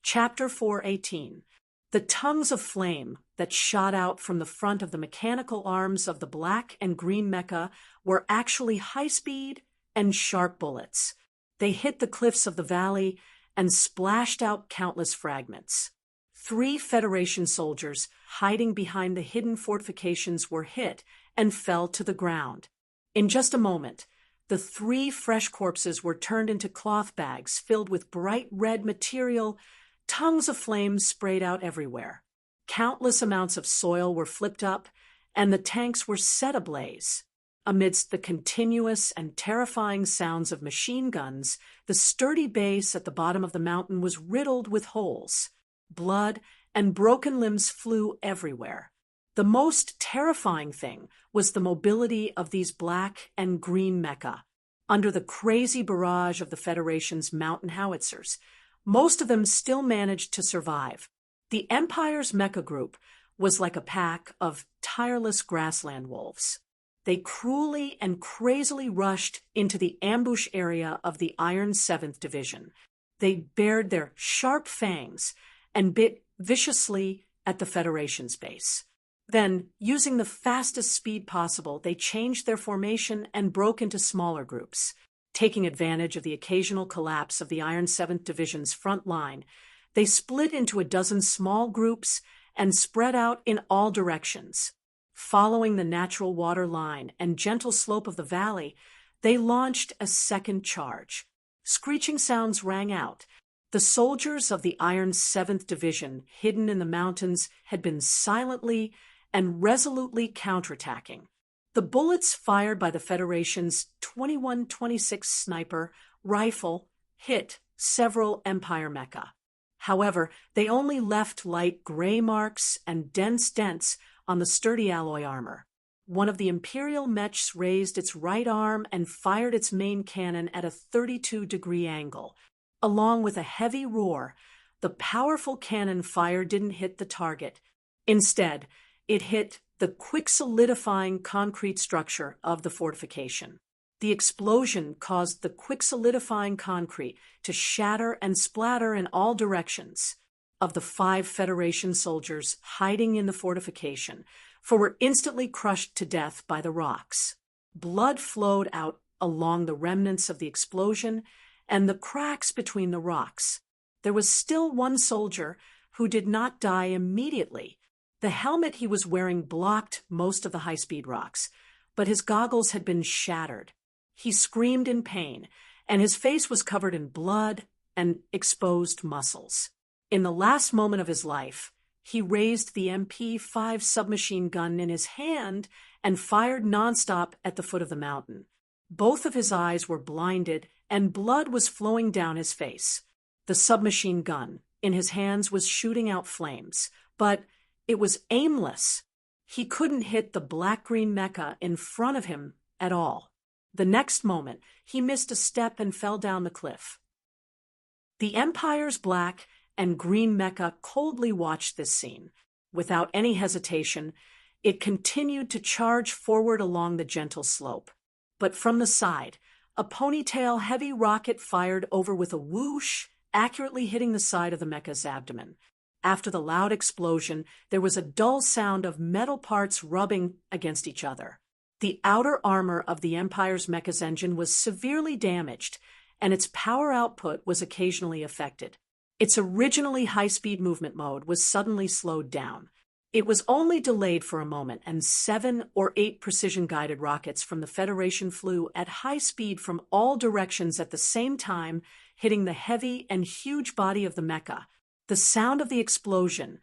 Chapter 418. The tongues of flame that shot out from the front of the mechanical arms of the black and green mecha were actually high-speed and sharp bullets. They hit the cliffs of the valley and splashed out countless fragments. 3 Federation soldiers hiding behind the hidden fortifications were hit and fell to the ground. In just a moment, the 3 fresh corpses were turned into cloth bags filled with bright red material. Tongues of flame sprayed out everywhere. Countless amounts of soil were flipped up, and the tanks were set ablaze. Amidst the continuous and terrifying sounds of machine guns, the sturdy base at the bottom of the mountain was riddled with holes. Blood and broken limbs flew everywhere. The most terrifying thing was the mobility of these black and green mecha. Under the crazy barrage of the Federation's mountain howitzers, most of them still managed to survive. The Empire's mecha group was like a pack of tireless grassland wolves. They cruelly and crazily rushed into the ambush area of the Iron 7th Division. They bared their sharp fangs and bit viciously at the Federation's base. Then, using the fastest speed possible, they changed their formation and broke into smaller groups. Taking advantage of the occasional collapse of the Iron 7th Division's front line, they split into a dozen small groups and spread out in all directions. Following the natural water line and gentle slope of the valley, they launched a second charge. Screeching sounds rang out. The soldiers of the Iron 7th Division, hidden in the mountains, had been silently and resolutely counterattacking. The bullets fired by the Federation's 2126 sniper rifle hit several Empire mecha. However, they only left light gray marks and dense dents on the sturdy alloy armor. One of the Imperial mechs raised its right arm and fired its main cannon at a 32-degree angle. Along with a heavy roar, the powerful cannon fire didn't hit the target. Instead, it hit the quick-solidifying concrete structure of the fortification. The explosion caused the quick-solidifying concrete to shatter and splatter in all directions. Of the 5 Federation soldiers hiding in the fortification, 4 were instantly crushed to death by the rocks. Blood flowed out along the remnants of the explosion and the cracks between the rocks. There was still one soldier who did not die immediately. The helmet he was wearing blocked most of the high-speed rocks, but his goggles had been shattered. He screamed in pain, and his face was covered in blood and exposed muscles. In the last moment of his life, he raised the MP-5 submachine gun in his hand and fired nonstop at the foot of the mountain. Both of his eyes were blinded, and blood was flowing down his face. The submachine gun in his hands was shooting out flames, but it was aimless. He couldn't hit the black-green mecha in front of him at all. The next moment, he missed a step and fell down the cliff. The Empire's black and green mecha coldly watched this scene. Without any hesitation, it continued to charge forward along the gentle slope. But from the side, a ponytail heavy rocket fired over with a whoosh, accurately hitting the side of the mecha's abdomen. After the loud explosion, there was a dull sound of metal parts rubbing against each other. The outer armor of the Empire's mecha's engine was severely damaged, and its power output was occasionally affected. Its originally high-speed movement mode was suddenly slowed down. It was only delayed for a moment, and 7 or 8 precision-guided rockets from the Federation flew at high speed from all directions at the same time, hitting the heavy and huge body of the mecha. The sound of the explosion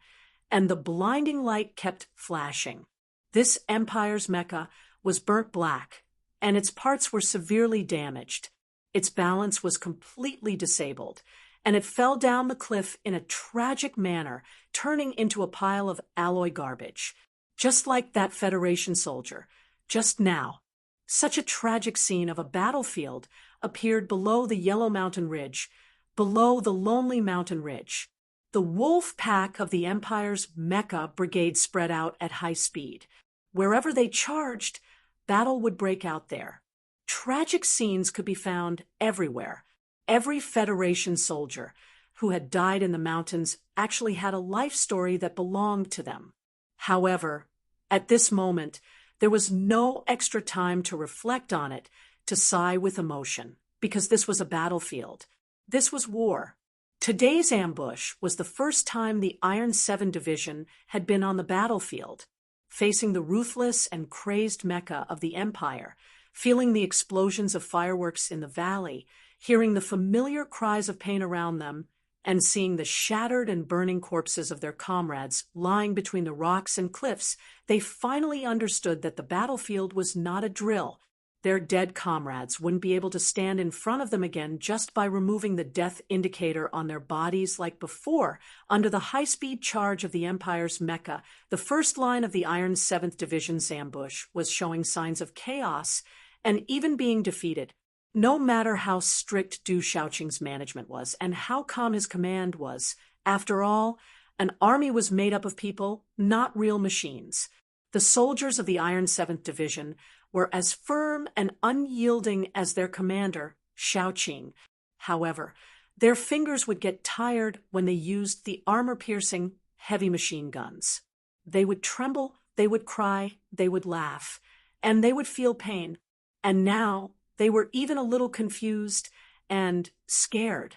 and the blinding light kept flashing. This Empire's mecha was burnt black, and its parts were severely damaged. Its balance was completely disabled, and it fell down the cliff in a tragic manner, turning into a pile of alloy garbage. Just like that Federation soldier, just now. Such a tragic scene of a battlefield appeared below the Yellow Mountain Ridge, below the Lonely Mountain Ridge. The wolf pack of the Empire's mecha brigade spread out at high speed. Wherever they charged, battle would break out there. Tragic scenes could be found everywhere. Every Federation soldier who had died in the mountains actually had a life story that belonged to them. However, at this moment, there was no extra time to reflect on it, to sigh with emotion, because this was a battlefield. This was war. Today's ambush was the first time the Iron 7 Division had been on the battlefield, facing the ruthless and crazed Mecca of the Empire, feeling the explosions of fireworks in the valley, hearing the familiar cries of pain around them, and seeing the shattered and burning corpses of their comrades lying between the rocks and cliffs. They finally understood that the battlefield was not a drill. Their dead comrades wouldn't be able to stand in front of them again just by removing the death indicator on their bodies like before. Under the high-speed charge of the Empire's Mecca, the first line of the Iron 7th Division's ambush was showing signs of chaos and even being defeated. No matter how strict Du Shaoqing's management was and how calm his command was, after all, an army was made up of people, not real machines. The soldiers of the Iron 7th Division were as firm and unyielding as their commander, Shaoqing. However, their fingers would get tired when they used the armor-piercing heavy machine guns. They would tremble, they would cry, they would laugh, and they would feel pain. And now they were even a little confused and scared.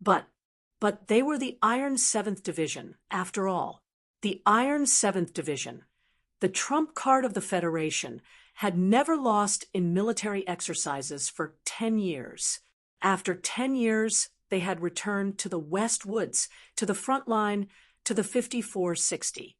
But they were the Iron 7th Division, after all. The Iron 7th Division, the trump card of the Federation, had never lost in military exercises for 10 years. After 10 years, they had returned to the West Woods, to the front line, to the 5460.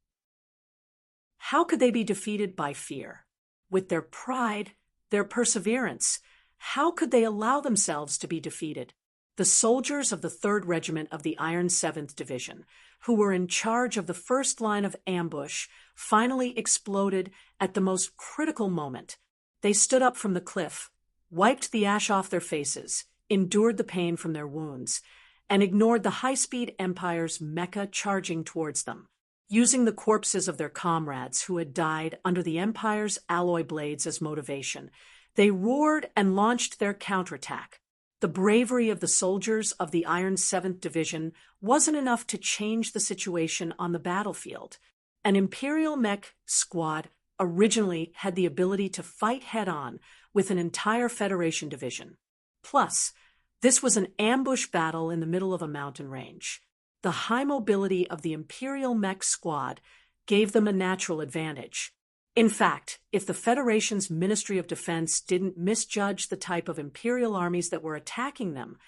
How could they be defeated by fear? With their pride, their perseverance, how could they allow themselves to be defeated? The soldiers of the 3rd Regiment of the Iron 7th Division, who were in charge of the first line of ambush, finally exploded at the most critical moment. They stood up from the cliff, wiped the ash off their faces, endured the pain from their wounds, and ignored the high-speed Empire's Mecca charging towards them. Using the corpses of their comrades who had died under the Empire's alloy blades as motivation, they roared and launched their counterattack. The bravery of the soldiers of the Iron 7th Division wasn't enough to change the situation on the battlefield. An Imperial mech squad originally had the ability to fight head-on with an entire Federation division. Plus, this was an ambush battle in the middle of a mountain range. The high mobility of the Imperial mech squad gave them a natural advantage. In fact, if the Federation's Ministry of Defense didn't misjudge the type of Imperial armies that were attacking them,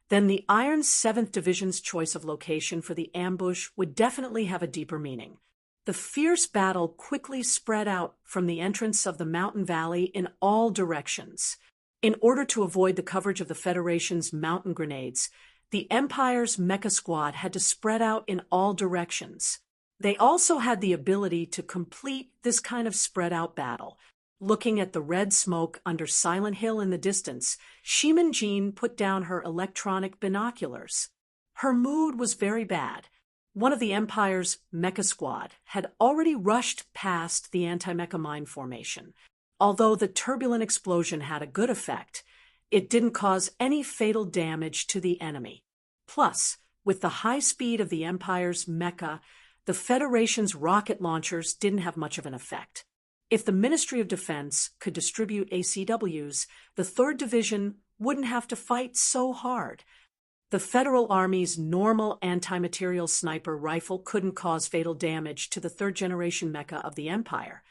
then the Iron 7th Division's choice of location for the ambush would definitely have a deeper meaning. The fierce battle quickly spread out from the entrance of the mountain valley in all directions. In order to avoid the coverage of the Federation's mountain grenades, the Empire's mecha squad had to spread out in all directions. They also had the ability to complete this kind of spread-out battle. Looking at the red smoke under Silent Hill in the distance, Shimin Jean put down her electronic binoculars. Her mood was very bad. One of the Empire's mecha squad had already rushed past the anti-mecha mine formation. Although the turbulent explosion had a good effect, it didn't cause any fatal damage to the enemy. Plus, with the high speed of the Empire's mecha, the Federation's rocket launchers didn't have much of an effect. If the Ministry of Defense could distribute ACWs, the 3rd Division wouldn't have to fight so hard. The Federal Army's normal anti-material sniper rifle couldn't cause fatal damage to the 3rd-generation mecha of the Empire,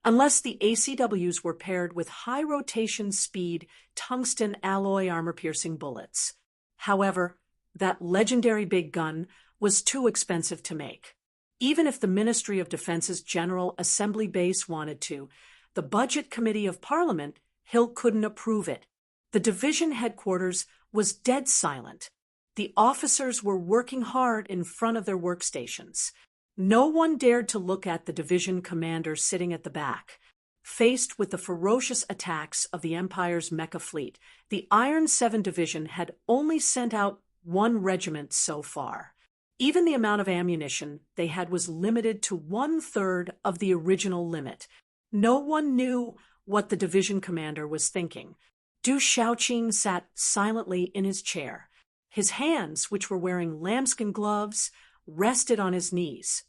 unless the ACWs were paired with high-rotation speed tungsten alloy armor-piercing bullets. However, that legendary big gun was too expensive to make. Even if the Ministry of Defense's General Assembly base wanted to, the Budget Committee of Parliament, Hill couldn't approve it. The division headquarters was dead silent. The officers were working hard in front of their workstations. No one dared to look at the division commander sitting at the back. Faced with the ferocious attacks of the Empire's mecha fleet, the Iron 7 Division had only sent out 1 regiment so far. Even the amount of ammunition they had was limited to 1/3 of the original limit. No one knew what the division commander was thinking. Du Shaoqing sat silently in his chair. His hands, which were wearing lambskin gloves, rested on his knees.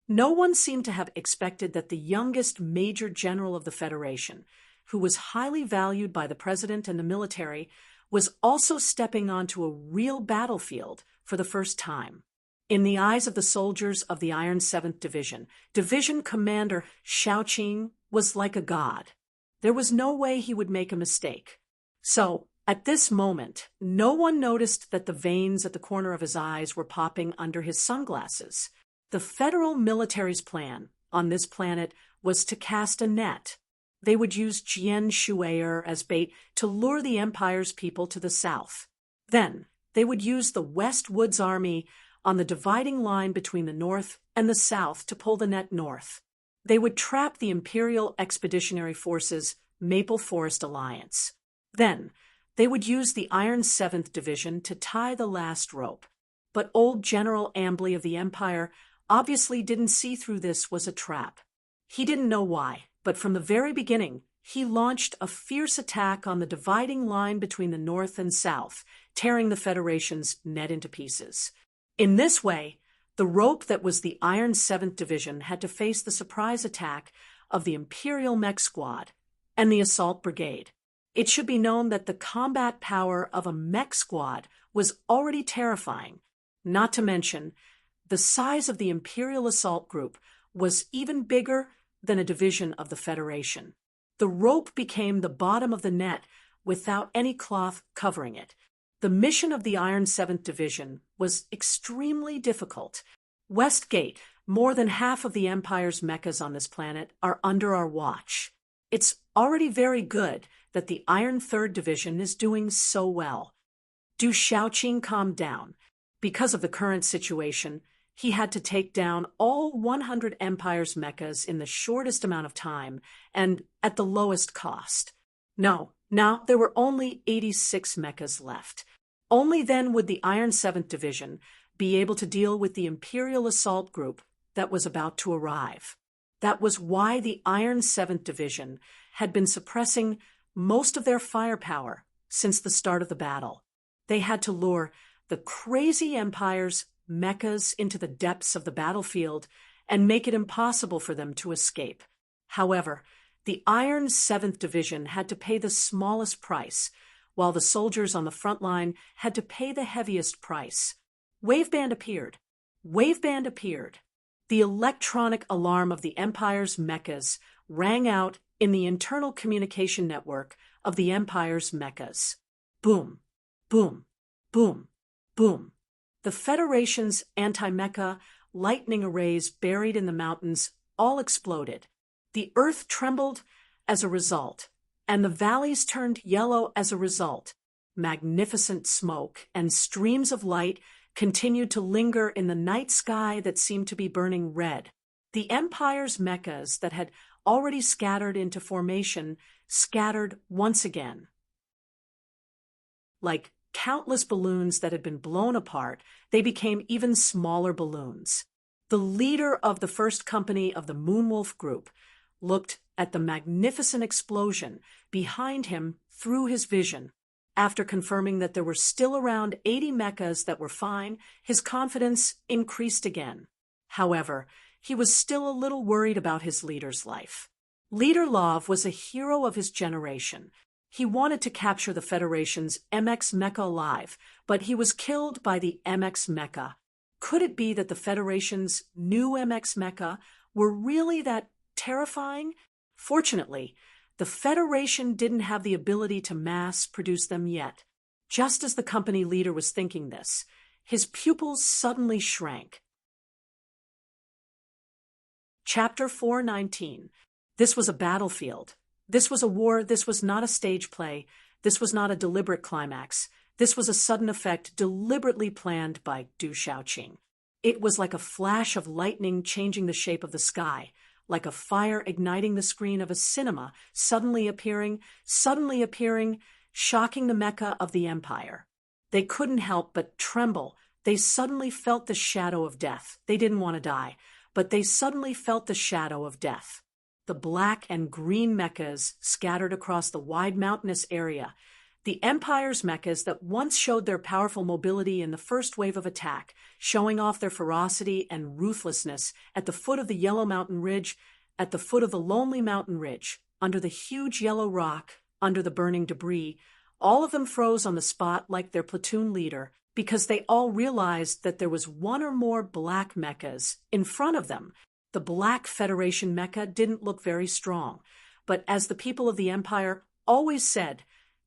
No one seemed to have expected that the youngest major general of the Federation, who was highly valued by the president and the military, was also stepping onto a real battlefield for the first time. In the eyes of the soldiers of the Iron 7th Division, Division Commander Xiaoqing was like a god. There was no way he would make a mistake. So, at this moment, no one noticed that the veins at the corner of his eyes were popping under his sunglasses. The federal military's plan on this planet was to cast a net. They would use Jian Shuier as bait to lure the Empire's people to the south. Then, they would use the West Woods Army on the dividing line between the north and the south to pull the net north. They would trap the Imperial Expeditionary Forces Maple Forest Alliance. Then, they would use the Iron 7th Division to tie the last rope. But old General Ambly of the Empire obviously didn't see through this was a trap. He didn't know why, but from the very beginning, he launched a fierce attack on the dividing line between the north and south, tearing the Federation's net into pieces. In this way, the rope that was the Iron 7th Division had to face the surprise attack of the Imperial Mech Squad and the Assault Brigade. It should be known that the combat power of a mech squad was already terrifying, not to mention the size of the Imperial Assault Group was even bigger than a division of the Federation. The rope became the bottom of the net without any cloth covering it. The mission of the Iron 7th Division was extremely difficult. Westgate, more than half of the Empire's mechas on this planet, are under our watch. It's already very good that the Iron 3rd Division is doing so well. Du Xiaoqing calmed down. Because of the current situation, he had to take down all 100 Empire's mechas in the shortest amount of time and at the lowest cost. No, now there were only 86 mechas left. Only then would the Iron 7th Division be able to deal with the Imperial Assault Group that was about to arrive. That was why the Iron 7th Division had been suppressing most of their firepower since the start of the battle. They had to lure the crazy Empire's mechas into the depths of the battlefield and make it impossible for them to escape. However, the Iron 7th Division had to pay the smallest price, while the soldiers on the front line had to pay the heaviest price. Waveband appeared. Waveband appeared. The electronic alarm of the Empire's mechas rang out in the internal communication network of the Empire's mechas. Boom, boom, boom, boom. The Federation's anti-mecha lightning arrays buried in the mountains all exploded. The earth trembled as a result, and the valleys turned yellow as a result. Magnificent smoke and streams of light continued to linger in the night sky that seemed to be burning red. The Empire's mechas that had already scattered into formation scattered once again. Like countless balloons that had been blown apart, they became even smaller balloons. The leader of the first company of the Moonwolf Group looked at the magnificent explosion behind him through his vision. After confirming that there were still around 80 mechas that were fine, his confidence increased again. However, he was still a little worried about his leader's life. Leader Lov was a hero of his generation. He wanted to capture the Federation's MX mecha alive, but he was killed by the MX mecha. Could it be that the Federation's new MX mecha were really that terrifying? Fortunately, the Federation didn't have the ability to mass produce them yet. Just as the company leader was thinking this, his pupils suddenly shrank. Chapter 419. This was a battlefield. This was a war. This was not a stage play. This was not a deliberate climax. This was a sudden effect deliberately planned by Du Xiaoqing. It was like a flash of lightning changing the shape of the sky, like a fire igniting the screen of a cinema, suddenly appearing, shocking the mecha of the Empire. They couldn't help but tremble. They suddenly felt the shadow of death. They didn't want to die, but they suddenly felt the shadow of death. The black and green mechas scattered across the wide mountainous area. The Empire's mechas that once showed their powerful mobility in the first wave of attack, showing off their ferocity and ruthlessness at the foot of the Yellow Mountain Ridge, at the foot of the Lonely Mountain Ridge, under the huge yellow rock, under the burning debris, all of them froze on the spot like their platoon leader, because they all realized that there was one or more black mechas in front of them. The Black Federation mecha didn't look very strong, but as the people of the Empire always said,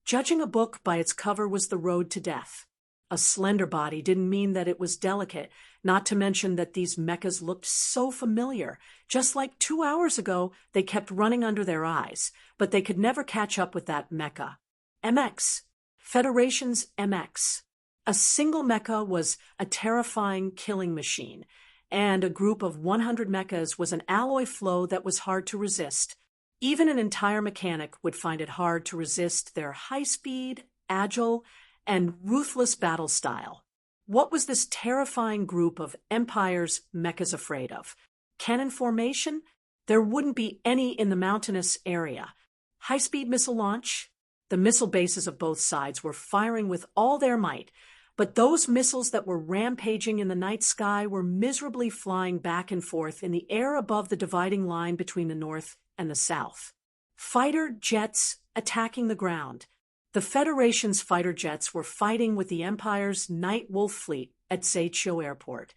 judging a book by its cover was the road to death. A slender body didn't mean that it was delicate, not to mention that these mechas looked so familiar. Just like 2 hours ago, they kept running under their eyes, but they could never catch up with that mecha. MX. Federation's MX. A single mecha was a terrifying killing machine, and a group of 100 mechas was an alloy flow that was hard to resist. Even an entire mechanic would find it hard to resist their high-speed, agile, and ruthless battle style. What was this terrifying group of Empire's mechas afraid of? Cannon formation? There wouldn't be any in the mountainous area. High-speed missile launch? The missile bases of both sides were firing with all their might, but those missiles that were rampaging in the night sky were miserably flying back and forth in the air above the dividing line between the north and the south. Fighter jets attacking the ground. The Federation's fighter jets were fighting with the Empire's Night Wolf fleet at Zaitcho Airport,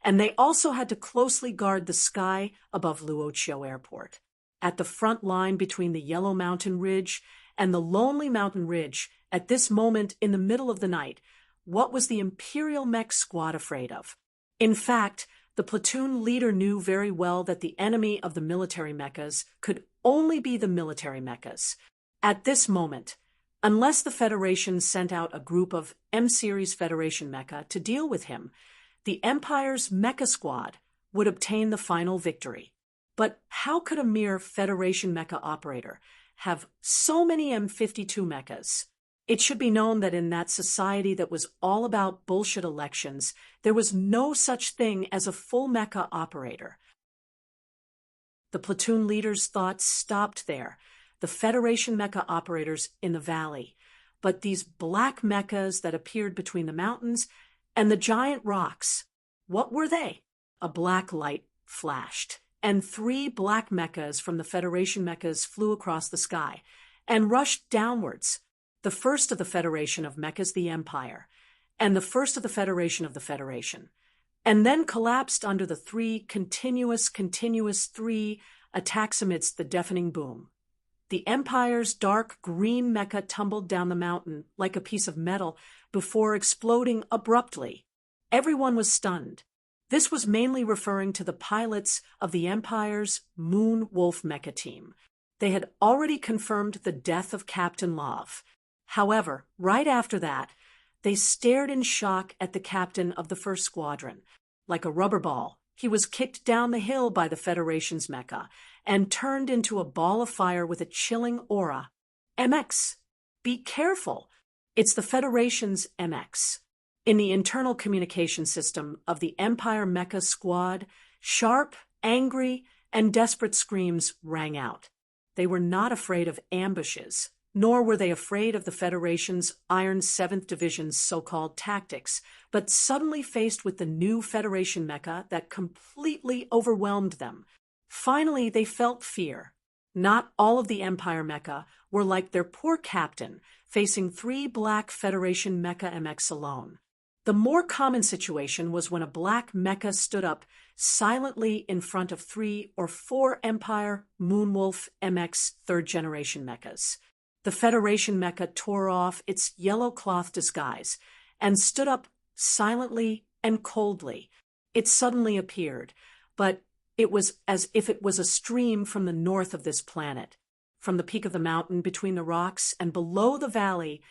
and they also had to closely guard the sky above Luoqiu Airport. At the front line between the Yellow Mountain Ridge and the Lonely Mountain Ridge, at this moment in the middle of the night, what was the Imperial Mech Squad afraid of? In fact, the platoon leader knew very well that the enemy of the military mechas could only be the military mechas. At this moment, unless the Federation sent out a group of M-Series Federation mecha to deal with him, the Empire's mecha squad would obtain the final victory. But how could a mere Federation mecha operator have so many M52 mechas? It should be known that in that society that was all about bullshit elections, there was no such thing as a full mecha operator. The platoon leader's thoughts stopped there. The Federation mecha operators in the valley. But these black mechas that appeared between the mountains and the giant rocks, what were they? A black light flashed, and 3 black mechas from the Federation mechas flew across the sky and rushed downwards. The first of the Federation of mechas, the Empire, and the first of the Federation of the Federation, and then collapsed under the 3 continuous 3 attacks amidst the deafening boom. The Empire's dark green mecha tumbled down the mountain like a piece of metal before exploding abruptly. Everyone was stunned. This was mainly referring to the pilots of the Empire's Moon Wolf mecha team. They had already confirmed the death of Captain Love. However, right after that, they stared in shock at the captain of the first squadron. Like a rubber ball, he was kicked down the hill by the Federation's mecha and turned into a ball of fire with a chilling aura. MX. Be careful. It's the Federation's MX. In the internal communication system of the Empire mecha squad, sharp, angry, and desperate screams rang out. They were not afraid of ambushes, nor were they afraid of the Federation's Iron 7th Division's so-called tactics, but suddenly faced with the new Federation mecha that completely overwhelmed them. Finally, they felt fear. Not all of the Empire mecha were like their poor captain, facing 3 black Federation mecha MX alone. The more common situation was when a black mecha stood up silently in front of 3 or 4 Empire Moonwolf MX 3rd generation mechas. The Federation mecha tore off its yellow cloth disguise and stood up silently and coldly. It suddenly appeared, but it was as if it was a stream from the north of this planet. From the peak of the mountain between the rocks and below the valley,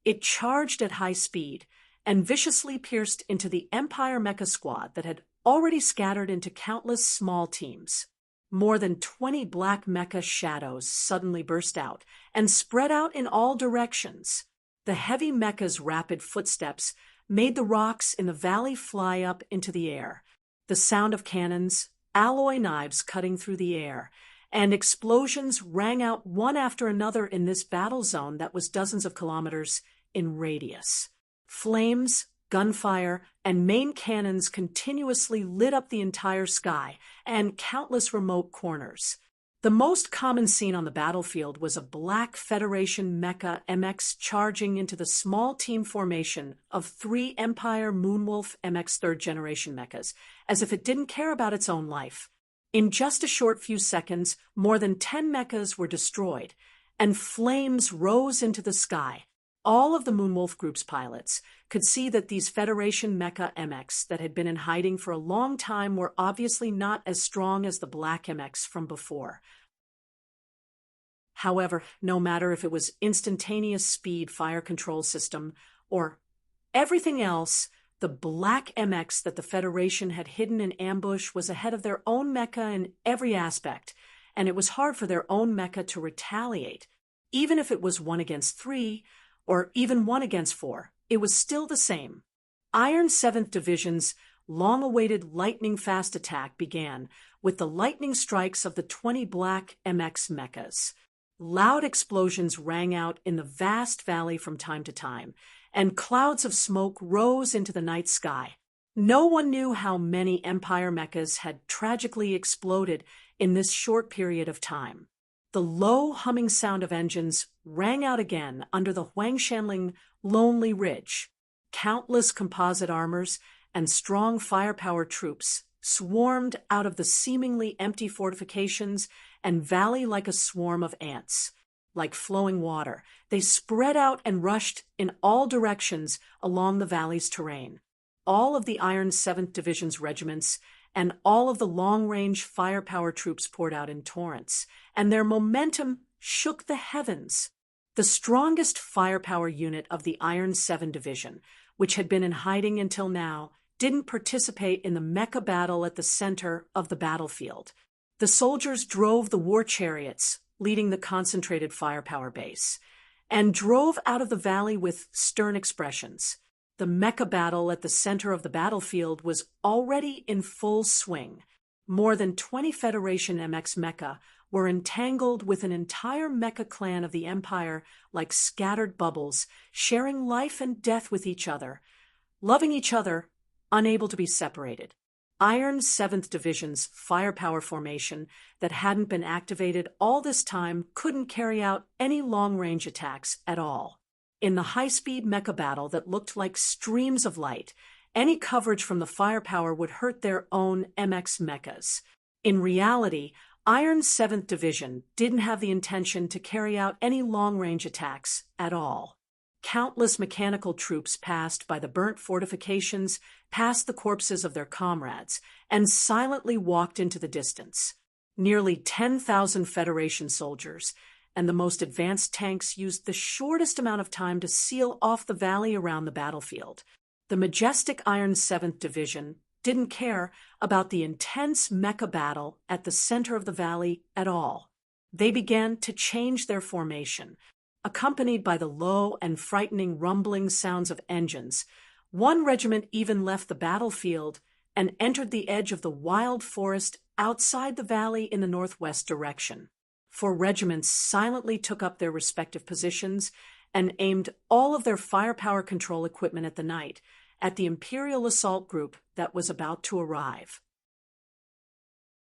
it charged at high speed and viciously pierced into the Empire mecha squad that had already scattered into countless small teams. More than 20 black mecha shadows suddenly burst out and spread out in all directions. The heavy mecha's rapid footsteps made the rocks in the valley fly up into the air. The sound of cannons, alloy knives cutting through the air, and explosions rang out one after another in this battle zone that was dozens of kilometers in radius. Flames, gunfire, and main cannons continuously lit up the entire sky and countless remote corners. The most common scene on the battlefield was a black Federation Mecha MX charging into the small team formation of 3 Empire Moonwolf MX third-generation mechas, as if it didn't care about its own life. In just a short few seconds, more than 10 mechas were destroyed, and flames rose into the sky. All of the Moonwolf Group's pilots could see that these Federation Mecha MX that had been in hiding for a long time were obviously not as strong as the Black MX from before. However, no matter if it was instantaneous speed fire control system or everything else, the Black MX that the Federation had hidden in ambush was ahead of their own mecha in every aspect, and it was hard for their own mecha to retaliate. Even if it was 1 against 3, or even 1 against 4, it was still the same. Iron 7th Division's long-awaited lightning-fast attack began with the lightning strikes of the 20 Black MX mechas. Loud explosions rang out in the vast valley from time to time, and clouds of smoke rose into the night sky. No one knew how many Empire mechas had tragically exploded in this short period of time. The low humming sound of engines rang out again under the Huangshanling Lonely Ridge. Countless composite armors and strong firepower troops swarmed out of the seemingly empty fortifications and valley like a swarm of ants. Like flowing water, they spread out and rushed in all directions along the valley's terrain. All of the Iron 7th Division's regiments and all of the long-range firepower troops poured out in torrents, and their momentum shook the heavens. The strongest firepower unit of the Iron 7 Division, which had been in hiding until now, didn't participate in the mecha battle at the center of the battlefield. The soldiers drove the war chariots, leading the concentrated firepower base, and drove out of the valley with stern expressions. The mecha battle at the center of the battlefield was already in full swing. More than 20 Federation MX mecha were entangled with an entire mecha clan of the Empire like scattered bubbles, sharing life and death with each other, loving each other, unable to be separated. Iron 7th Division's firepower formation that hadn't been activated all this time couldn't carry out any long-range attacks at all. In the high-speed mecha battle that looked like streams of light, any coverage from the firepower would hurt their own MX mechas. In reality, Iron 7th Division didn't have the intention to carry out any long-range attacks at all. Countless mechanical troops passed by the burnt fortifications, past the corpses of their comrades, and silently walked into the distance. Nearly 10,000 Federation soldiers and the most advanced tanks used the shortest amount of time to seal off the valley around the battlefield. The majestic Iron 7th Division didn't care about the intense mecha battle at the center of the valley at all. They began to change their formation. Accompanied by the low and frightening rumbling sounds of engines, one regiment even left the battlefield and entered the edge of the wild forest outside the valley in the northwest direction. 4 regiments silently took up their respective positions and aimed all of their firepower control equipment at the night, at the Imperial assault group that was about to arrive.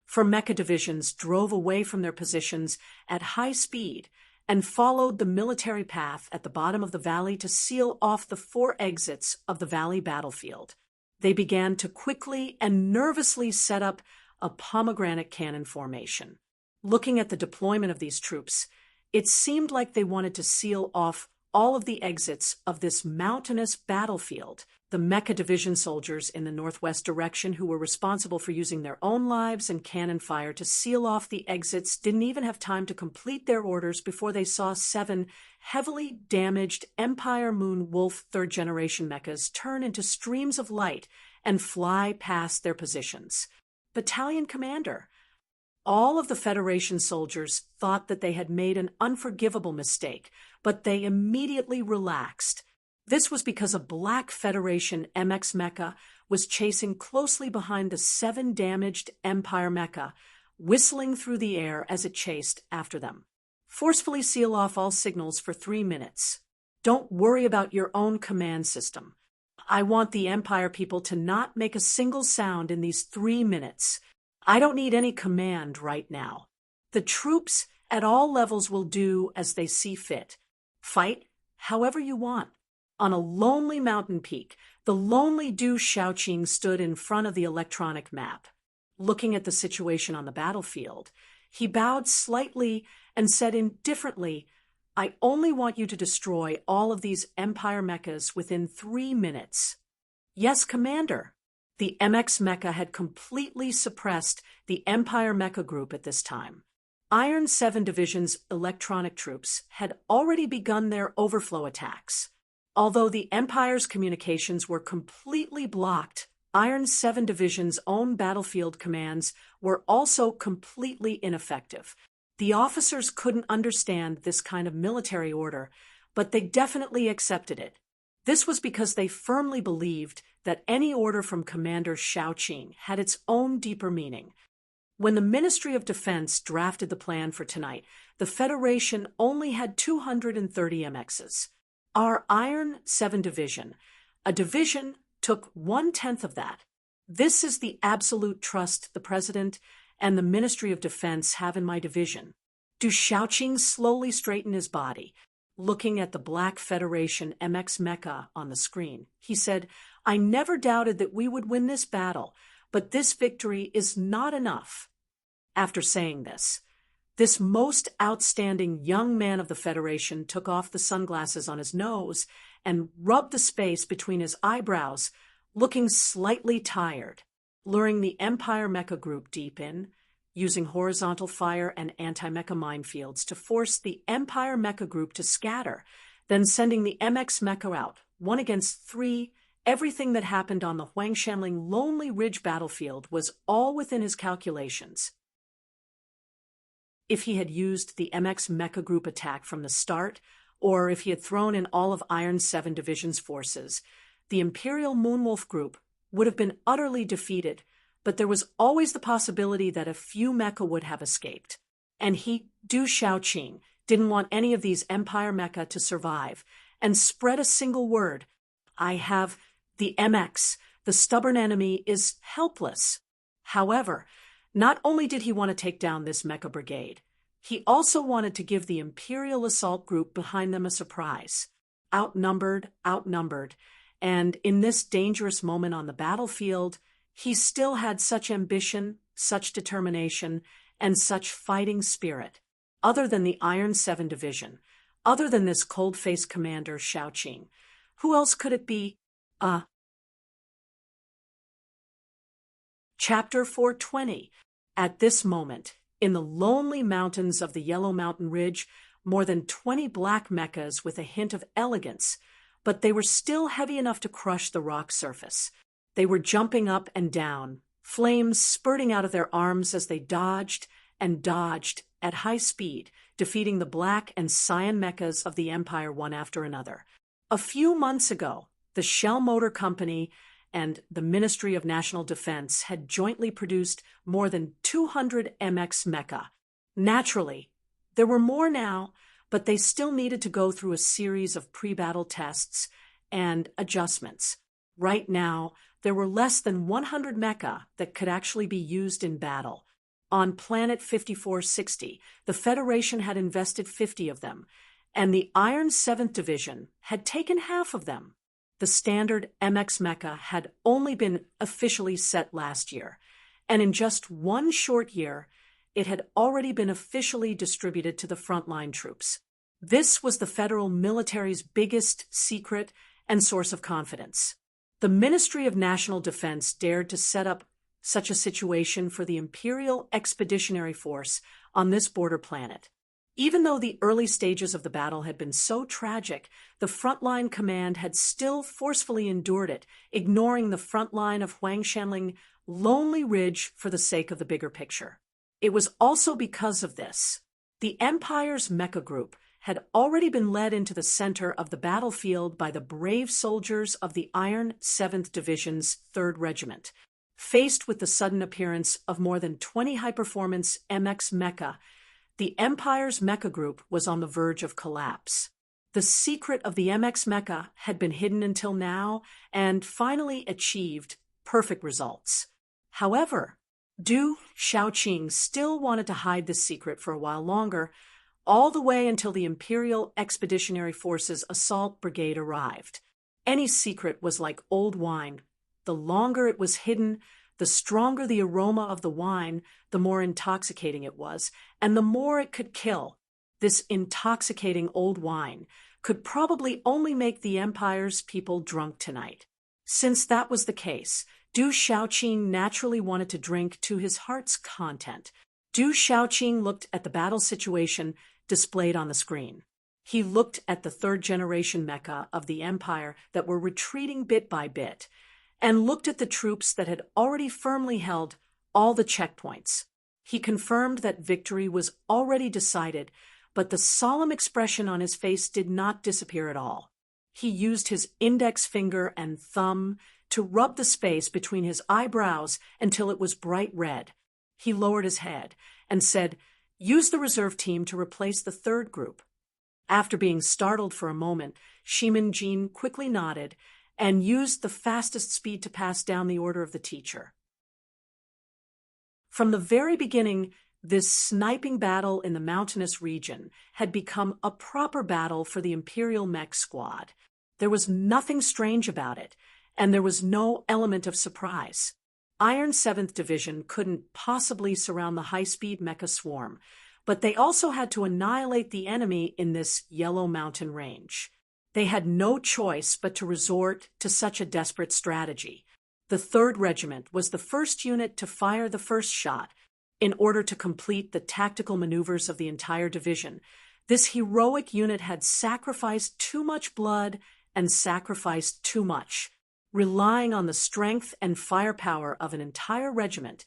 4 mecha divisions drove away from their positions at high speed and followed the military path at the bottom of the valley to seal off the 4 exits of the valley battlefield. They began to quickly and nervously set up a pomegranate cannon formation. Looking at the deployment of these troops, it seemed like they wanted to seal off all of the exits of this mountainous battlefield. The mecha division soldiers in the northwest direction who were responsible for using their own lives and cannon fire to seal off the exits didn't even have time to complete their orders before they saw 7 heavily damaged Empire Moon Wolf third-generation mechas turn into streams of light and fly past their positions. Battalion Commander. All of the Federation soldiers thought that they had made an unforgivable mistake, but they immediately relaxed. This was because a Black Federation MX mecha was chasing closely behind the 7 damaged Empire mecha, whistling through the air as it chased after them. Forcefully seal off all signals for 3 minutes. Don't worry about your own command system. I want the Empire people to not make a single sound in these 3 minutes. I don't need any command right now. The troops at all levels will do as they see fit. Fight however you want. On a lonely mountain peak, the lonely Du Shaoqing stood in front of the electronic map. Looking at the situation on the battlefield, he bowed slightly and said indifferently, I only want you to destroy all of these Empire mechas within 3 minutes. Yes, Commander. The MX mecha had completely suppressed the Empire mecha group at this time. Iron 7 Division's electronic troops had already begun their overflow attacks. Although the Empire's communications were completely blocked, Iron 7 Division's own battlefield commands were also completely ineffective. The officers couldn't understand this kind of military order, but they definitely accepted it. This was because they firmly believed that any order from Commander Shaoqing had its own deeper meaning. When the Ministry of Defense drafted the plan for tonight, the Federation only had 230 MXs. Our Iron 7 Division, a division, took 1/10 of that. This is the absolute trust the President and the Ministry of Defense have in my division. Du Shaoqing slowly straightened his body. Looking at the Black Federation MX mecha on the screen, he said, I never doubted that we would win this battle, but this victory is not enough. After saying this most outstanding young man of the Federation took off the sunglasses on his nose and rubbed the space between his eyebrows, looking slightly tired, luring the Empire mecha group deep in, using horizontal fire and anti-mecha minefields to force the Empire mecha group to scatter, then sending the MX mecha out, 1 against 3. Everything that happened on the Huangshanling Lonely Ridge battlefield was all within his calculations. If he had used the MX mecha group attack from the start, or if he had thrown in all of Iron 7 Division's forces, the Imperial Moonwolf group would have been utterly defeated, but there was always the possibility that a few mecha would have escaped. And he, Du Shaoqing, didn't want any of these Empire mecha to survive, and spread a single word. I have the MX. The stubborn enemy is helpless. However, not only did he want to take down this mecha brigade, he also wanted to give the Imperial assault group behind them a surprise. Outnumbered, and in this dangerous moment on the battlefield, he still had such ambition, such determination, and such fighting spirit. Other than the Iron 7 Division, other than this cold-faced commander Shaoqing, who else could it be? Chapter 420. At this moment, in the lonely mountains of the Yellow Mountain Ridge, more than 20 black mechas with a hint of elegance, but they were still heavy enough to crush the rock surface. They were jumping up and down, flames spurting out of their arms as they dodged and dodged at high speed, defeating the black and cyan mechas of the Empire one after another. A few months ago, the Shell Motor Company and the Ministry of National Defense had jointly produced more than 200 MX mecha. Naturally, there were more now, but they still needed to go through a series of pre-battle tests and adjustments. Right now, there were less than 100 mecha that could actually be used in battle. On Planet 5460, the Federation had invested 50 of them, and the Iron 7th Division had taken half of them. The standard MX mecha had only been officially set last year, and in just one short year, it had already been officially distributed to the frontline troops. This was the federal military's biggest secret and source of confidence. The Ministry of National Defense dared to set up such a situation for the Imperial Expeditionary Force on this border planet. Even though the early stages of the battle had been so tragic, the frontline command had still forcefully endured it, ignoring the front line of Huangshanling Lonely Ridge for the sake of the bigger picture. It was also because of this. The Empire's mecha group had already been led into the center of the battlefield by the brave soldiers of the Iron 7th Division's 3rd Regiment. Faced with the sudden appearance of more than 20 high-performance MX mecha, the Empire's mecha group was on the verge of collapse. The secret of the MX mecha had been hidden until now and finally achieved perfect results. However, Du Shaoqing still wanted to hide this secret for a while longer, all the way until the Imperial Expeditionary Forces Assault Brigade arrived. Any secret was like old wine. The longer it was hidden, the stronger the aroma of the wine, the more intoxicating it was, and the more it could kill. This intoxicating old wine could probably only make the Empire's people drunk tonight. Since that was the case, Du Shaoqing naturally wanted to drink to his heart's content. Du Shaoqing looked at the battle situation displayed on the screen. He looked at the third-generation mecha of the Empire that were retreating bit by bit, and looked at the troops that had already firmly held all the checkpoints. He confirmed that victory was already decided, but the solemn expression on his face did not disappear at all. He used his index finger and thumb to rub the space between his eyebrows until it was bright red. He lowered his head and said, "Use the reserve team to replace the third group." After being startled for a moment, Shimin Jin quickly nodded and used the fastest speed to pass down the order of the teacher. From the very beginning, this sniping battle in the mountainous region had become a proper battle for the Imperial Mech Squad. There was nothing strange about it, and there was no element of surprise. Iron 7th Division couldn't possibly surround the high-speed mecha swarm, but they also had to annihilate the enemy in this Yellow Mountain range. They had no choice but to resort to such a desperate strategy. The 3rd Regiment was the first unit to fire the first shot in order to complete the tactical maneuvers of the entire division. This heroic unit had sacrificed too much blood and sacrificed too much. Relying on the strength and firepower of an entire regiment,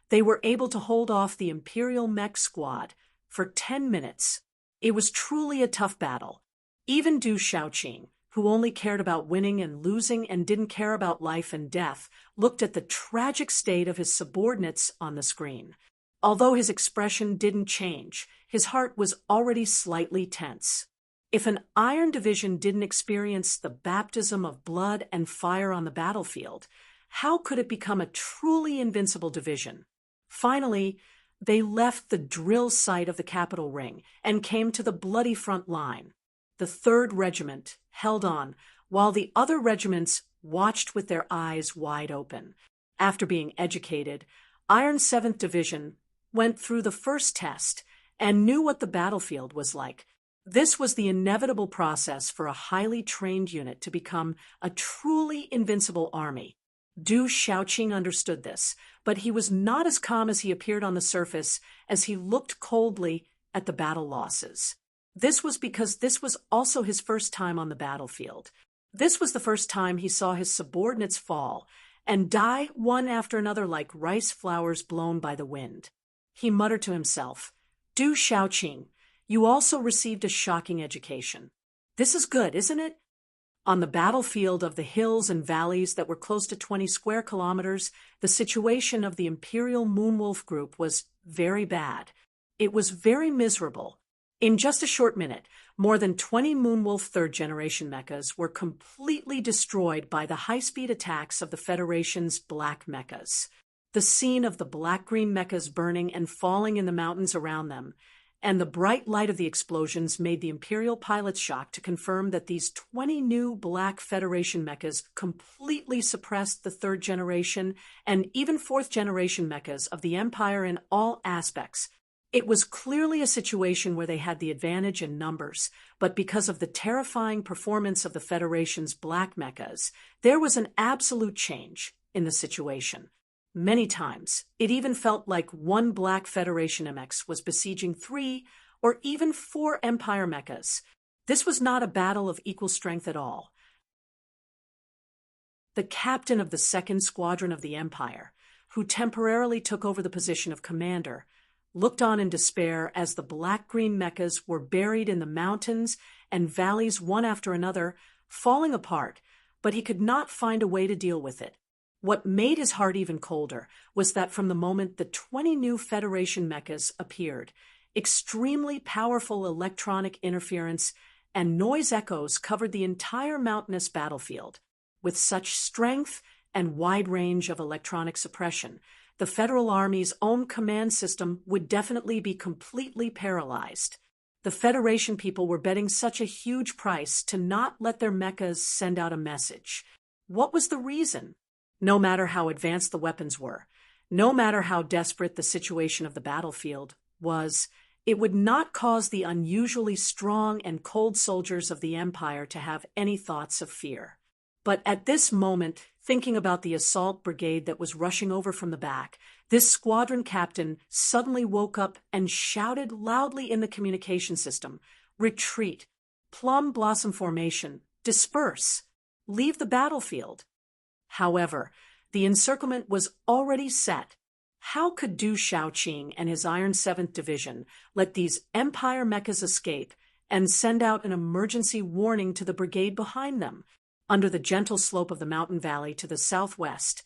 they were able to hold off the Imperial Mech Squad for 10 minutes. It was truly a tough battle. Even Du Shaoqing, who only cared about winning and losing and didn't care about life and death, looked at the tragic state of his subordinates on the screen. Although his expression didn't change, his heart was already slightly tense. If an Iron Division didn't experience the baptism of blood and fire on the battlefield, how could it become a truly invincible division? Finally, they left the drill site of the Capital Ring and came to the bloody front line. The 3rd Regiment held on, while the other regiments watched with their eyes wide open. After being educated, Iron 7th Division went through the first test and knew what the battlefield was like. This was the inevitable process for a highly trained unit to become a truly invincible army. Du Shaoqing understood this, but he was not as calm as he appeared on the surface as he looked coldly at the battle losses. This was because this was also his first time on the battlefield. This was the first time he saw his subordinates fall and die one after another like rice flowers blown by the wind. He muttered to himself, "Du Shaoqing, you also received a shocking education. This is good, isn't it?" On the battlefield of the hills and valleys that were close to 20 square kilometers, the situation of the Imperial Moonwolf Group was very bad. It was very miserable. In just a short minute, more than 20 Moonwolf 3rd Generation mechas were completely destroyed by the high-speed attacks of the Federation's black mechas. The scene of the black-green mechas burning and falling in the mountains around them, and the bright light of the explosions made the Imperial pilots shocked to confirm that these 20 new black Federation mechas completely suppressed the 3rd Generation and even 4th Generation mechas of the Empire in all aspects. It was clearly a situation where they had the advantage in numbers, but because of the terrifying performance of the Federation's black mechas, there was an absolute change in the situation. Many times, it even felt like one black Federation MX was besieging 3 or even 4 Empire mechas. This was not a battle of equal strength at all. The captain of the 2nd Squadron of the Empire, who temporarily took over the position of commander, looked on in despair as the black-green mechas were buried in the mountains and valleys one after another, falling apart, but he could not find a way to deal with it. What made his heart even colder was that from the moment the 20 new Federation mechas appeared, extremely powerful electronic interference and noise echoes covered the entire mountainous battlefield. With such strength and wide range of electronic suppression, the Federal Army's own command system would definitely be completely paralyzed. The Federation people were betting such a huge price to not let their mechas send out a message. What was the reason? No matter how advanced the weapons were, no matter how desperate the situation of the battlefield was, it would not cause the unusually strong and cold soldiers of the Empire to have any thoughts of fear. But at this moment, thinking about the assault brigade that was rushing over from the back, this squadron captain suddenly woke up and shouted loudly in the communication system, "Retreat! Plum Blossom Formation! Disperse! Leave the battlefield!" However, the encirclement was already set. How could Du Shaoqing and his Iron 7th Division let these Empire mechas escape and send out an emergency warning to the brigade behind them? Under the gentle slope of the mountain valley to the southwest,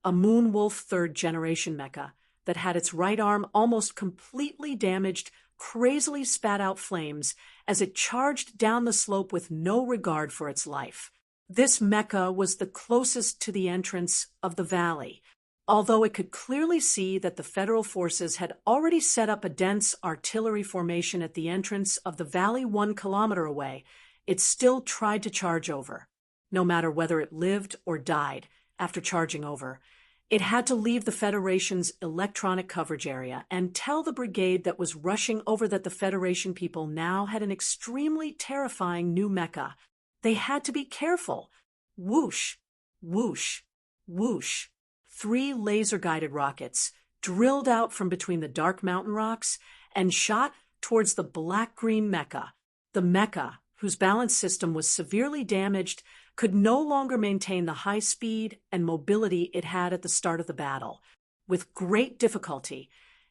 a Moonwolf 3rd generation mecha that had its right arm almost completely damaged crazily spat out flames as it charged down the slope with no regard for its life. This mecha was the closest to the entrance of the valley. Although it could clearly see that the Federal forces had already set up a dense artillery formation at the entrance of the valley 1 kilometer away, it still tried to charge over. No matter whether it lived or died after charging over, it had to leave the Federation's electronic coverage area and tell the brigade that was rushing over that the Federation people now had an extremely terrifying new mecha. They had to be careful. Whoosh, whoosh, whoosh. 3 laser-guided rockets drilled out from between the dark mountain rocks and shot towards the black-green mecha. The mecha, whose balance system was severely damaged, could no longer maintain the high speed and mobility it had at the start of the battle. With great difficulty,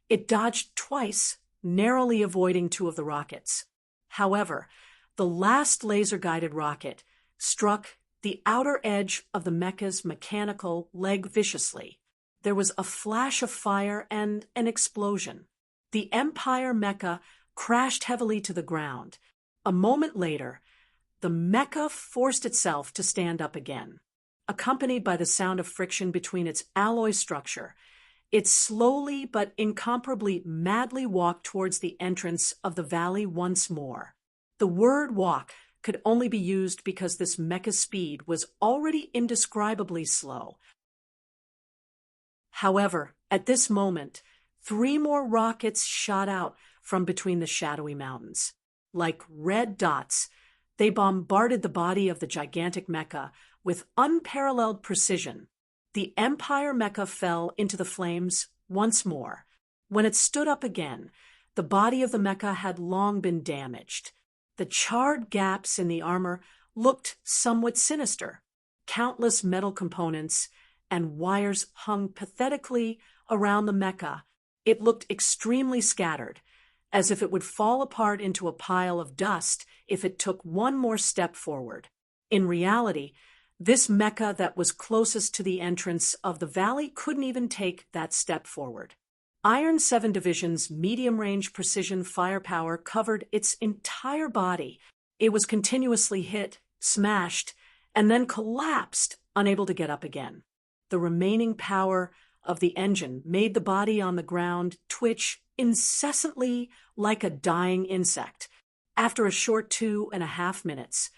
it dodged twice, narrowly avoiding 2 of the rockets. However, the last laser-guided rocket struck the outer edge of the mecha's mechanical leg viciously. There was a flash of fire and an explosion. The Empire mecha crashed heavily to the ground. A moment later, the mecha forced itself to stand up again. Accompanied by the sound of friction between its alloy structure, it slowly but incomparably madly walked towards the entrance of the valley once more. The word walk could only be used because this mecha's speed was already indescribably slow. However, at this moment, 3 more rockets shot out from between the shadowy mountains. Like red dots, they bombarded the body of the gigantic mecha with unparalleled precision. The Empire mecha fell into the flames once more. When it stood up again, the body of the mecha had long been damaged. The charred gaps in the armor looked somewhat sinister. Countless metal components and wires hung pathetically around the mecha. It looked extremely scattered, as if it would fall apart into a pile of dust if it took one more step forward. In reality, this mecha that was closest to the entrance of the valley couldn't even take that step forward. Iron 7 Division's medium-range precision firepower covered its entire body. It was continuously hit, smashed, and then collapsed, unable to get up again. The remaining power of the engine made the body on the ground twitch incessantly like a dying insect. After a short 2.5 minutes,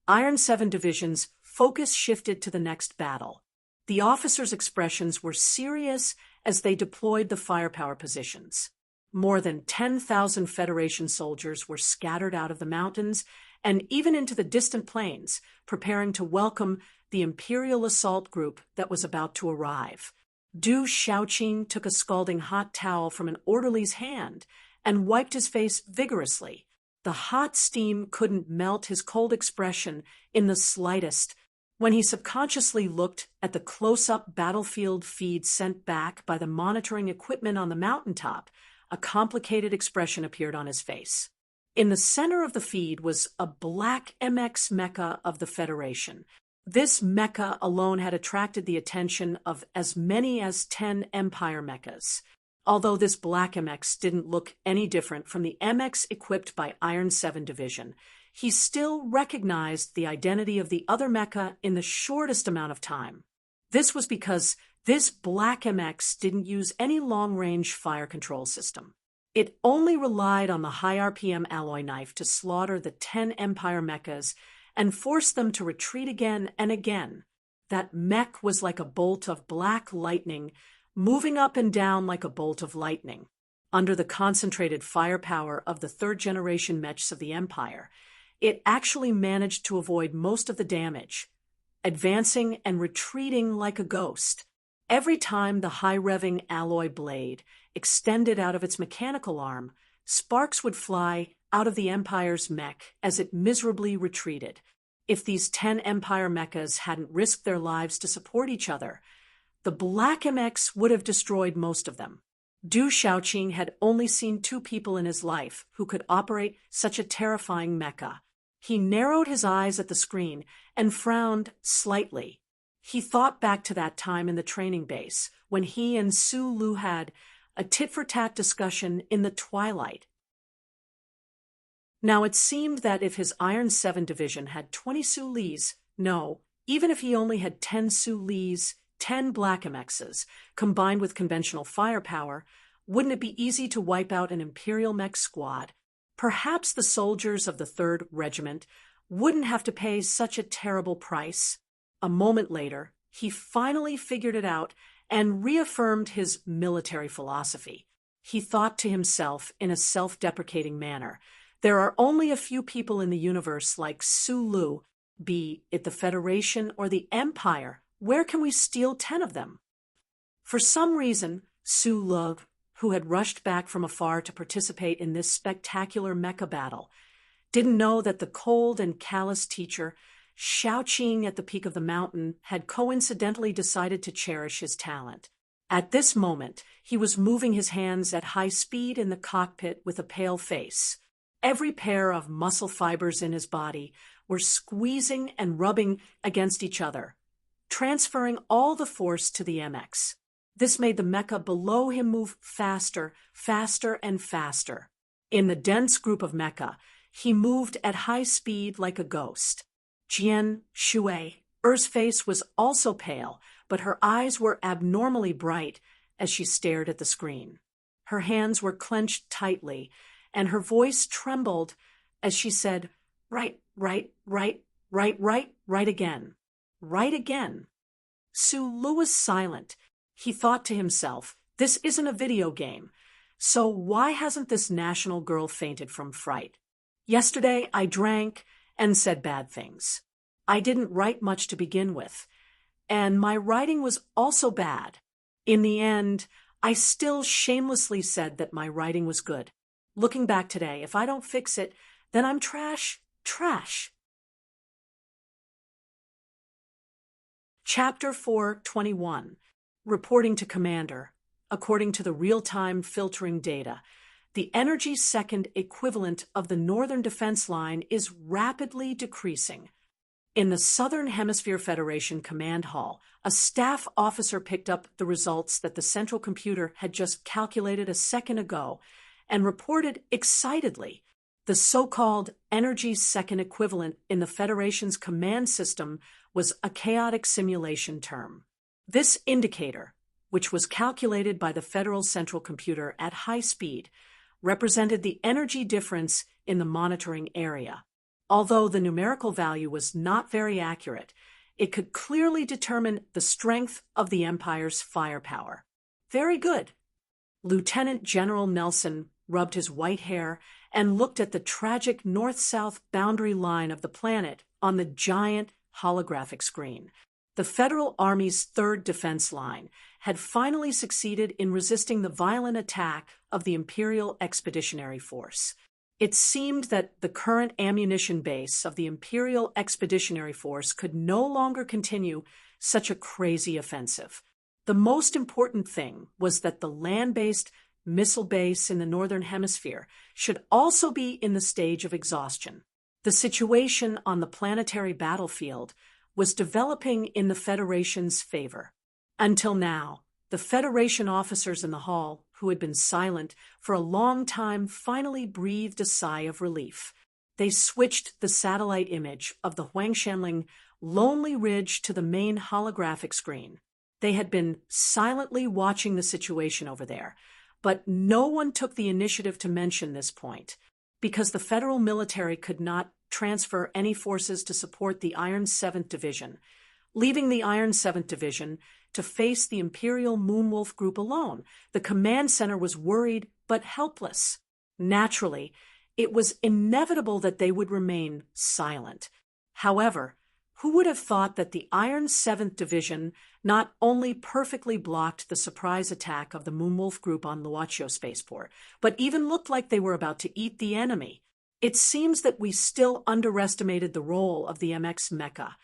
Iron 7 Division's focus shifted to the next battle. The officers' expressions were serious as they deployed the firepower positions. More than 10,000 Federation soldiers were scattered out of the mountains and even into the distant plains, preparing to welcome the Imperial assault group that was about to arrive. Du Shaoqing took a scalding hot towel from an orderly's hand and wiped his face vigorously. The hot steam couldn't melt his cold expression in the slightest. When he subconsciously looked at the close-up battlefield feed sent back by the monitoring equipment on the mountaintop, a complicated expression appeared on his face. In the center of the feed was a black MX mecha of the Federation. This mecha alone had attracted the attention of as many as 10 Empire mechas. Although this black MX didn't look any different from the MX equipped by Iron 7 Division, he still recognized the identity of the other mecha in the shortest amount of time. This was because this black MX didn't use any long-range fire control system. It only relied on the high RPM alloy knife to slaughter the 10 Empire mechas and force them to retreat again and again. That mech was like a bolt of black lightning, moving up and down like a bolt of lightning. Under the concentrated firepower of the third-generation mechs of the Empire, it actually managed to avoid most of the damage, advancing and retreating like a ghost. Every time the high-revving alloy blade extended out of its mechanical arm, sparks would fly out of the Empire's mech as it miserably retreated. If these 10 Empire mechas hadn't risked their lives to support each other, the Black MX would have destroyed most of them. Du Shaoqing had only seen 2 people in his life who could operate such a terrifying mecha. He narrowed his eyes at the screen and frowned slightly. He thought back to that time in the training base when he and Su Lu had a tit-for-tat discussion in the twilight. Now it seemed that if his Iron 7 division had 20 Su Lis, no, even if he only had 10 Su Lis, 10 Black MXs, combined with conventional firepower, wouldn't it be easy to wipe out an Imperial mech squad? Perhaps the soldiers of the 3rd Regiment wouldn't have to pay such a terrible price. A moment later, he finally figured it out and reaffirmed his military philosophy. He thought to himself in a self-deprecating manner, there are only a few people in the universe like Su Lu, be it the Federation or the Empire. Where can we steal 10 of them? For some reason, Su Lu, who had rushed back from afar to participate in this spectacular mecha battle, didn't know that the cold and callous teacher, Shaoqing at the peak of the mountain, had coincidentally decided to cherish his talent. At this moment, he was moving his hands at high speed in the cockpit with a pale face. Every pair of muscle fibers in his body were squeezing and rubbing against each other, transferring all the force to the MX. This made the mecha below him move faster, faster, and faster. In the dense group of mecha, he moved at high speed like a ghost. Jian Shui, Er's face was also pale, but her eyes were abnormally bright as she stared at the screen. Her hands were clenched tightly, and her voice trembled as she said, right again. Right again. Su Lu was silent. He thought to himself, this isn't a video game, so why hasn't this national girl fainted from fright? Yesterday I drank and said bad things. I didn't write much to begin with, and my writing was also bad. In the end, I still shamelessly said that my writing was good. Looking back today, if I don't fix it, then I'm trash. Chapter 4:21. Reporting to Commander. According to the real-time filtering data, the energy second equivalent of the Northern Defense Line is rapidly decreasing. In the Southern Hemisphere Federation Command Hall, a staff officer picked up the results that the central computer had just calculated a second ago and reported excitedly. The so-called energy second equivalent in the Federation's command system was a chaotic simulation term. This indicator, which was calculated by the Federal Central Computer at high speed, represented the energy difference in the monitoring area. Although the numerical value was not very accurate, it could clearly determine the strength of the Empire's firepower. Very good. Lieutenant General Nelson rubbed his white hair and looked at the tragic north-south boundary line of the planet on the giant holographic screen. The Federal Army's 3rd Defense Line had finally succeeded in resisting the violent attack of the Imperial Expeditionary Force. It seemed that the current ammunition base of the Imperial Expeditionary Force could no longer continue such a crazy offensive. The most important thing was that the land-based missile base in the Northern Hemisphere should also be in the stage of exhaustion. The situation on the planetary battlefield was developing in the Federation's favor. Until now, the Federation officers in the hall, who had been silent for a long time, finally breathed a sigh of relief. They switched the satellite image of the Huangshanling lonely ridge to the main holographic screen. They had been silently watching the situation over there, but no one took the initiative to mention this point, because the federal military could not transfer any forces to support the Iron 7th Division, leaving the Iron 7th Division to face the Imperial Moonwolf group alone. The command center was worried but helpless. Naturally, it was inevitable that they would remain silent. However, who would have thought that the Iron 7th Division not only perfectly blocked the surprise attack of the Moonwolf group on Luochio Spaceport, but even looked like they were about to eat the enemy? It seems that we still underestimated the role of the MX Mecha.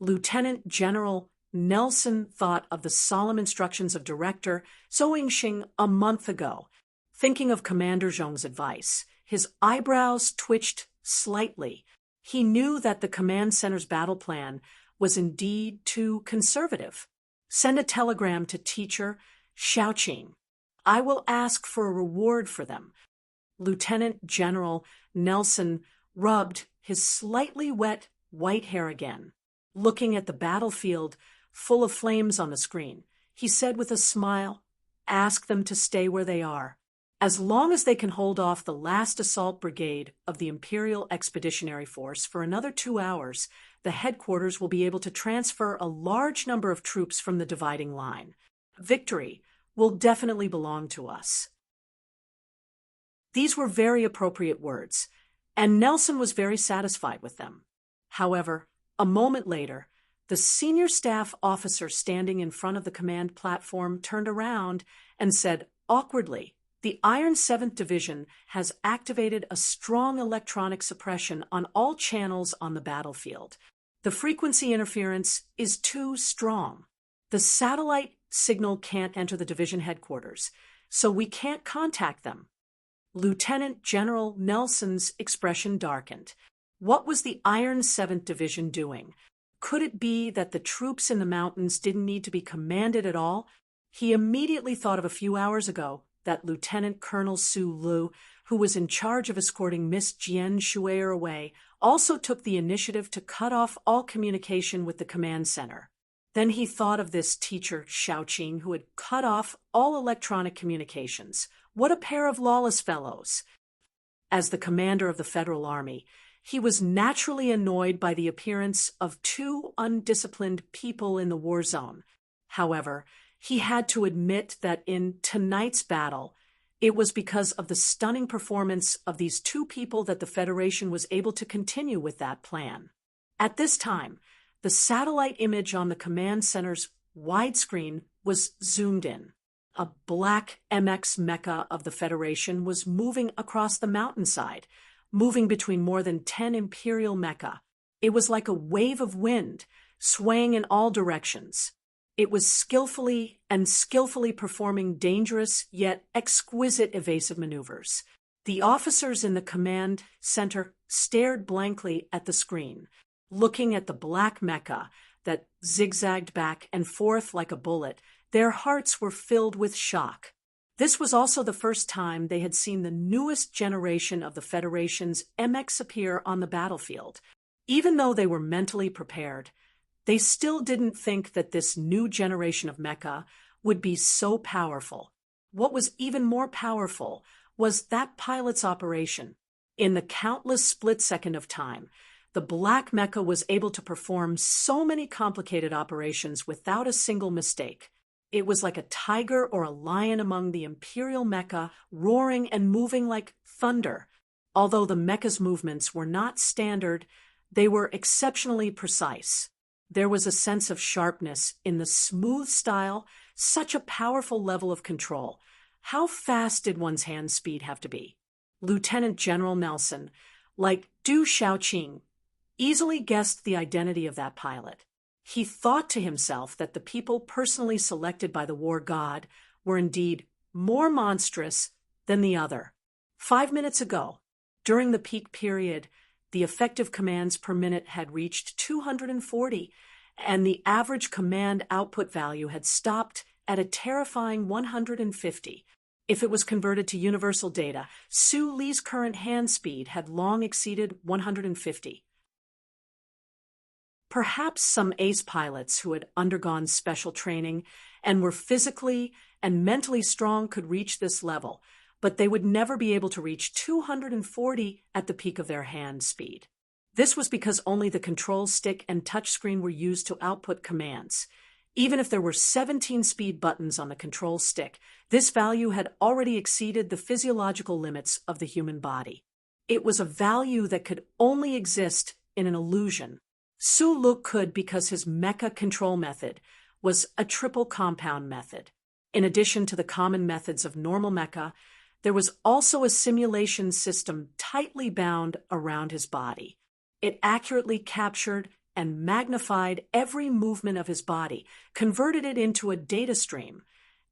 Lieutenant General Nelson thought of the solemn instructions of Director Zhou Yingxing a month ago. Thinking of Commander Zhong's advice, his eyebrows twitched slightly. He knew that the command center's battle plan was indeed too conservative. Send a telegram to teacher Xiaoqing. I will ask for a reward for them. Lieutenant General Nelson rubbed his slightly wet white hair again. Looking at the battlefield full of flames on the screen, he said with a smile, "Ask them to stay where they are. As long as they can hold off the last assault brigade of the Imperial Expeditionary Force for another 2 hours, the headquarters will be able to transfer a large number of troops from the dividing line. Victory will definitely belong to us." These were very appropriate words, and Nelson was very satisfied with them. However, a moment later, the senior staff officer standing in front of the command platform turned around and said awkwardly, "The Iron 7th Division has activated a strong electronic suppression on all channels on the battlefield. The frequency interference is too strong. The satellite signal can't enter the division headquarters, so we can't contact them." Lieutenant General Nelson's expression darkened. What was the Iron 7th Division doing? Could it be that the troops in the mountains didn't need to be commanded at all? He immediately thought of a few hours ago that Lieutenant Colonel Su Lu, who was in charge of escorting Miss Jian Shuier away, also took the initiative to cut off all communication with the command center. Then he thought of this teacher Xiaoqing, who had cut off all electronic communications. What a pair of lawless fellows! As the commander of the Federal Army, he was naturally annoyed by the appearance of two undisciplined people in the war zone. However, he had to admit that in tonight's battle, it was because of the stunning performance of these two people that the Federation was able to continue with that plan. At this time, the satellite image on the command center's widescreen was zoomed in. A black MX Mecha of the Federation was moving across the mountainside, moving between more than 10 Imperial mecha. It was like a wave of wind, swaying in all directions. It was skillfully performing dangerous yet exquisite evasive maneuvers. The officers in the command center stared blankly at the screen, looking at the black mecha that zigzagged back and forth like a bullet. Their hearts were filled with shock. This was also the first time they had seen the newest generation of the Federation's MX appear on the battlefield. Even though they were mentally prepared, they still didn't think that this new generation of mecha would be so powerful. What was even more powerful was that pilot's operation. In the countless split second of time, the black mecha was able to perform so many complicated operations without a single mistake. It was like a tiger or a lion among the Imperial mecha, roaring and moving like thunder. Although the mecha's movements were not standard, they were exceptionally precise. There was a sense of sharpness in the smooth style, such a powerful level of control. How fast did one's hand speed have to be? Lieutenant General Nelson, like Du Xiaoqing, easily guessed the identity of that pilot. He thought to himself that the people personally selected by the war god were indeed more monstrous than the other. 5 minutes ago, during the peak period, the effective commands per minute had reached 240, and the average command output value had stopped at a terrifying 150. If it was converted to universal data, Su Li's current hand speed had long exceeded 150. Perhaps some ace pilots who had undergone special training and were physically and mentally strong could reach this level, but they would never be able to reach 240 at the peak of their hand speed. This was because only the control stick and touchscreen were used to output commands. Even if there were 17 speed buttons on the control stick, this value had already exceeded the physiological limits of the human body. It was a value that could only exist in an illusion. Su Lu could because his mecha control method was a triple compound method. In addition to the common methods of normal mecha, there was also a simulation system tightly bound around his body. It accurately captured and magnified every movement of his body, converted it into a data stream,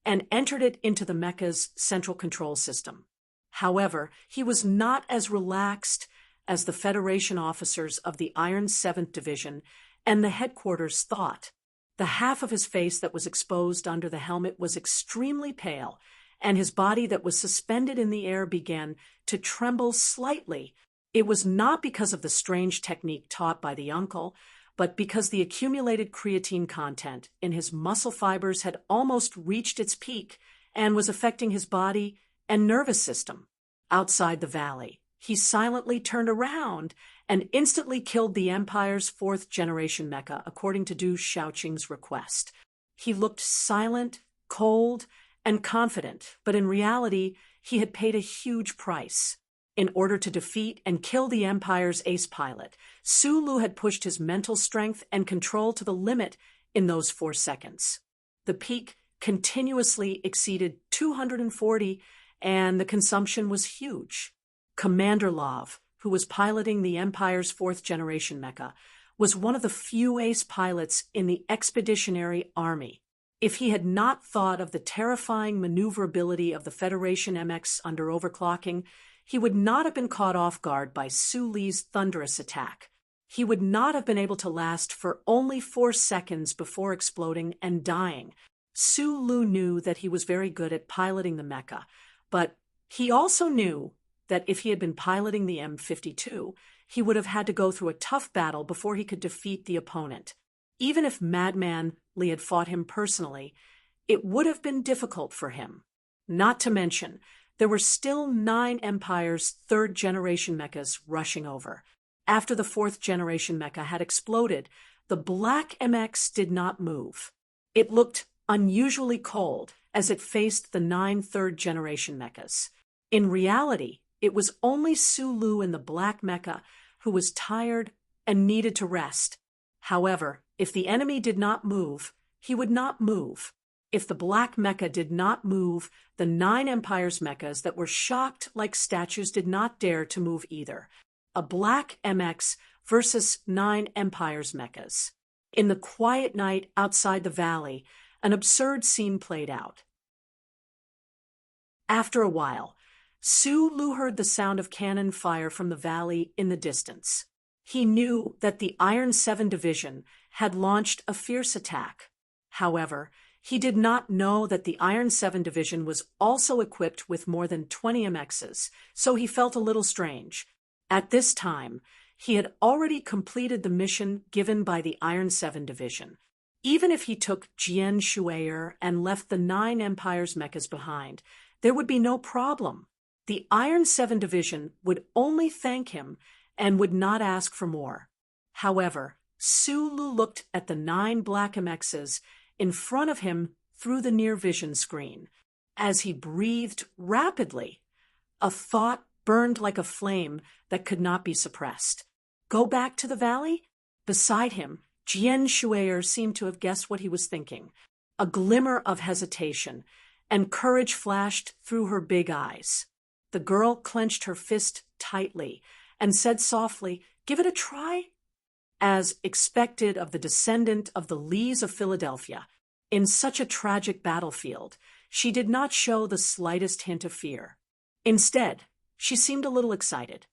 and entered it into the mecha's central control system. However, he was not as relaxed as the Federation officers of the Iron 7th Division and the headquarters thought. The half of his face that was exposed under the helmet was extremely pale, and his body that was suspended in the air began to tremble slightly. It was not because of the strange technique taught by the uncle, but because the accumulated creatine content in his muscle fibers had almost reached its peak and was affecting his body and nervous system. Outside the valley, he silently turned around and instantly killed the Empire's fourth-generation mecha, according to Du Shaoqing's request. He looked silent, cold, and confident, but in reality, he had paid a huge price. In order to defeat and kill the Empire's ace pilot, Su Lu had pushed his mental strength and control to the limit in those 4 seconds. The peak continuously exceeded 240, and the consumption was huge. Commander Love, who was piloting the Empire's fourth-generation mecha, was one of the few ace pilots in the Expeditionary Army. If he had not thought of the terrifying maneuverability of the Federation MX under overclocking, he would not have been caught off guard by Su Li's thunderous attack. He would not have been able to last for only 4 seconds before exploding and dying. Su Lu knew that he was very good at piloting the mecha, but he also knew that if he had been piloting the M52, he would have had to go through a tough battle before he could defeat the opponent. Even if Madman Li had fought him personally, it would have been difficult for him. Not to mention, there were still 9 Empire's third-generation mechas rushing over. After the fourth-generation mecha had exploded, the Black MX did not move. It looked unusually cold as it faced the 9 third-generation mechas. In reality, it was only Su Lu in the Black mecha who was tired and needed to rest. However, if the enemy did not move, he would not move. If the Black mecha did not move, the 9 Empire's mechas that were shocked like statues did not dare to move either. A Black MX versus 9 Empire's mechas. In the quiet night outside the valley, an absurd scene played out. After a while, Su Lu heard the sound of cannon fire from the valley in the distance. He knew that the Iron 7 Division had launched a fierce attack. However, he did not know that the Iron 7 Division was also equipped with more than 20 MXs, so he felt a little strange. At this time, he had already completed the mission given by the Iron 7 Division. Even if he took Jian Shuier and left the 9 Empire's mechas behind, there would be no problem. The Iron 7 Division would only thank him and would not ask for more. However, Su Lu looked at the 9 Black MXs in front of him through the near-vision screen. As he breathed rapidly, a thought burned like a flame that could not be suppressed. Go back to the valley? Beside him, Jian Shuier seemed to have guessed what he was thinking. A glimmer of hesitation, and courage flashed through her big eyes. The girl clenched her fist tightly and said softly, "Give it a try?" As expected of the descendant of the Lees of Philadelphia, in such a tragic battlefield, she did not show the slightest hint of fear. Instead, she seemed a little excited.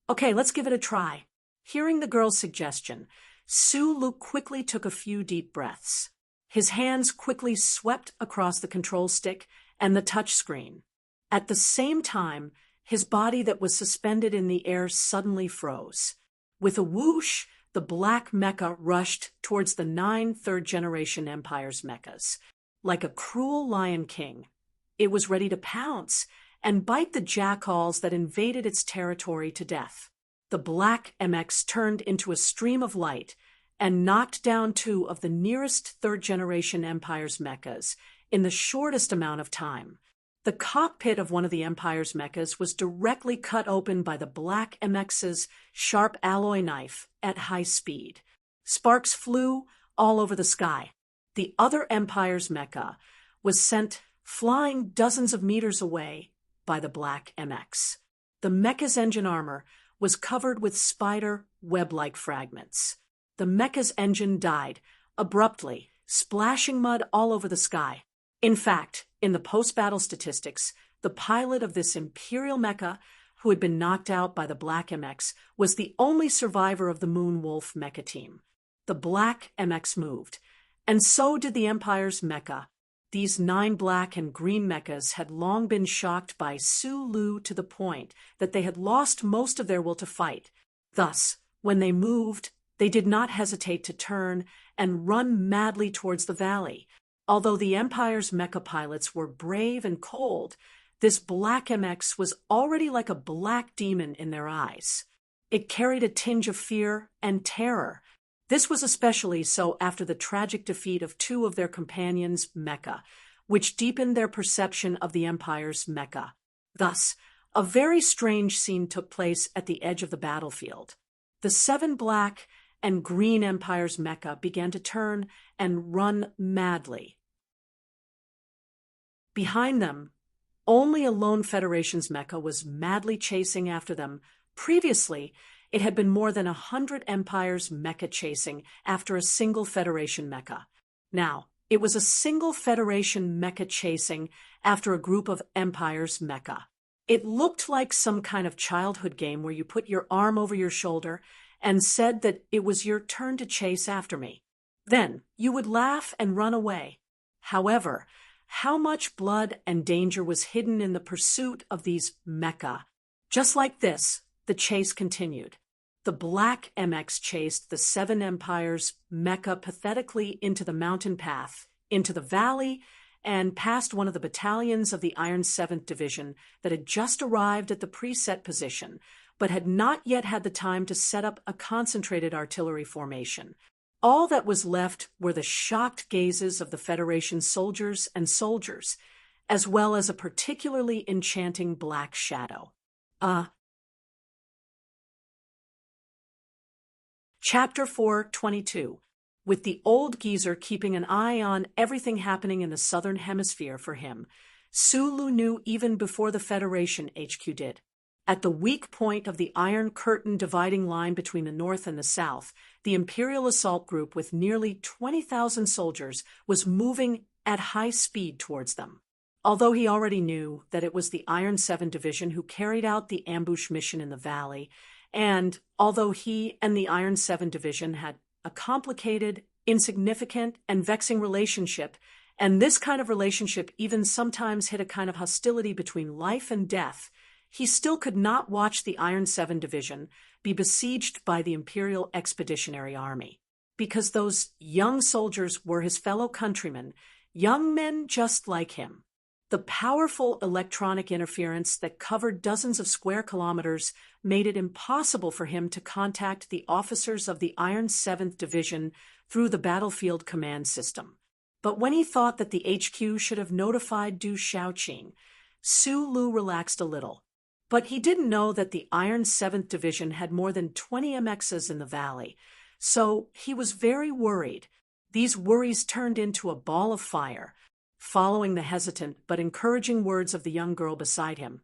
"Okay, let's give it a try." Hearing the girl's suggestion, Sulu quickly took a few deep breaths. His hands quickly swept across the control stick and the touch screen. At the same time, his body that was suspended in the air suddenly froze. With a whoosh, the black mecha rushed towards the 9 third-generation Empire's mechas. Like a cruel lion king, it was ready to pounce and bite the jackals that invaded its territory to death. The black MX turned into a stream of light and knocked down 2 of the nearest third-generation Empire's mechas in the shortest amount of time. The cockpit of one of the Empire's mechas was directly cut open by the black MX's sharp alloy knife at high speed. Sparks flew all over the sky. The other Empire's mecha was sent flying dozens of meters away by the black MX. The mecha's engine armor was covered with spider web-like fragments. The mecha's engine died abruptly, splashing mud all over the sky. In fact, in the post-battle statistics, the pilot of this Imperial mecha, who had been knocked out by the Black MX, was the only survivor of the Moon Wolf mecha team. The Black MX moved, and so did the Empire's mecha. These 9 black and green mechas had long been shocked by Sulu to the point that they had lost most of their will to fight. Thus, when they moved, they did not hesitate to turn and run madly towards the valley. Although the Empire's mecha pilots were brave and cold, this black MX was already like a black demon in their eyes. It carried a tinge of fear and terror. This was especially so after the tragic defeat of 2 of their companions' mecha, which deepened their perception of the Empire's mecha. Thus, a very strange scene took place at the edge of the battlefield. The 7 black and green Empire's mecha began to turn and run madly. Behind them, only a lone Federation's mecha was madly chasing after them. Previously, it had been more than 100 Empire's mecha chasing after a single Federation mecha. Now, it was a single Federation mecha chasing after a group of Empire's mecha. It looked like some kind of childhood game where you put your arm over your shoulder and said that it was your turn to chase after me. Then, you would laugh and run away. However, how much blood and danger was hidden in the pursuit of these mecha? Just like this, the chase continued. The Black MX chased the 7 Empire's mecha pathetically into the mountain path, into the valley, and past one of the battalions of the Iron 7th Division that had just arrived at the preset position, but had not yet had the time to set up a concentrated artillery formation. All that was left were the shocked gazes of the Federation soldiers, as well as a particularly enchanting black shadow. Chapter 4:22. With the old geezer keeping an eye on everything happening in the Southern Hemisphere for him, Sulu knew even before the Federation HQ did. At the weak point of the Iron Curtain dividing line between the North and the South, the Imperial Assault Group with nearly 20,000 soldiers was moving at high speed towards them. Although he already knew that it was the Iron 7 Division who carried out the ambush mission in the valley, and although he and the Iron 7 Division had a complicated, insignificant, and vexing relationship, and this kind of relationship even sometimes hit a kind of hostility between life and death, he still could not watch the Iron 7 Division be besieged by the Imperial Expeditionary Army, because those young soldiers were his fellow countrymen, young men just like him. The powerful electronic interference that covered dozens of square kilometers made it impossible for him to contact the officers of the Iron 7th Division through the battlefield command system. But when he thought that the HQ should have notified Du Shaoqing, Sulu relaxed a little. But he didn't know that the Iron 7th Division had more than 20 MXs in the valley, so he was very worried. These worries turned into a ball of fire. Following the hesitant but encouraging words of the young girl beside him,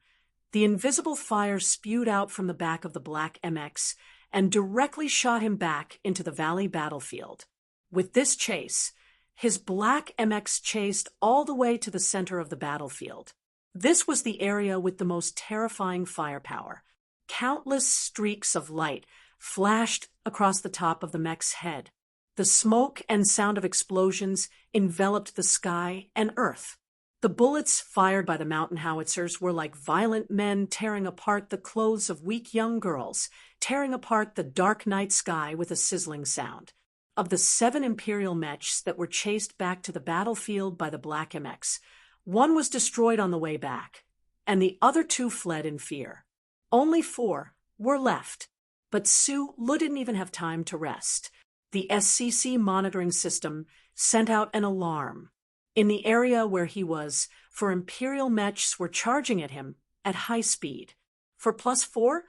the invisible fire spewed out from the back of the Black MX and directly shot him back into the valley battlefield. With this chase, his Black MX chased all the way to the center of the battlefield. This was the area with the most terrifying firepower. Countless streaks of light flashed across the top of the mech's head. The smoke and sound of explosions enveloped the sky and earth. The bullets fired by the mountain howitzers were like violent men tearing apart the clothes of weak young girls, tearing apart the dark night sky with a sizzling sound. Of the 7 Imperial mechs that were chased back to the battlefield by the Black MX, 1 was destroyed on the way back, and the other 2 fled in fear. Only 4 were left, but Su Lu didn't even have time to rest. The SCC monitoring system sent out an alarm. In the area where he was, for Imperial mechs were charging at him at high speed. For +4,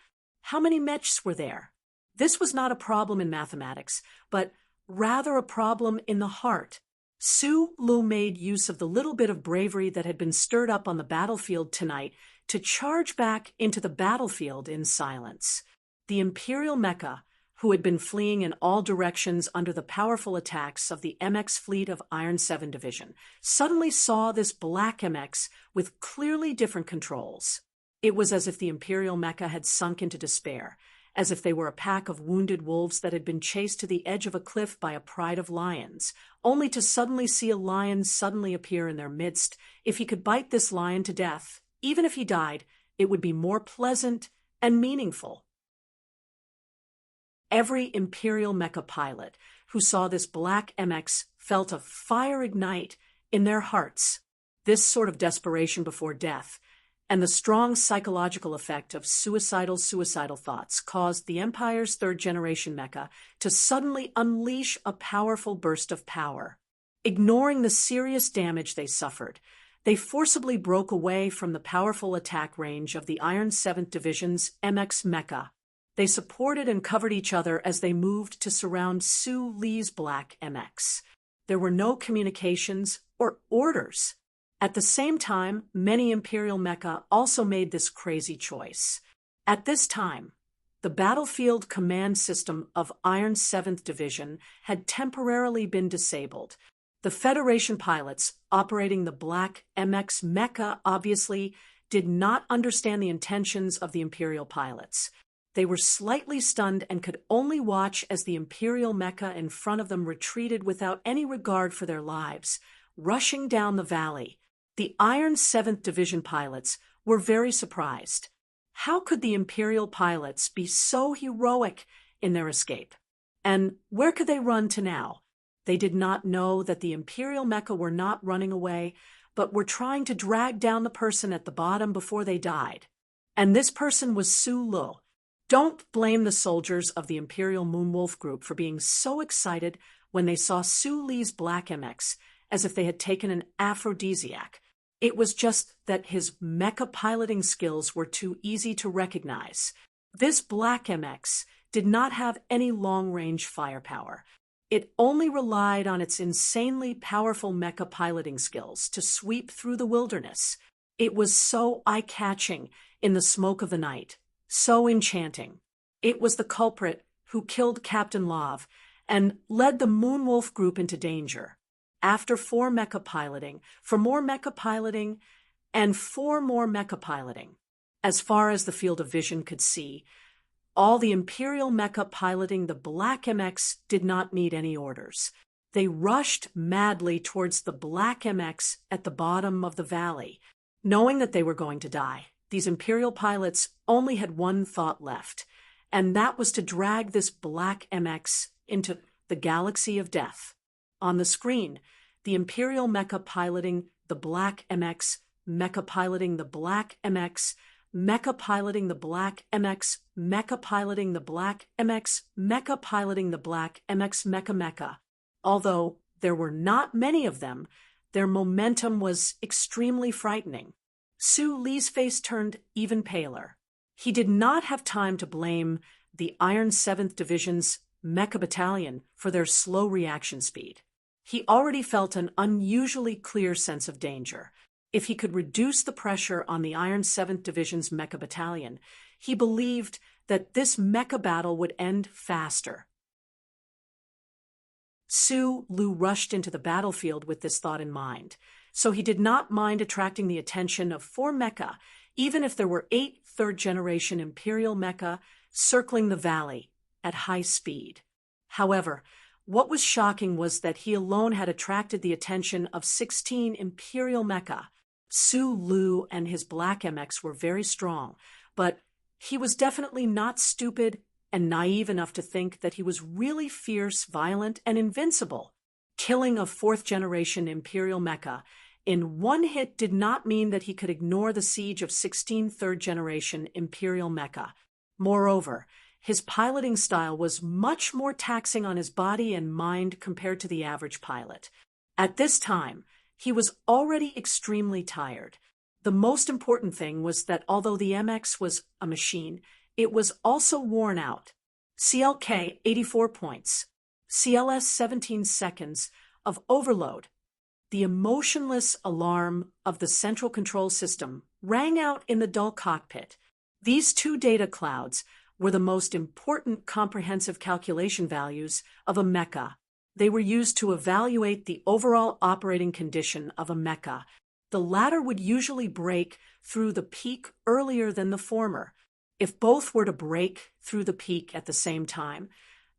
how many mechs were there? This was not a problem in mathematics, but rather a problem in the heart. Su Lu made use of the little bit of bravery that had been stirred up on the battlefield tonight to charge back into the battlefield in silence. The Imperial mecha, who had been fleeing in all directions under the powerful attacks of the MX fleet of Iron 7 Division, suddenly saw this Black MX with clearly different controls. It was as if the Imperial mecha had sunk into despair, as if they were a pack of wounded wolves that had been chased to the edge of a cliff by a pride of lions, only to suddenly see a lion suddenly appear in their midst. If he could bite this lion to death, even if he died, it would be more pleasant and meaningful. Every Imperial mecha pilot who saw this Black MX felt a fire ignite in their hearts. This sort of desperation before death and the strong psychological effect of suicidal thoughts caused the Empire's 3rd-generation mecha to suddenly unleash a powerful burst of power. Ignoring the serious damage they suffered, they forcibly broke away from the powerful attack range of the Iron 7th Division's MX mecha. They supported and covered each other as they moved to surround Su Lu's Black MX. There were no communications or orders. At the same time, many Imperial mecha also made this crazy choice. At this time, the battlefield command system of Iron 7th Division had temporarily been disabled. The Federation pilots operating the Black MX mecha obviously did not understand the intentions of the Imperial pilots. They were slightly stunned and could only watch as the Imperial mecha in front of them retreated without any regard for their lives, rushing down the valley. The Iron 7th Division pilots were very surprised. How could the Imperial pilots be so heroic in their escape? And where could they run to now? They did not know that the Imperial mecha were not running away, but were trying to drag down the person at the bottom before they died. And this person was Su Lu. Don't blame the soldiers of the Imperial Moonwolf group for being so excited when they saw Su Lu's Black MX as if they had taken an aphrodisiac. It was just that his mecha piloting skills were too easy to recognize. This Black MX did not have any long-range firepower. It only relied on its insanely powerful mecha piloting skills to sweep through the wilderness. It was so eye-catching in the smoke of the night, so enchanting. It was the culprit who killed Captain Love and led the Moonwolf group into danger. After 4 mecha piloting, for more mecha piloting, and 4 more mecha piloting, as far as the field of vision could see, all the Imperial mecha piloting the Black MX did not need any orders. They rushed madly towards the Black MX at the bottom of the valley. Knowing that they were going to die, these Imperial pilots only had one thought left, and that was to drag this Black MX into the galaxy of death. On the screen, the Imperial mecha piloting the Black MX, mecha piloting the Black MX, mecha piloting the Black MX, mecha piloting the Black MX, mecha piloting the Black MX mecha. Although there were not many of them, their momentum was extremely frightening. Su Lu's face turned even paler. He did not have time to blame the Iron 7th Division's mecha battalion for their slow reaction speed. He already felt an unusually clear sense of danger. If he could reduce the pressure on the Iron 7th Division's mecha battalion, he believed that this mecha battle would end faster. Su Lu rushed into the battlefield with this thought in mind, so he did not mind attracting the attention of 4 mecha, even if there were 8 third-generation Imperial mecha circling the valley at high speed. However, what was shocking was that he alone had attracted the attention of 16 Imperial mecha. Su Lu and his Black MX were very strong, but he was definitely not stupid and naive enough to think that he was really fierce, violent, and invincible. Killing a fourth-generation Imperial mecha in one hit did not mean that he could ignore the siege of 16 third-generation Imperial mecha. Moreover, his piloting style was much more taxing on his body and mind compared to the average pilot. At this time, he was already extremely tired. The most important thing was that although the MX was a machine, it was also worn out. CLK 84 points, CLS 17 seconds of overload. The emotionless alarm of the central control system rang out in the dull cockpit. These two data clouds were the most important comprehensive calculation values of a mecha. They were used to evaluate the overall operating condition of a mecha. The latter would usually break through the peak earlier than the former. If both were to break through the peak at the same time,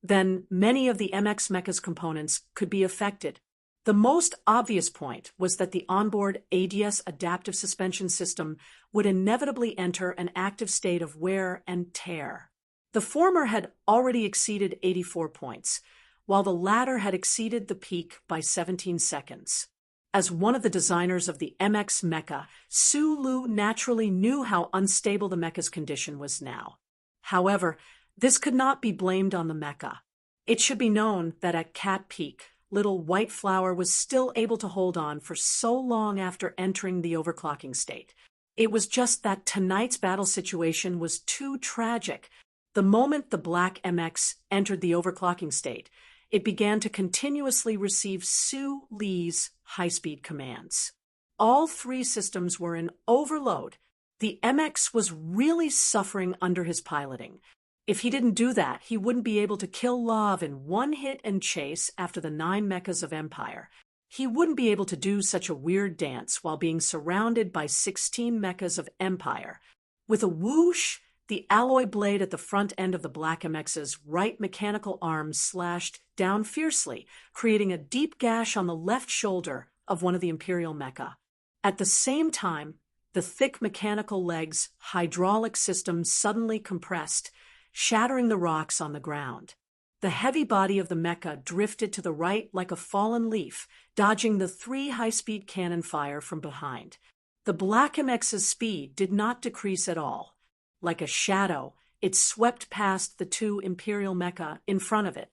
then many of the MX mecha's components could be affected. The most obvious point was that the onboard ADS adaptive suspension system would inevitably enter an active state of wear and tear. The former had already exceeded 84 points, while the latter had exceeded the peak by 17 seconds. As one of the designers of the MX mecha, Su Lu naturally knew how unstable the mecha's condition was now. However, this could not be blamed on the mecha. It should be known that at Cat Peak, little White Flower was still able to hold on for so long after entering the overclocking state. It was just that tonight's battle situation was too tragic. The moment the Black MX entered the overclocking state, it began to continuously receive Su Li's high-speed commands. All three systems were in overload. The MX was really suffering under his piloting. If he didn't do that, he wouldn't be able to kill Love in one hit and chase after the 9 mechas of Empire. He wouldn't be able to do such a weird dance while being surrounded by 16 mechas of Empire. With a whoosh, the alloy blade at the front end of the Black MX's right mechanical arm slashed down fiercely, creating a deep gash on the left shoulder of one of the Imperial mecha. At the same time, the thick mechanical leg's hydraulic system suddenly compressed, shattering the rocks on the ground. The heavy body of the mecha drifted to the right like a fallen leaf, dodging the 3 high-speed cannon fire from behind. The Black MX's speed did not decrease at all. Like a shadow, it swept past the 2 Imperial mecha in front of it.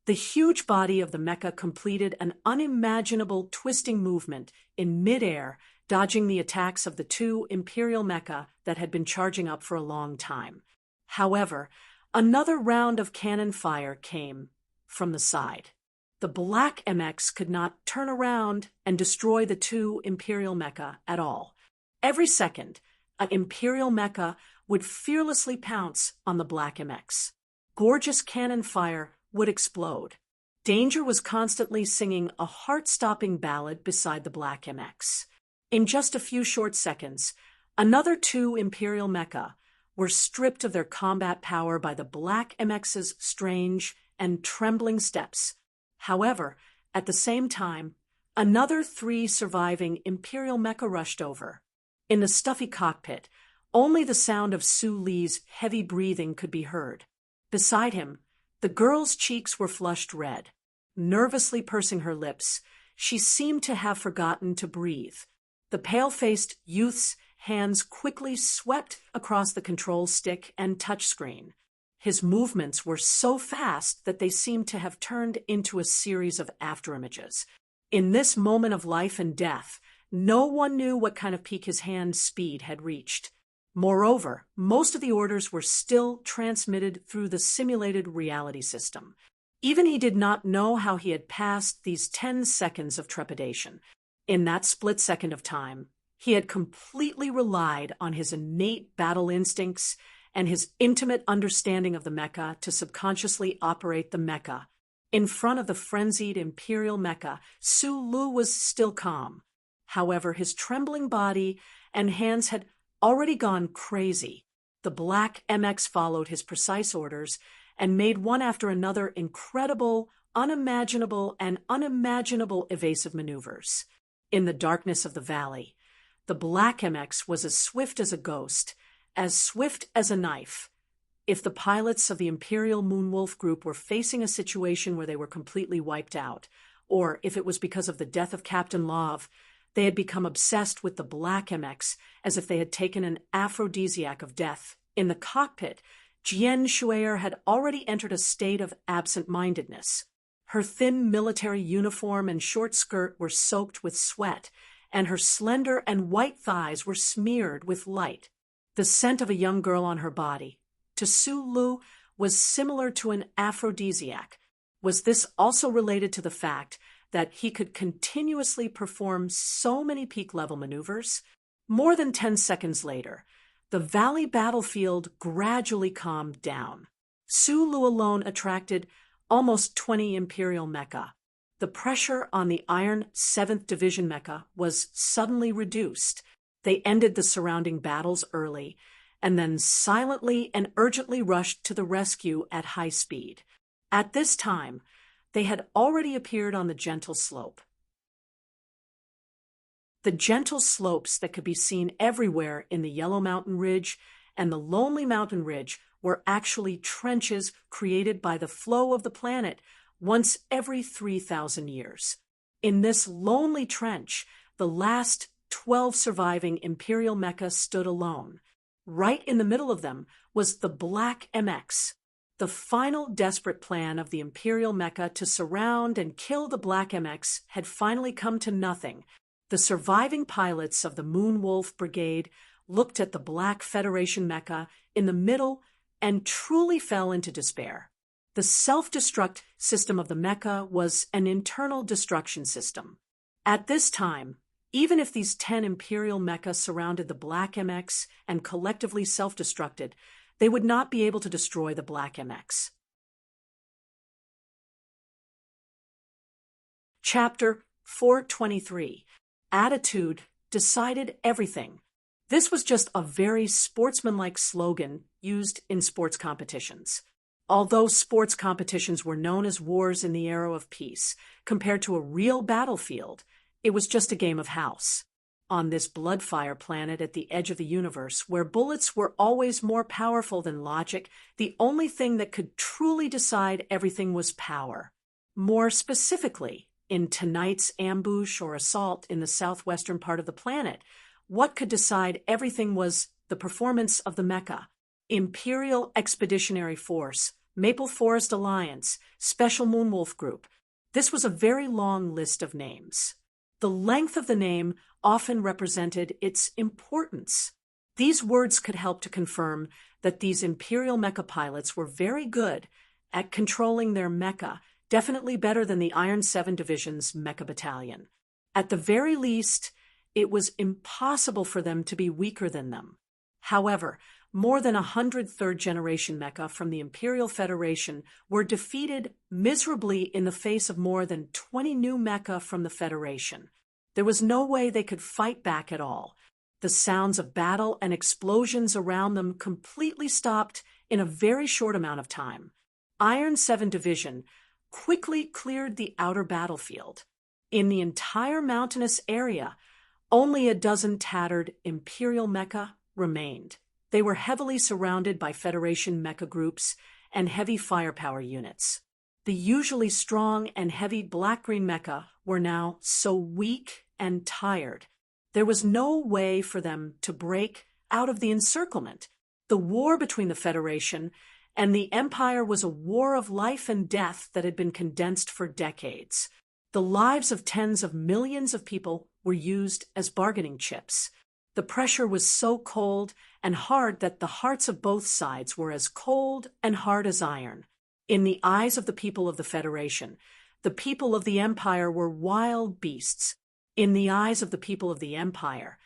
The huge body of the mecha completed an unimaginable twisting movement in midair, dodging the attacks of the 2 Imperial mecha that had been charging up for a long time. However, another round of cannon fire came from the side. The Black MX could not turn around and destroy the 2 Imperial mecha at all. Every second, an Imperial mecha would fearlessly pounce on the Black MX. Gorgeous cannon fire would explode. Danger was constantly singing a heart-stopping ballad beside the Black MX. In just a few short seconds, another 2 Imperial mecha were stripped of their combat power by the Black MX's strange and trembling steps. However, at the same time, another 3 surviving Imperial mecha rushed over. In the stuffy cockpit, only the sound of Su Li's heavy breathing could be heard. Beside him, the girl's cheeks were flushed red. Nervously pursing her lips, she seemed to have forgotten to breathe. The pale-faced youth's hands quickly swept across the control stick and touchscreen. His movements were so fast that they seemed to have turned into a series of afterimages. In this moment of life and death, no one knew what kind of peak his hand speed had reached. Moreover, most of the orders were still transmitted through the simulated reality system. Even he did not know how he had passed these 10 seconds of trepidation. In that split second of time, he had completely relied on his innate battle instincts and his intimate understanding of the mecha to subconsciously operate the mecha. In front of the frenzied Imperial mecha, Su Lu was still calm. However, his trembling body and hands had already gone crazy. The Black MX followed his precise orders and made one after another incredible, unimaginable evasive maneuvers. In the darkness of the valley, the Black MX was as swift as a ghost, as swift as a knife. If the pilots of the Imperial Moonwolf Group were facing a situation where they were completely wiped out, or if it was because of the death of Captain Love, they had become obsessed with the Black MX as if they had taken an aphrodisiac of death. In the cockpit, Jian Shuier had already entered a state of absent-mindedness. Her thin military uniform and short skirt were soaked with sweat, and her slender and white thighs were smeared with light. The scent of a young girl on her body, to Su Lu, was similar to an aphrodisiac. Was this also related to the fact that he could continuously perform so many peak-level maneuvers? More than 10 seconds later, the valley battlefield gradually calmed down. Su Lu alone attracted almost 20 Imperial mecha. The pressure on the Iron 7th Division mecha was suddenly reduced. They ended the surrounding battles early, and then silently and urgently rushed to the rescue at high speed. At this time, they had already appeared on the gentle slope. The gentle slopes that could be seen everywhere in the Yellow Mountain Ridge and the Lonely Mountain Ridge were actually trenches created by the flow of the planet once every 3,000 years. In this lonely trench, the last 12 surviving Imperial mecha stood alone. Right in the middle of them was the Black MX. The final desperate plan of the Imperial mecha to surround and kill the Black MX had finally come to nothing. The surviving pilots of the Moonwolf Brigade looked at the Black Federation mecha in the middle and truly fell into despair. The self-destruct system of the mecha was an internal destruction system. At this time, even if these 10 Imperial mecha surrounded the Black MX and collectively self-destructed, they would not be able to destroy the Black MX. Chapter 423. Attitude decided everything. This was just a very sportsmanlike slogan used in sports competitions. Although sports competitions were known as wars in the era of peace, compared to a real battlefield, it was just a game of house. On this bloodfire planet at the edge of the universe, where bullets were always more powerful than logic, the only thing that could truly decide everything was power. More specifically, in tonight's ambush or assault in the southwestern part of the planet, what could decide everything was the performance of the mecha. Imperial Expeditionary Force, Maple Forest Alliance, Special Moonwolf Group. This was a very long list of names. The length of the name often represented its importance. These words could help to confirm that these Imperial mecha pilots were very good at controlling their mecha, definitely better than the Iron 7 Division's mecha battalion. At the very least, it was impossible for them to be weaker than them. However, more than 100 third-generation mecha from the Imperial Federation were defeated miserably in the face of more than 20 new mecha from the Federation. There was no way they could fight back at all. The sounds of battle and explosions around them completely stopped in a very short amount of time. Iron 7 Division quickly cleared the outer battlefield. In the entire mountainous area, only a dozen tattered Imperial mecha remained. They were heavily surrounded by Federation mecha groups and heavy firepower units. The usually strong and heavy black-green mecha were now so weak and tired. There was no way for them to break out of the encirclement. The war between the Federation and the Empire was a war of life and death that had been condensed for decades. The lives of tens of millions of people were used as bargaining chips. The pressure was so cold and hard that the hearts of both sides were as cold and hard as iron. In the eyes of the people of the Federation, the people of the Empire were wild beasts. In the eyes of the people of the Empire,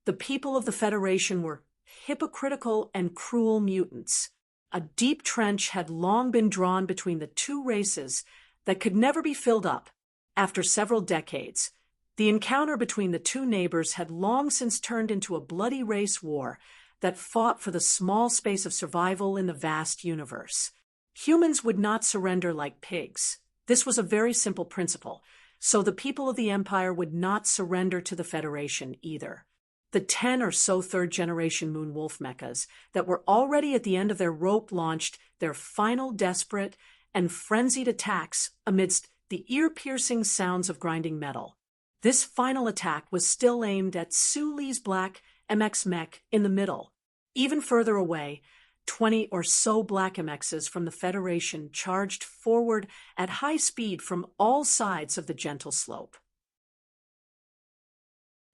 the people of the Federation were hypocritical and cruel mutants. A deep trench had long been drawn between the two races that could never be filled up. After several decades, the encounter between the two neighbors had long since turned into a bloody race war that fought for the small space of survival in the vast universe. Humans would not surrender like pigs. This was a very simple principle, so the people of the Empire would not surrender to the Federation either. The 10 or so third-generation Moonwolf mechas that were already at the end of their rope launched their final desperate and frenzied attacks amidst the ear-piercing sounds of grinding metal. This final attack was still aimed at Su Li's black MX mech in the middle. Even further away, 20 or so black MXs from the Federation charged forward at high speed from all sides of the gentle slope.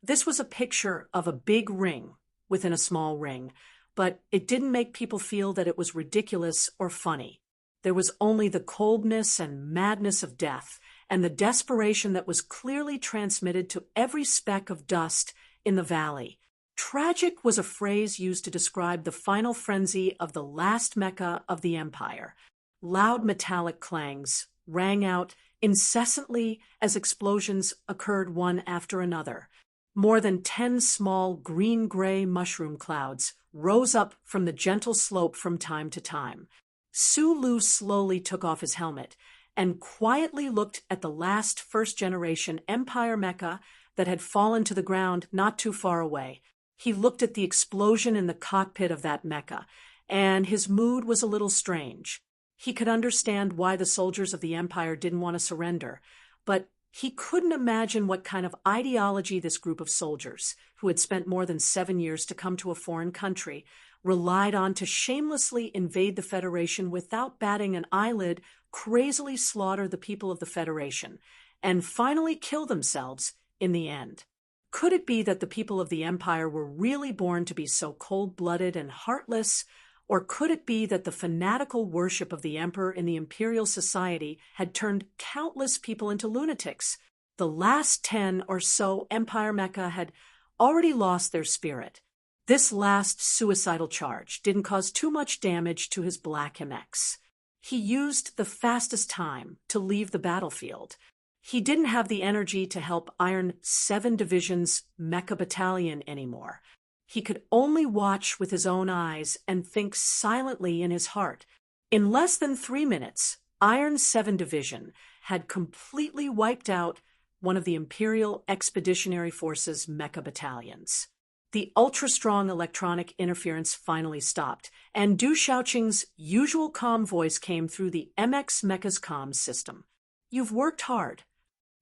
This was a picture of a big ring within a small ring, but it didn't make people feel that it was ridiculous or funny. There was only the coldness and madness of death, and the desperation that was clearly transmitted to every speck of dust in the valley. Tragic was a phrase used to describe the final frenzy of the last mecha of the Empire. Loud metallic clangs rang out incessantly as explosions occurred one after another. More than 10 small green-gray mushroom clouds rose up from the gentle slope from time to time. Su Lu slowly took off his helmet and quietly looked at the last first-generation Empire mecha that had fallen to the ground not too far away. He looked at the explosion in the cockpit of that mecha, and his mood was a little strange. He could understand why the soldiers of the Empire didn't want to surrender, but he couldn't imagine what kind of ideology this group of soldiers, who had spent more than 7 years to come to a foreign country, relied on to shamelessly invade the Federation without batting an eyelid, crazily slaughter the people of the Federation, and finally kill themselves in the end. Could it be that the people of the Empire were really born to be so cold-blooded and heartless? Or could it be that the fanatical worship of the Emperor in the Imperial Society had turned countless people into lunatics? The last 10 or so Empire mecha had already lost their spirit. This last suicidal charge didn't cause too much damage to his black MX. He used the fastest time to leave the battlefield. He didn't have the energy to help Iron 7 Division's mecha battalion anymore. He could only watch with his own eyes and think silently in his heart. In less than 3 minutes, Iron 7 Division had completely wiped out one of the Imperial Expeditionary Force's mecha battalions. The ultra-strong electronic interference finally stopped, and Du Shaoqing's usual calm voice came through the MX Mecha's comms system. "You've worked hard."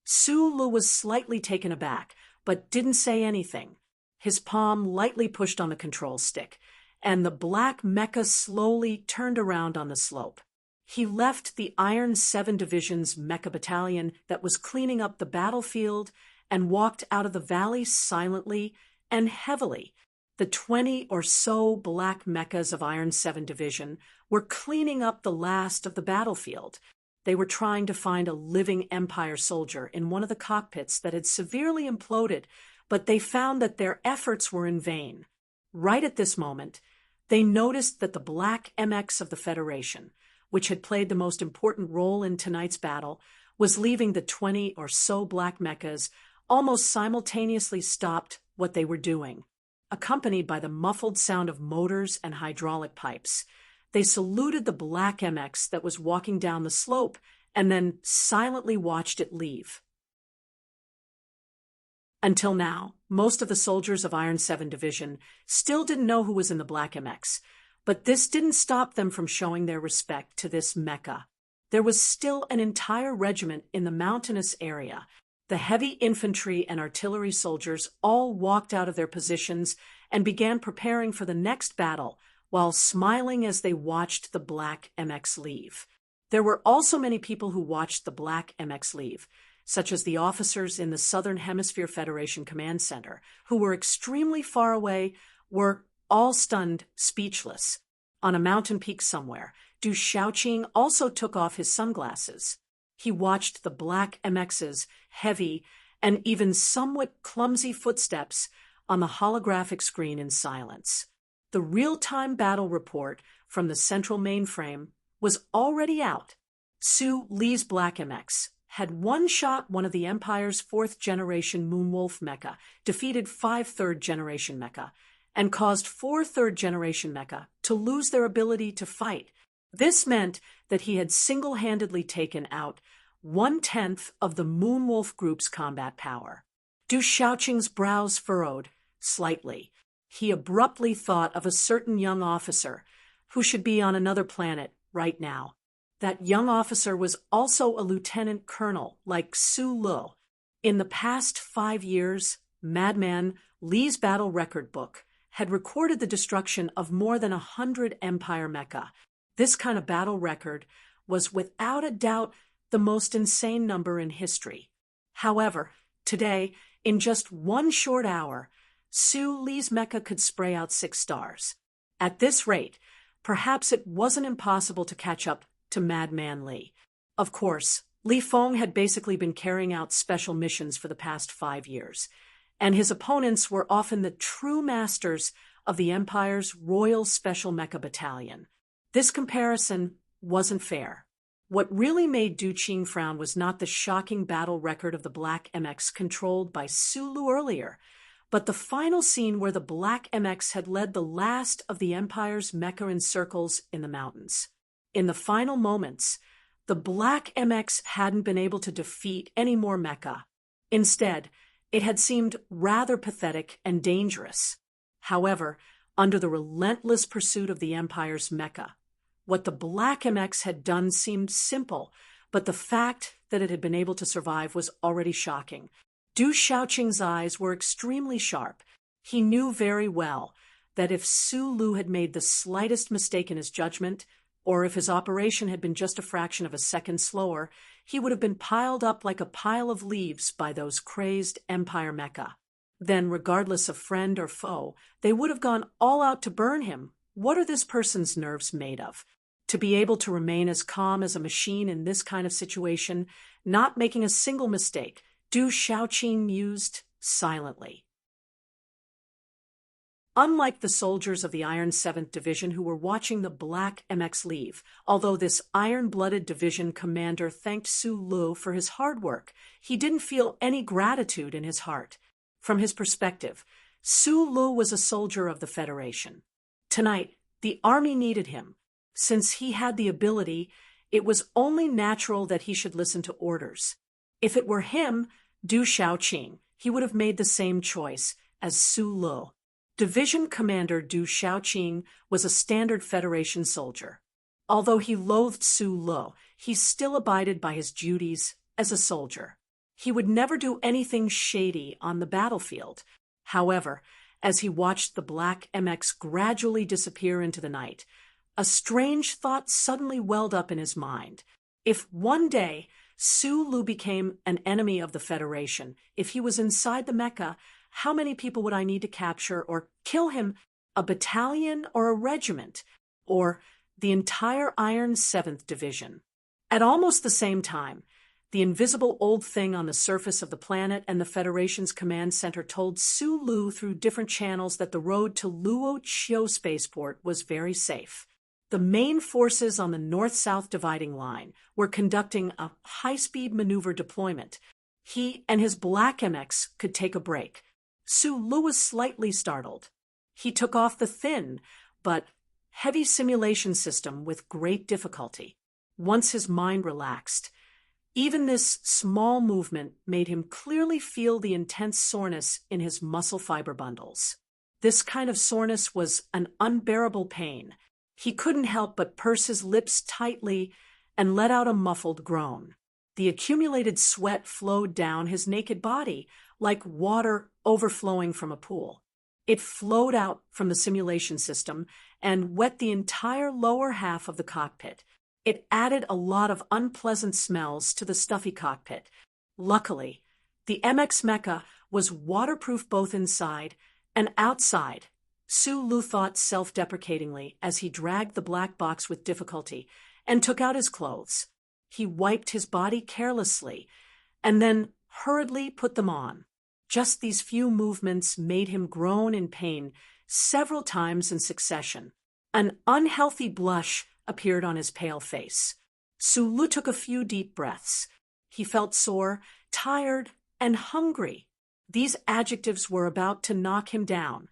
Su Lu was slightly taken aback, but didn't say anything. His palm lightly pushed on the control stick, and the black mecha slowly turned around on the slope. He left the Iron 7 Division's mecha battalion that was cleaning up the battlefield and walked out of the valley silently and heavily. The 20 or so black mechas of Iron 7 Division were cleaning up the last of the battlefield. They were trying to find a living Empire soldier in one of the cockpits that had severely imploded, but they found that their efforts were in vain. Right at this moment, they noticed that the black MX of the Federation, which had played the most important role in tonight's battle, was leaving the 20 or so black mechas almost simultaneously stopped what they were doing. Accompanied by the muffled sound of motors and hydraulic pipes, they saluted the black MX that was walking down the slope and then silently watched it leave. Until now, most of the soldiers of Iron 7 Division still didn't know who was in the black MX, but this didn't stop them from showing their respect to this mecha. There was still an entire regiment in the mountainous area. The heavy infantry and artillery soldiers all walked out of their positions and began preparing for the next battle, while smiling as they watched the black MX leave. There were also many people who watched the black MX leave, such as the officers in the Southern Hemisphere Federation Command Center, who were extremely far away, were all stunned, speechless. On a mountain peak somewhere, Du Shaoqing also took off his sunglasses. He watched the black MX's heavy and even somewhat clumsy footsteps on the holographic screen in silence. The real-time battle report from the central mainframe was already out. Su Li's black MX had one-shot one of the Empire's 4th-generation Moonwolf mecha, defeated 5 3rd-generation mecha, and caused 4 third-generation mecha to lose their ability to fight. This meant that he had single-handedly taken out 1/10 of the Moonwolf group's combat power. Du Shaoqing's brows furrowed slightly. He abruptly thought of a certain young officer who should be on another planet right now. That young officer was also a lieutenant colonel like Su Lu. In the past 5 years, Madman Li's battle record book had recorded the destruction of more than 100 Empire mecha. This kind of battle record was without a doubt the most insane number in history. However, today, in just 1 short hour, Su Li's mecha could spray out 6 stars. At this rate, perhaps it wasn't impossible to catch up to Madman Li. Of course, Li Feng had basically been carrying out special missions for the past 5 years, and his opponents were often the true masters of the Empire's Royal Special Mecha Battalion. This comparison wasn't fair. What really made Du Qing frown was not the shocking battle record of the Black MX controlled by Su Lu earlier, but the final scene where the Black MX had led the last of the Empire's mecha in circles in the mountains. In the final moments, the Black MX hadn't been able to defeat any more mecha. Instead, it had seemed rather pathetic and dangerous. However, under the relentless pursuit of the Empire's mecha, what the Black MX had done seemed simple, but the fact that it had been able to survive was already shocking. Du Shaoqing's eyes were extremely sharp. He knew very well that if Su Lu had made the slightest mistake in his judgment, or if his operation had been just a fraction of a second slower, he would have been piled up like a pile of leaves by those crazed Empire mecha. Then, regardless of friend or foe, they would have gone all out to burn him. What are this person's nerves made of? To be able to remain as calm as a machine in this kind of situation, not making a single mistake, Du Shaoqing mused silently. Unlike the soldiers of the Iron 7th Division who were watching the Black MX leave, although this iron-blooded division commander thanked Su Lu for his hard work, he didn't feel any gratitude in his heart. From his perspective, Su Lu was a soldier of the Federation. Tonight, the army needed him. Since he had the ability, it was only natural that he should listen to orders. If it were him, Du Shaoqing, he would have made the same choice as Su Lu. Division Commander Du Shaoqing was a standard Federation soldier. Although he loathed Su Lu, he still abided by his duties as a soldier. He would never do anything shady on the battlefield. However, as he watched the Black MX gradually disappear into the night, a strange thought suddenly welled up in his mind. If one day Su Lu became an enemy of the Federation, if he was inside the mecha, how many people would I need to capture or kill him? A battalion or a regiment? Or the entire Iron 7th Division? At almost the same time, the invisible old thing on the surface of the planet and the Federation's command center told Su Lu through different channels that the road to Luo Chiu spaceport was very safe. The main forces on the north-south dividing line were conducting a high-speed maneuver deployment. He and his Black MX could take a break. Su Lu was slightly startled. He took off the thin, but heavy simulation system with great difficulty. Once his mind relaxed, even this small movement made him clearly feel the intense soreness in his muscle fiber bundles. This kind of soreness was an unbearable pain. He couldn't help but purse his lips tightly and let out a muffled groan. The accumulated sweat flowed down his naked body like water overflowing from a pool. It flowed out from the simulation system and wet the entire lower half of the cockpit. It added a lot of unpleasant smells to the stuffy cockpit. Luckily, the MX Mecha was waterproof both inside and outside. Su Lu thought self-deprecatingly as he dragged the black box with difficulty and took out his clothes. He wiped his body carelessly and then hurriedly put them on. Just these few movements made him groan in pain several times in succession. An unhealthy blush appeared on his pale face. Su Lu took a few deep breaths. He felt sore, tired, and hungry. These adjectives were about to knock him down.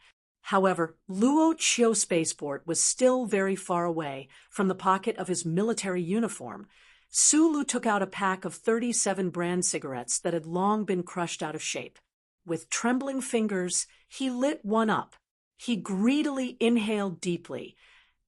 However, Luo Chio spaceport was still very far away from the pocket of his military uniform. Sulu took out a pack of 37 brand cigarettes that had long been crushed out of shape. With trembling fingers, he lit one up. He greedily inhaled deeply,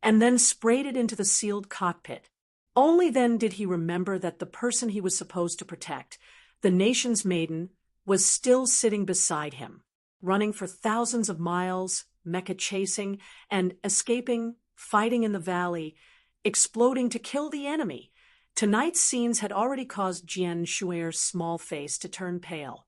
and then sprayed it into the sealed cockpit. Only then did he remember that the person he was supposed to protect, the nation's maiden, was still sitting beside him, running for thousands of miles, mecha chasing, and escaping, fighting in the valley, exploding to kill the enemy. Tonight's scenes had already caused Jian Shuer's small face to turn pale.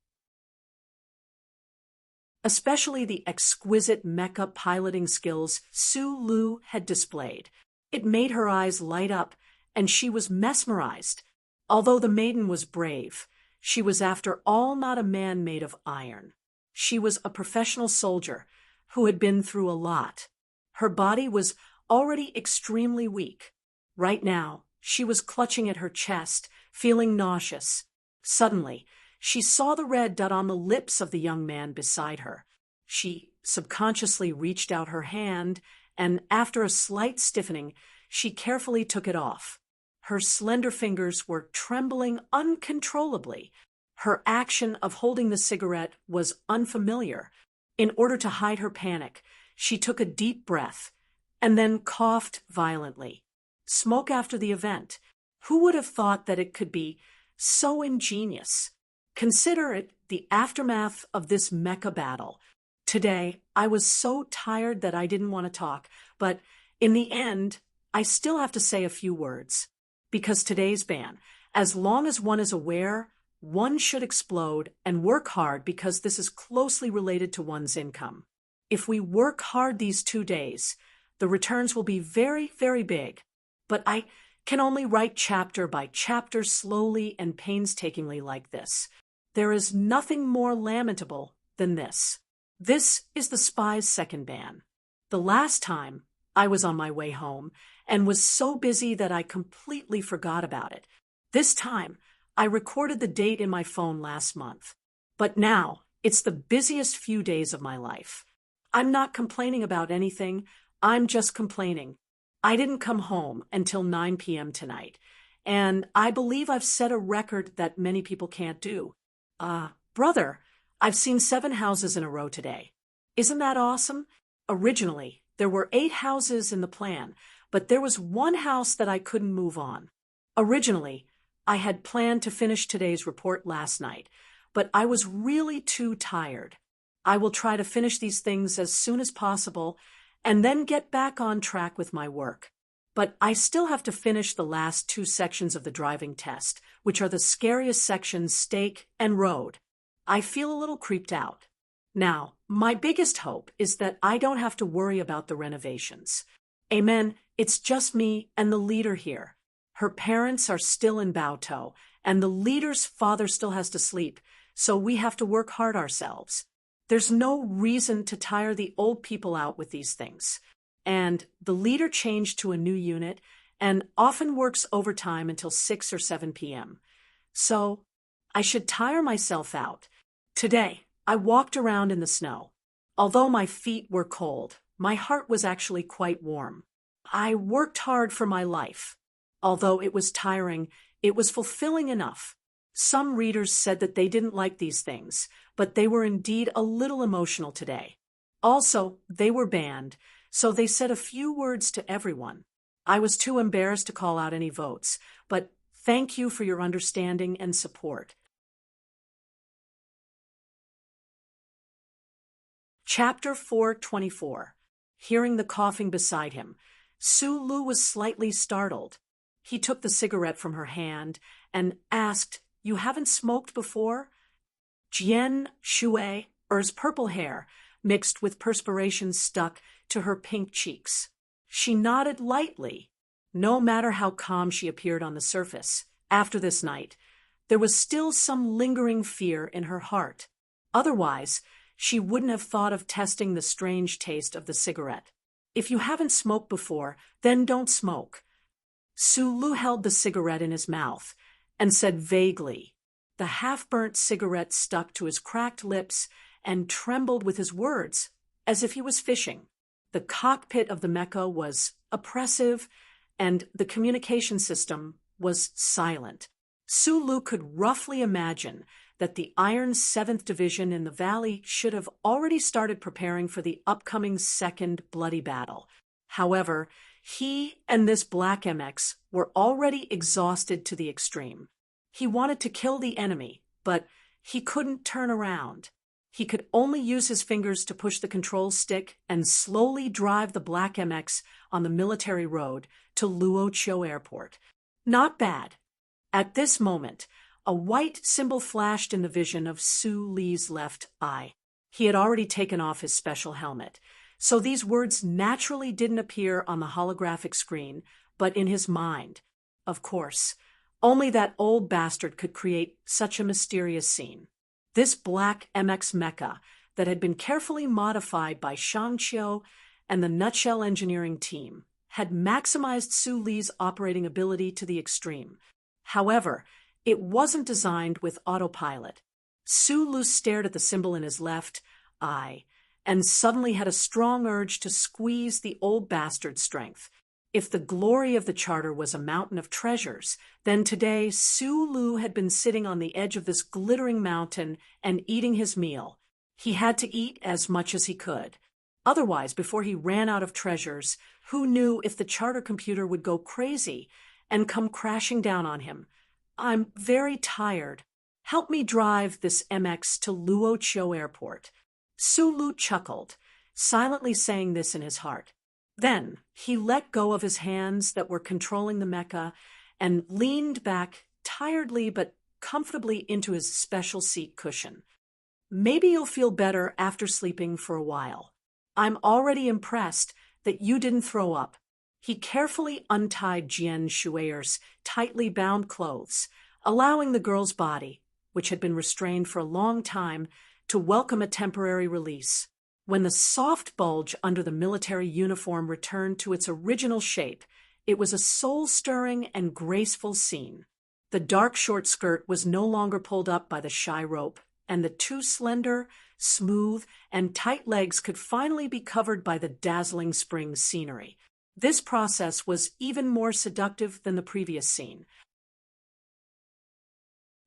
Especially the exquisite mecha piloting skills Su Lu had displayed. It made her eyes light up, and she was mesmerized. Although the maiden was brave, she was after all not a man made of iron. She was a professional soldier who had been through a lot. Her body was already extremely weak. Right now, she was clutching at her chest, feeling nauseous. Suddenly, she saw the red dot on the lips of the young man beside her. She subconsciously reached out her hand, and after a slight stiffening, she carefully took it off. Her slender fingers were trembling uncontrollably. Her action of holding the cigarette was unfamiliar. In order to hide her panic, she took a deep breath and then coughed violently. Smoke after the event. Who would have thought that it could be so ingenious? Consider it the aftermath of this mecha battle. Today, I was so tired that I didn't want to talk, but in the end, I still have to say a few words. Because today's ban, as long as one is aware, one should explode and work hard because this is closely related to one's income. If we work hard these 2 days, the returns will be very, very big. But I can only write chapter by chapter slowly and painstakingly like this. There is nothing more lamentable than this. This is the spy's second ban. The last time, I was on my way home and was so busy that I completely forgot about it. This time, I recorded the date in my phone last month. But now, it's the busiest few days of my life. I'm not complaining about anything, I'm just complaining. I didn't come home until 9 p.m. tonight, and I believe I've set a record that many people can't do. Brother, I've seen 7 houses in a row today. Isn't that awesome? Originally, there were 8 houses in the plan, but there was one house that I couldn't move on. Originally, I had planned to finish today's report last night, but I was really too tired. I will try to finish these things as soon as possible and then get back on track with my work. But I still have to finish the last 2 sections of the driving test, which are the scariest sections, stake and road. I feel a little creeped out. Now, my biggest hope is that I don't have to worry about the renovations. Amen, it's just me and the leader here. Her parents are still in Baotou, and the leader's father still has to sleep, so we have to work hard ourselves. There's no reason to tire the old people out with these things. And the leader changed to a new unit and often works overtime until 6 or 7 p.m. So I should tire myself out. Today, I walked around in the snow. Although my feet were cold, my heart was actually quite warm. I worked hard for my life. Although it was tiring, it was fulfilling enough. Some readers said that they didn't like these things, but they were indeed a little emotional today. Also, they were banned, so they said a few words to everyone. I was too embarrassed to call out any votes, but thank you for your understanding and support. Chapter 424. Hearing the coughing beside him, Su Lu was slightly startled. He took the cigarette from her hand and asked, "You haven't smoked before?" Jian Shue's purple hair, mixed with perspiration, stuck to her pink cheeks. She nodded lightly. No matter how calm she appeared on the surface, after this night, there was still some lingering fear in her heart. Otherwise, she wouldn't have thought of testing the strange taste of the cigarette. If you haven't smoked before, then don't smoke. Su Lu held the cigarette in his mouth and said vaguely. The half-burnt cigarette stuck to his cracked lips and trembled with his words. as if he was fishing. The cockpit of the mecha was oppressive, and the communication system was silent. Sulu could roughly imagine that the Iron 7th Division in the valley should have already started preparing for the upcoming second bloody battle. However, he and this Black MX were already exhausted to the extreme. He wanted to kill the enemy, but he couldn't turn around. He could only use his fingers to push the control stick and slowly drive the Black MX on the military road to Luoqiu Airport. Not bad. At this moment, a white symbol flashed in the vision of Su Li's left eye. He had already taken off his special helmet, so these words naturally didn't appear on the holographic screen, but in his mind. Of course, only that old bastard could create such a mysterious scene. This Black MX mecha that had been carefully modified by Shangqiu and the Nutshell Engineering team had maximized Su Li's operating ability to the extreme. However, it wasn't designed with autopilot. Su Lu stared at the symbol in his left eye and suddenly had a strong urge to squeeze the old bastard's strength. If the glory of the charter was a mountain of treasures, then today Su Lu had been sitting on the edge of this glittering mountain and eating his meal. He had to eat as much as he could. Otherwise, before he ran out of treasures, who knew if the charter computer would go crazy and come crashing down on him? I'm very tired. Help me drive this MX to Luoqiu Airport. Su Lu chuckled, silently saying this in his heart. Then he let go of his hands that were controlling the mecha and leaned back tiredly but comfortably into his special seat cushion. Maybe you'll feel better after sleeping for a while. I'm already impressed that you didn't throw up. He carefully untied Jian Shue'er's tightly bound clothes, allowing the girl's body, which had been restrained for a long time, to welcome a temporary release. When the soft bulge under the military uniform returned to its original shape, it was a soul-stirring and graceful scene. The dark short skirt was no longer pulled up by the shy rope, and the two slender, smooth, and tight legs could finally be covered by the dazzling spring scenery. This process was even more seductive than the previous scene.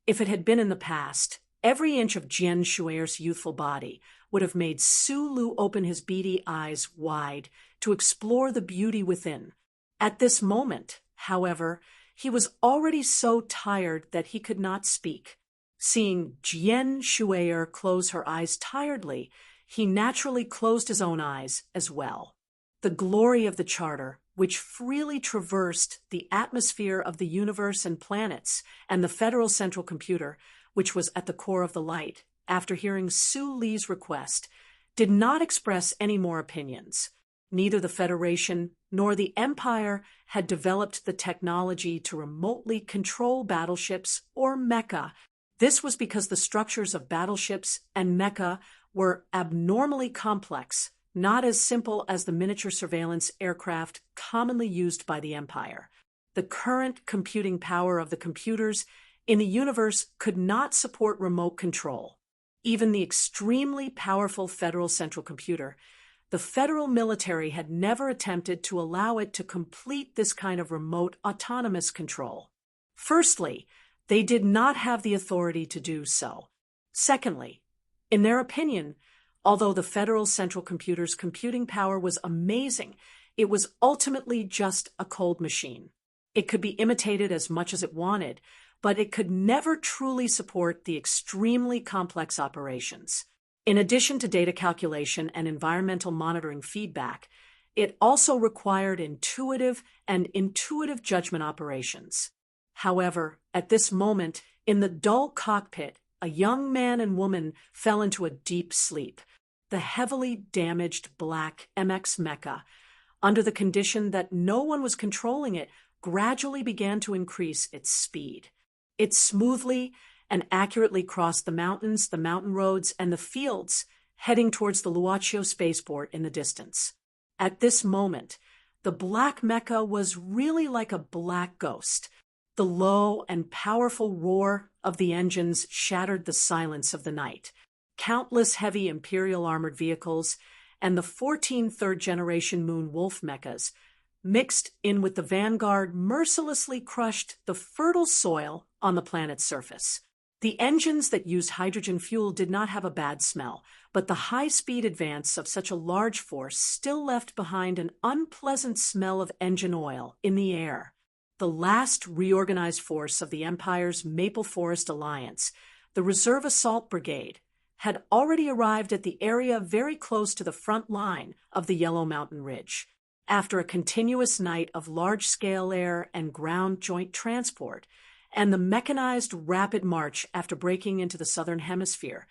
If it had been in the past, every inch of Jian Shue'er's youthful body would have made Su Lu open his beady eyes wide to explore the beauty within. At this moment, however, he was already so tired that he could not speak. Seeing Jian Shue'er close her eyes tiredly, he naturally closed his own eyes as well. The glory of the charter, which freely traversed the atmosphere of the universe and planets, and the Federal Central Computer, which was at the core of the light, after hearing Su Li's request, did not express any more opinions. Neither the Federation nor the Empire had developed the technology to remotely control battleships or mecha. This was because the structures of battleships and mecha were abnormally complex, not as simple as the miniature surveillance aircraft commonly used by the Empire. The current computing power of the computers in the universe could not support remote control. Even the extremely powerful Federal Central Computer, the federal military had never attempted to allow it to complete this kind of remote autonomous control. Firstly, they did not have the authority to do so. Secondly, in their opinion, although the Federal Central Computer's computing power was amazing, it was ultimately just a cold machine. It could be imitated as much as it wanted, but it could never truly support the extremely complex operations. In addition to data calculation and environmental monitoring feedback, it also required intuitive judgment operations. However, at this moment, in the dull cockpit, a young man and woman fell into a deep sleep. The heavily damaged Black MX mecha, under the condition that no one was controlling it, gradually began to increase its speed. It smoothly and accurately crossed the mountains, the mountain roads, and the fields, heading towards the Luoqiu spaceport in the distance. At this moment, the Black mecha was really like a black ghost. The low and powerful roar of the engines shattered the silence of the night. Countless heavy Imperial armored vehicles and the 14 third-generation Moon Wolf mechas, mixed in with the vanguard, mercilessly crushed the fertile soil on the planet's surface. The engines that used hydrogen fuel did not have a bad smell, but the high-speed advance of such a large force still left behind an unpleasant smell of engine oil in the air. The last reorganized force of the Empire's Maple Forest Alliance, the Reserve Assault Brigade, had already arrived at the area very close to the front line of the Yellow Mountain Ridge. After a continuous night of large-scale air and ground joint transport, and the mechanized rapid march after breaking into the southern hemisphere,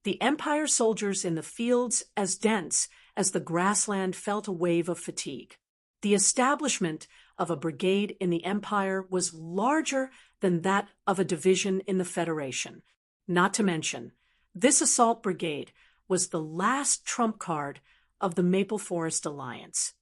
the Empire soldiers in the fields as dense as the grassland felt a wave of fatigue. The establishment of a brigade in the Empire was larger than that of a division in the Federation. Not to mention, this assault brigade was the last trump card of the Maple Forest Alliance.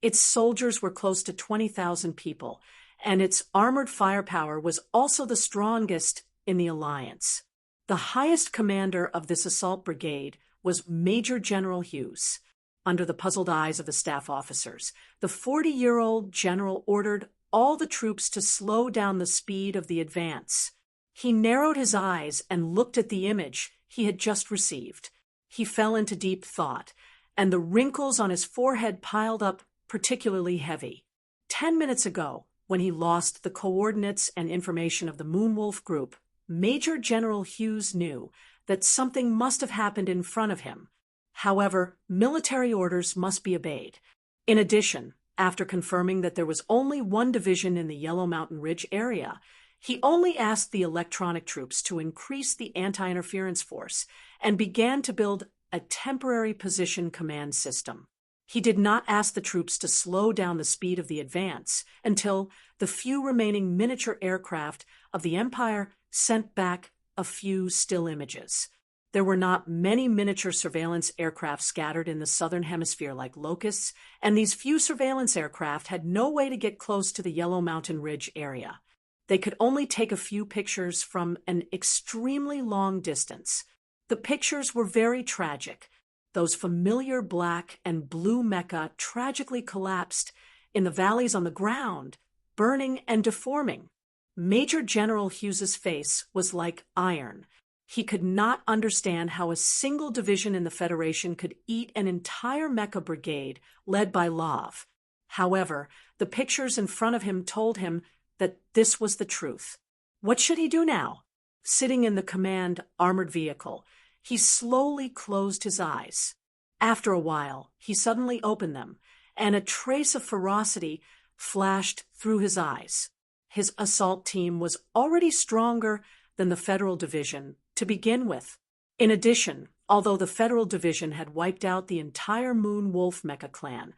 Its soldiers were close to 20,000 people, and its armored firepower was also the strongest in the Alliance. The highest commander of this assault brigade was Major General Hughes. Under the puzzled eyes of the staff officers, the 40-year-old general ordered all the troops to slow down the speed of the advance. He narrowed his eyes and looked at the image he had just received. He fell into deep thought, and the wrinkles on his forehead piled up particularly heavy. 10 minutes ago, when he lost the coordinates and information of the Moonwolf group, Major General Hughes knew that something must have happened in front of him. However, military orders must be obeyed. In addition, after confirming that there was only one division in the Yellow Mountain Ridge area, he only asked the electronic troops to increase the anti-interference force and began to build a temporary position command system. He did not ask the troops to slow down the speed of the advance until the few remaining miniature aircraft of the Empire sent back a few still images. There were not many miniature surveillance aircraft scattered in the southern hemisphere like locusts, and these few surveillance aircraft had no way to get close to the Yellow Mountain Ridge area. They could only take a few pictures from an extremely long distance. The pictures were very tragic. Those familiar black and blue mecha tragically collapsed in the valleys on the ground, burning and deforming. Major General Hughes's face was like iron. He could not understand how a single division in the Federation could eat an entire mecha brigade led by Lov. However, the pictures in front of him told him that this was the truth. What should he do now? Sitting in the command armored vehicle, he slowly closed his eyes. After a while, he suddenly opened them, and a trace of ferocity flashed through his eyes. His assault team was already stronger than the Federal Division to begin with. In addition, although the Federal Division had wiped out the entire Moon Wolf mecha clan,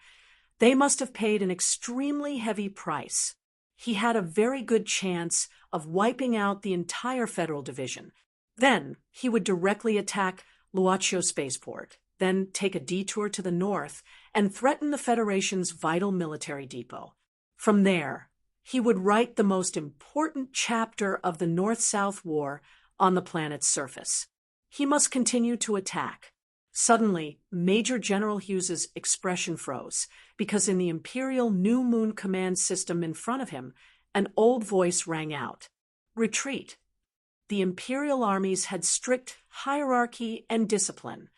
they must have paid an extremely heavy price. He had a very good chance of wiping out the entire Federal Division. Then he would directly attack Luaccio Spaceport, then take a detour to the north and threaten the Federation's vital military depot. From there, he would write the most important chapter of the North-South War on the planet's surface. He must continue to attack. Suddenly, Major General Hughes's expression froze, because in the Imperial New Moon command system in front of him, an old voice rang out. Retreat. The Imperial armies had strict hierarchy and discipline.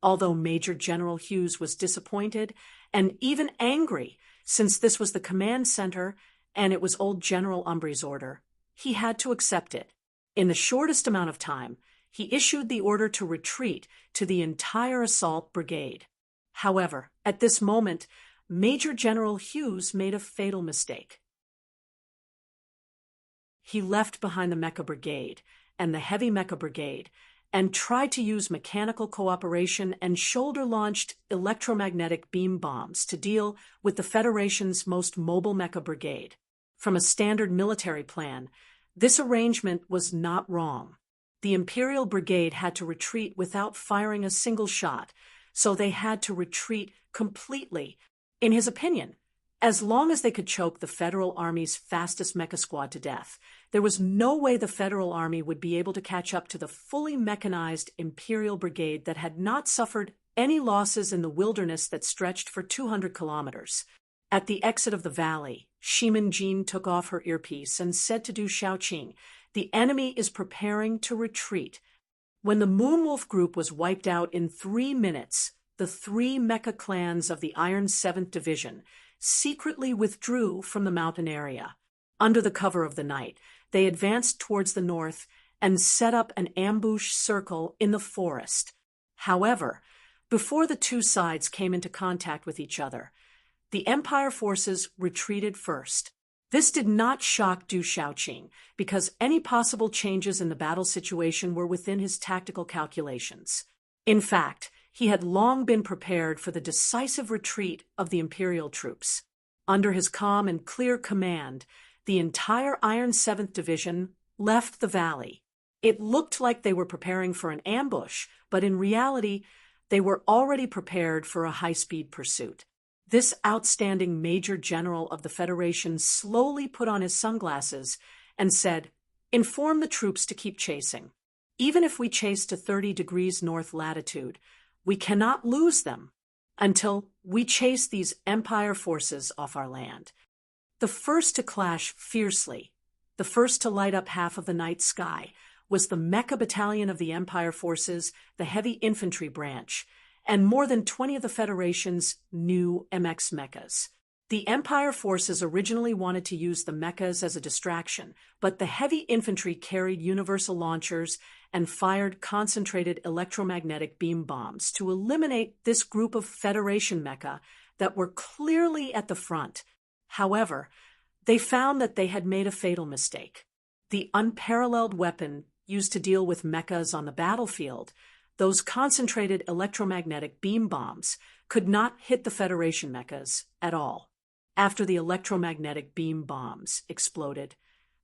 Although Major General Hughes was disappointed and even angry, since this was the command center and it was old General Umbre's order, he had to accept it. In the shortest amount of time, he issued the order to retreat to the entire assault brigade. However, at this moment, Major General Hughes made a fatal mistake. He left behind the Mecha Brigade and the Heavy Mecha Brigade and tried to use mechanical cooperation and shoulder-launched electromagnetic beam bombs to deal with the Federation's most mobile Mecha Brigade. From a standard military plan, this arrangement was not wrong. The Imperial Brigade had to retreat without firing a single shot, so they had to retreat completely. In his opinion, As long as they could choke the Federal Army's fastest mecha squad to death, there was no way the Federal Army would be able to catch up to the fully mechanized Imperial Brigade that had not suffered any losses in the wilderness that stretched for 200 kilometers. At the exit of the valley, Shimin Jin took off her earpiece and said to Du Xiaoqing, "The enemy is preparing to retreat." When the Moonwolf group was wiped out in 3 minutes, the 3 mecha clans of the Iron 7th Division secretly withdrew from the mountain area. Under the cover of the night, they advanced towards the north and set up an ambush circle in the forest. However, before the two sides came into contact with each other, the Empire forces retreated first. This did not shock Du Xiaoqing, because any possible changes in the battle situation were within his tactical calculations. In fact, he had long been prepared for the decisive retreat of the Imperial troops. Under his calm and clear command, the entire Iron 7th Division left the valley. It looked like they were preparing for an ambush, but in reality, they were already prepared for a high-speed pursuit. This outstanding Major General of the Federation slowly put on his sunglasses and said, "Inform the troops to keep chasing. Even if we chase to 30 degrees north latitude, we cannot lose them until we chase these Empire forces off our land." The first to clash fiercely, the first to light up half of the night sky, was the Mecha Battalion of the Empire forces, the Heavy Infantry branch, and more than 20 of the Federation's new MX mechas. The Empire forces originally wanted to use the mechas as a distraction, but the Heavy Infantry carried universal launchers and fired concentrated electromagnetic beam bombs to eliminate this group of Federation mecha that were clearly at the front. However, they found that they had made a fatal mistake. The unparalleled weapon used to deal with mechas on the battlefield, those concentrated electromagnetic beam bombs, could not hit the Federation mechas at all. After the electromagnetic beam bombs exploded,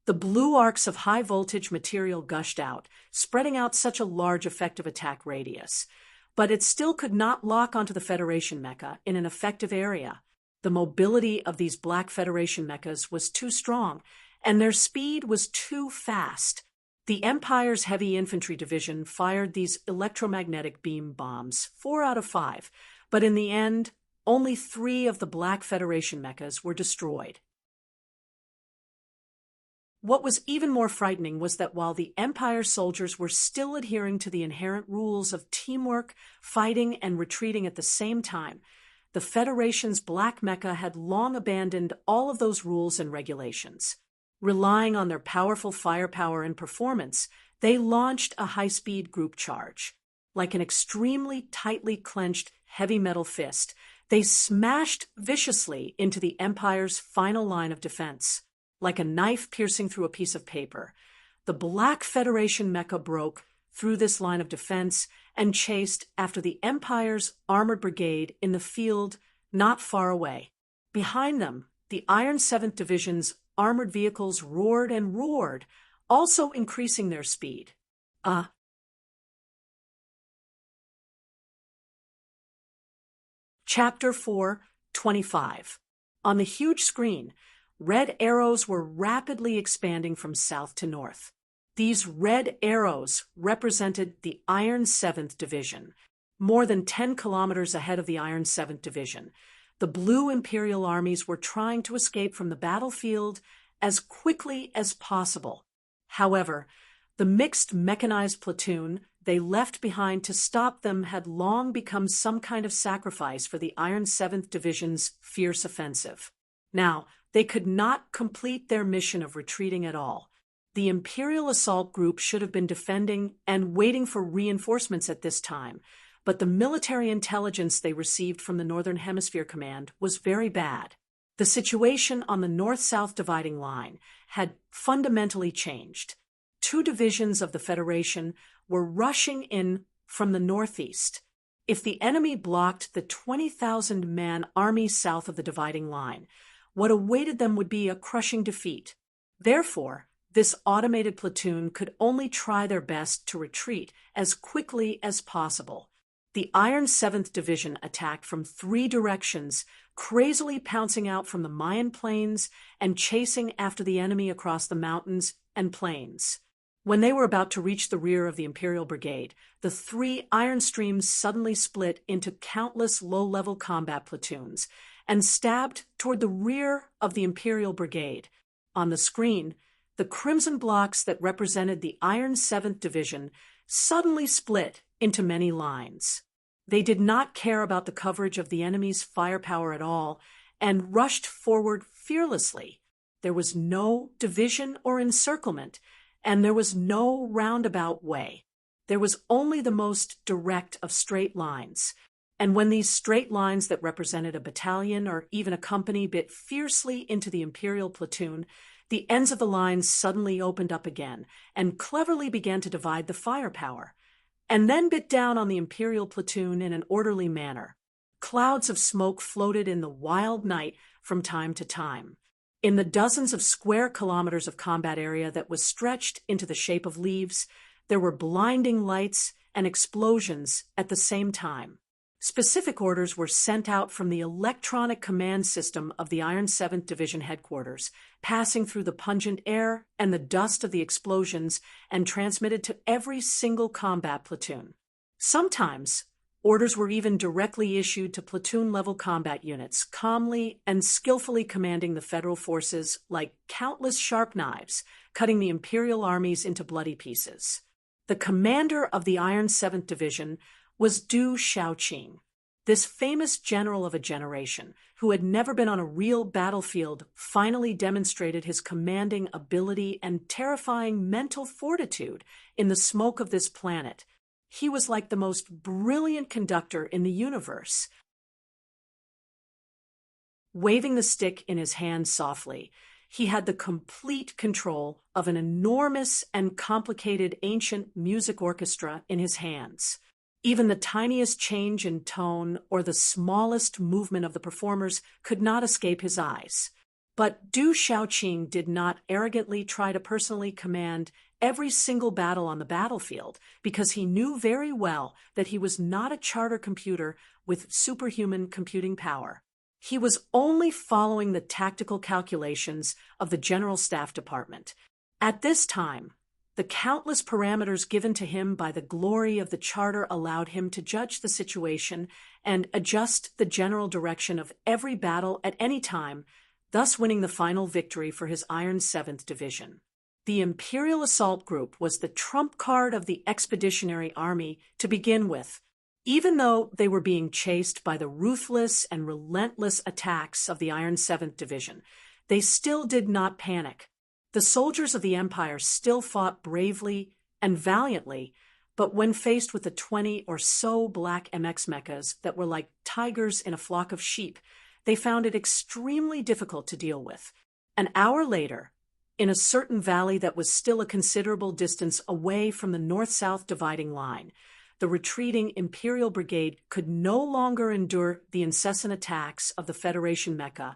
the blue arcs of high-voltage material gushed out, spreading out such a large effective attack radius. But it still could not lock onto the Federation mecha in an effective area. The mobility of these Black Federation mechas was too strong, and their speed was too fast. The Empire's Heavy Infantry Division fired these electromagnetic beam bombs, 4 out of 5, but in the end, only 3 of the Black Federation mechas were destroyed. What was even more frightening was that while the Empire soldiers were still adhering to the inherent rules of teamwork, fighting, and retreating at the same time, the Federation's Black Mecha had long abandoned all of those rules and regulations. Relying on their powerful firepower and performance, they launched a high-speed group charge. Like an extremely tightly clenched heavy metal fist, they smashed viciously into the Empire's final line of defense. Like a knife piercing through a piece of paper, the Black Federation mecha broke through this line of defense and chased after the Empire's armored brigade in the field not far away. Behind them, the Iron 7th Division's armored vehicles roared and roared, also increasing their speed. Chapter 4:25. On the huge screen, red arrows were rapidly expanding from south to north. These red arrows represented the Iron 7th Division. More than 10 kilometers ahead of the Iron 7th Division, the blue Imperial armies were trying to escape from the battlefield as quickly as possible. However, the mixed mechanized platoon they left behind to stop them had long become some kind of sacrifice for the Iron 7th Division's fierce offensive. Now, they could not complete their mission of retreating at all. The Imperial Assault Group should have been defending and waiting for reinforcements at this time, but the military intelligence they received from the Northern Hemisphere Command was very bad. The situation on the north-south dividing line had fundamentally changed. 2 divisions of the Federation were rushing in from the northeast. If the enemy blocked the 20,000-man army south of the dividing line, what awaited them would be a crushing defeat. Therefore, this automated platoon could only try their best to retreat as quickly as possible. The Iron 7th Division attacked from 3 directions, crazily pouncing out from the Mayan plains and chasing after the enemy across the mountains and plains. When they were about to reach the rear of the Imperial Brigade, the 3 iron streams suddenly split into countless low-level combat platoons and stabbed toward the rear of the Imperial Brigade. On the screen, the crimson blocks that represented the Iron 7th Division suddenly split into many lines. They did not care about the coverage of the enemy's firepower at all and rushed forward fearlessly. There was no division or encirclement, and there was no roundabout way. There was only the most direct of straight lines. And when these straight lines that represented a battalion or even a company bit fiercely into the Imperial platoon, the ends of the lines suddenly opened up again and cleverly began to divide the firepower, and then bit down on the Imperial platoon in an orderly manner. Clouds of smoke floated in the wild night from time to time. In the dozens of square kilometers of combat area that was stretched into the shape of leaves, there were blinding lights and explosions at the same time. Specific orders were sent out from the electronic command system of the Iron 7th Division headquarters, passing through the pungent air and the dust of the explosions and transmitted to every single combat platoon. Sometimes, orders were even directly issued to platoon-level combat units, calmly and skillfully commanding the federal forces like countless sharp knives, cutting the Imperial armies into bloody pieces. The commander of the Iron 7th Division was Du Shaoqing. This famous general of a generation, who had never been on a real battlefield, finally demonstrated his commanding ability and terrifying mental fortitude in the smoke of this planet. He was like the most brilliant conductor in the universe. Waving the stick in his hand softly, he had the complete control of an enormous and complicated ancient music orchestra in his hands. Even the tiniest change in tone or the smallest movement of the performers could not escape his eyes. But Du Shaoqing did not arrogantly try to personally command every single battle on the battlefield, because he knew very well that he was not a charter computer with superhuman computing power. He was only following the tactical calculations of the General Staff Department. At this time, the countless parameters given to him by the glory of the charter allowed him to judge the situation and adjust the general direction of every battle at any time, thus winning the final victory for his Iron 7th Division. The Imperial Assault Group was the trump card of the Expeditionary Army to begin with. Even though they were being chased by the ruthless and relentless attacks of the Iron 7th Division, they still did not panic. The soldiers of the Empire still fought bravely and valiantly, but when faced with the 20 or so black MX mechas that were like tigers in a flock of sheep, they found it extremely difficult to deal with. An hour later, in a certain valley that was still a considerable distance away from the north-south dividing line, the retreating Imperial Brigade could no longer endure the incessant attacks of the Federation mecha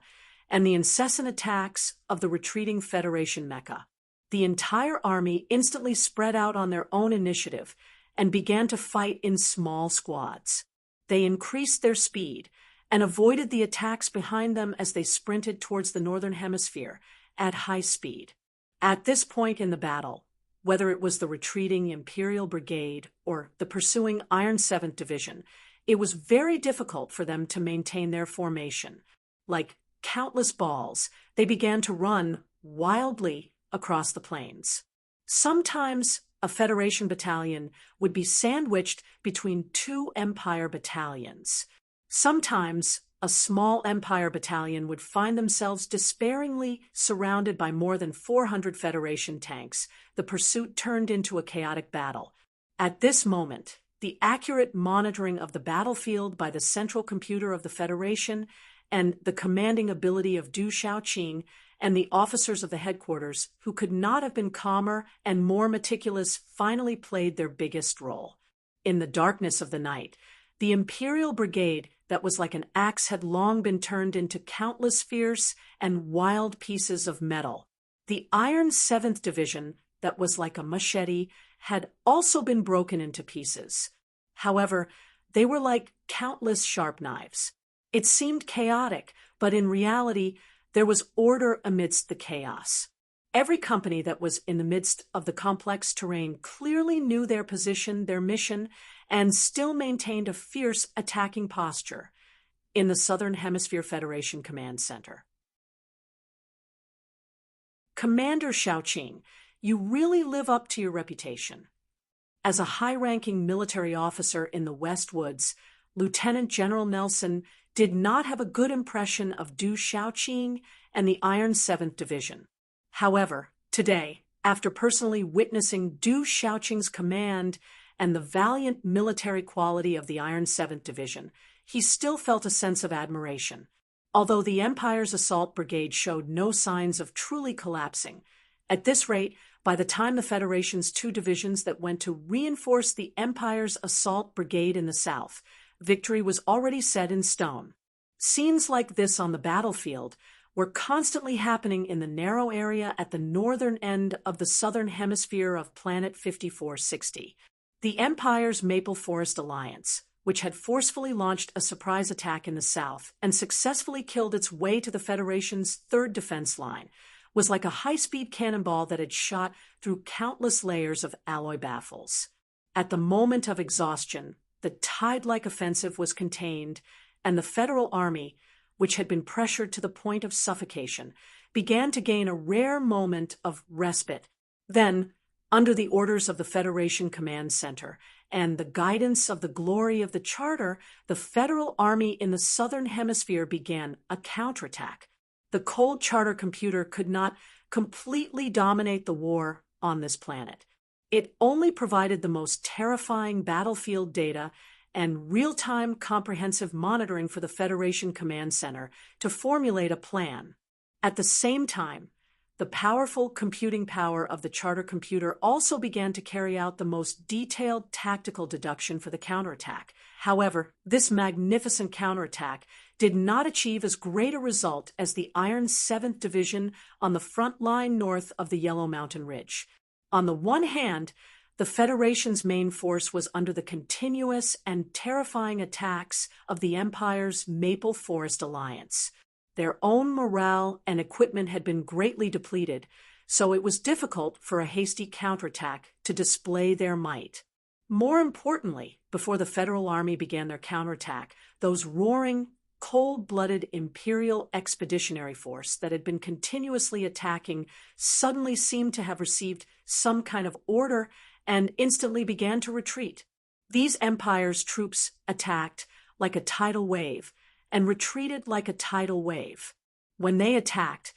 and the incessant attacks of the retreating Federation mecha. The entire army instantly spread out on their own initiative and began to fight in small squads. They increased their speed and avoided the attacks behind them as they sprinted towards the Northern Hemisphere at high speed. At this point in the battle, whether it was the retreating Imperial Brigade or the pursuing Iron 7th Division, it was very difficult for them to maintain their formation. Like countless balls, they began to run wildly across the plains. Sometimes a Federation battalion would be sandwiched between 2 Empire battalions. Sometimes a small Empire battalion would find themselves despairingly surrounded by more than 400 Federation tanks. The pursuit turned into a chaotic battle. At this moment, the accurate monitoring of the battlefield by the central computer of the Federation and the commanding ability of Du Shaoqing and the officers of the headquarters, who could not have been calmer and more meticulous, finally played their biggest role. In the darkness of the night, the Imperial Brigade that was like an axe had long been turned into countless fierce and wild pieces of metal. The Iron 7th Division that was like a machete had also been broken into pieces. However, They were like countless sharp knives. It seemed chaotic, but in reality, there was order amidst the chaos. Every company that was in the midst of the complex terrain clearly knew their position, their mission, and still maintained a fierce attacking posture in the Southern Hemisphere Federation Command Center. Commander Xiaoqing, you really live up to your reputation. As a high-ranking military officer in the West Woods, Lieutenant General Nelson did not have a good impression of Du Xiaoqing and the Iron 7th Division. However, today, after personally witnessing Du Xiaoqing's command and the valiant military quality of the Iron 7th Division, he still felt a sense of admiration. Although the Empire's assault brigade showed no signs of truly collapsing, at this rate, by the time the Federation's 2 divisions that went to reinforce the Empire's assault brigade in the south, victory was already set in stone. Scenes like this on the battlefield were constantly happening in the narrow area at the northern end of the southern hemisphere of Planet 5460. The Empire's Maple Forest Alliance, which had forcefully launched a surprise attack in the south and successfully killed its way to the Federation's 3rd defense line, was like a high-speed cannonball that had shot through countless layers of alloy baffles. At the moment of exhaustion, the tide-like offensive was contained, and the Federal Army, which had been pressured to the point of suffocation, began to gain a rare moment of respite. Then, under the orders of the Federation Command Center and the guidance of the glory of the Charter, the Federal Army in the Southern Hemisphere began a counterattack. The cold Charter computer could not completely dominate the war on this planet. It only provided the most terrifying battlefield data and real-time comprehensive monitoring for the Federation Command Center to formulate a plan. At the same time, the powerful computing power of the Charter computer also began to carry out the most detailed tactical deduction for the counterattack. However, this magnificent counterattack did not achieve as great a result as the Iron 7th Division on the front line north of the Yellow Mountain Ridge. On the one hand, the Federation's main force was under the continuous and terrifying attacks of the Empire's Maple Forest Alliance. Their own morale and equipment had been greatly depleted, so it was difficult for a hasty counterattack to display their might. More importantly, before the Federal Army began their counterattack, those roaring, cold-blooded Imperial Expeditionary Force that had been continuously attacking suddenly seemed to have received some kind of order and instantly began to retreat. These Empire's troops attacked like a tidal wave and retreated like a tidal wave. When they attacked,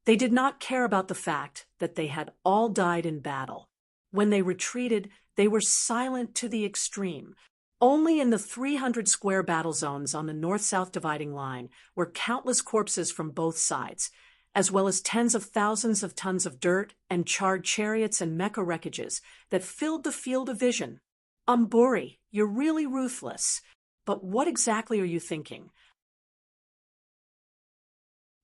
they did not care about the fact that they had all died in battle. When they retreated, they were silent to the extreme. Only in the 300-square battle zones on the north-south dividing line were countless corpses from both sides, as well as tens of thousands of tons of dirt and charred chariots and mecha wreckages that filled the field of vision. Umburi, you're really ruthless. But what exactly are you thinking?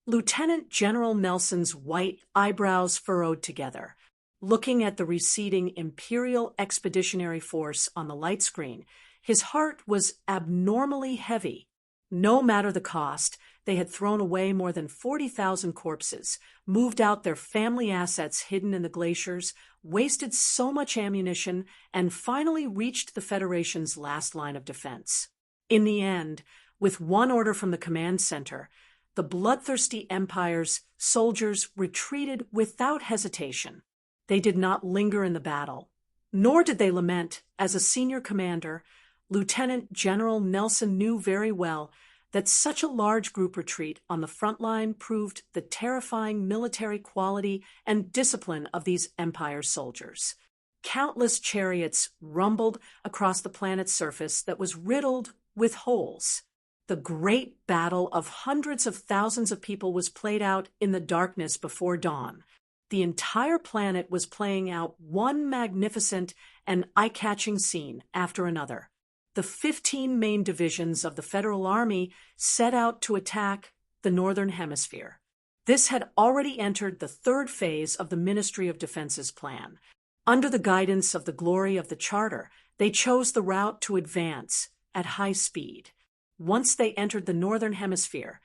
Lieutenant General Nelson's white eyebrows furrowed together. Looking at the receding Imperial Expeditionary Force on the light screen, his heart was abnormally heavy. No matter the cost, they had thrown away more than 40,000 corpses, moved out their family assets hidden in the glaciers, wasted so much ammunition, and finally reached the Federation's last line of defense. In the end, with one order from the command center, the bloodthirsty Empire's soldiers retreated without hesitation. They did not linger in the battle, nor did they lament. As a senior commander, Lieutenant General Nelson knew very well that such a large group retreat on the front line proved the terrifying military quality and discipline of these Empire soldiers. Countless chariots rumbled across the planet's surface that was riddled with holes. The great battle of hundreds of thousands of people was played out in the darkness before dawn. The entire planet was playing out one magnificent and eye-catching scene after another. The 15 main divisions of the Federal Army set out to attack the Northern Hemisphere. This had already entered the 3rd phase of the Ministry of Defense's plan. Under the guidance of the glory of the Charter, they chose the route to advance, at high speed. Once they entered the northern hemisphere,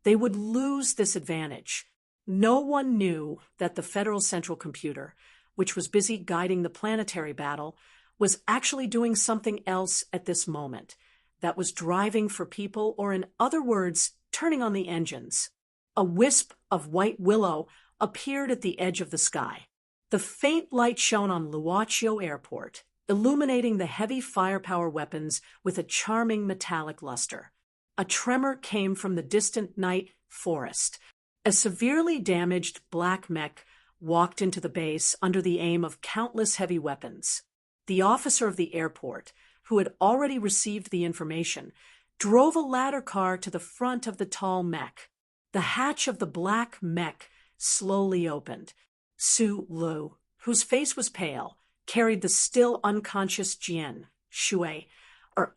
they would lose this advantage. No one knew that the Federal Central Computer, which was busy guiding the planetary battle, was actually doing something else at this moment, that was driving for people, or in other words, turning on the engines. A wisp of white willow appeared at the edge of the sky. The faint light shone on Luaccio Airport, illuminating the heavy firepower weapons with a charming metallic luster. A tremor came from the distant night forest. A severely damaged black mech walked into the base under the aim of countless heavy weapons. The officer of the airport, who had already received the information, drove a ladder car to the front of the tall mech. The hatch of the black mech slowly opened. Su Lu, whose face was pale, carried the still unconscious Jian Shui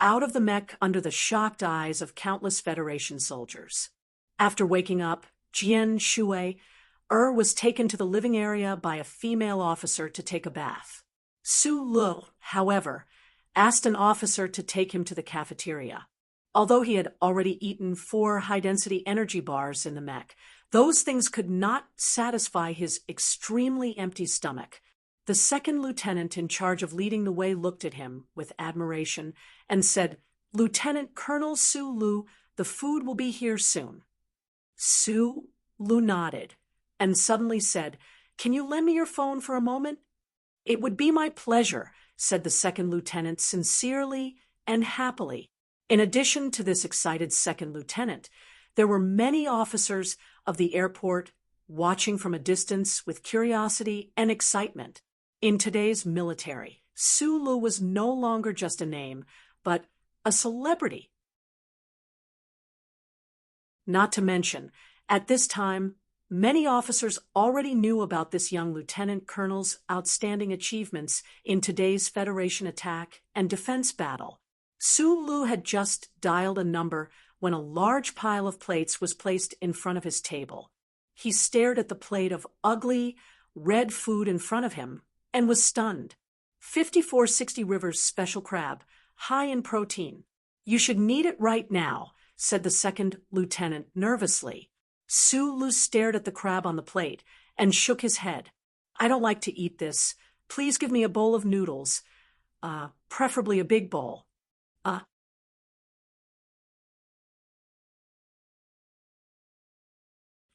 out of the mech under the shocked eyes of countless Federation soldiers. After waking up, Jian Shui was taken to the living area by a female officer to take a bath. Su Lu, however, asked an officer to take him to the cafeteria. Although he had already eaten 4 high-density energy bars in the mech, those things could not satisfy his extremely empty stomach. The second lieutenant in charge of leading the way looked at him with admiration and said, "Lieutenant Colonel Su Lu, the food will be here soon." Su Lu nodded and suddenly said, "Can you lend me your phone for a moment?" "It would be my pleasure," said the second lieutenant sincerely and happily. In addition to this excited second lieutenant, there were many officers of the airport watching from a distance with curiosity and excitement. In today's military, Su Lu was no longer just a name, but a celebrity. Not to mention, at this time, many officers already knew about this young lieutenant colonel's outstanding achievements in today's Federation attack and defense battle. Su Lu had just dialed a number when a large pile of plates was placed in front of his table. He stared at the plate of ugly, red food in front of him and was stunned. 5460 Rivers special crab, high in protein. "You should need it right now," said the second lieutenant nervously. Su Lu stared at the crab on the plate and shook his head. "I don't like to eat this. Please give me a bowl of noodles. Preferably a big bowl."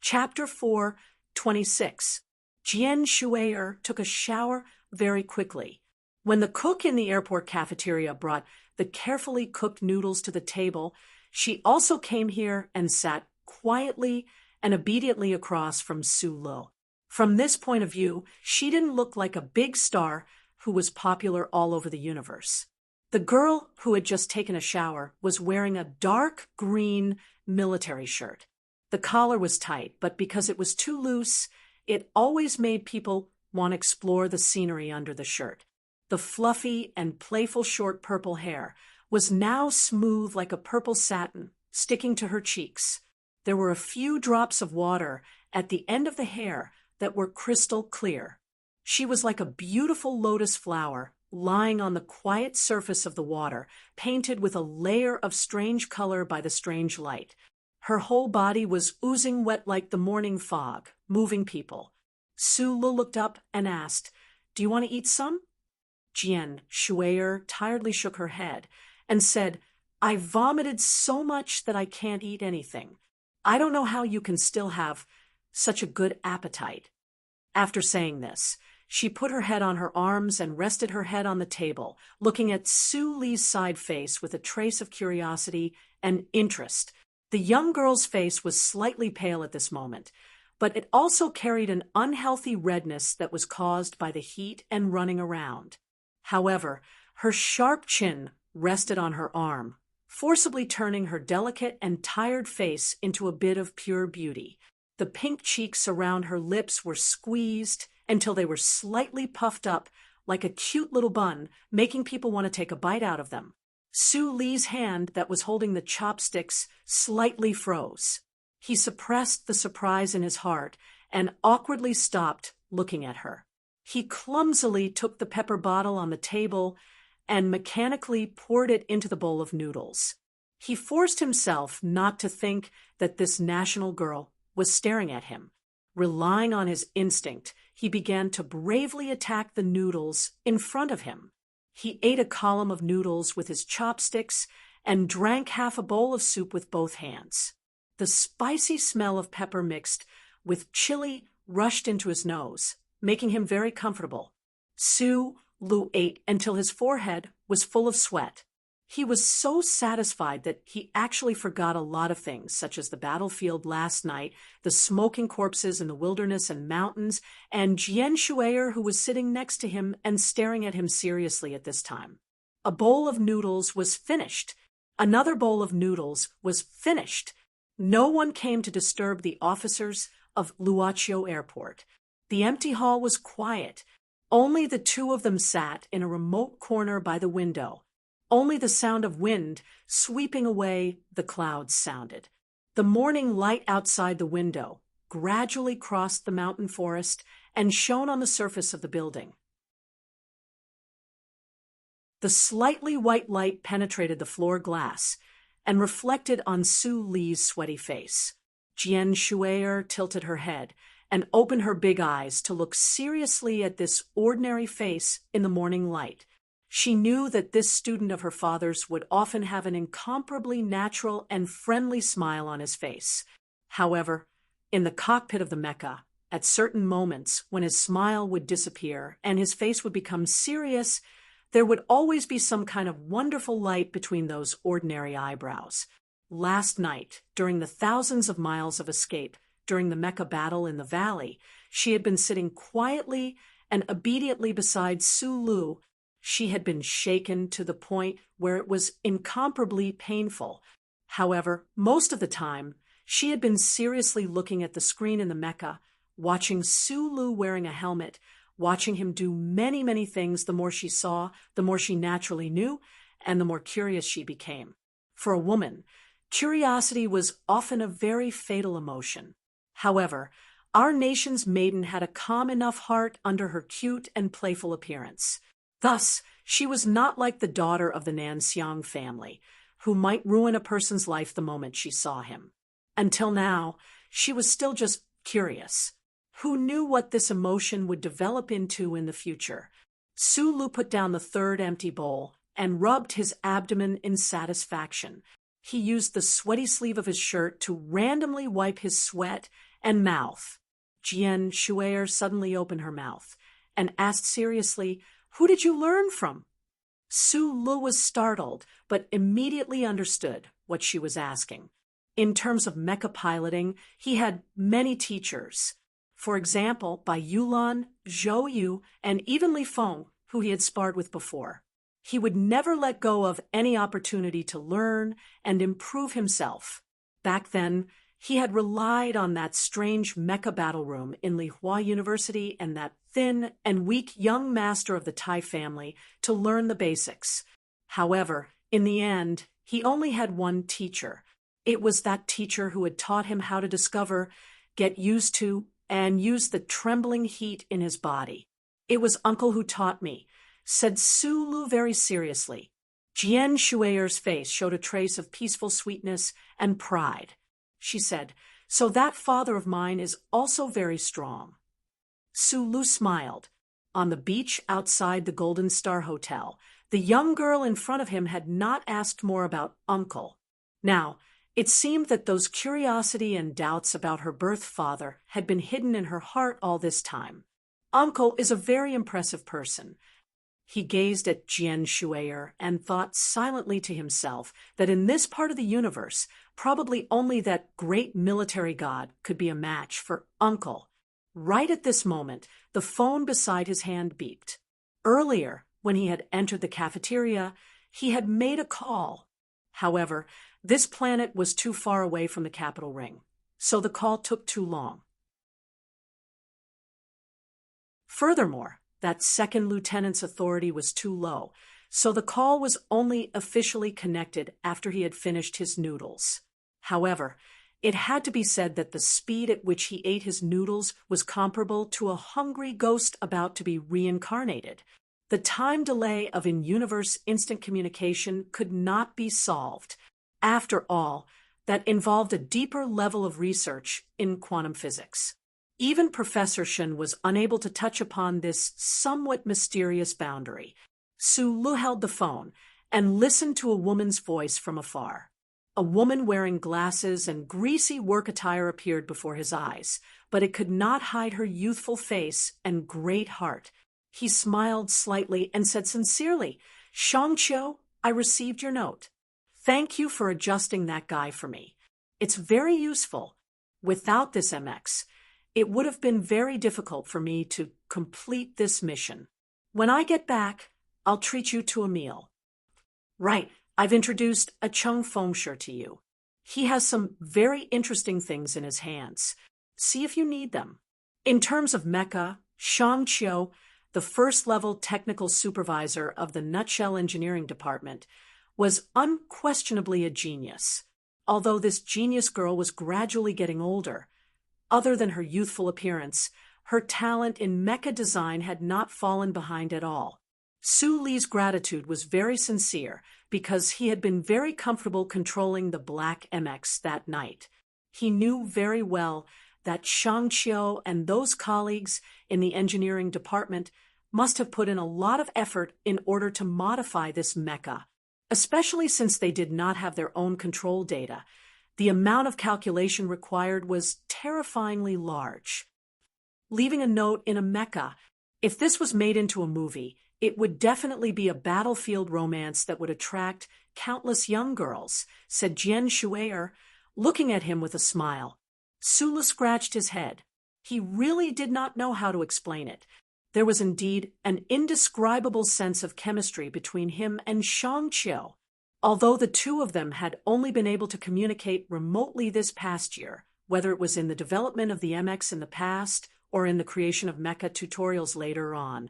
Chapter 4:26. Jian Shuier took a shower very quickly. When the cook in the airport cafeteria brought the carefully cooked noodles to the table, she also came here and sat quietly and obediently across from Su Lu. From this point of view, she didn't look like a big star who was popular all over the universe. The girl who had just taken a shower was wearing a dark green military shirt. The collar was tight, but because it was too loose, it always made people want to explore the scenery under the shirt. The fluffy and playful short purple hair was now smooth like a purple satin, sticking to her cheeks. There were a few drops of water at the end of the hair that were crystal clear. She was like a beautiful lotus flower lying on the quiet surface of the water, painted with a layer of strange color by the strange light. Her whole body was oozing wet like the morning fog, moving people. Su Lu looked up and asked, "Do you want to eat some?" Jian Shuier tiredly shook her head and said, "I vomited so much that I can't eat anything. I don't know how you can still have such a good appetite." After saying this, she put her head on her arms and rested her head on the table, looking at Su Li's side face with a trace of curiosity and interest. The young girl's face was slightly pale at this moment, but it also carried an unhealthy redness that was caused by the heat and running around. However, her sharp chin rested on her arm, forcibly turning her delicate and tired face into a bit of pure beauty. The pink cheeks around her lips were squeezed until they were slightly puffed up like a cute little bun, making people want to take a bite out of them. Su Li's hand that was holding the chopsticks slightly froze. He suppressed the surprise in his heart and awkwardly stopped looking at her. He clumsily took the pepper bottle on the table and mechanically poured it into the bowl of noodles. He forced himself not to think that this national girl was staring at him. Relying on his instinct, he began to bravely attack the noodles in front of him. He ate a column of noodles with his chopsticks and drank half a bowl of soup with both hands. The spicy smell of pepper mixed with chili rushed into his nose, making him very comfortable. Su Lu ate until his forehead was full of sweat. He was so satisfied that he actually forgot a lot of things, such as the battlefield last night, the smoking corpses in the wilderness and mountains, and Jian Shuier, who was sitting next to him and staring at him seriously at this time. A bowl of noodles was finished. Another bowl of noodles was finished. No one came to disturb the officers of Luoqiu Airport. The empty hall was quiet. Only the two of them sat in a remote corner by the window. Only the sound of wind sweeping away the clouds sounded. The morning light outside the window gradually crossed the mountain forest and shone on the surface of the building. The slightly white light penetrated the floor glass and reflected on Su Li's sweaty face. Jian Shuier tilted her head and opened her big eyes to look seriously at this ordinary face in the morning light. She knew that this student of her father's would often have an incomparably natural and friendly smile on his face. However, in the cockpit of the Mecha, at certain moments when his smile would disappear and his face would become serious, there would always be some kind of wonderful light between those ordinary eyebrows. Last night, during the thousands of miles of escape, during the Mecha battle in the valley, she had been sitting quietly and obediently beside Su Lu. She had been shaken to the point where it was incomparably painful. However, most of the time, she had been seriously looking at the screen in the Mecha, watching Su Lu wearing a helmet, watching him do many, many things. The more she saw, the more she naturally knew, and the more curious she became. For a woman, curiosity was often a very fatal emotion. However, our nation's maiden had a calm enough heart under her cute and playful appearance. Thus, she was not like the daughter of the Nanxiang family, who might ruin a person's life the moment she saw him. Until now, she was still just curious. Who knew what this emotion would develop into in the future? Su Lu put down the third empty bowl and rubbed his abdomen in satisfaction. He used the sweaty sleeve of his shirt to randomly wipe his sweat and mouth. Jian Shuier suddenly opened her mouth and asked seriously, "Who did you learn from?" Su Lu was startled, but immediately understood what she was asking. In terms of mecha piloting, he had many teachers. For example, by Yulan, Zhou Yu, and even Li Feng, who he had sparred with before. He would never let go of any opportunity to learn and improve himself. Back then, he had relied on that strange mecha battle room in Lihua University and that thin and weak young master of the Tai family to learn the basics. However, in the end, he only had one teacher. It was that teacher who had taught him how to discover, get used to, and use the trembling heat in his body. "It was Uncle who taught me," said Su Lu very seriously. Jian Shuiyer's face showed a trace of peaceful sweetness and pride. She said, "So that father of mine is also very strong." Su Lu smiled. On the beach outside the Golden Star Hotel, the young girl in front of him had not asked more about Uncle. Now, it seemed that those curiosity and doubts about her birth father had been hidden in her heart all this time. Uncle is a very impressive person. He gazed at Jian Shuier and thought silently to himself that in this part of the universe, probably only that great military god could be a match for Uncle. Right at this moment, the phone beside his hand beeped. Earlier, when he had entered the cafeteria, he had made a call. However, this planet was too far away from the capital ring, so the call took too long. Furthermore, that second lieutenant's authority was too low, so the call was only officially connected after he had finished his noodles. However, it had to be said that the speed at which he ate his noodles was comparable to a hungry ghost about to be reincarnated. The time delay of in-universe instant communication could not be solved. After all, that involved a deeper level of research in quantum physics. Even Professor Shen was unable to touch upon this somewhat mysterious boundary. Su Lu held the phone and listened to a woman's voice from afar. A woman wearing glasses and greasy work attire appeared before his eyes, but it could not hide her youthful face and great heart. He smiled slightly and said sincerely, "Shangqiu, I received your note. Thank you for adjusting that guy for me. It's very useful. Without this MX, it would have been very difficult for me to complete this mission. When I get back, I'll treat you to a meal." "Right, I've introduced a Chung Fengshe to you. He has some very interesting things in his hands. See if you need them." In terms of mecha, Shangqiu, the first-level technical supervisor of the Nutshell Engineering Department, was unquestionably a genius. Although this genius girl was gradually getting older, other than her youthful appearance, her talent in mecha design had not fallen behind at all. Su Li's gratitude was very sincere because he had been very comfortable controlling the Black MX that night. He knew very well that Shangqiu and those colleagues in the engineering department must have put in a lot of effort in order to modify this mecha, especially since they did not have their own control data. The amount of calculation required was terrifyingly large. Leaving a note in a mecha, if this was made into a movie, it would definitely be a battlefield romance that would attract countless young girls, said Jian Shuier, looking at him with a smile. Sulu scratched his head. He really did not know how to explain it. There was indeed an indescribable sense of chemistry between him and Shangqiu. Although the two of them had only been able to communicate remotely this past year, whether it was in the development of the MX in the past or in the creation of mecha tutorials later on,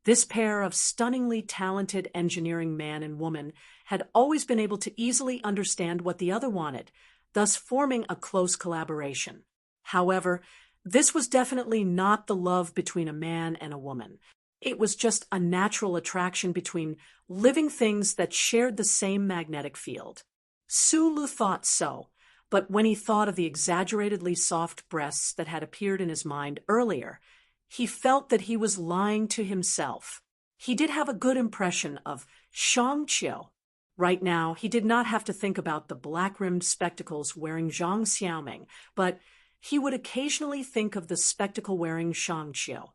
this pair of stunningly talented engineering man and woman had always been able to easily understand what the other wanted, thus forming a close collaboration. However, this was definitely not the love between a man and a woman. It was just a natural attraction between living things that shared the same magnetic field. Sulu thought so, but when he thought of the exaggeratedly soft breasts that had appeared in his mind earlier, he felt that he was lying to himself. He did have a good impression of Shangqiu. Right now, he did not have to think about the black-rimmed spectacles wearing Zhang Xiaoming, but he would occasionally think of the spectacle-wearing Shangqiu.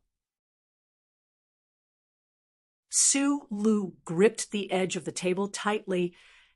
Su Lu gripped the edge of the table tightly,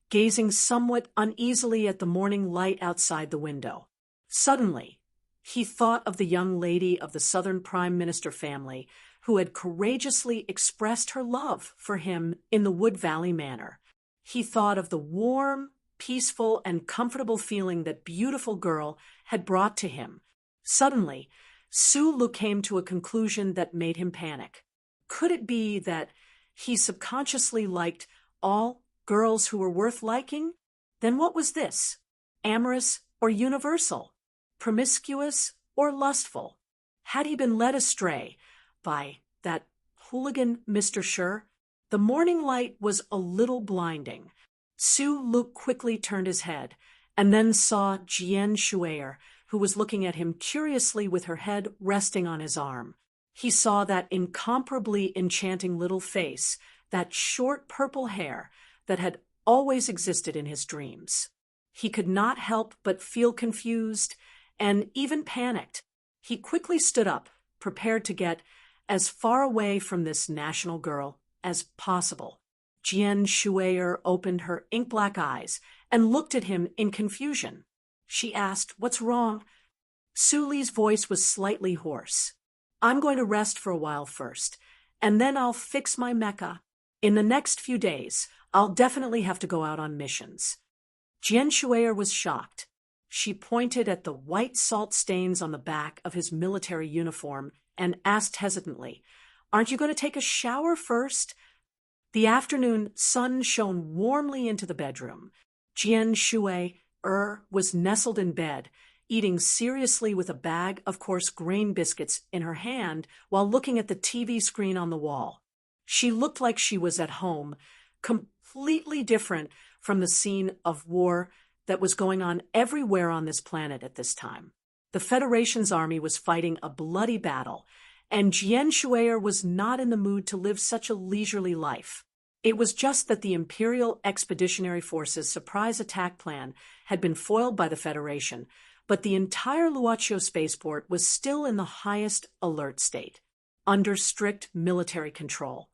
gazing somewhat uneasily at the morning light outside the window. Suddenly, he thought of the young lady of the Southern Prime Minister family who had courageously expressed her love for him in the Wood Valley Manor. He thought of the warm, peaceful, and comfortable feeling that beautiful girl had brought to him. Suddenly, Su Lu came to a conclusion that made him panic. Could it be that he subconsciously liked all girls who were worth liking? Then what was this? Amorous or universal? Promiscuous or lustful? Had he been led astray by that hooligan Mr. Sher? The morning light was a little blinding. Su Lu quickly turned his head and then saw Jian Shuier, who was looking at him curiously with her head resting on his arm. He saw that incomparably enchanting little face, that short purple hair that had always existed in his dreams. He could not help but feel confused and even panicked. He quickly stood up, prepared to get as far away from this national girl as possible. Jian Shuier opened her ink-black eyes and looked at him in confusion. She asked, "What's wrong?" Su Li's voice was slightly hoarse. "I'm going to rest for a while first, and then I'll fix my mecha. In the next few days, I'll definitely have to go out on missions." Jian Shuier was shocked. She pointed at the white salt stains on the back of his military uniform and asked hesitantly, "Aren't you going to take a shower first?" The afternoon sun shone warmly into the bedroom. Jian Shuier was nestled in bed, eating seriously with a bag of coarse grain biscuits in her hand while looking at the TV screen on the wall. She looked like she was at home, completely different from the scene of war that was going on everywhere on this planet at this time. The Federation's army was fighting a bloody battle, and Jian Shui'er was not in the mood to live such a leisurely life. It was just that the Imperial Expeditionary Force's surprise attack plan had been foiled by the Federation, but the entire Luoqiu spaceport was still in the highest alert state, under strict military control.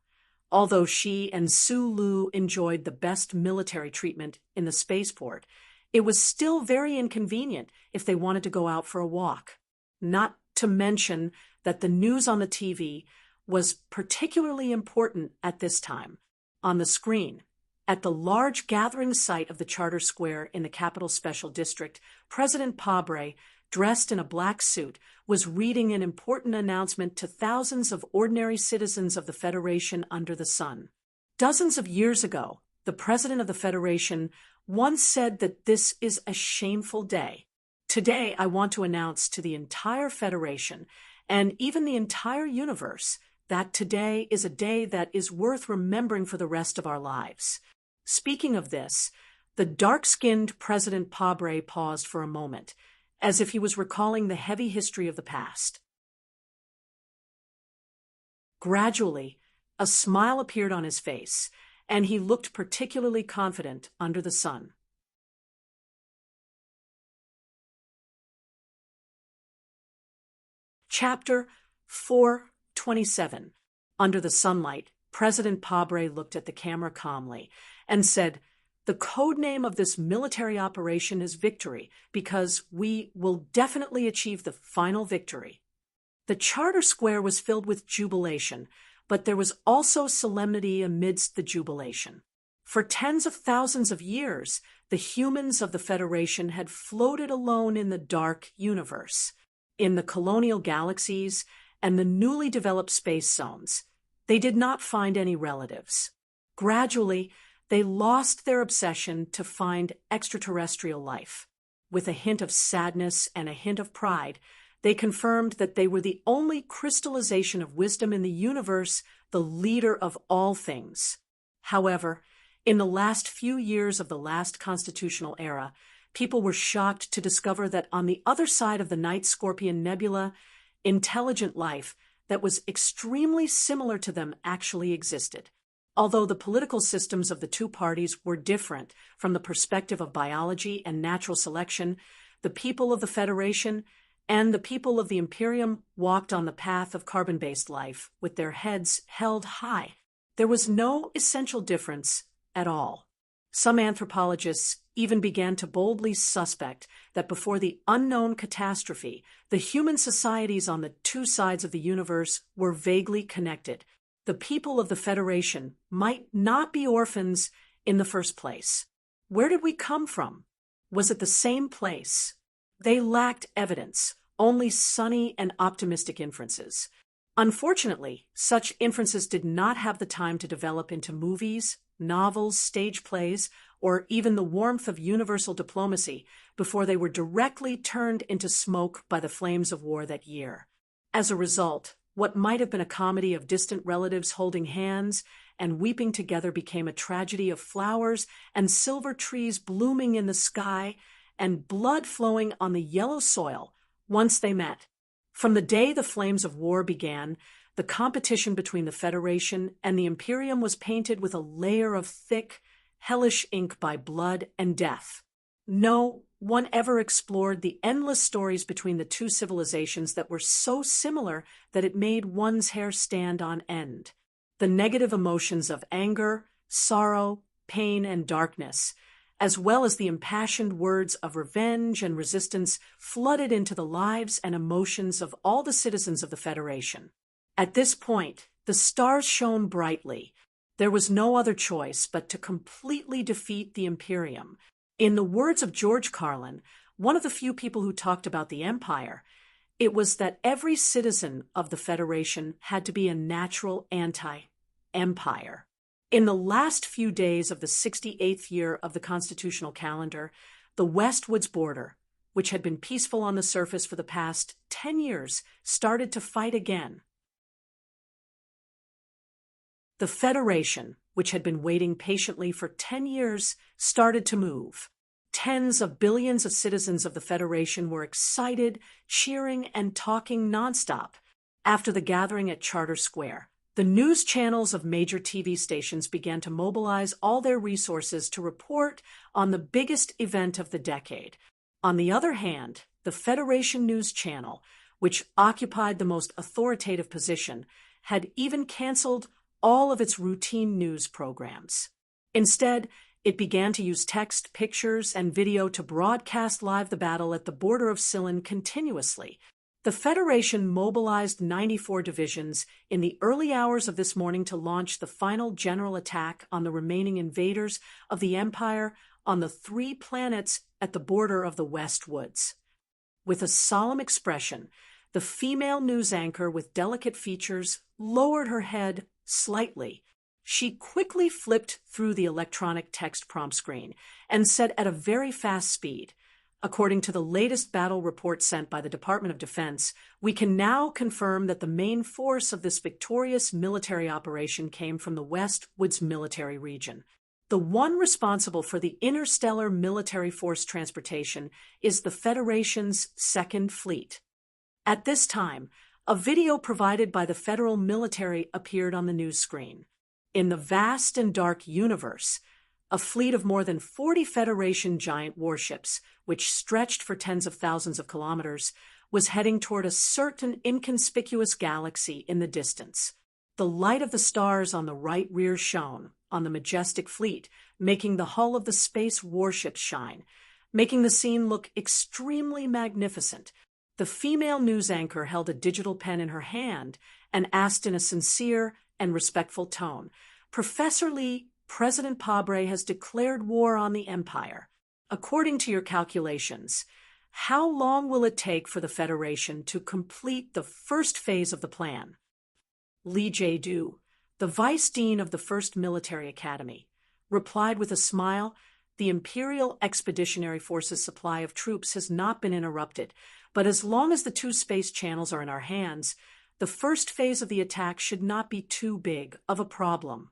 Although she and Su Lu enjoyed the best military treatment in the spaceport, it was still very inconvenient if they wanted to go out for a walk. Not to mention that the news on the TV was particularly important at this time. On the screen, at the large gathering site of the Charter Square in the Capital Special District, President Pabre, dressed in a black suit, was reading an important announcement to thousands of ordinary citizens of the Federation under the sun. Dozens of years ago, the President of the Federation once said that this is a shameful day. Today, I want to announce to the entire Federation, and even the entire universe, that today is a day that is worth remembering for the rest of our lives. Speaking of this, the dark-skinned President Pabre paused for a moment, as if he was recalling the heavy history of the past. Gradually, a smile appeared on his face, and he looked particularly confident under the sun. Chapter 427. Under the sunlight, President Pabre looked at the camera calmly and said, "The code name of this military operation is Victory, because we will definitely achieve the final victory." The Charter Square was filled with jubilation, but there was also solemnity amidst the jubilation. For tens of thousands of years, the humans of the Federation had floated alone in the dark universe. In the colonial galaxies and the newly developed space zones, they did not find any relatives. Gradually, they lost their obsession to find extraterrestrial life. With a hint of sadness and a hint of pride, they confirmed that they were the only crystallization of wisdom in the universe, the leader of all things. However, in the last few years of the last constitutional era, people were shocked to discover that on the other side of the Night Scorpion Nebula, intelligent life that was extremely similar to them actually existed. Although the political systems of the two parties were different from the perspective of biology and natural selection, the people of the Federation and the people of the Imperium walked on the path of carbon-based life with their heads held high. There was no essential difference at all. Some anthropologists even began to boldly suspect that before the unknown catastrophe, the human societies on the two sides of the universe were vaguely connected. The people of the Federation might not be orphans in the first place. Where did we come from? Was it the same place? They lacked evidence, only sunny and optimistic inferences. Unfortunately, such inferences did not have the time to develop into movies, novels, stage plays, or even the warmth of universal diplomacy before they were directly turned into smoke by the flames of war that year. As a result, what might have been a comedy of distant relatives holding hands and weeping together became a tragedy of flowers and silver trees blooming in the sky and blood flowing on the yellow soil once they met. From the day the flames of war began, the competition between the Federation and the Imperium was painted with a layer of thick, hellish ink by blood and death. No one ever explored the endless stories between the two civilizations that were so similar that it made one's hair stand on end. The negative emotions of anger, sorrow, pain, and darkness, as well as the impassioned words of revenge and resistance, flooded into the lives and emotions of all the citizens of the Federation. At this point, the stars shone brightly. There was no other choice but to completely defeat the Imperium. In the words of George Carlin, one of the few people who talked about the Empire, it was that every citizen of the Federation had to be a natural anti-empire. In the last few days of the 68th year of the constitutional calendar, the Westwoods border, which had been peaceful on the surface for the past 10 years, started to fight again. The Federation, which had been waiting patiently for 10 years, started to move. Tens of billions of citizens of the Federation were excited, cheering, and talking nonstop. After the gathering at Charter Square, the news channels of major TV stations began to mobilize all their resources to report on the biggest event of the decade. On the other hand, the Federation News Channel, which occupied the most authoritative position, had even canceled all of its routine news programs. Instead, it began to use text, pictures, and video to broadcast live the battle at the border of Ceylon continuously. The Federation mobilized 94 divisions in the early hours of this morning to launch the final general attack on the remaining invaders of the Empire on the 3 planets at the border of the West Woods. With a solemn expression, the female news anchor with delicate features lowered her head slightly. She quickly flipped through the electronic text prompt screen and said at a very fast speed, "According to the latest battle report sent by the Department of Defense, we can now confirm that the main force of this victorious military operation came from the West Woods military region. The one responsible for the interstellar military force transportation is the Federation's Second Fleet." At this time, a video provided by the federal military appeared on the news screen. In the vast and dark universe, a fleet of more than 40 Federation giant warships, which stretched for tens of thousands of kilometers, was heading toward a certain inconspicuous galaxy in the distance. The light of the stars on the right rear shone on the majestic fleet, making the hull of the space warships shine, making the scene look extremely magnificent. The female news anchor held a digital pen in her hand and asked in a sincere and respectful tone, "Professor Lee, President Pabre has declared war on the Empire. According to your calculations, how long will it take for the Federation to complete the first phase of the plan?" Lee Jae-do, the Vice Dean of the 1st Military Academy, replied with a smile, "The Imperial Expeditionary Force's supply of troops has not been interrupted, but as long as the 2 space channels are in our hands, the first phase of the attack should not be too big of a problem."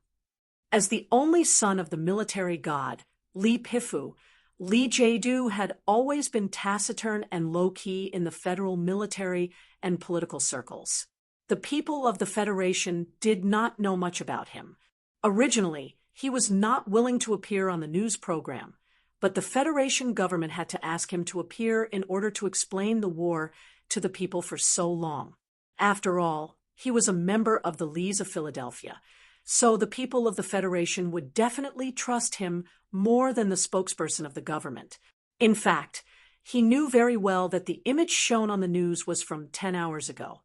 As the only son of the military god, Lee Pifu, Lee Jae-do had always been taciturn and low-key in the federal military and political circles. The people of the Federation did not know much about him. Originally, he was not willing to appear on the news program, but the Federation government had to ask him to appear in order to explain the war to the people for so long. After all, he was a member of the Lees of Philadelphia, so the people of the Federation would definitely trust him more than the spokesperson of the government. In fact, he knew very well that the image shown on the news was from 10 hours ago.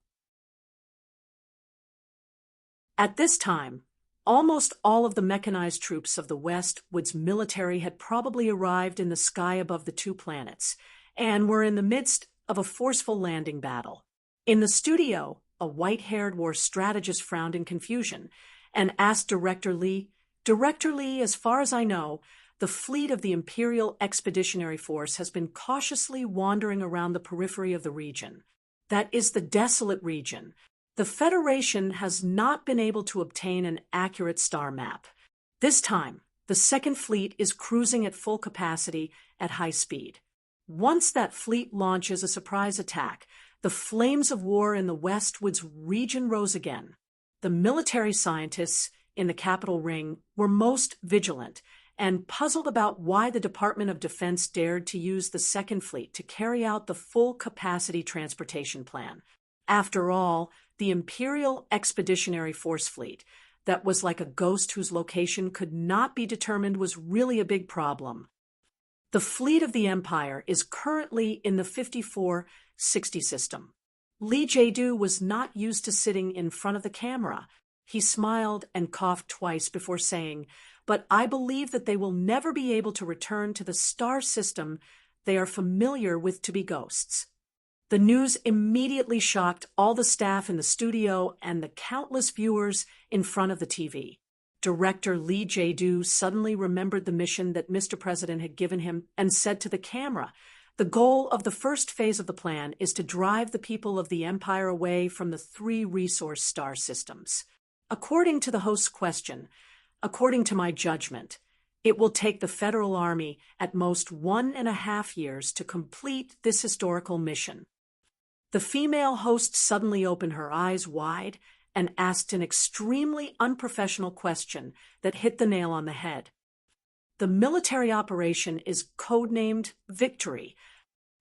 At this time, almost all of the mechanized troops of the West Woods military had probably arrived in the sky above the 2 planets and were in the midst of a forceful landing battle. In the studio, a white-haired war strategist frowned in confusion and asked Director Lee, "Director Lee, as far as I know, the fleet of the Imperial Expeditionary Force has been cautiously wandering around the periphery of the region. That is the desolate region. The Federation has not been able to obtain an accurate star map. This time, the Second Fleet is cruising at full capacity at high speed. Once that fleet launches a surprise attack, the flames of war in the West Woods region rose again." The military scientists in the Capitol Ring were most vigilant and puzzled about why the Department of Defense dared to use the Second Fleet to carry out the full capacity transportation plan. After all, the Imperial Expeditionary Force fleet, that was like a ghost whose location could not be determined, was really a big problem. The fleet of the Empire is currently in the 5460 system. Lee Jae-do was not used to sitting in front of the camera. He smiled and coughed twice before saying, "But I believe that they will never be able to return to the star system they are familiar with to be ghosts." The news immediately shocked all the staff in the studio and the countless viewers in front of the TV. Director Lee Jae-do suddenly remembered the mission that Mr. President had given him and said to the camera, "The goal of the first phase of the plan is to drive the people of the Empire away from the 3 resource star systems." According to the host's question, according to my judgment, it will take the Federal Army at most 1.5 years to complete this historical mission. The female host suddenly opened her eyes wide and asked an extremely unprofessional question that hit the nail on the head. The military operation is codenamed Victory.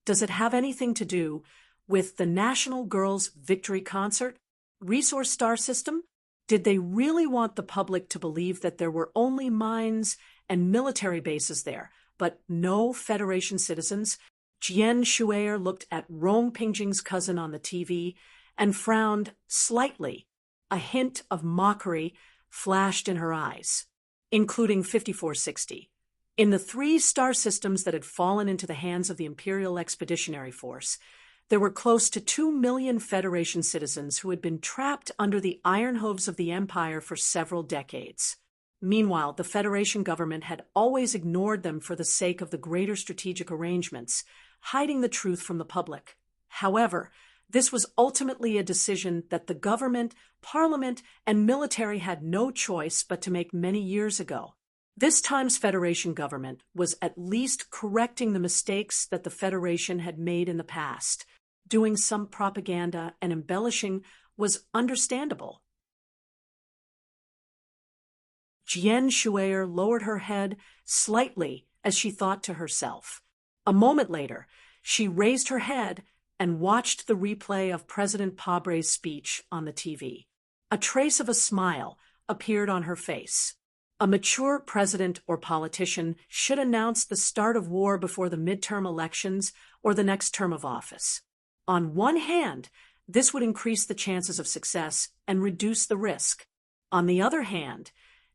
Does it have anything to do with the National Girls Victory Concert? Resource Star System? Did they really want the public to believe that there were only mines and military bases there, but no Federation citizens? Jian Shuier looked at Rong Pingjing's cousin on the TV and frowned slightly. A hint of mockery flashed in her eyes, including 5460. In the 3 star systems that had fallen into the hands of the Imperial Expeditionary Force, there were close to 2 million Federation citizens who had been trapped under the iron hooves of the Empire for several decades. Meanwhile, the Federation government had always ignored them for the sake of the greater strategic arrangements, hiding the truth from the public. However, this was ultimately a decision that the government, parliament, and military had no choice but to make many years ago. This time's Federation government was at least correcting the mistakes that the Federation had made in the past. Doing some propaganda and embellishing was understandable. Jian Shuier lowered her head slightly as she thought to herself. A moment later, she raised her head and watched the replay of President Pabre's speech on the TV. A trace of a smile appeared on her face. A mature president or politician should announce the start of war before the midterm elections or the next term of office. On one hand, this would increase the chances of success and reduce the risk. On the other hand,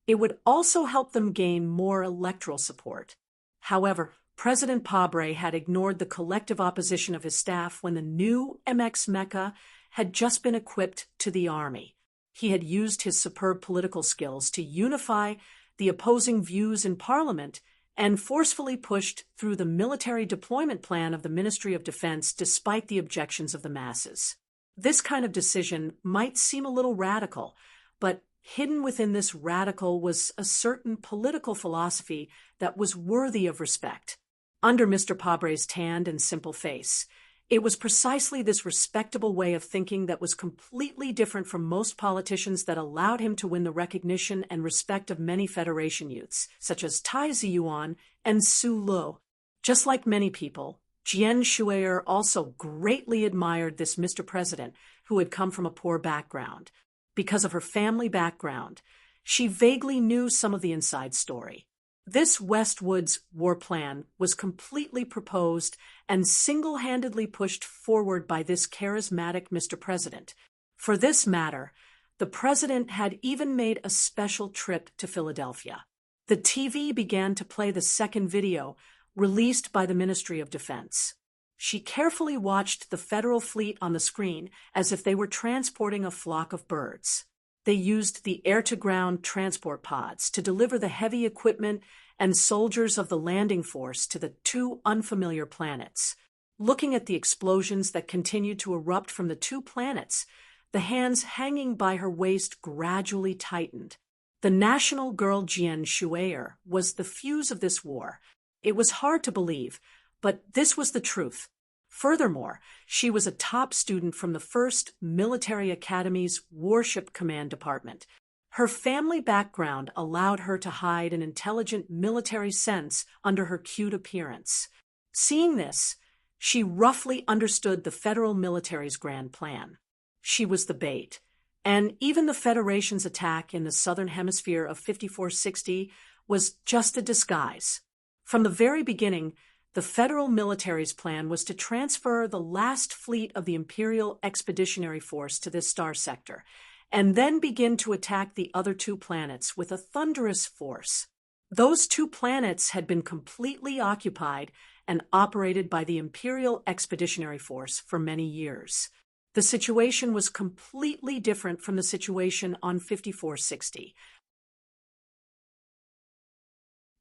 it would also help them gain more electoral support. However, President Pabre had ignored the collective opposition of his staff when the new MX Mecha had just been equipped to the army. He had used his superb political skills to unify the opposing views in Parliament and forcefully pushed through the military deployment plan of the Ministry of Defense despite the objections of the masses. This kind of decision might seem a little radical, but hidden within this radical was a certain political philosophy that was worthy of respect. Under Mr. Pabre's tanned and simple face, it was precisely this respectable way of thinking that was completely different from most politicians that allowed him to win the recognition and respect of many Federation youths, such as Tai Ziyuan and Su Luo. Just like many people, Jian Shuier also greatly admired this Mr. President, who had come from a poor background. Because of her family background, she vaguely knew some of the inside story. This Westwood's war plan was completely proposed and single-handedly pushed forward by this charismatic Mr. President. For this matter, the president had even made a special trip to Philadelphia. The TV began to play the second video, released by the Ministry of Defense. She carefully watched the federal fleet on the screen as if they were transporting a flock of birds. They used the air-to-ground transport pods to deliver the heavy equipment and soldiers of the landing force to the 2 unfamiliar planets. Looking at the explosions that continued to erupt from the 2 planets, the hands hanging by her waist gradually tightened. The national girl Jian Shuier was the fuse of this war. It was hard to believe, but this was the truth. Furthermore, she was a top student from the 1st Military Academy's Warship Command Department. Her family background allowed her to hide an intelligent military sense under her cute appearance. Seeing this, she roughly understood the federal military's grand plan. She was the bait, and even the Federation's attack in the southern hemisphere of 5460 was just a disguise. From the very beginning, the federal military's plan was to transfer the last fleet of the Imperial Expeditionary Force to this star sector, and then begin to attack the other 2 planets with a thunderous force. Those 2 planets had been completely occupied and operated by the Imperial Expeditionary Force for many years. The situation was completely different from the situation on 5460.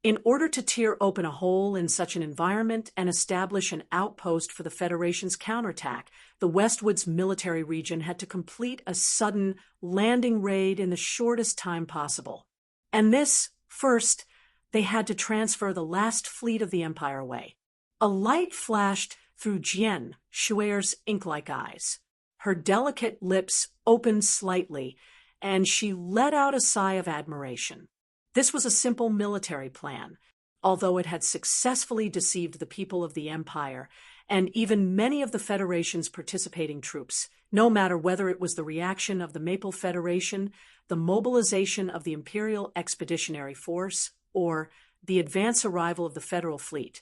In order to tear open a hole in such an environment and establish an outpost for the Federation's counterattack, the Westwood's military region had to complete a sudden landing raid in the shortest time possible. And this, first, they had to transfer the last fleet of the Empire away. A light flashed through Jian Shuer's ink-like eyes. Her delicate lips opened slightly, and she let out a sigh of admiration. This was a simple military plan, although it had successfully deceived the people of the Empire and even many of the Federation's participating troops, no matter whether it was the reaction of the Maple Federation, the mobilization of the Imperial Expeditionary Force, or the advance arrival of the Federal Fleet.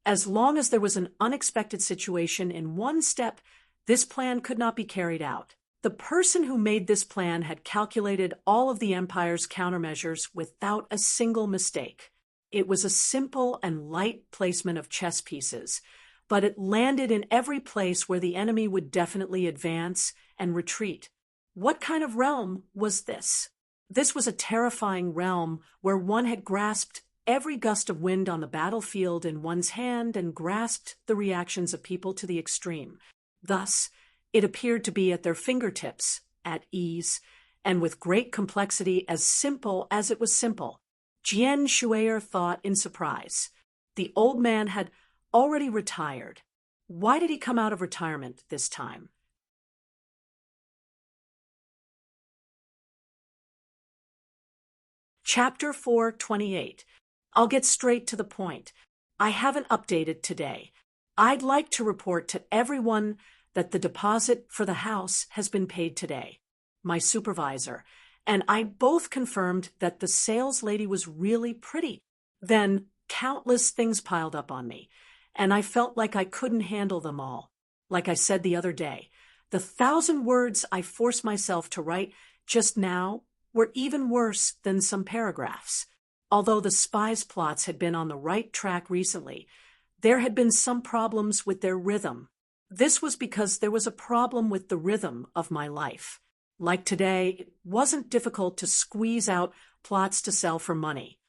As long as there was an unexpected situation in one step, this plan could not be carried out. The person who made this plan had calculated all of the Empire's countermeasures without a single mistake. It was a simple and light placement of chess pieces, but it landed in every place where the enemy would definitely advance and retreat. What kind of realm was this? This was a terrifying realm where one had grasped every gust of wind on the battlefield in one's hand and grasped the reactions of people to the extreme. Thus, it appeared to be at their fingertips, at ease, and with great complexity, as simple as it was simple. Jian Shuer thought in surprise. The old man had already retired. Why did he come out of retirement this time? Chapter 428. I'll get straight to the point. I haven't updated today. I'd like to report to everyone that the deposit for the house has been paid today. My supervisor and I both confirmed that the sales lady was really pretty. Then countless things piled up on me, and I felt like I couldn't handle them all. Like I said the other day, the 1,000 words I forced myself to write just now were even worse than some paragraphs. Although the spies' plots had been on the right track recently, there had been some problems with their rhythm. This was because there was a problem with the rhythm of my life. Like today, it wasn't difficult to squeeze out plots to sell for money.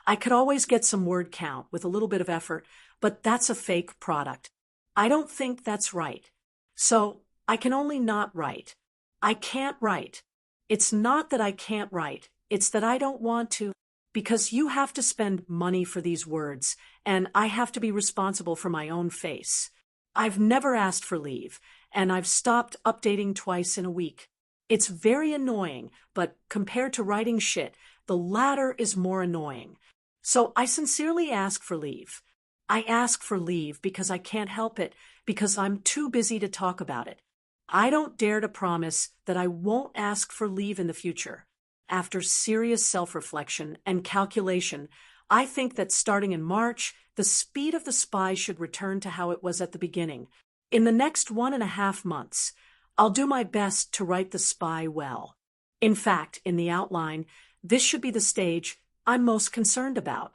I could always get some word count with a little bit of effort, but that's a fake product. I don't think that's right. So I can only not write. I can't write. It's not that I can't write, it's that I don't want to, because you have to spend money for these words, and I have to be responsible for my own face. I've never asked for leave, and I've stopped updating twice in a week. It's very annoying, but compared to writing shit, the latter is more annoying. So I sincerely ask for leave. I ask for leave because I can't help it, because I'm too busy to talk about it. I don't dare to promise that I won't ask for leave in the future. After serious self-reflection and calculation, I think that starting in March, the speed of the spy should return to how it was at the beginning. In the next 1.5 months, I'll do my best to write the spy well. In fact, in the outline, this should be the stage I'm most concerned about.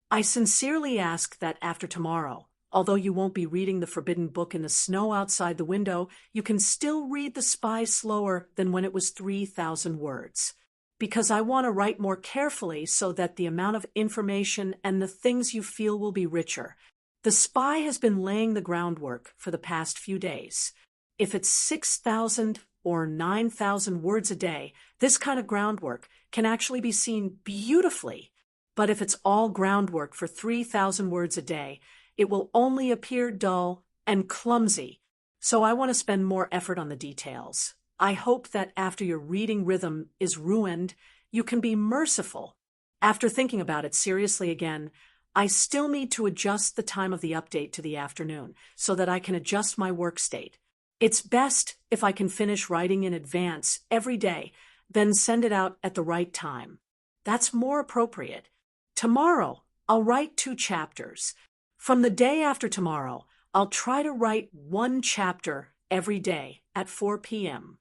I sincerely ask that after tomorrow, although you won't be reading the forbidden book in the snow outside the window, you can still read the spy slower than when it was 3,000 words. Because I want to write more carefully so that the amount of information and the things you feel will be richer. The spy has been laying the groundwork for the past few days. If it's 6,000 or 9,000 words a day, this kind of groundwork can actually be seen beautifully. But if it's all groundwork for 3,000 words a day, it will only appear dull and clumsy. So I want to spend more effort on the details. I hope that after your reading rhythm is ruined, you can be merciful. After thinking about it seriously again, I still need to adjust the time of the update to the afternoon so that I can adjust my work state. It's best if I can finish writing in advance every day, then send it out at the right time. That's more appropriate. Tomorrow, I'll write 2 chapters. From the day after tomorrow, I'll try to write 1 chapter every day at 4 p.m.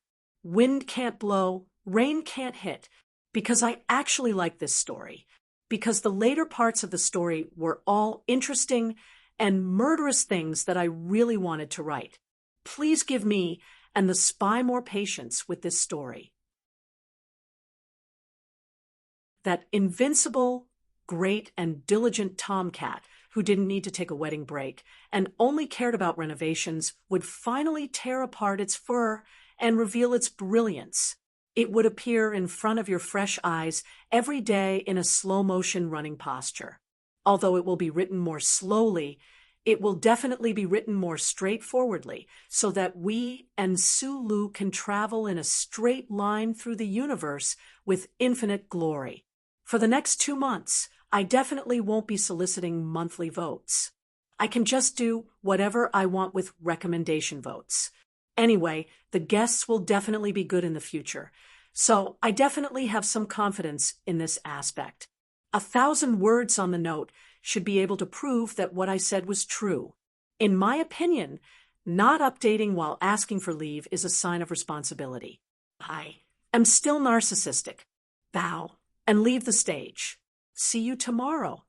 Wind can't blow, rain can't hit, because I actually like this story, because the later parts of the story were all interesting and murderous things that I really wanted to write. Please give me and the spy more patience with this story. That invincible, great and diligent tomcat who didn't need to take a wedding break and only cared about renovations would finally tear apart its fur and reveal its brilliance. It would appear in front of your fresh eyes every day in a slow-motion running posture. Although it will be written more slowly, it will definitely be written more straightforwardly so that we and Sulu can travel in a straight line through the universe with infinite glory. For the next 2 months, I definitely won't be soliciting monthly votes. I can just do whatever I want with recommendation votes. Anyway, the guests will definitely be good in the future, so I definitely have some confidence in this aspect. 1,000 words on the note should be able to prove that what I said was true. In my opinion, not updating while asking for leave is a sign of responsibility. I am still narcissistic. Bow and leave the stage. See you tomorrow.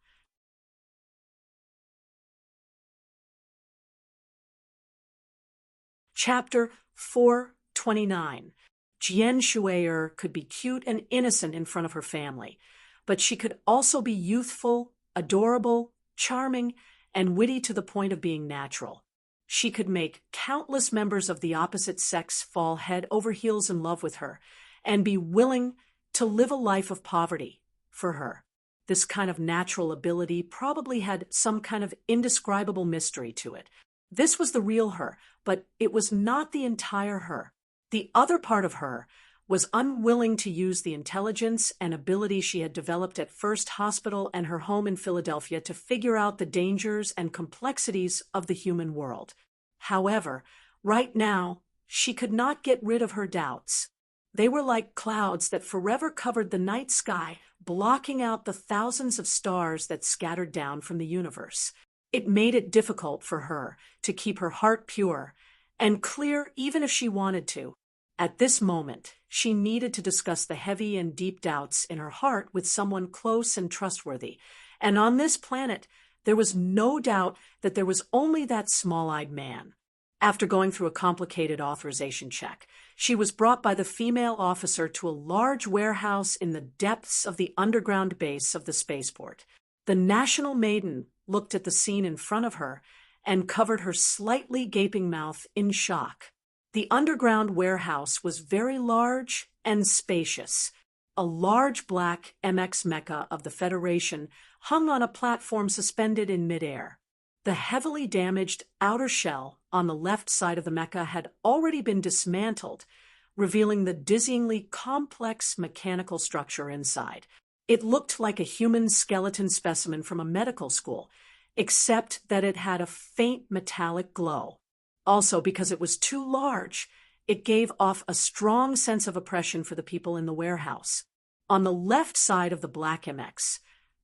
Chapter 429. Jian Shui'er could be cute and innocent in front of her family, but she could also be youthful, adorable, charming, and witty to the point of being natural. She could make countless members of the opposite sex fall head over heels in love with her and be willing to live a life of poverty for her. This kind of natural ability probably had some kind of indescribable mystery to it. This was the real her, but it was not the entire her. The other part of her was unwilling to use the intelligence and ability she had developed at First Hospital and her home in Philadelphia to figure out the dangers and complexities of the human world. However, right now, she could not get rid of her doubts. They were like clouds that forever covered the night sky, blocking out the thousands of stars that scattered down from the universe. It made it difficult for her to keep her heart pure and clear even if she wanted to. At this moment, she needed to discuss the heavy and deep doubts in her heart with someone close and trustworthy. And on this planet, there was no doubt that there was only that small-eyed man. After going through a complicated authorization check, she was brought by the female officer to a large warehouse in the depths of the underground base of the spaceport. The National Maiden looked at the scene in front of her and covered her slightly gaping mouth in shock. The underground warehouse was very large and spacious. A large black MX mecha of the Federation hung on a platform suspended in midair. The heavily damaged outer shell on the left side of the mecha had already been dismantled, revealing the dizzyingly complex mechanical structure inside. It looked like a human skeleton specimen from a medical school, except that it had a faint metallic glow. Also, because it was too large, it gave off a strong sense of oppression for the people in the warehouse. On the left side of the black MX,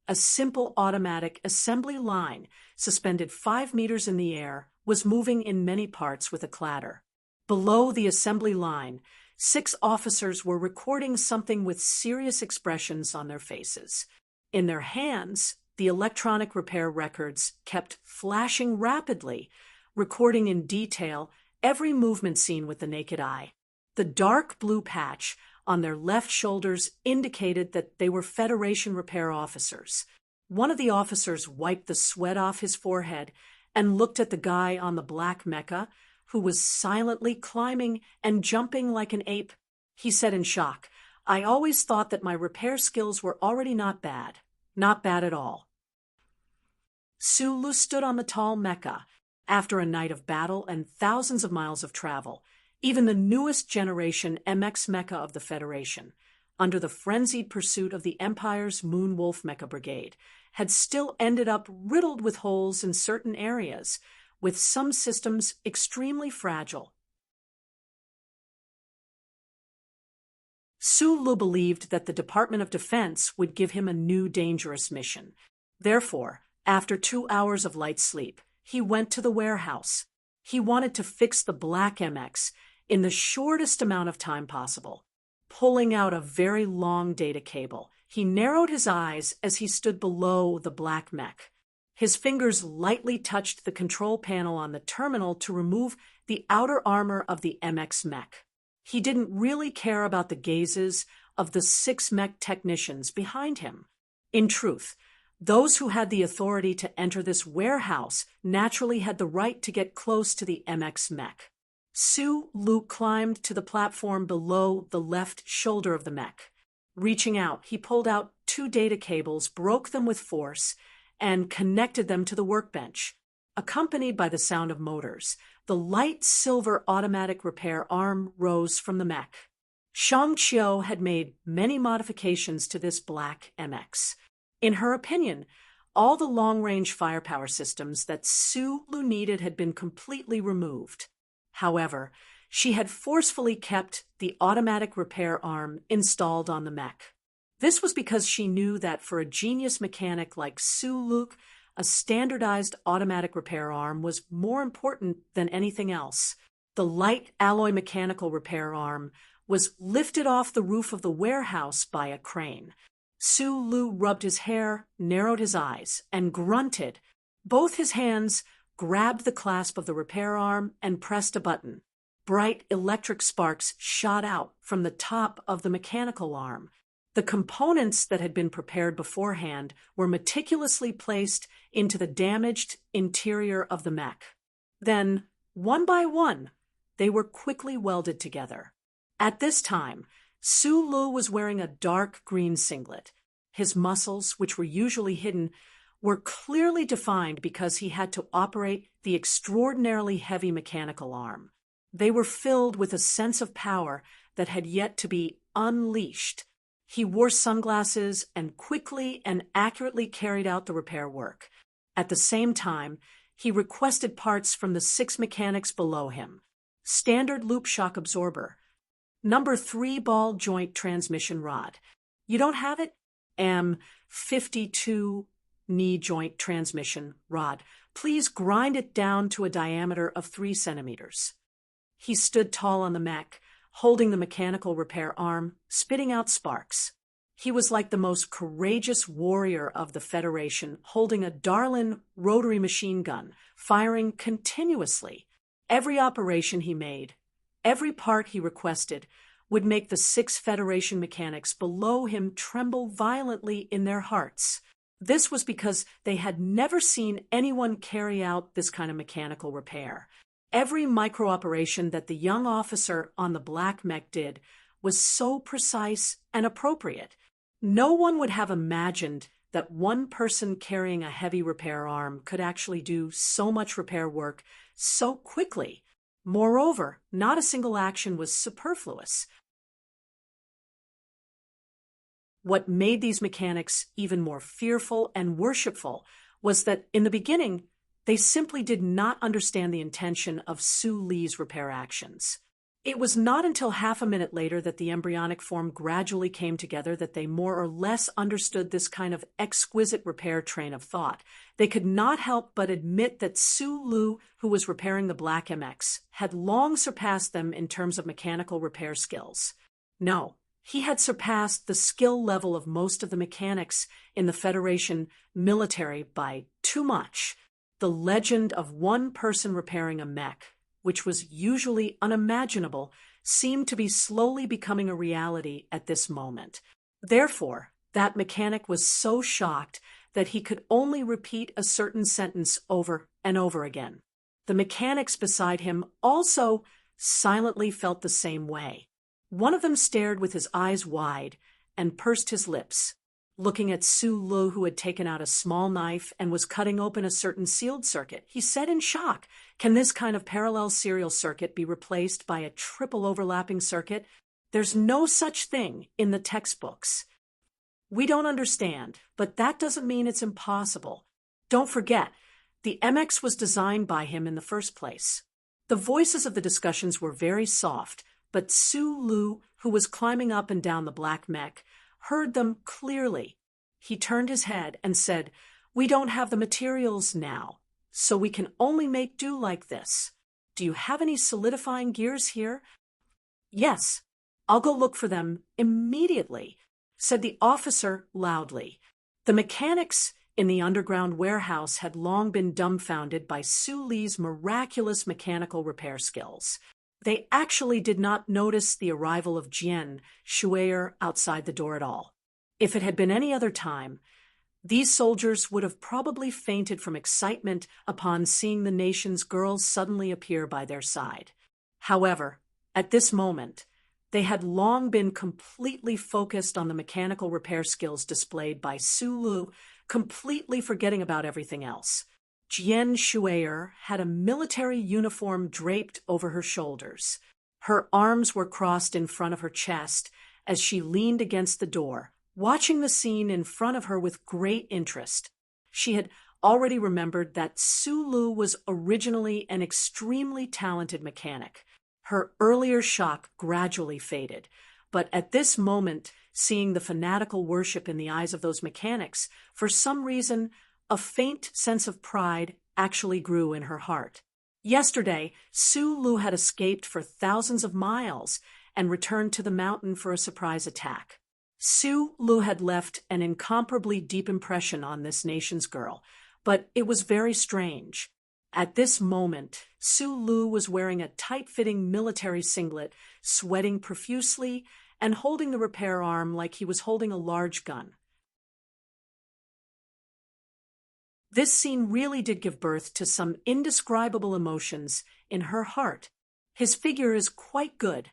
a simple automatic assembly line, suspended 5 meters in the air, was moving in many parts with a clatter. Below the assembly line, 6 officers were recording something with serious expressions on their faces. In their hands, the electronic repair records kept flashing rapidly, recording in detail every movement seen with the naked eye. The dark blue patch on their left shoulders indicated that they were Federation repair officers. One of the officers wiped the sweat off his forehead and looked at the guy on the black mecha, who was silently climbing and jumping like an ape. He said in shock, "I always thought that my repair skills were already not bad. Not bad at all." Sulu stood on the tall mecha. After a night of battle and thousands of miles of travel, even the newest generation MX mecha of the Federation, under the frenzied pursuit of the Empire's Moon Wolf Mecha Brigade, had still ended up riddled with holes in certain areas, with some systems extremely fragile. Sulu believed that the Department of Defense would give him a new dangerous mission. Therefore, after 2 hours of light sleep, he went to the warehouse. He wanted to fix the black MX in the shortest amount of time possible. Pulling out a very long data cable, he narrowed his eyes as he stood below the black mech. His fingers lightly touched the control panel on the terminal to remove the outer armor of the MX mech. He didn't really care about the gazes of the 6 mech technicians behind him. In truth, Those who had the authority to enter this warehouse naturally had the right to get close to the MX mech. Su Lu climbed to the platform below the left shoulder of the mech. Reaching out, he pulled out 2 data cables, broke them with force, and connected them to the workbench. Accompanied by the sound of motors, the light silver automatic repair arm rose from the mech. Shang Qiu had made many modifications to this black MX. In her opinion, all the long-range firepower systems that Su Lu needed had been completely removed. However, she had forcefully kept the automatic repair arm installed on the mech. This was because she knew that for a genius mechanic like Su Lu, a standardized automatic repair arm was more important than anything else. The light alloy mechanical repair arm was lifted off the roof of the warehouse by a crane. Su Lu rubbed his hair, narrowed his eyes, and grunted. Both his hands grabbed the clasp of the repair arm and pressed a button. Bright electric sparks shot out from the top of the mechanical arm. The components that had been prepared beforehand were meticulously placed into the damaged interior of the mech. Then, one by one, they were quickly welded together. At this time, Su Lu was wearing a dark green singlet. His muscles, which were usually hidden, were clearly defined because he had to operate the extraordinarily heavy mechanical arm. They were filled with a sense of power that had yet to be unleashed. He wore sunglasses and quickly and accurately carried out the repair work. At the same time, he requested parts from the 6 mechanics below him. Standard loop shock absorber. Number 3 ball joint transmission rod. You don't have it? 52 knee joint transmission rod. Please grind it down to a diameter of 3 centimeters. He stood tall on the mech, holding the mechanical repair arm, spitting out sparks. He was like the most courageous warrior of the Federation, holding a Darlin rotary machine gun, firing continuously. Every operation he made, every part he requested, would make the 6 Federation mechanics below him tremble violently in their hearts. This was because they had never seen anyone carry out this kind of mechanical repair. Every micro-operation that the young officer on the black mech did was so precise and appropriate. No one would have imagined that one person carrying a heavy repair arm could actually do so much repair work so quickly. Moreover, not a single action was superfluous. What made these mechanics even more fearful and worshipful was that in the beginning, they simply did not understand the intention of Su Li's repair actions. It was not until half a minute later that the embryonic form gradually came together that they more or less understood this kind of exquisite repair train of thought. They could not help but admit that Su Lu, who was repairing the Black MX, had long surpassed them in terms of mechanical repair skills. No, he had surpassed the skill level of most of the mechanics in the Federation military by too much. The legend of one person repairing a mech, which was usually unimaginable, seemed to be slowly becoming a reality at this moment. Therefore, that mechanic was so shocked that he could only repeat a certain sentence over and over again. The mechanics beside him also silently felt the same way. One of them stared with his eyes wide and pursed his lips, looking at Su Lu, who had taken out a small knife and was cutting open a certain sealed circuit. He said in shock, "Can this kind of parallel serial circuit be replaced by a triple overlapping circuit? There's no such thing in the textbooks." "We don't understand, but that doesn't mean it's impossible. Don't forget, the MX was designed by him in the first place." The voices of the discussions were very soft, but Su Lu, who was climbing up and down the black mech, heard them clearly. He turned his head and said, "We don't have the materials now, so we can only make do like this. Do you have any solidifying gears here?" "Yes, I'll go look for them immediately," said the officer loudly. The mechanics in the underground warehouse had long been dumbfounded by Su Li's miraculous mechanical repair skills. They actually did not notice the arrival of Jian Shuier outside the door at all. If it had been any other time, These soldiers would have probably fainted from excitement upon seeing the nation's girls suddenly appear by their side. However, at this moment, they had long been completely focused on the mechanical repair skills displayed by Sulu, completely forgetting about everything else. Jian Shuier had a military uniform draped over her shoulders. Her arms were crossed in front of her chest as she leaned against the door, watching the scene in front of her with great interest. She had already remembered that Sulu was originally an extremely talented mechanic. Her earlier shock gradually faded, but at this moment, seeing the fanatical worship in the eyes of those mechanics, for some reason, a faint sense of pride actually grew in her heart. Yesterday, Sulu had escaped for thousands of miles and returned to the mountain for a surprise attack. Sulu had left an incomparably deep impression on this nation's girl, but it was very strange. At this moment, Sulu was wearing a tight-fitting military singlet, sweating profusely, and holding the repair arm like he was holding a large gun. This scene really did give birth to some indescribable emotions in her heart. His figure is quite good.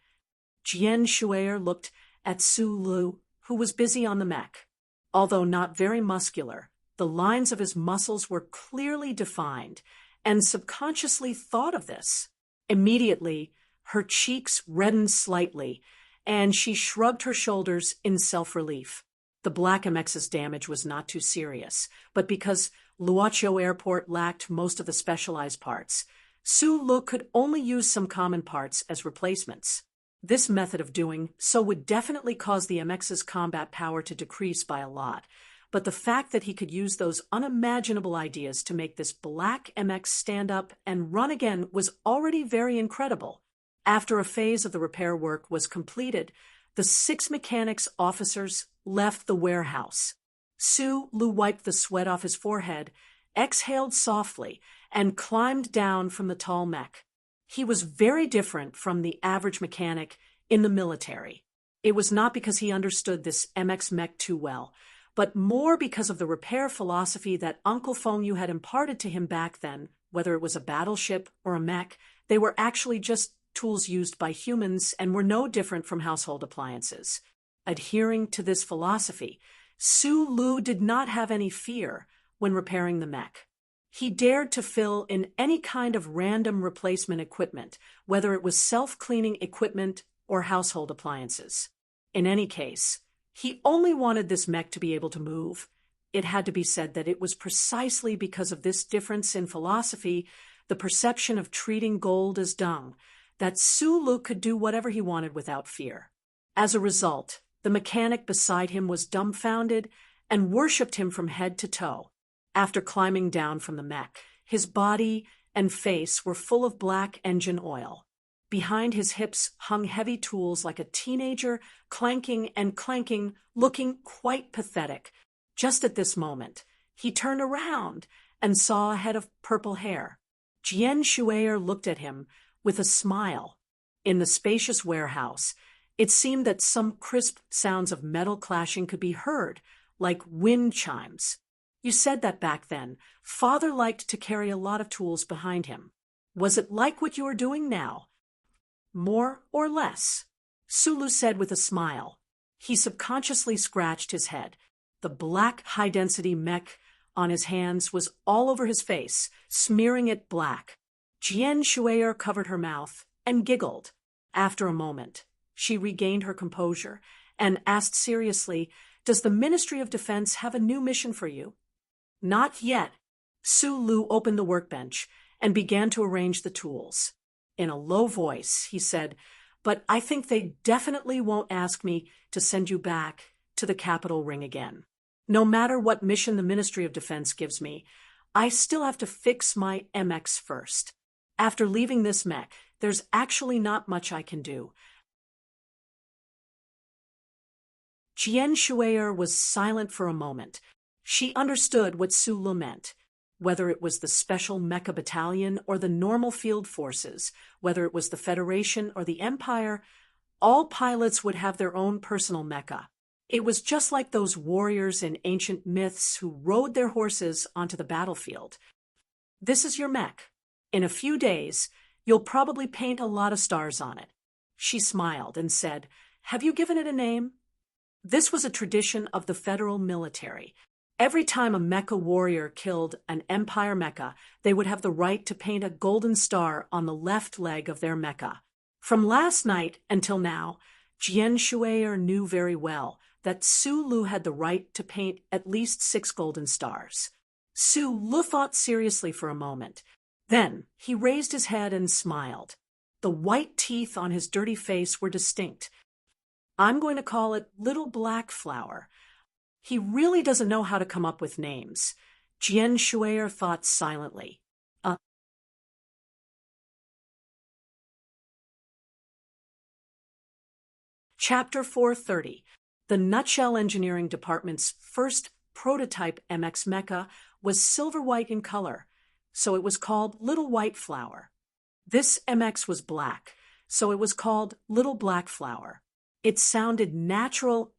Jian Shuier looked at Sulu, who was busy on the mech. Although not very muscular, the lines of his muscles were clearly defined, and subconsciously thought of this. Immediately, her cheeks reddened slightly, and she shrugged her shoulders in self-relief. The Black MX's damage was not too serious, but because Luoqiu Airport lacked most of the specialized parts, Sulu could only use some common parts as replacements. This method of doing so would definitely cause the MX's combat power to decrease by a lot, but the fact that he could use those unimaginable ideas to make this Black MX stand up and run again was already very incredible. After a phase of the repair work was completed, the 6 mechanics officers left the warehouse. Sulu wiped the sweat off his forehead, exhaled softly, and climbed down from the tall mech. He was very different from the average mechanic in the military. It was not because he understood this MX mech too well, but more because of the repair philosophy that Uncle Fengyu had imparted to him back then. Whether it was a battleship or a mech, they were actually just tools used by humans and were no different from household appliances. Adhering to this philosophy, Sulu did not have any fear when repairing the mech. He dared to fill in any kind of random replacement equipment, whether it was self-cleaning equipment or household appliances. In any case, he only wanted this mech to be able to move. It had to be said that it was precisely because of this difference in philosophy, the perception of treating gold as dung, that Sulu could do whatever he wanted without fear. As a result, the mechanic beside him was dumbfounded and worshipped him from head to toe. After climbing down from the mech, his body and face were full of black engine oil. Behind his hips hung heavy tools like a teenager, clanking and clanking, looking quite pathetic. Just at this moment, he turned around and saw a head of purple hair. Jian Shuier looked at him with a smile. In the spacious warehouse, it seemed that some crisp sounds of metal clashing could be heard, like wind chimes. You said that back then, Father liked to carry a lot of tools behind him. Was it like what you are doing now? More or less, Sulu said with a smile. He subconsciously scratched his head. The black high-density mech on his hands was all over his face, smearing it black. Jian Shuier covered her mouth and giggled. After a moment, she regained her composure and asked seriously, "Does the Ministry of Defense have a new mission for you?" "Not yet." Sulu opened the workbench and began to arrange the tools. In a low voice, he said, "But I think they definitely won't ask me to send you back to the capital ring again. No matter what mission the Ministry of Defense gives me, I still have to fix my MX first. After leaving this mech, there's actually not much I can do." Jian Shuier was silent for a moment. She understood what Sulu meant. Whether it was the Special Mecha Battalion or the normal field forces, whether it was the Federation or the Empire, all pilots would have their own personal mecha. It was just like those warriors in ancient myths who rode their horses onto the battlefield. This is your mech. In a few days, you'll probably paint a lot of stars on it. She smiled and said, "Have you given it a name?" This was a tradition of the federal military. Every time a mecha warrior killed an Empire mecha, they would have the right to paint a golden star on the left leg of their mecha. From last night until now, Jian Shuier knew very well that Su Lu had the right to paint at least 6 golden stars. Su Lu thought seriously for a moment. Then he raised his head and smiled. The white teeth on his dirty face were distinct. "I'm going to call it Little Black Flower." He really doesn't know how to come up with names. Jian Shuier thought silently. Chapter 430. The Nutshell Engineering Department's first prototype MX Mecha was silver-white in color, so it was called Little White Flower. This MX was black, so it was called Little Black Flower. It sounded natural,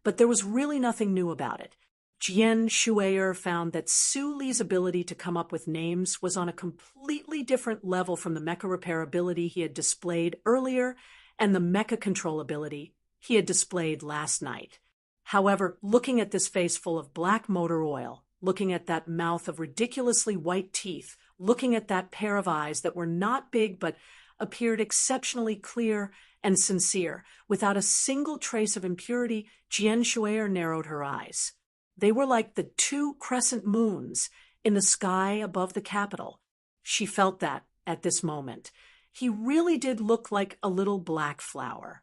but there was really nothing new about it. Jian Shuier found that Su Li's ability to come up with names was on a completely different level from the mecha repair ability he had displayed earlier and the mecha control ability he had displayed last night. However, looking at this face full of black motor oil, looking at that mouth of ridiculously white teeth, looking at that pair of eyes that were not big but appeared exceptionally clear and sincere, without a single trace of impurity, Jian Shuier narrowed her eyes. They were like the 2 crescent moons in the sky above the capital. She felt that at this moment. He really did look like a little black flower.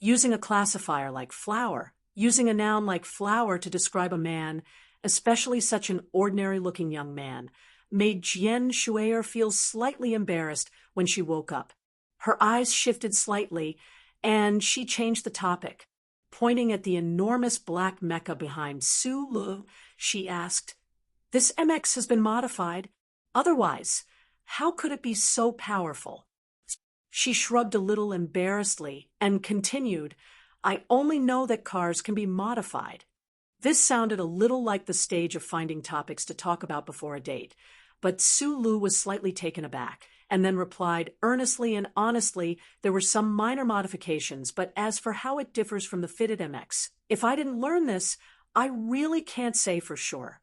Using a classifier like flower, using a noun like flower to describe a man, especially such an ordinary-looking young man, made Jian Shuier feel slightly embarrassed when she woke up. Her eyes shifted slightly, and she changed the topic. Pointing at the enormous black mecha behind Su Lu, she asked, "This MX has been modified. Otherwise, how could it be so powerful?" She shrugged a little embarrassedly and continued, "I only know that cars can be modified." This sounded a little like the stage of finding topics to talk about before a date, but Su Lu was slightly taken aback, and then replied earnestly and honestly, "There were some minor modifications, but as for how it differs from the fitted MX, if I didn't learn this, I really can't say for sure."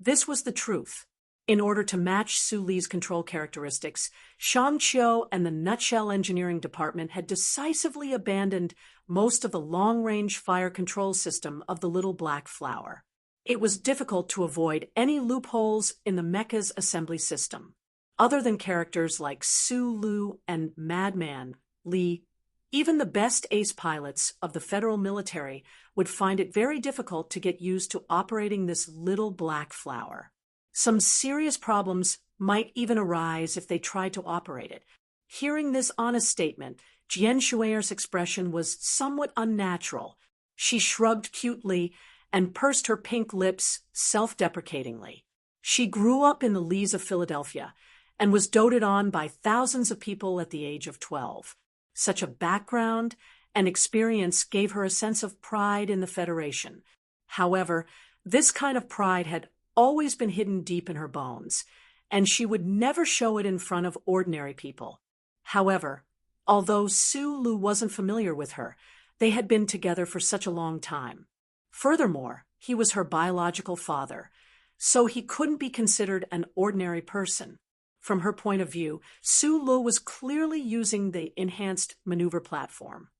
This was the truth. In order to match Su Li's control characteristics, Shang Qiu and the Nutshell Engineering Department had decisively abandoned most of the long-range fire control system of the Little Black Flower. It was difficult to avoid any loopholes in the mecha's assembly system. Other than characters like Su Lu and Madman Li, even the best ace pilots of the federal military would find it very difficult to get used to operating this Little Black Flower. Some serious problems might even arise if they tried to operate it. Hearing this honest statement, Jian Shuier's expression was somewhat unnatural. She shrugged cutely and pursed her pink lips self-deprecatingly. She grew up in the Lees of Philadelphia and was doted on by thousands of people at the age of 12. Such a background and experience gave her a sense of pride in the Federation. However, this kind of pride had always been hidden deep in her bones, and she would never show it in front of ordinary people. However, although Su Lu wasn't familiar with her, they had been together for such a long time. Furthermore, he was her biological father, so he couldn't be considered an ordinary person. From her point of view, Su Lu was clearly using the enhanced maneuver platform.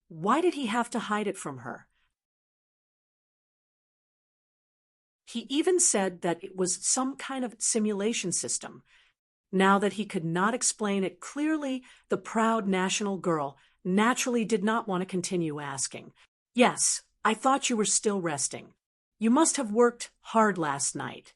Why did he have to hide it from her? He even said that it was some kind of simulation system. Now that he could not explain it clearly, the proud national girl naturally did not want to continue asking. "Yes, I thought you were still resting. You must have worked hard last night."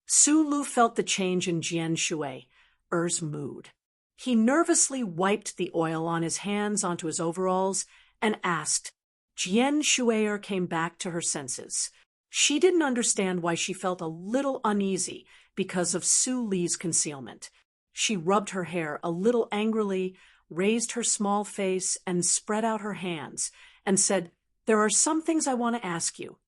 Su Lu felt the change in Jian Shuier's mood. He nervously wiped the oil on his hands onto his overalls and asked. Jian Shuier came back to her senses. She didn't understand why she felt a little uneasy because of Su Li's concealment. She rubbed her hair a little angrily, raised her small face, and spread out her hands, and said, There are some things I want to ask you."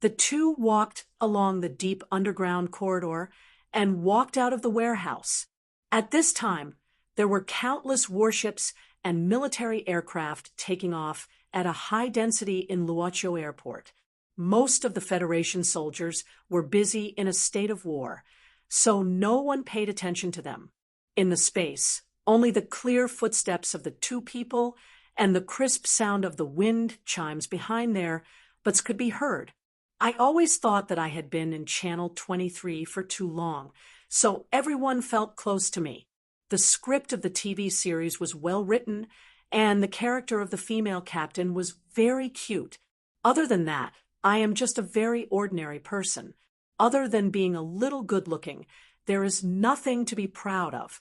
The two walked along the deep underground corridor and walked out of the warehouse. At this time, there were countless warships and military aircraft taking off at a high density in Luocho Airport. Most of the Federation soldiers were busy in a state of war, so no one paid attention to them. In the space, only the clear footsteps of the two people and the crisp sound of the wind chimes behind their butts could be heard. I always thought that I had been in Channel 23 for too long, so everyone felt close to me. The script of the TV series was well written, and the character of the female captain was very cute. Other than that, I am just a very ordinary person. Other than being a little good-looking, there is nothing to be proud of.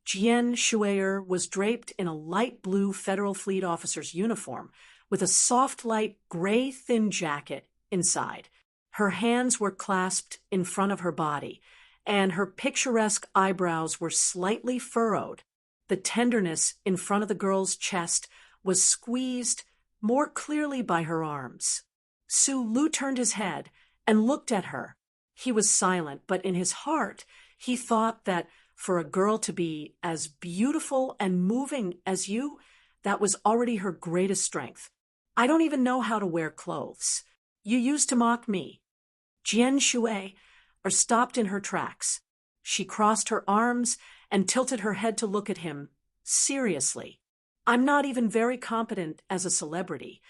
Jian Shuier was draped in a light blue Federal Fleet officer's uniform, with a soft light gray thin jacket inside. Her hands were clasped in front of her body, and her picturesque eyebrows were slightly furrowed. The tenderness in front of the girl's chest was squeezed more clearly by her arms. Su Lu turned his head and looked at her. He was silent, but in his heart he thought that for a girl to be as beautiful and moving as you, that was already her greatest strength. "I don't even know how to wear clothes. You used to mock me." Jian Shui stopped in her tracks. She crossed her arms and tilted her head to look at him seriously. "I'm not even very competent as a celebrity."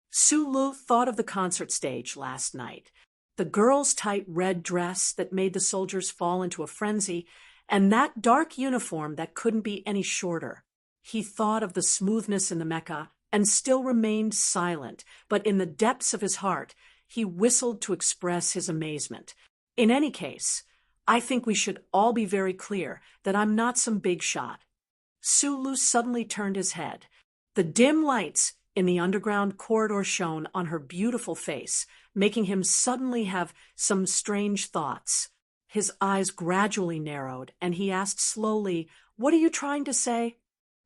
Su Lu thought of the concert stage last night, the girl's tight red dress that made the soldiers fall into a frenzy, and that dark uniform that couldn't be any shorter. He thought of the smoothness in the Mecca and still remained silent, but in the depths of his heart, he whistled to express his amazement. "In any case, I think we should all be very clear that I'm not some big shot." Su Lu suddenly turned his head. The dim lights in the underground corridor shone on her beautiful face, making him suddenly have some strange thoughts. His eyes gradually narrowed, and he asked slowly, "What are you trying to say?"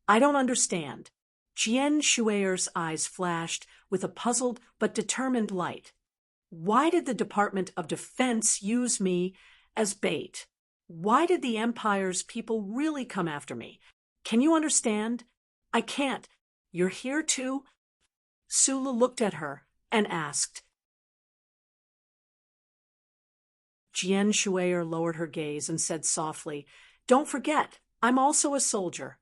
"I don't understand." Jian Shuier's eyes flashed with a puzzled but determined light. "Why did the Department of Defense use me as bait? Why did the Empire's people really come after me? Can you understand?" "I can't. You're here too?" Su Lu looked at her and asked. Jian Shuier lowered her gaze and said softly, "Don't forget, I'm also a soldier."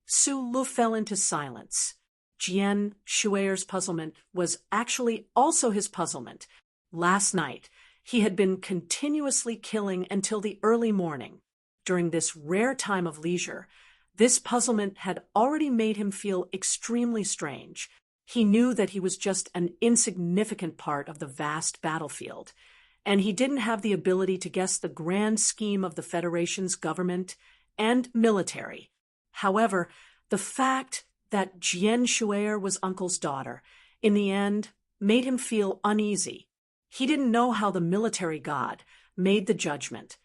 Su Lu fell into silence. Jian Shuier's puzzlement was actually also his puzzlement. Last night, he had been continuously killing until the early morning. During this rare time of leisure, this puzzlement had already made him feel extremely strange. He knew that he was just an insignificant part of the vast battlefield, and he didn't have the ability to guess the grand scheme of the Federation's government and military. However, the fact that Jian Shuier was Uncle's daughter, in the end, made him feel uneasy. He didn't know how the military god made the judgment,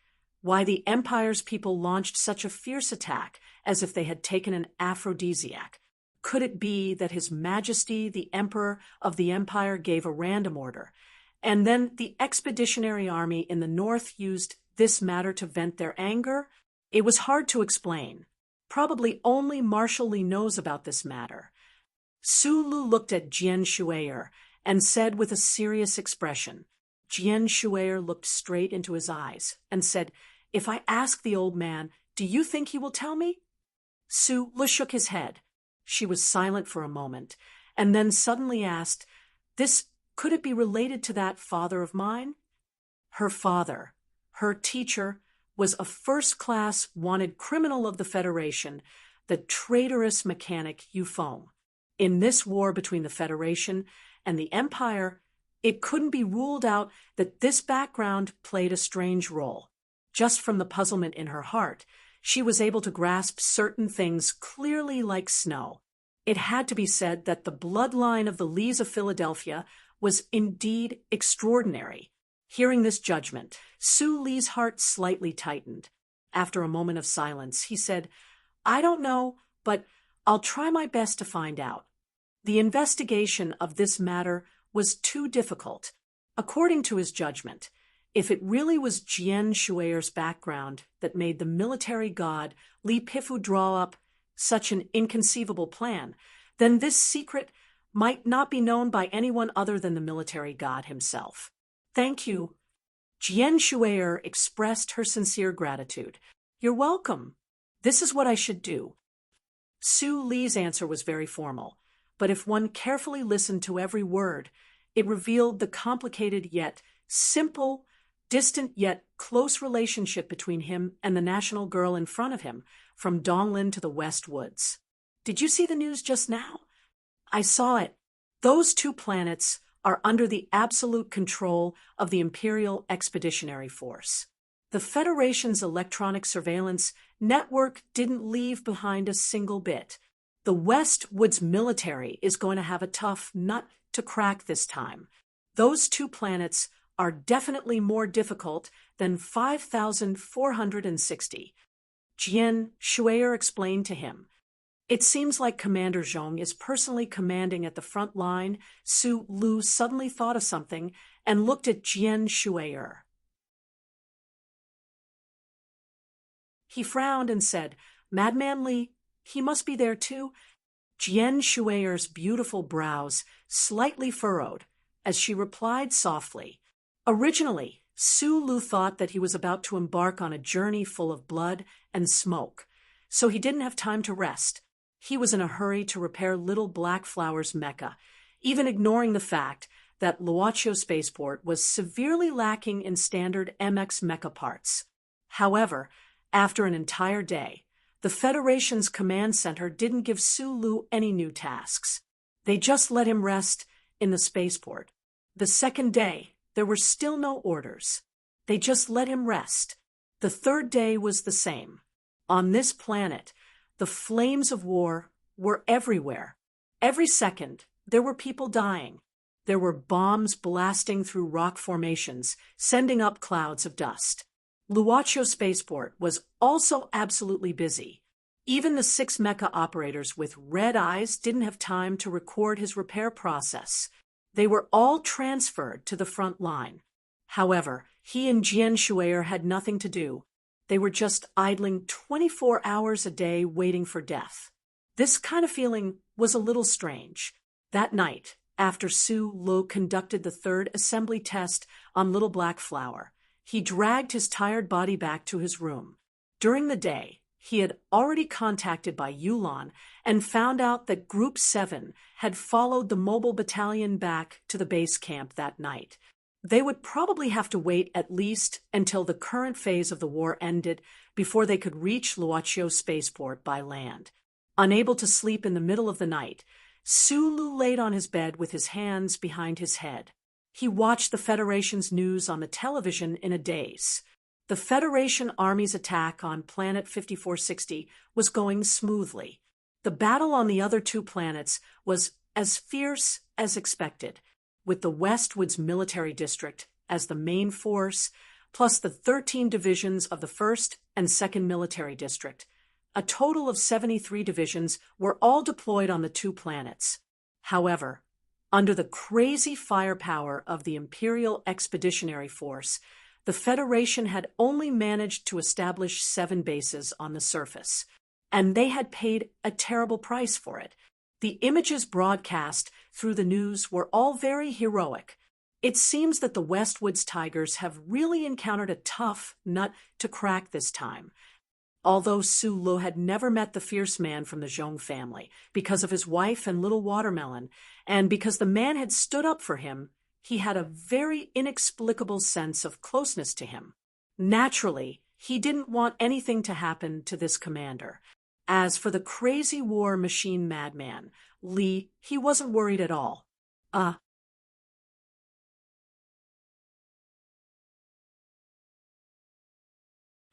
why the Empire's people launched such a fierce attack as if they had taken an aphrodisiac. Could it be that His Majesty, the Emperor of the Empire, gave a random order, and then the Expeditionary Army in the north used this matter to vent their anger? It was hard to explain. Probably only Marshal Li knows about this matter. Su Lu looked at Jian Shuier and said with a serious expression. Jian Shuier looked straight into his eyes and said, "If I ask the old man, do you think he will tell me?" Su Lu shook his head. She was silent for a moment, and then suddenly asked, Could it be related to that father of mine?" Her father, her teacher, was a first-class wanted criminal of the Federation, the traitorous mechanic Yufeng. In this war between the Federation and the Empire, it couldn't be ruled out that this background played a strange role. Just from the puzzlement in her heart, she was able to grasp certain things clearly like snow. It had to be said that the bloodline of the Lees of Philadelphia was indeed extraordinary. Hearing this judgment, Su Li's heart slightly tightened. After a moment of silence, he said, "I don't know, but I'll try my best to find out." The investigation of this matter was too difficult. According to his judgment, if it really was Jian Shui'er's background that made the military god Li Pifu draw up such an inconceivable plan, then this secret might not be known by anyone other than the military god himself. Thank you. Jian Shui'er expressed her sincere gratitude. You're welcome. This is what I should do. Su Li's answer was very formal, but if one carefully listened to every word, it revealed the complicated yet simple, distant yet close relationship between him and the national girl in front of him, from Donglin to the West Woods. Did you see the news just now? I saw it. Those two planets are under the absolute control of the Imperial Expeditionary Force. The Federation's electronic surveillance network didn't leave behind a single bit. The West Woods military is going to have a tough nut to crack this time. Those two planets are definitely more difficult than 5,460. Jian Shui'er explained to him. It seems like Commander Zhong is personally commanding at the front line. Su Lu suddenly thought of something and looked at Jian Shui'er. He frowned and said, Madman Li, he must be there too. Jian Shui'er's beautiful brows slightly furrowed as she replied softly. Originally, Su Lu thought that he was about to embark on a journey full of blood and smoke, so he didn't have time to rest. He was in a hurry to repair Little Black Flower's mecha, even ignoring the fact that Luochio Spaceport was severely lacking in standard MX mecha parts. However, after an entire day, the Federation's command center didn't give Su Lu any new tasks. They just let him rest in the spaceport. The second day, there were still no orders. They just let him rest. The third day was the same. On this planet, the flames of war were everywhere. Every second, there were people dying. There were bombs blasting through rock formations, sending up clouds of dust. Luochio Spaceport was also absolutely busy. Even the 6 mecha operators with red eyes didn't have time to record his repair process. They were all transferred to the front line. However, he and Jian Shui'er had nothing to do. They were just idling 24 hours a day waiting for death. This kind of feeling was a little strange. That night, after Su Lu conducted the third assembly test on Little Black Flower, he dragged his tired body back to his room. During the day, he had already contacted by Yulan and found out that Group 7 had followed the mobile battalion back to the base camp that night. They would probably have to wait at least until the current phase of the war ended before they could reach Luochio Spaceport by land. Unable to sleep in the middle of the night, Su Lu laid on his bed with his hands behind his head. He watched the Federation's news on the television in a daze. The Federation Army's attack on Planet 5460 was going smoothly. The battle on the other two planets was as fierce as expected, with the West Woods Military District as the main force, plus the 13 divisions of the 1st and 2nd Military District. A total of 73 divisions were all deployed on the two planets. However, under the crazy firepower of the Imperial Expeditionary Force, the Federation had only managed to establish 7 bases on the surface, and they had paid a terrible price for it. The images broadcast through the news were all very heroic. It seems that the West Woods Tigers have really encountered a tough nut to crack this time. Although Su Lu had never met the fierce man from the Zhong family because of his wife and little watermelon, and because the man had stood up for him, he had a very inexplicable sense of closeness to him. Naturally, he didn't want anything to happen to this commander. As for the crazy war machine madman, Li, he wasn't worried at all.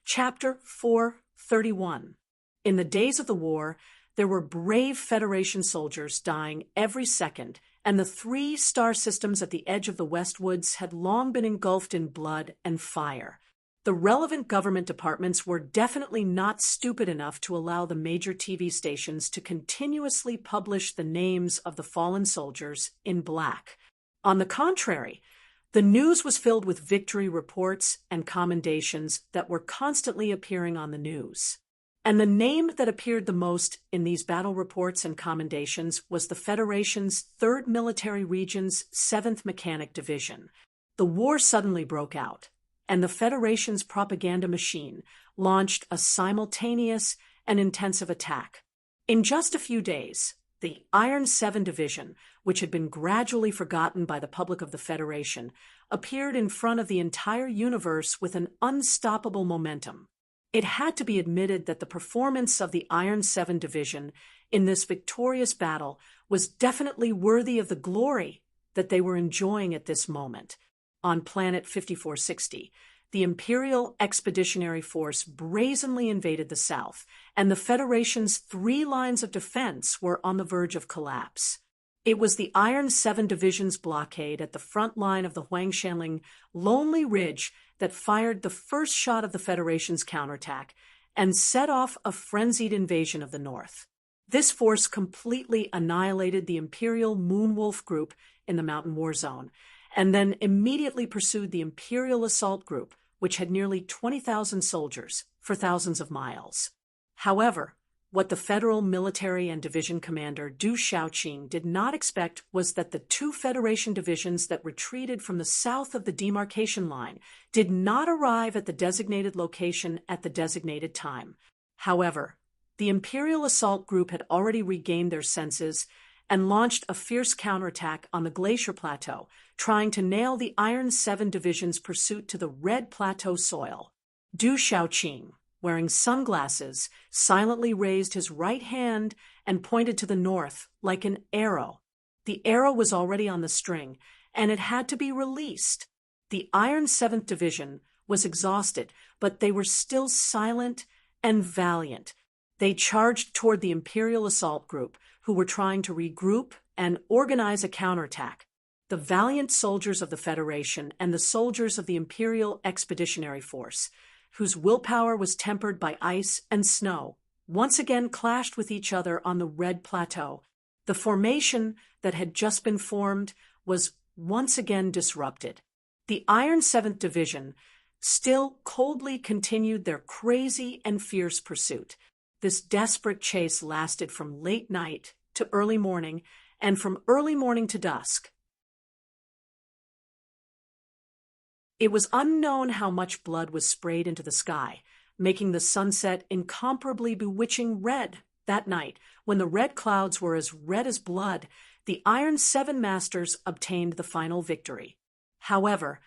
Chapter 431. In the days of the war, there were brave Federation soldiers dying every second, and the 3 star systems at the edge of the West Woods had long been engulfed in blood and fire. The relevant government departments were definitely not stupid enough to allow the major TV stations to continuously publish the names of the fallen soldiers in black. On the contrary, the news was filled with victory reports and commendations that were constantly appearing on the news. And the name that appeared the most in these battle reports and commendations was the Federation's 3rd Military Region's 7th Mechanic Division. The war suddenly broke out, and the Federation's propaganda machine launched a simultaneous and intensive attack. In just a few days, the Iron 7 Division, which had been gradually forgotten by the public of the Federation, appeared in front of the entire universe with an unstoppable momentum. It had to be admitted that the performance of the Iron 7 Division in this victorious battle was definitely worthy of the glory that they were enjoying at this moment. On Planet 5460, the Imperial Expeditionary Force brazenly invaded the South, and the Federation's 3 lines of defense were on the verge of collapse. It was the Iron 7 Division's blockade at the front line of the Huangshanling Lonely Ridge that fired the first shot of the Federation's counterattack and set off a frenzied invasion of the North. This force completely annihilated the Imperial Moonwolf Group in the Mountain War Zone, and then immediately pursued the Imperial Assault Group, which had nearly 20,000 soldiers, for thousands of miles. However, what the Federal Military and Division Commander Du Shaoqing did not expect was that the 2 Federation divisions that retreated from the south of the demarcation line did not arrive at the designated location at the designated time. However, the Imperial Assault Group had already regained their senses and launched a fierce counterattack on the Glacier Plateau, trying to nail the Iron 7 Division's pursuit to the Red Plateau soil. Du Shaoqing, wearing sunglasses, silently raised his right hand and pointed to the north like an arrow. The arrow was already on the string, and it had to be released. The Iron 7th Division was exhausted, but they were still silent and valiant. They charged toward the Imperial Assault Group, who were trying to regroup and organize a counterattack. The valiant soldiers of the Federation and the soldiers of the Imperial Expeditionary Force, whose willpower was tempered by ice and snow, once again clashed with each other on the Red Plateau. The formation that had just been formed was once again disrupted. The Iron 7th Division still coldly continued their crazy and fierce pursuit. This desperate chase lasted from late night to early morning, and from early morning to dusk. It was unknown how much blood was sprayed into the sky, making the sunset incomparably bewitching red. That night, when the red clouds were as red as blood, the Iron 7 Masters obtained the final victory. However,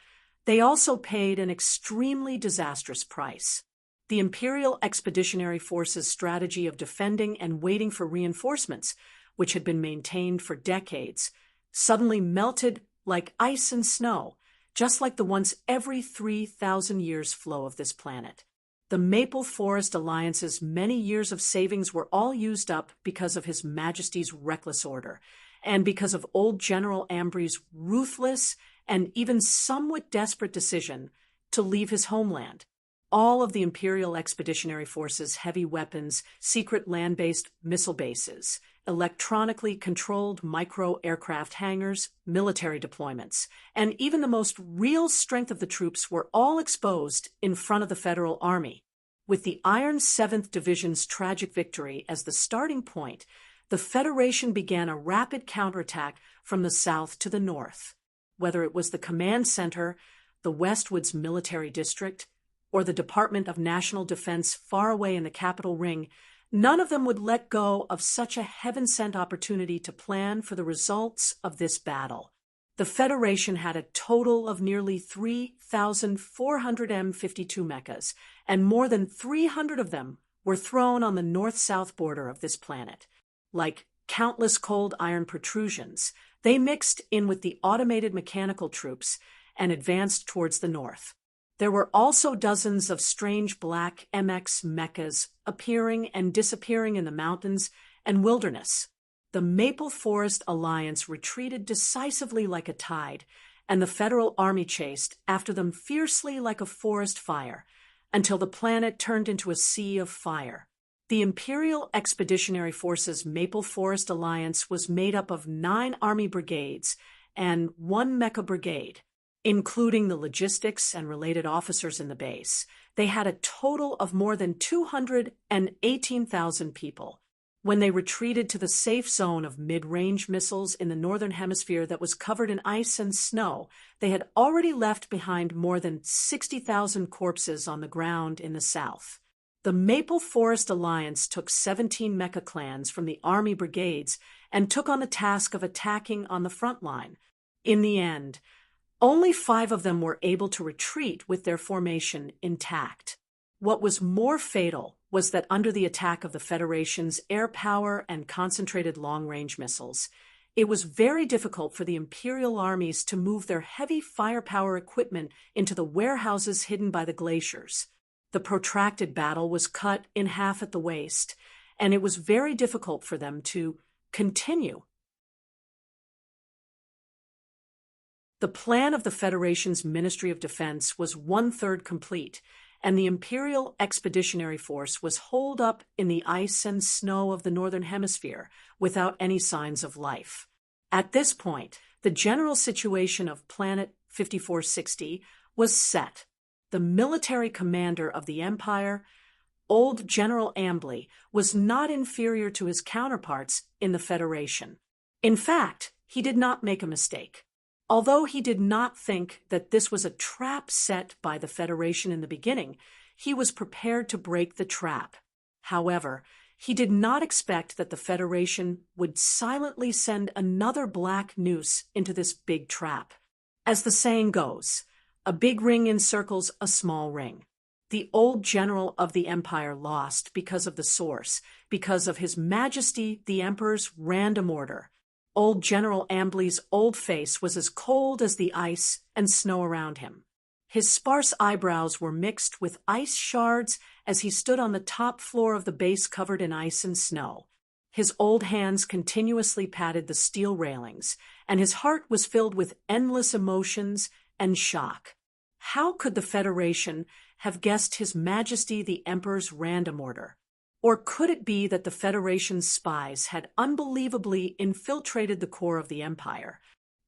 they also paid an extremely disastrous price. The Imperial Expeditionary Force's strategy of defending and waiting for reinforcements, which had been maintained for decades, suddenly melted like ice and snow, just like the once every 3,000 years flow of this planet. The Maple Forest Alliance's many years of savings were all used up because of His Majesty's reckless order, and because of old General Ambry's ruthless and even somewhat desperate decision to leave his homeland. All of the Imperial Expeditionary Force's heavy weapons, secret land-based missile bases, electronically controlled micro-aircraft hangars, military deployments, and even the most real strength of the troops were all exposed in front of the Federal Army. With the Iron 7th Division's tragic victory as the starting point, the Federation began a rapid counterattack from the south to the north. Whether it was the command center, the Westwoods Military District, or the Department of National Defense far away in the Capitol Ring, none of them would let go of such a heaven-sent opportunity to plan for the results of this battle. The Federation had a total of nearly 3,400 M52 mechas, and more than 300 of them were thrown on the north-south border of this planet. Like countless cold iron protrusions, they mixed in with the automated mechanical troops and advanced towards the north. There were also dozens of strange black MX mechas appearing and disappearing in the mountains and wilderness. The Maple Forest Alliance retreated decisively like a tide, and the Federal Army chased after them fiercely like a forest fire, until the planet turned into a sea of fire. The Imperial Expeditionary Force's Maple Forest Alliance was made up of 9 Army brigades and 1 Mecha brigade, including the logistics and related officers in the base. They had a total of more than 218,000 people. When they retreated to the safe zone of mid-range missiles in the northern hemisphere that was covered in ice and snow, they had already left behind more than 60,000 corpses on the ground in the south. The Maple Forest Alliance took 17 mecha clans from the Army brigades and took on the task of attacking on the front line. In the end, only 5 of them were able to retreat with their formation intact. What was more fatal was that under the attack of the Federation's air power and concentrated long-range missiles, it was very difficult for the Imperial armies to move their heavy firepower equipment into the warehouses hidden by the glaciers. The protracted battle was cut in half at the waist, and it was very difficult for them to continue. The plan of the Federation's Ministry of Defense was 1/3 complete, and the Imperial Expeditionary Force was holed up in the ice and snow of the Northern Hemisphere without any signs of life. At this point, the general situation of Planet 5460 was set. The military commander of the Empire, Old General Ambly, was not inferior to his counterparts in the Federation. In fact, he did not make a mistake. Although he did not think that this was a trap set by the Federation in the beginning, he was prepared to break the trap. However, he did not expect that the Federation would silently send another black noose into this big trap. As the saying goes, a big ring encircles a small ring. The old general of the Empire lost because of the source, because of His Majesty the Emperor's random order. Old General Ambly's old face was as cold as the ice and snow around him. His sparse eyebrows were mixed with ice shards as he stood on the top floor of the base covered in ice and snow. His old hands continuously patted the steel railings, and his heart was filled with endless emotions and shock. How could the Federation have guessed His Majesty the Emperor's random order? Or could it be that the Federation's spies had unbelievably infiltrated the core of the Empire?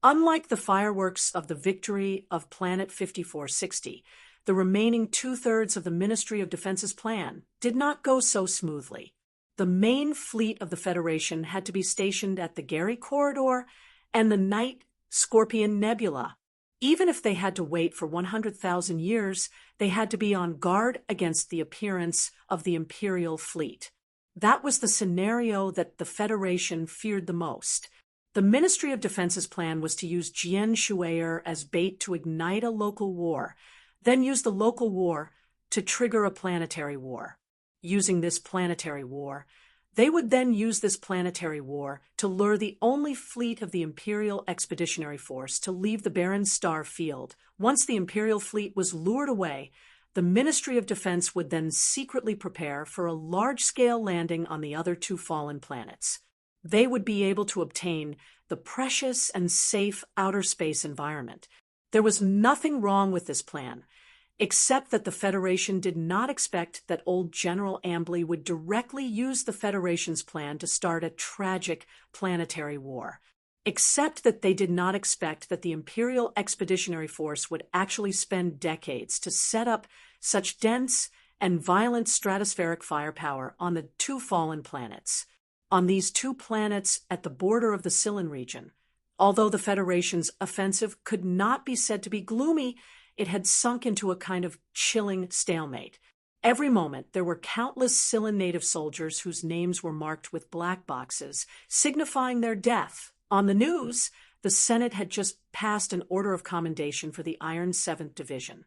Unlike the fireworks of the victory of Planet 5460, the remaining 2/3 of the Ministry of Defense's plan did not go so smoothly. The main fleet of the Federation had to be stationed at the Gary Corridor and the Night Scorpion Nebula. Even if they had to wait for 100,000 years, they had to be on guard against the appearance of the Imperial fleet. That was the scenario that the Federation feared the most. The Ministry of Defense's plan was to use Jian Shuier as bait to ignite a local war, then use the local war to trigger a planetary war. Using this planetary war, they would then use this planetary war to lure the only fleet of the Imperial Expeditionary Force to leave the barren star field. Once the Imperial fleet was lured away, the Ministry of Defense would then secretly prepare for a large-scale landing on the other 2 fallen planets. They would be able to obtain the precious and safe outer space environment. There was nothing wrong with this plan, except that the Federation did not expect that old General Ambly would directly use the Federation's plan to start a tragic planetary war. Except that they did not expect that the Imperial Expeditionary Force would actually spend decades to set up such dense and violent stratospheric firepower on the 2 fallen planets. On these 2 planets at the border of the Sillin region, although the Federation's offensive could not be said to be gloomy, it had sunk into a kind of chilling stalemate. Every moment, there were countless Sillin native soldiers whose names were marked with black boxes, signifying their death. On the news, the Senate had just passed an order of commendation for the Iron 7th Division.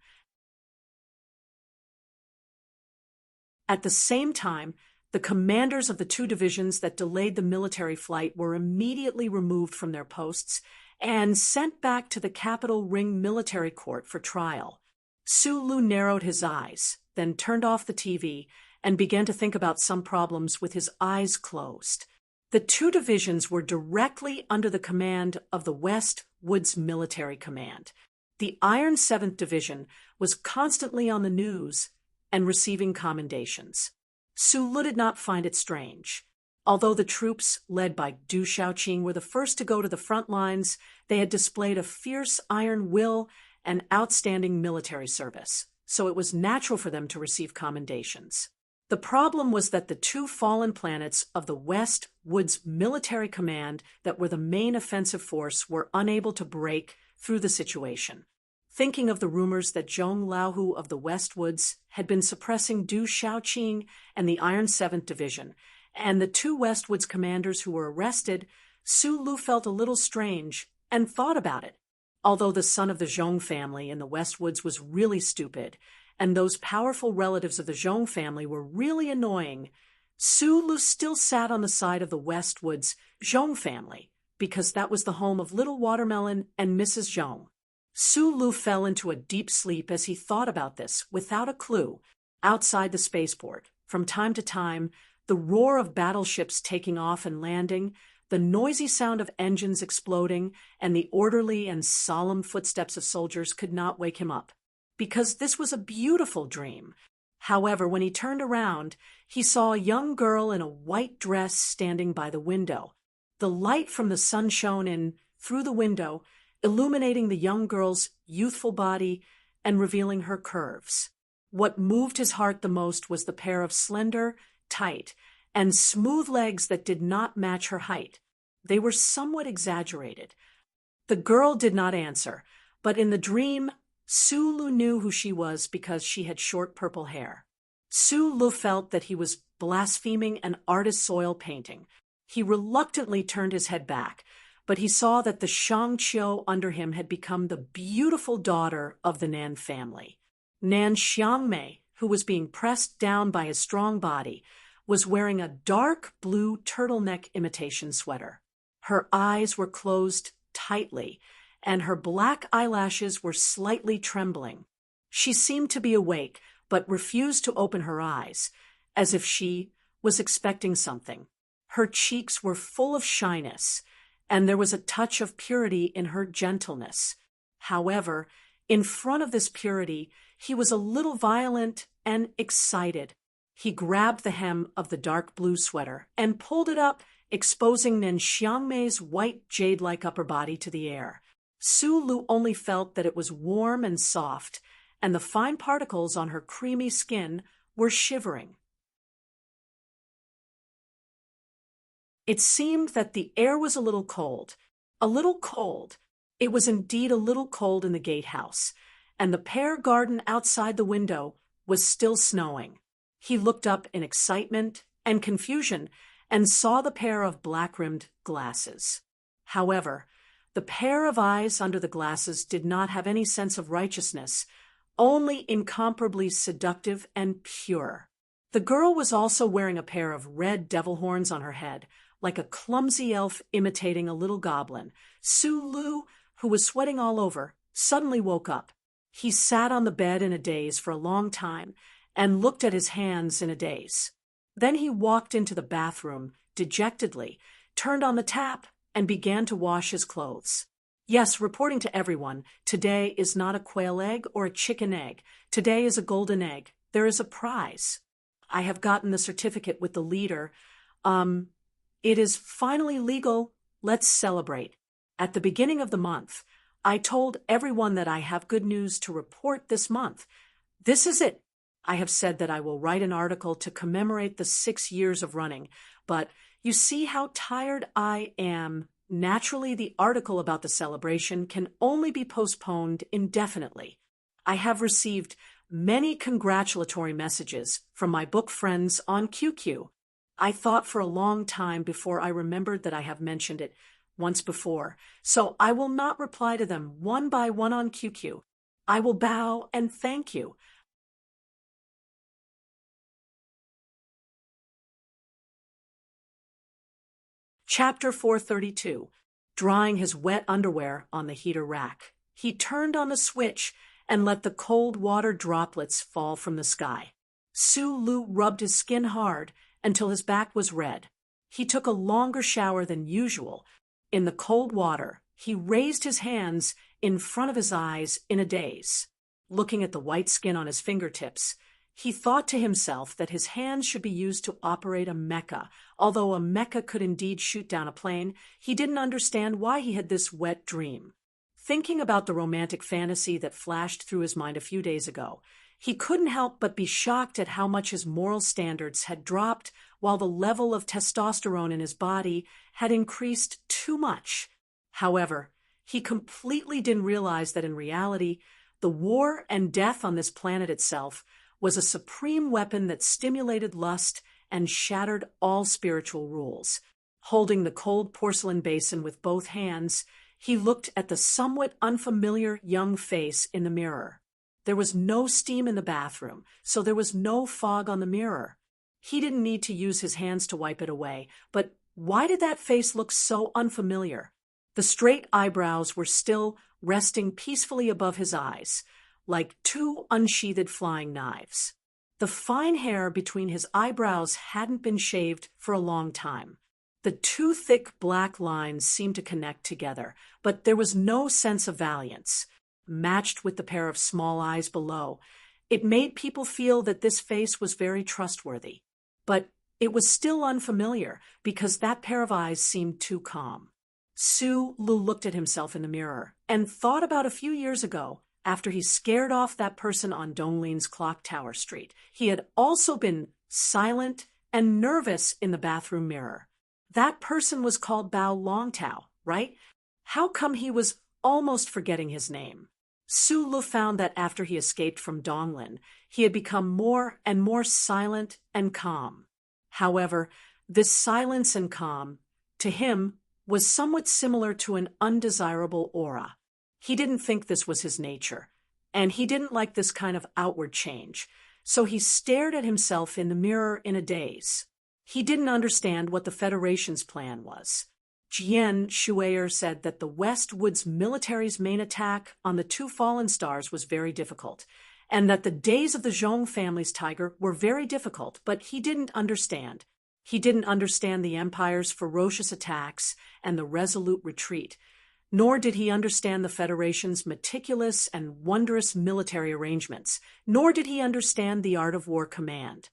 At the same time, the commanders of the 2 divisions that delayed the military flight were immediately removed from their posts and sent back to the Capital Ring Military Court for trial. Sulu narrowed his eyes, then turned off the TV and began to think about some problems with his eyes closed. The two divisions were directly under the command of the West Woods Military Command. The Iron 7th Division was constantly on the news and receiving commendations. Su Lu did not find it strange. Although the troops, led by Du Shaoqing, were the first to go to the front lines, they had displayed a fierce iron will and outstanding military service, so it was natural for them to receive commendations. The problem was that the two fallen planets of the West Woods Military Command that were the main offensive force were unable to break through the situation. Thinking of the rumors that Zhong Laohu of the West Woods had been suppressing Du Shaoqing and the Iron 7th Division, and the two West Woods commanders who were arrested, Su Lu felt a little strange and thought about it. Although the son of the Zhong family in the West Woods was really stupid, and those powerful relatives of the Zhong family were really annoying, Su Lu still sat on the side of the West Woods Zhong family, because that was the home of Little Watermelon and Mrs. Zhong. Su Lu fell into a deep sleep as he thought about this, without a clue. Outside the spaceport, from time to time, the roar of battleships taking off and landing, the noisy sound of engines exploding, and the orderly and solemn footsteps of soldiers could not wake him up, because this was a beautiful dream. However, when he turned around, he saw a young girl in a white dress standing by the window. The light from the sun shone in through the window, illuminating the young girl's youthful body and revealing her curves. What moved his heart the most was the pair of slender, tight, and smooth legs that did not match her height. They were somewhat exaggerated. The girl did not answer, but in the dream, Su Lu knew who she was because she had short purple hair. Su Lu felt that he was blaspheming an artist's oil painting. He reluctantly turned his head back, but he saw that the Shangqiu under him had become the beautiful daughter of the Nan family. Nan Xiangmei, who was being pressed down by his strong body, was wearing a dark blue turtleneck imitation sweater. Her eyes were closed tightly, and her black eyelashes were slightly trembling. She seemed to be awake, but refused to open her eyes, as if she was expecting something. Her cheeks were full of shyness, and there was a touch of purity in her gentleness. However, in front of this purity, he was a little violent and excited. He grabbed the hem of the dark blue sweater and pulled it up, exposing Nen Xiangmei's white jade-like upper body to the air. Su Lu only felt that it was warm and soft, and the fine particles on her creamy skin were shivering. It seemed that the air was a little cold. A little cold. It was indeed a little cold in the gatehouse, and the pear garden outside the window was still snowing. He looked up in excitement and confusion and saw the pair of black-rimmed glasses. However, the pair of eyes under the glasses did not have any sense of righteousness, only incomparably seductive and pure. The girl was also wearing a pair of red devil horns on her head, like a clumsy elf imitating a little goblin. Su Lu, who was sweating all over, suddenly woke up. He sat on the bed in a daze for a long time and looked at his hands in a daze. Then he walked into the bathroom dejectedly, turned on the tap, and began to wash his clothes. Yes, reporting to everyone, today is not a quail egg or a chicken egg. Today is a golden egg. There is a prize. I have gotten the certificate with the leader. It is finally legal. Let's celebrate. At the beginning of the month, I told everyone that I have good news to report this month. This is it. I have said that I will write an article to commemorate the 6 years of running, but you see how tired I am. Naturally, the article about the celebration can only be postponed indefinitely. I have received many congratulatory messages from my book friends on QQ. I thought for a long time before I remembered that I have mentioned it once before, so I will not reply to them one by one on QQ. I will bow and thank you. Chapter 432. Drying his wet underwear on the heater rack. He turned on the switch and let the cold water droplets fall from the sky. Su Lu rubbed his skin hard until his back was red. He took a longer shower than usual. In the cold water, he raised his hands in front of his eyes in a daze. Looking at the white skin on his fingertips, he thought to himself that his hands should be used to operate a mecha. Although a mecha could indeed shoot down a plane, he didn't understand why he had this wet dream. Thinking about the romantic fantasy that flashed through his mind a few days ago, he couldn't help but be shocked at how much his moral standards had dropped while the level of testosterone in his body had increased too much. However, he completely didn't realize that in reality, the war and death on this planet itself was a supreme weapon that stimulated lust and shattered all spiritual rules. Holding the cold porcelain basin with both hands, he looked at the somewhat unfamiliar young face in the mirror. There was no steam in the bathroom, so there was no fog on the mirror. He didn't need to use his hands to wipe it away, but why did that face look so unfamiliar? The straight eyebrows were still resting peacefully above his eyes, like two unsheathed flying knives. The fine hair between his eyebrows hadn't been shaved for a long time. The two thick black lines seemed to connect together, but there was no sense of valiance. Matched with the pair of small eyes below, it made people feel that this face was very trustworthy. But it was still unfamiliar because that pair of eyes seemed too calm. Su Lu looked at himself in the mirror and thought about a few years ago, after he scared off that person on Donglin's Clock Tower Street. He had also been silent and nervous in the bathroom mirror. That person was called Bao Longtao, right? How come he was almost forgetting his name? Su Lu found that after he escaped from Donglin, he had become more and more silent and calm. However, this silence and calm, to him, was somewhat similar to an undesirable aura. He didn't think this was his nature, and he didn't like this kind of outward change, so he stared at himself in the mirror in a daze. He didn't understand what the Federation's plan was. Jian Shuayer said that the West Woods military's main attack on the two fallen stars was very difficult, and that the days of the Zhong family's tiger were very difficult, but he didn't understand. He didn't understand the Empire's ferocious attacks and the resolute retreat, nor did he understand the Federation's meticulous and wondrous military arrangements, nor did he understand the art of war command.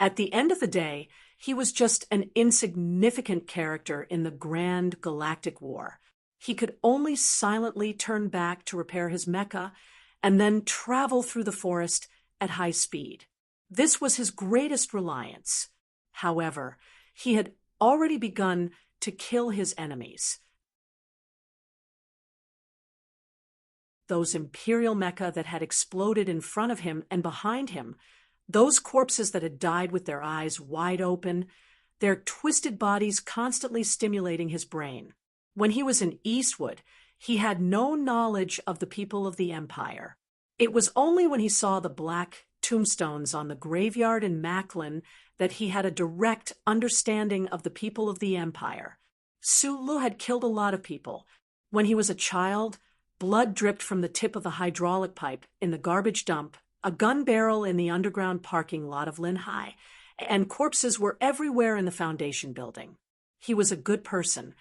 At the end of the day, he was just an insignificant character in the grand galactic war. He could only silently turn back to repair his mecha and then travel through the forest at high speed. This was his greatest reliance. However, he had already begun to kill his enemies. Those Imperial mecha that had exploded in front of him and behind him, those corpses that had died with their eyes wide open, their twisted bodies constantly stimulating his brain. When he was in Eastwood, he had no knowledge of the people of the Empire. It was only when he saw the black tombstones on the graveyard in Macklin that he had a direct understanding of the people of the Empire. Su Lu had killed a lot of people. When he was a child, blood dripped from the tip of the hydraulic pipe in the garbage dump, a gun barrel in the underground parking lot of Lin Hai, and corpses were everywhere in the Foundation building. He was a good person,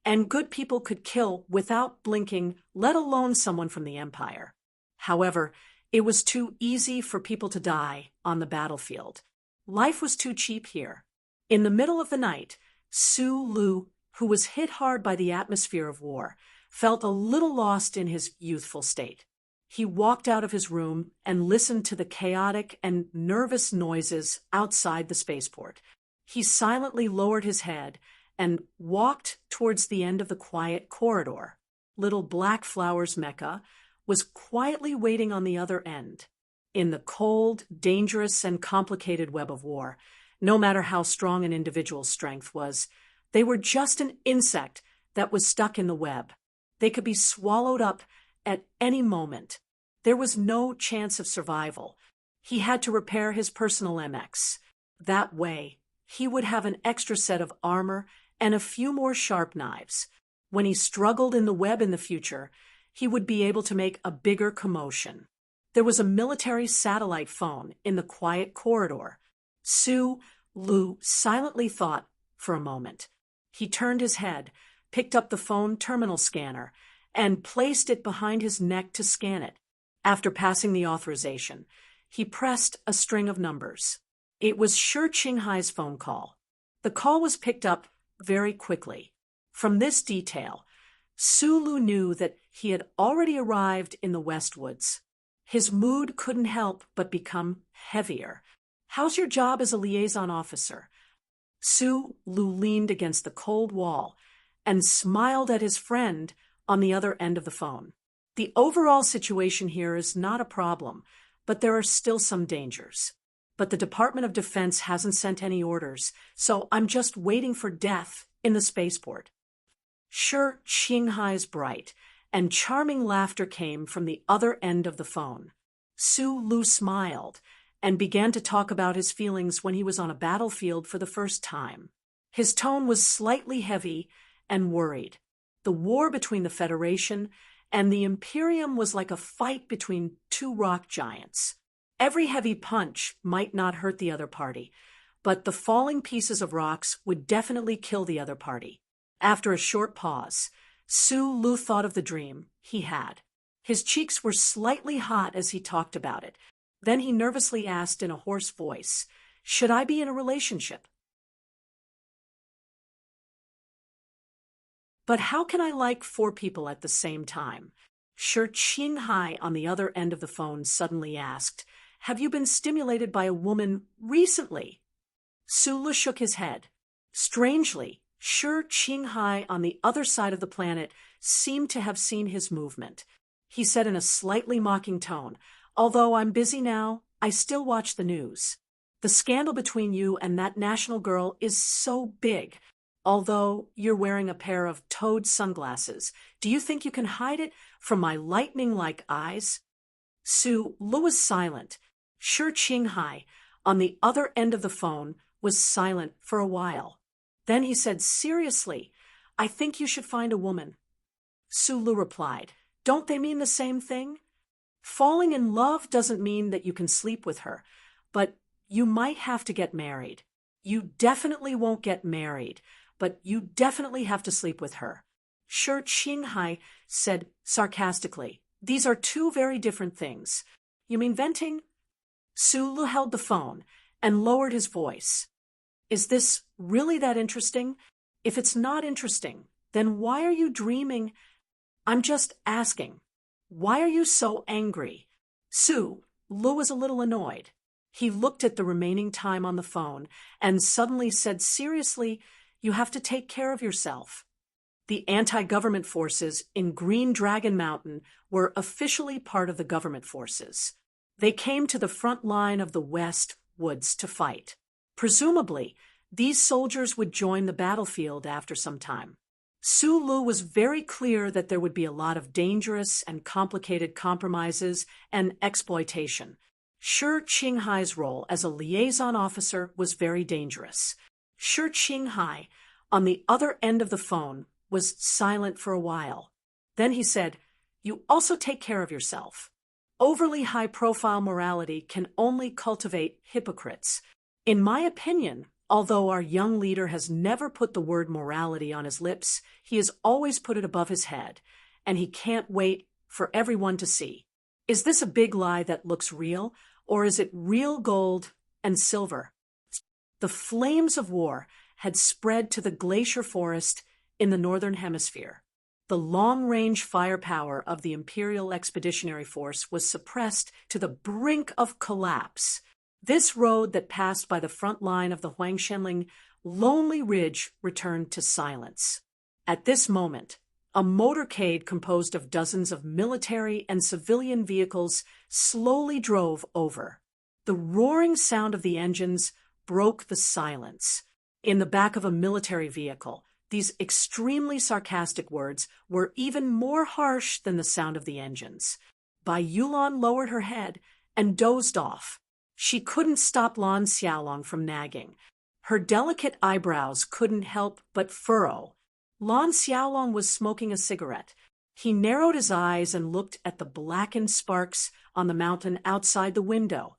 and good people could kill without blinking, let alone someone from the Empire. However, it was too easy for people to die on the battlefield. Life was too cheap here. In the middle of the night, Su Lu, who was hit hard by the atmosphere of war, felt a little lost in his youthful state. He walked out of his room and listened to the chaotic and nervous noises outside the spaceport. He silently lowered his head and walked towards the end of the quiet corridor. Little Black Flower's mecha was quietly waiting on the other end. In the cold, dangerous, and complicated web of war, no matter how strong an individual's strength was, they were just an insect that was stuck in the web. They could be swallowed up at any moment. There was no chance of survival. He had to repair his personal MX. That way, he would have an extra set of armor and a few more sharp knives. When he struggled in the web in the future, he would be able to make a bigger commotion. There was a military satellite phone in the quiet corridor. Su Lu silently thought for a moment. He turned his head, picked up the phone terminal scanner, and placed it behind his neck to scan it. After passing the authorization, he pressed a string of numbers. It was Shi Qinghai's phone call. The call was picked up very quickly. From this detail, Sulu knew that he had already arrived in the Westwoods. His mood couldn't help but become heavier. "How's your job as a liaison officer?" Sulu leaned against the cold wall and smiled at his friend on the other end of the phone. "The overall situation here is not a problem, but there are still some dangers. But the Department of Defense hasn't sent any orders, so I'm just waiting for death in the spaceport." Shi Qinghai's bright and charming laughter came from the other end of the phone. Sulu smiled and began to talk about his feelings when he was on a battlefield for the first time. His tone was slightly heavy and worried. The war between the Federation and the Imperium was like a fight between two rock giants. Every heavy punch might not hurt the other party, but the falling pieces of rocks would definitely kill the other party. After a short pause, Sulu thought of the dream he had. His cheeks were slightly hot as he talked about it. Then he nervously asked in a hoarse voice, "Should I be in a relationship? But how can I like 4 people at the same time?" Shi Qinghai on the other end of the phone suddenly asked, "Have you been stimulated by a woman recently?" Sulu shook his head. Strangely, Shi Qinghai on the other side of the planet seemed to have seen his movement. He said in a slightly mocking tone, "Although I'm busy now, I still watch the news. The scandal between you and that national girl is so big. Although you're wearing a pair of toad sunglasses, do you think you can hide it from my lightning-like eyes?" Sulu was silent. Shi Qinghai, on the other end of the phone, was silent for a while. Then he said seriously, "I think you should find a woman." Sulu replied, "Don't they mean the same thing? Falling in love doesn't mean that you can sleep with her, but you might have to get married. You definitely won't get married, but you definitely have to sleep with her." Shi Qinghai said sarcastically, "These are 2 very different things. You mean venting?" Sulu held the phone and lowered his voice. "Is this really that interesting? If it's not interesting, then why are you dreaming? I'm just asking. Why are you so angry?" Sulu was a little annoyed. He looked at the remaining time on the phone and suddenly said seriously, "You have to take care of yourself." The anti-government forces in Green Dragon Mountain were officially part of the government forces. They came to the front line of the West Woods to fight. Presumably, these soldiers would join the battlefield after some time. Sulu was very clear that there would be a lot of dangerous and complicated compromises and exploitation. Shi Qinghai's role as a liaison officer was very dangerous. Shi Qinghai, on the other end of the phone, was silent for a while. Then he said, "You also take care of yourself. Overly high-profile morality can only cultivate hypocrites. In my opinion, although our young leader has never put the word morality on his lips, he has always put it above his head, and he can't wait for everyone to see. Is this a big lie that looks real, or is it real gold and silver?" The flames of war had spread to the glacier forest in the northern hemisphere. The long-range firepower of the Imperial Expeditionary Force was suppressed to the brink of collapse. This road that passed by the front line of the Huangshenling lonely ridge returned to silence. At this moment, a motorcade composed of dozens of military and civilian vehicles slowly drove over. The roaring sound of the engines broke the silence. In the back of a military vehicle, these extremely sarcastic words were even more harsh than the sound of the engines. Bai Yulan lowered her head and dozed off. She couldn't stop Lan Xiaolong from nagging. Her delicate eyebrows couldn't help but furrow. Lan Xiaolong was smoking a cigarette. He narrowed his eyes and looked at the blackened sparks on the mountain outside the window.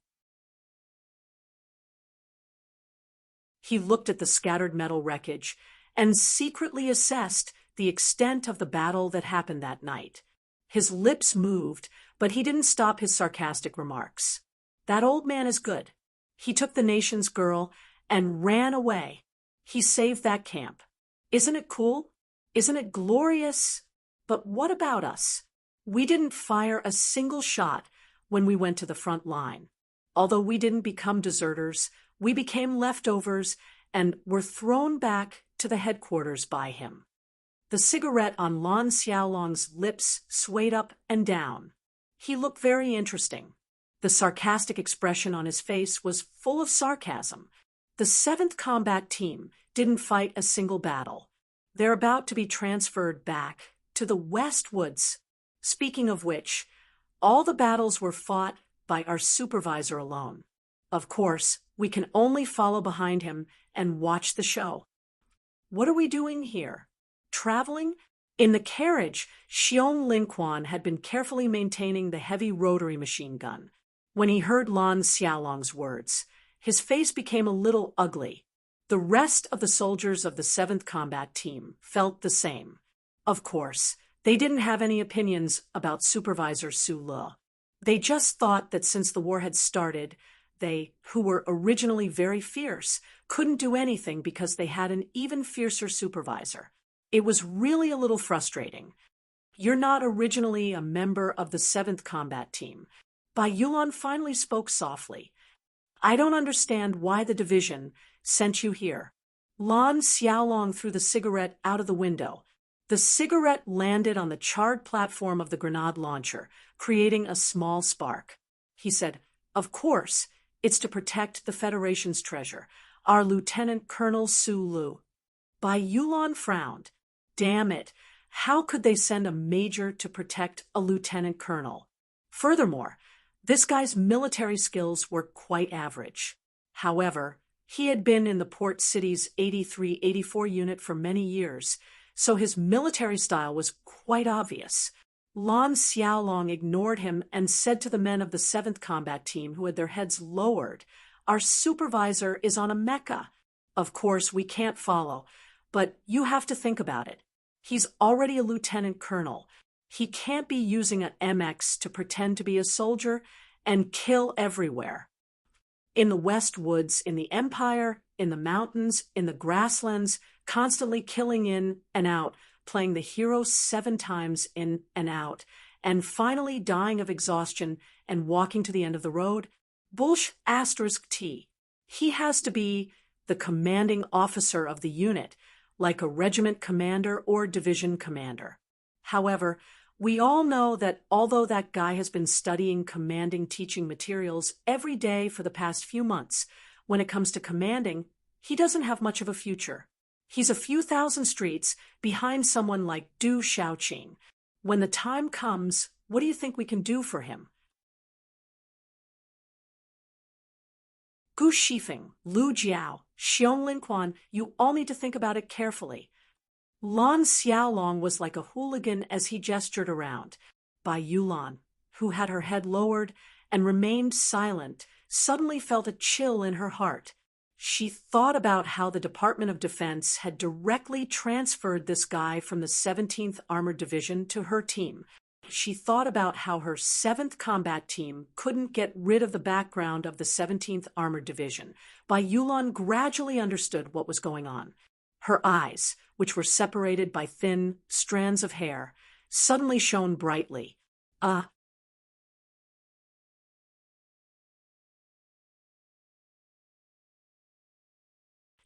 He looked at the scattered metal wreckage and secretly assessed the extent of the battle that happened that night. His lips moved, but he didn't stop his sarcastic remarks. That old man is good. He took the nation's girl and ran away. He saved that camp. Isn't it cool? Isn't it glorious? But what about us? We didn't fire a single shot when we went to the front line. Although we didn't become deserters, we became leftovers and were thrown back to the headquarters by him. The cigarette on Lan Xiaolong's lips swayed up and down. He looked very interesting. The sarcastic expression on his face was full of sarcasm. The 7th Combat Team didn't fight a single battle. They're about to be transferred back to the West Woods. Speaking of which, all the battles were fought by our supervisor alone. Of course, we can only follow behind him and watch the show. What are we doing here? Traveling? In the carriage, Xiong Linquan had been carefully maintaining the heavy rotary machine gun. When he heard Lan Xiaolong's words, his face became a little ugly. The rest of the soldiers of the 7th Combat Team felt the same. Of course, they didn't have any opinions about Supervisor Su Le. They just thought that since the war had started, they, who were originally very fierce, couldn't do anything because they had an even fiercer supervisor. It was really a little frustrating. You're not originally a member of the 7th Combat Team. Bai Yulan finally spoke softly. I don't understand why the division sent you here. Lan Xiaolong threw the cigarette out of the window. The cigarette landed on the charred platform of the grenade launcher, creating a small spark. He said, Of course, it's to protect the Federation's treasure, our Lieutenant Colonel Su Lu. Bai Yulan frowned. Damn it, how could they send a major to protect a lieutenant colonel? Furthermore, this guy's military skills were quite average. However, he had been in the port city's 83-84 unit for many years, so his military style was quite obvious. Lan Xiaolong ignored him and said to the men of the 7th Combat Team who had their heads lowered, Our supervisor is on a mecha. Of course, we can't follow, but you have to think about it. He's already a lieutenant colonel. He can't be using an MX to pretend to be a soldier and kill everywhere. In the West Woods, in the Empire, in the mountains, in the grasslands, constantly killing in and out, playing the hero 7 times in and out, and finally dying of exhaustion and walking to the end of the road. T. He has to be the commanding officer of the unit, like a regiment commander or division commander. However, we all know that although that guy has been studying commanding teaching materials every day for the past few months, when it comes to commanding, he doesn't have much of a future. He's a few thousand streets behind someone like Du Xiaoqing. When the time comes, what do you think we can do for him? Gu Shifeng, Lu Jiao, Xiong Linquan, you all need to think about it carefully. Lan Xiaolong was like a hooligan as he gestured around. Bai Yulan, who had her head lowered and remained silent, suddenly felt a chill in her heart. She thought about how the Department of Defense had directly transferred this guy from the 17th Armored Division to her team. She thought about how her 7th Combat Team couldn't get rid of the background of the 17th Armored Division. Bai Yulan gradually understood what was going on. Her eyes, which were separated by thin strands of hair, suddenly shone brightly.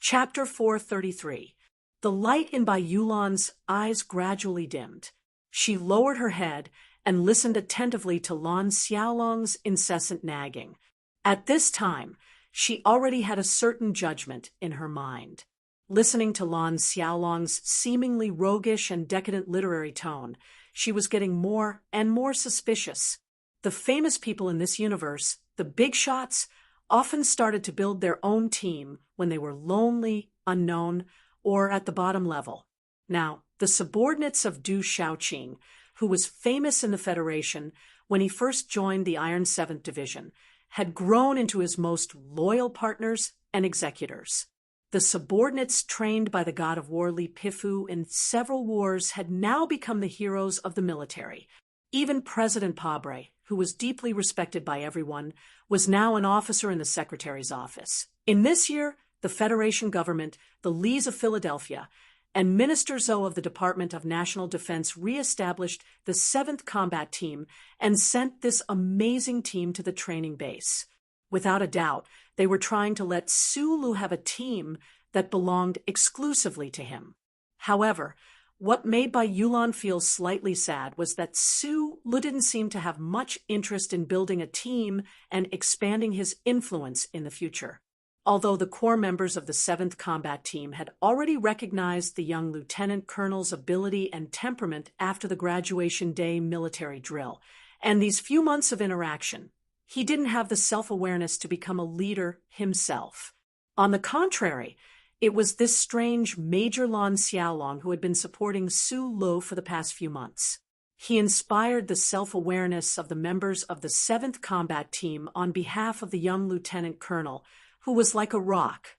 Chapter 433. The light in Bai Yulan's eyes gradually dimmed. She lowered her head and listened attentively to Lan Xiaolong's incessant nagging. At this time, she already had a certain judgment in her mind. Listening to Lan Xiaolong's seemingly roguish and decadent literary tone, she was getting more and more suspicious. The famous people in this universe, the big shots, often started to build their own team when they were lonely, unknown, or at the bottom level. Now, the subordinates of Du Xiaoqing, who was famous in the Federation when he first joined the Iron 7th Division, had grown into his most loyal partners and executors. The subordinates trained by the god of war Li Pifu in several wars had now become the heroes of the military. Even President Pabre, who was deeply respected by everyone, was now an officer in the secretary's office. In this year, the Federation government, the Lees of Philadelphia, and Minister Zoe of the Department of National Defense re-established the 7th Combat Team and sent this amazing team to the training base. Without a doubt, they were trying to let Sulu have a team that belonged exclusively to him. However, what made Bai Yulan feel slightly sad was that Sulu didn't seem to have much interest in building a team and expanding his influence in the future. Although the core members of the 7th Combat Team had already recognized the young lieutenant colonel's ability and temperament after the graduation day military drill, and these few months of interaction, he didn't have the self-awareness to become a leader himself. On the contrary, it was this strange Major Lan Xiaolong who had been supporting Su Lu for the past few months. He inspired the self-awareness of the members of the 7th Combat Team on behalf of the young lieutenant colonel, who was like a rock.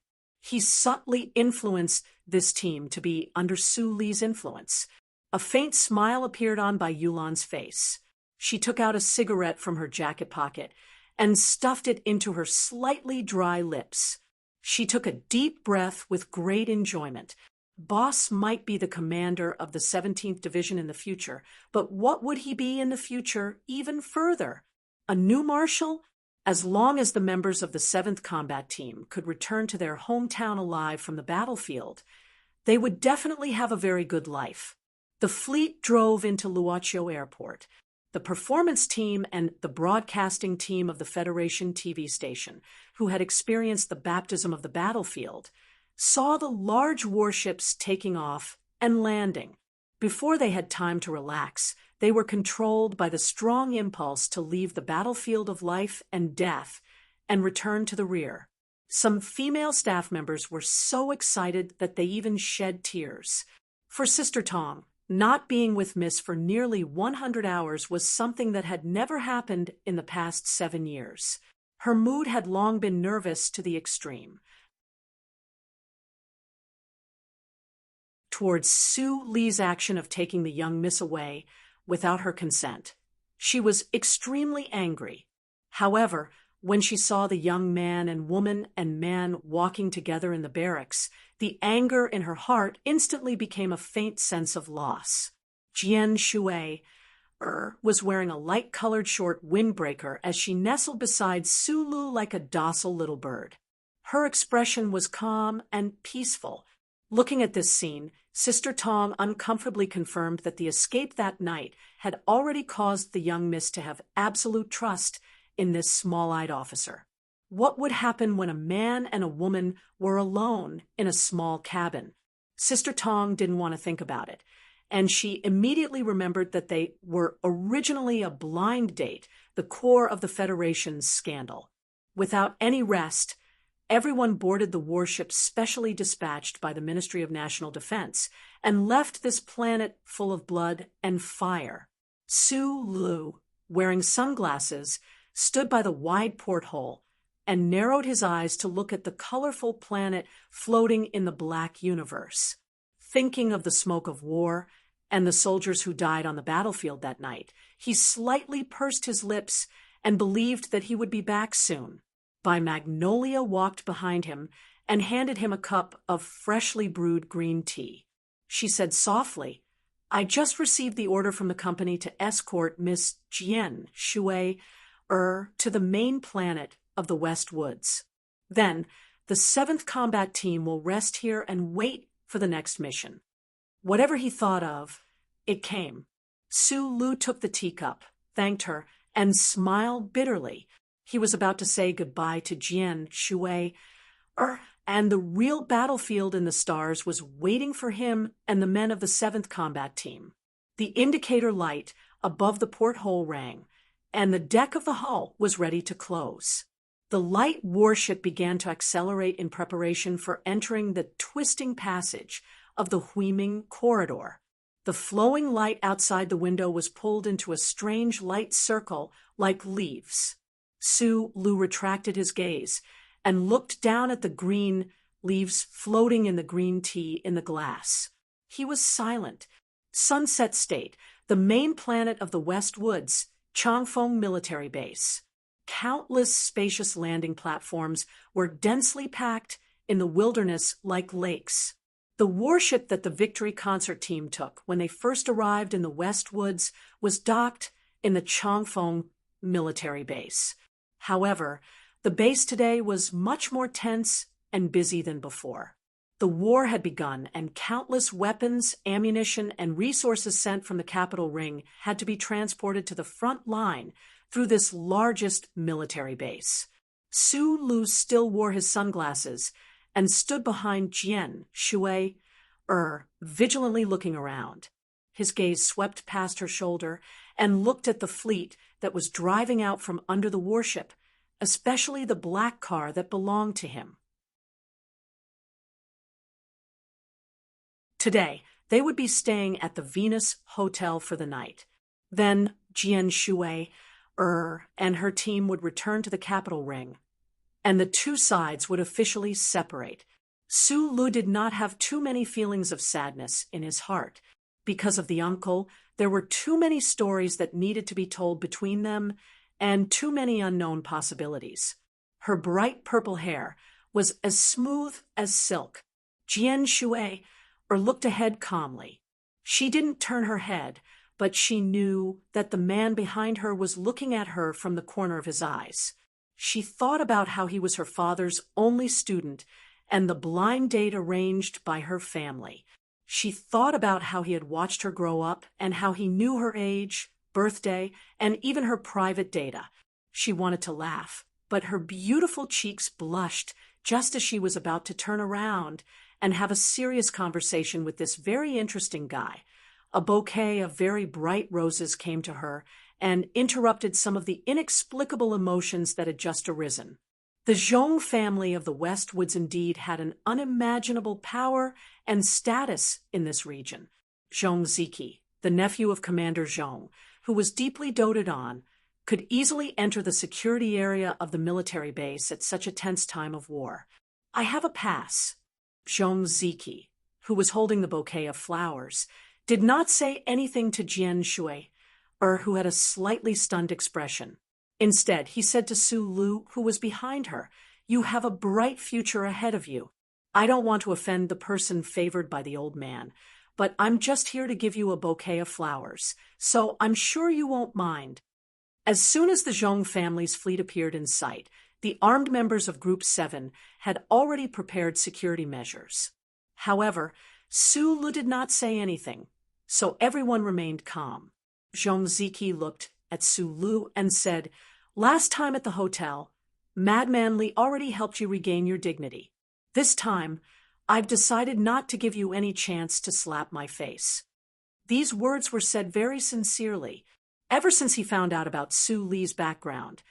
He subtly influenced this team to be under Su Li's influence. A faint smile appeared on Bai Yulan's face. She took out a cigarette from her jacket pocket and stuffed it into her slightly dry lips. She took a deep breath with great enjoyment. Boss might be the commander of the 17th Division in the future, but what would he be in the future even further? A new marshal? As long as the members of the 7th Combat Team could return to their hometown alive from the battlefield, they would definitely have a very good life. The fleet drove into Luochio Airport. The performance team and the broadcasting team of the Federation TV station, who had experienced the baptism of the battlefield, saw the large warships taking off and landing. Before they had time to relax, they were controlled by the strong impulse to leave the battlefield of life and death and return to the rear. Some female staff members were so excited that they even shed tears. For Sister Tong, not being with Miss for nearly 100 hours was something that had never happened in the past 7 years. Her mood had long been nervous to the extreme. Towards Su Li's action of taking the young miss away without her consent. She was extremely angry. However, when she saw the young man and man walking together in the barracks, the anger in her heart instantly became a faint sense of loss. Jian Shui was wearing a light-colored short windbreaker as she nestled beside Sulu like a docile little bird. Her expression was calm and peaceful. Looking at this scene, Sister Tong uncomfortably confirmed that the escape that night had already caused the young miss to have absolute trust in this small-eyed officer. What would happen when a man and a woman were alone in a small cabin? Sister Tong didn't want to think about it, and she immediately remembered that they were originally a blind date, the core of the Federation's scandal. Without any rest, everyone boarded the warship specially dispatched by the Ministry of National Defense and left this planet full of blood and fire. Su Lu, wearing sunglasses, stood by the wide porthole and narrowed his eyes to look at the colorful planet floating in the black universe. Thinking of the smoke of war and the soldiers who died on the battlefield that night, he slightly pursed his lips and believed that he would be back soon. By Magnolia walked behind him and handed him a cup of freshly brewed green tea. She said softly, "I just received the order from the company to escort Miss Jian Shui to the main planet of the West Woods. Then, the 7th Combat Team will rest here and wait for the next mission." Whatever he thought of, it came. Su Lu took the teacup, thanked her, and smiled bitterly. He was about to say goodbye to Jian Shui, and the real battlefield in the stars was waiting for him and the men of the 7th Combat Team. The indicator light above the porthole rang, and the deck of the hull was ready to close. The light warship began to accelerate in preparation for entering the twisting passage of the Huiming corridor. The flowing light outside the window was pulled into a strange light circle like leaves. Su Lu retracted his gaze and looked down at the green, leaves floating in the green tea in the glass. He was silent. Sunset State, the main planet of the West Woods, Changfeng Military Base. Countless spacious landing platforms were densely packed in the wilderness like lakes. The warship that the Victory Concert team took when they first arrived in the West Woods was docked in the Changfeng Military Base. However, the base today was much more tense and busy than before. The war had begun, and countless weapons, ammunition, and resources sent from the capital ring had to be transported to the front line through this largest military base. Su Lu still wore his sunglasses and stood behind Jian Shui, vigilantly looking around. His gaze swept past her shoulder and looked at the fleet that was driving out from under the warship, especially the black car that belonged to him. Today, they would be staying at the Venus Hotel for the night. Then Jian Shui, and her team would return to the capital ring, and the two sides would officially separate. Su Lu did not have too many feelings of sadness in his heart. Because of the uncle, there were too many stories that needed to be told between them, and too many unknown possibilities. Her bright purple hair was as smooth as silk. Jian Shui looked ahead calmly. She didn't turn her head, but she knew that the man behind her was looking at her from the corner of his eyes. She thought about how he was her father's only student and the blind date arranged by her family. She thought about how he had watched her grow up and how he knew her age, birthday, and even her private data. She wanted to laugh, but her beautiful cheeks blushed just as she was about to turn around and have a serious conversation with this very interesting guy. A bouquet of very bright roses came to her and interrupted some of the inexplicable emotions that had just arisen. The Zhong family of the West Woods indeed had an unimaginable power and status in this region. Zhong Ziki, the nephew of Commander Zhong, who was deeply doted on, could easily enter the security area of the military base at such a tense time of war. "I have a pass." Zhong Ziki, who was holding the bouquet of flowers, did not say anything to Jian Shui, who had a slightly stunned expression. Instead, he said to Su Lu, who was behind her, "You have a bright future ahead of you. I don't want to offend the person favored by the old man, but I'm just here to give you a bouquet of flowers, so I'm sure you won't mind." As soon as the Zhong family's fleet appeared in sight, the armed members of Group 7 had already prepared security measures. However, Su Lu did not say anything, so everyone remained calm. Zhong Ziki looked at Su Lu and said, "Last time at the hotel, Madman Li already helped you regain your dignity. This time, I've decided not to give you any chance to slap my face." These words were said very sincerely. Ever since he found out about Su Li's background,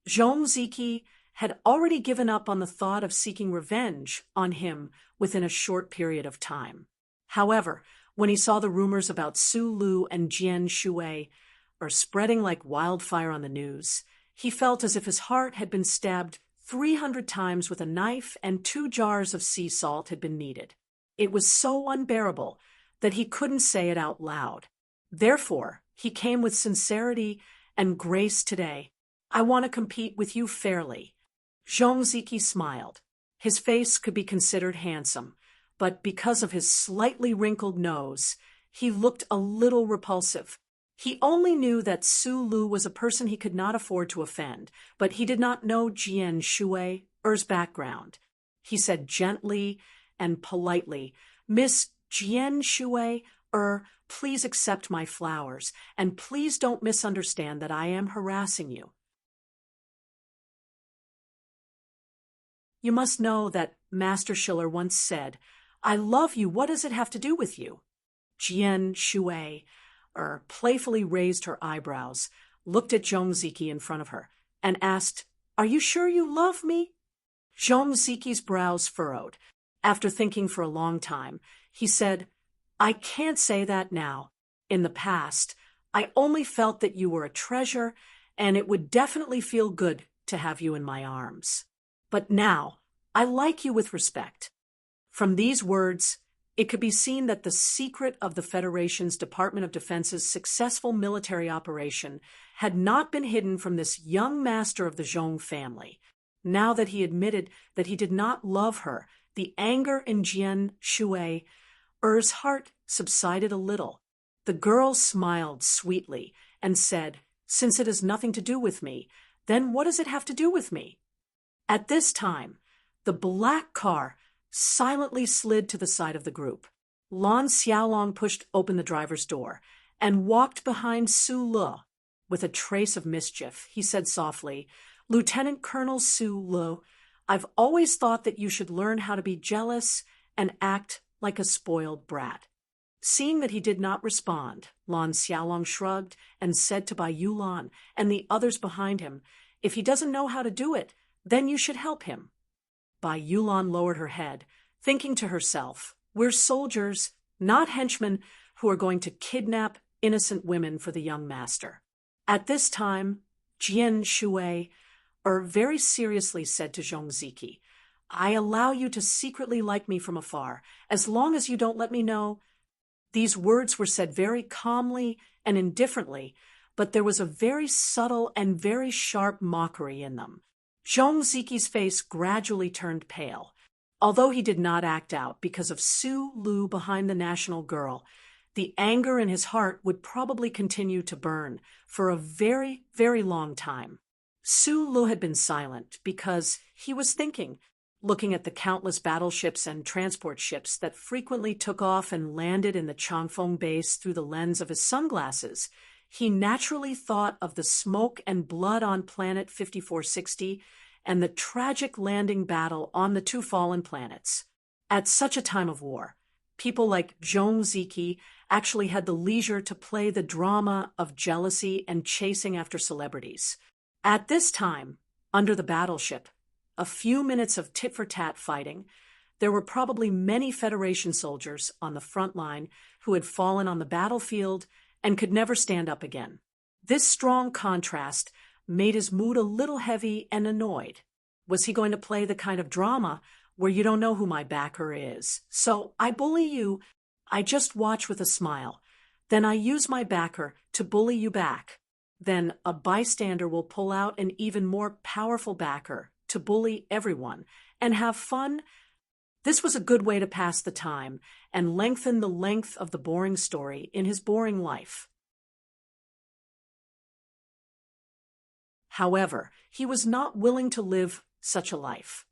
Zhong Ziki had already given up on the thought of seeking revenge on him within a short period of time. However, when he saw the rumors about Su Lu and Jian Shui spreading like wildfire on the news, he felt as if his heart had been stabbed 300 times with a knife and 2 jars of sea salt had been needed. It was so unbearable that he couldn't say it out loud. Therefore, he came with sincerity and grace today. "I want to compete with you fairly." Zhong Ziki smiled. His face could be considered handsome, but because of his slightly wrinkled nose, he looked a little repulsive. He only knew that Su Lu was a person he could not afford to offend, but he did not know Jian Shui's background. He said gently and politely, "Miss Jian Shui, please accept my flowers, and please don't misunderstand that I am harassing you. You must know that Master Schiller once said, 'I love you, what does it have to do with you?'" Jian Shui, playfully raised her eyebrows, looked at Zhong Ziki in front of her, and asked, "Are you sure you love me?" Zhong Ziki's brows furrowed. After thinking for a long time, he said, "I can't say that now. In the past, I only felt that you were a treasure, and it would definitely feel good to have you in my arms. But now, I like you with respect. From these words, it could be seen that the secret of the Federation's Department of Defense's successful military operation had not been hidden from this young master of the Zhong family. Now that he admitted that he did not love her, the anger in Jian Shui's heart subsided a little. The girl smiled sweetly and said, "Since it has nothing to do with me, then what does it have to do with me?" At this time, the black car silently slid to the side of the group. Lan Xiaolong pushed open the driver's door and walked behind Su Le. With a trace of mischief, he said softly, "Lieutenant Colonel Su Le, I've always thought that you should learn how to be jealous and act like a spoiled brat." Seeing that he did not respond, Lan Xiaolong shrugged and said to Bai Yulan and the others behind him, "If he doesn't know how to do it, then you should help him." Bai Yulan lowered her head, thinking to herself, "We're soldiers, not henchmen who are going to kidnap innocent women for the young master." At this time, Jian Shui very seriously said to Zhong Ziki, "I allow you to secretly like me from afar, as long as you don't let me know." These words were said very calmly and indifferently, but there was a very subtle and very sharp mockery in them. Zhong Ziki's face gradually turned pale. Although he did not act out because of Su Lu behind the national girl, the anger in his heart would probably continue to burn for a very, very long time. Su Lu had been silent because he was thinking, looking at the countless battleships and transport ships that frequently took off and landed in the Changfeng base through the lens of his sunglasses. He naturally thought of the smoke and blood on planet 5460 and the tragic landing battle on the two fallen planets. At such a time of war, people like Zhong Ziki actually had the leisure to play the drama of jealousy and chasing after celebrities. At this time, under the battleship, a few minutes of tit-for-tat fighting, there were probably many Federation soldiers on the front line who had fallen on the battlefield and could never stand up again. This strong contrast made his mood a little heavy and annoyed. Was he going to play the kind of drama where you don't know who my backer is? So I bully you, I just watch with a smile. Then I use my backer to bully you back. Then a bystander will pull out an even more powerful backer to bully everyone and have fun. This was a good way to pass the time and lengthen the length of the boring story in his boring life. However, he was not willing to live such a life.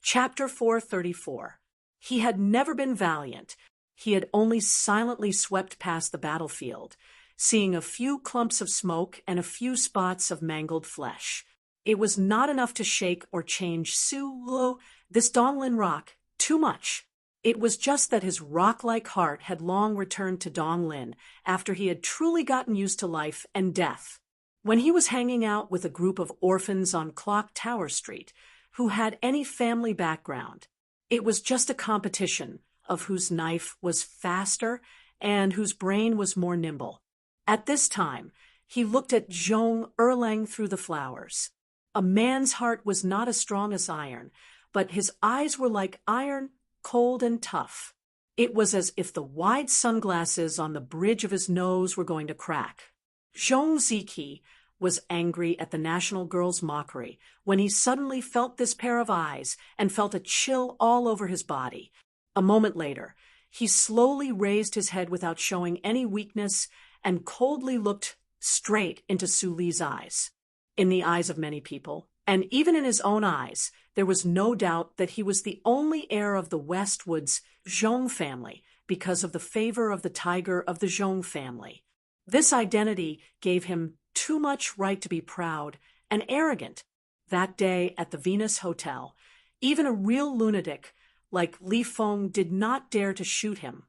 Chapter 434. He had never been valiant. He had only silently swept past the battlefield, seeing a few clumps of smoke and a few spots of mangled flesh. It was not enough to shake or change Su Lu, this Donglin rock, too much. It was just that his rock-like heart had long returned to Donglin after he had truly gotten used to life and death. When he was hanging out with a group of orphans on Clock Tower Street who had any family background, it was just a competition of whose knife was faster and whose brain was more nimble. At this time, he looked at Zhong Erlang through the flowers. A man's heart was not as strong as iron, but his eyes were like iron, cold and tough. It was as if the wide sunglasses on the bridge of his nose were going to crack. Zhong Ziki was angry at the national girl's mockery when he suddenly felt this pair of eyes and felt a chill all over his body. A moment later, he slowly raised his head without showing any weakness and coldly looked straight into Su Li's eyes. In the eyes of many people, and even in his own eyes, there was no doubt that he was the only heir of the Westwood's Zhong family because of the favor of the tiger of the Zhong family. This identity gave him too much right to be proud and arrogant. That day at the Venus Hotel, even a real lunatic like Li Feng did not dare to shoot him,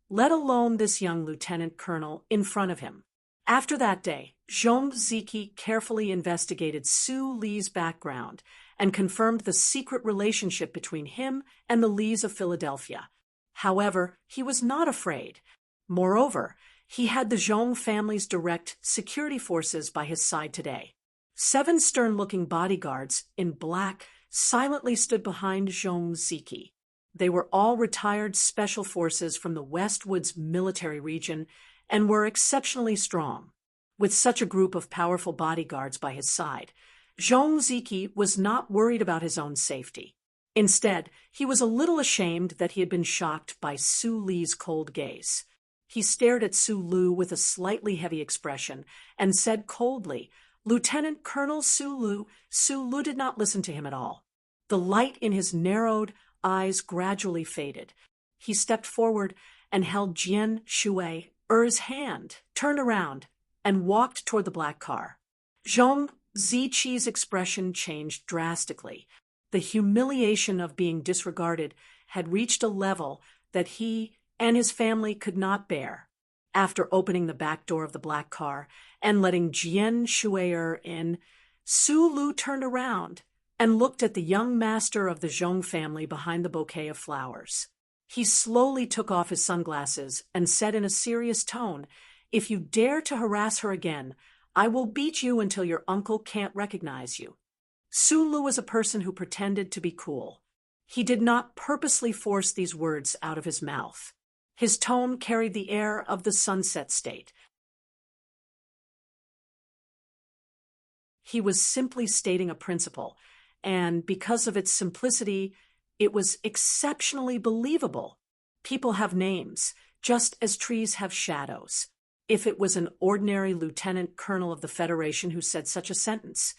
let alone this young lieutenant colonel in front of him. After that day, Zhong Ziki carefully investigated Su Li's background and confirmed the secret relationship between him and the Lees of Philadelphia. However, he was not afraid. Moreover, he had the Zhong family's direct security forces by his side today. 7 stern-looking bodyguards in black silently stood behind Zhong Ziqi. They were all retired special forces from the Westwoods military region and were exceptionally strong. With such a group of powerful bodyguards by his side, Zhong Ziqi was not worried about his own safety. Instead, he was a little ashamed that he had been shocked by Su Li's cold gaze. He stared at Su Lu with a slightly heavy expression and said coldly, "Lieutenant Colonel Su Lu." Su Lu did not listen to him at all. The light in his narrowed eyes gradually faded. He stepped forward and held Jian Shui's hand, turned around, and walked toward the black car. Zhong Ziqi's expression changed drastically. The humiliation of being disregarded had reached a level that he and his family could not bear. After opening the back door of the black car and letting Jian Shui in, Su Lu turned around and looked at the young master of the Zhong family behind the bouquet of flowers. He slowly took off his sunglasses and said in a serious tone, "If you dare to harass her again, I will beat you until your uncle can't recognize you." Su Lu was a person who pretended to be cool. He did not purposely force these words out of his mouth. His tone carried the air of the Sunset State. He was simply stating a principle, and because of its simplicity, it was exceptionally believable. People have names, just as trees have shadows. If it was an ordinary lieutenant colonel of the Federation who said such a sentence,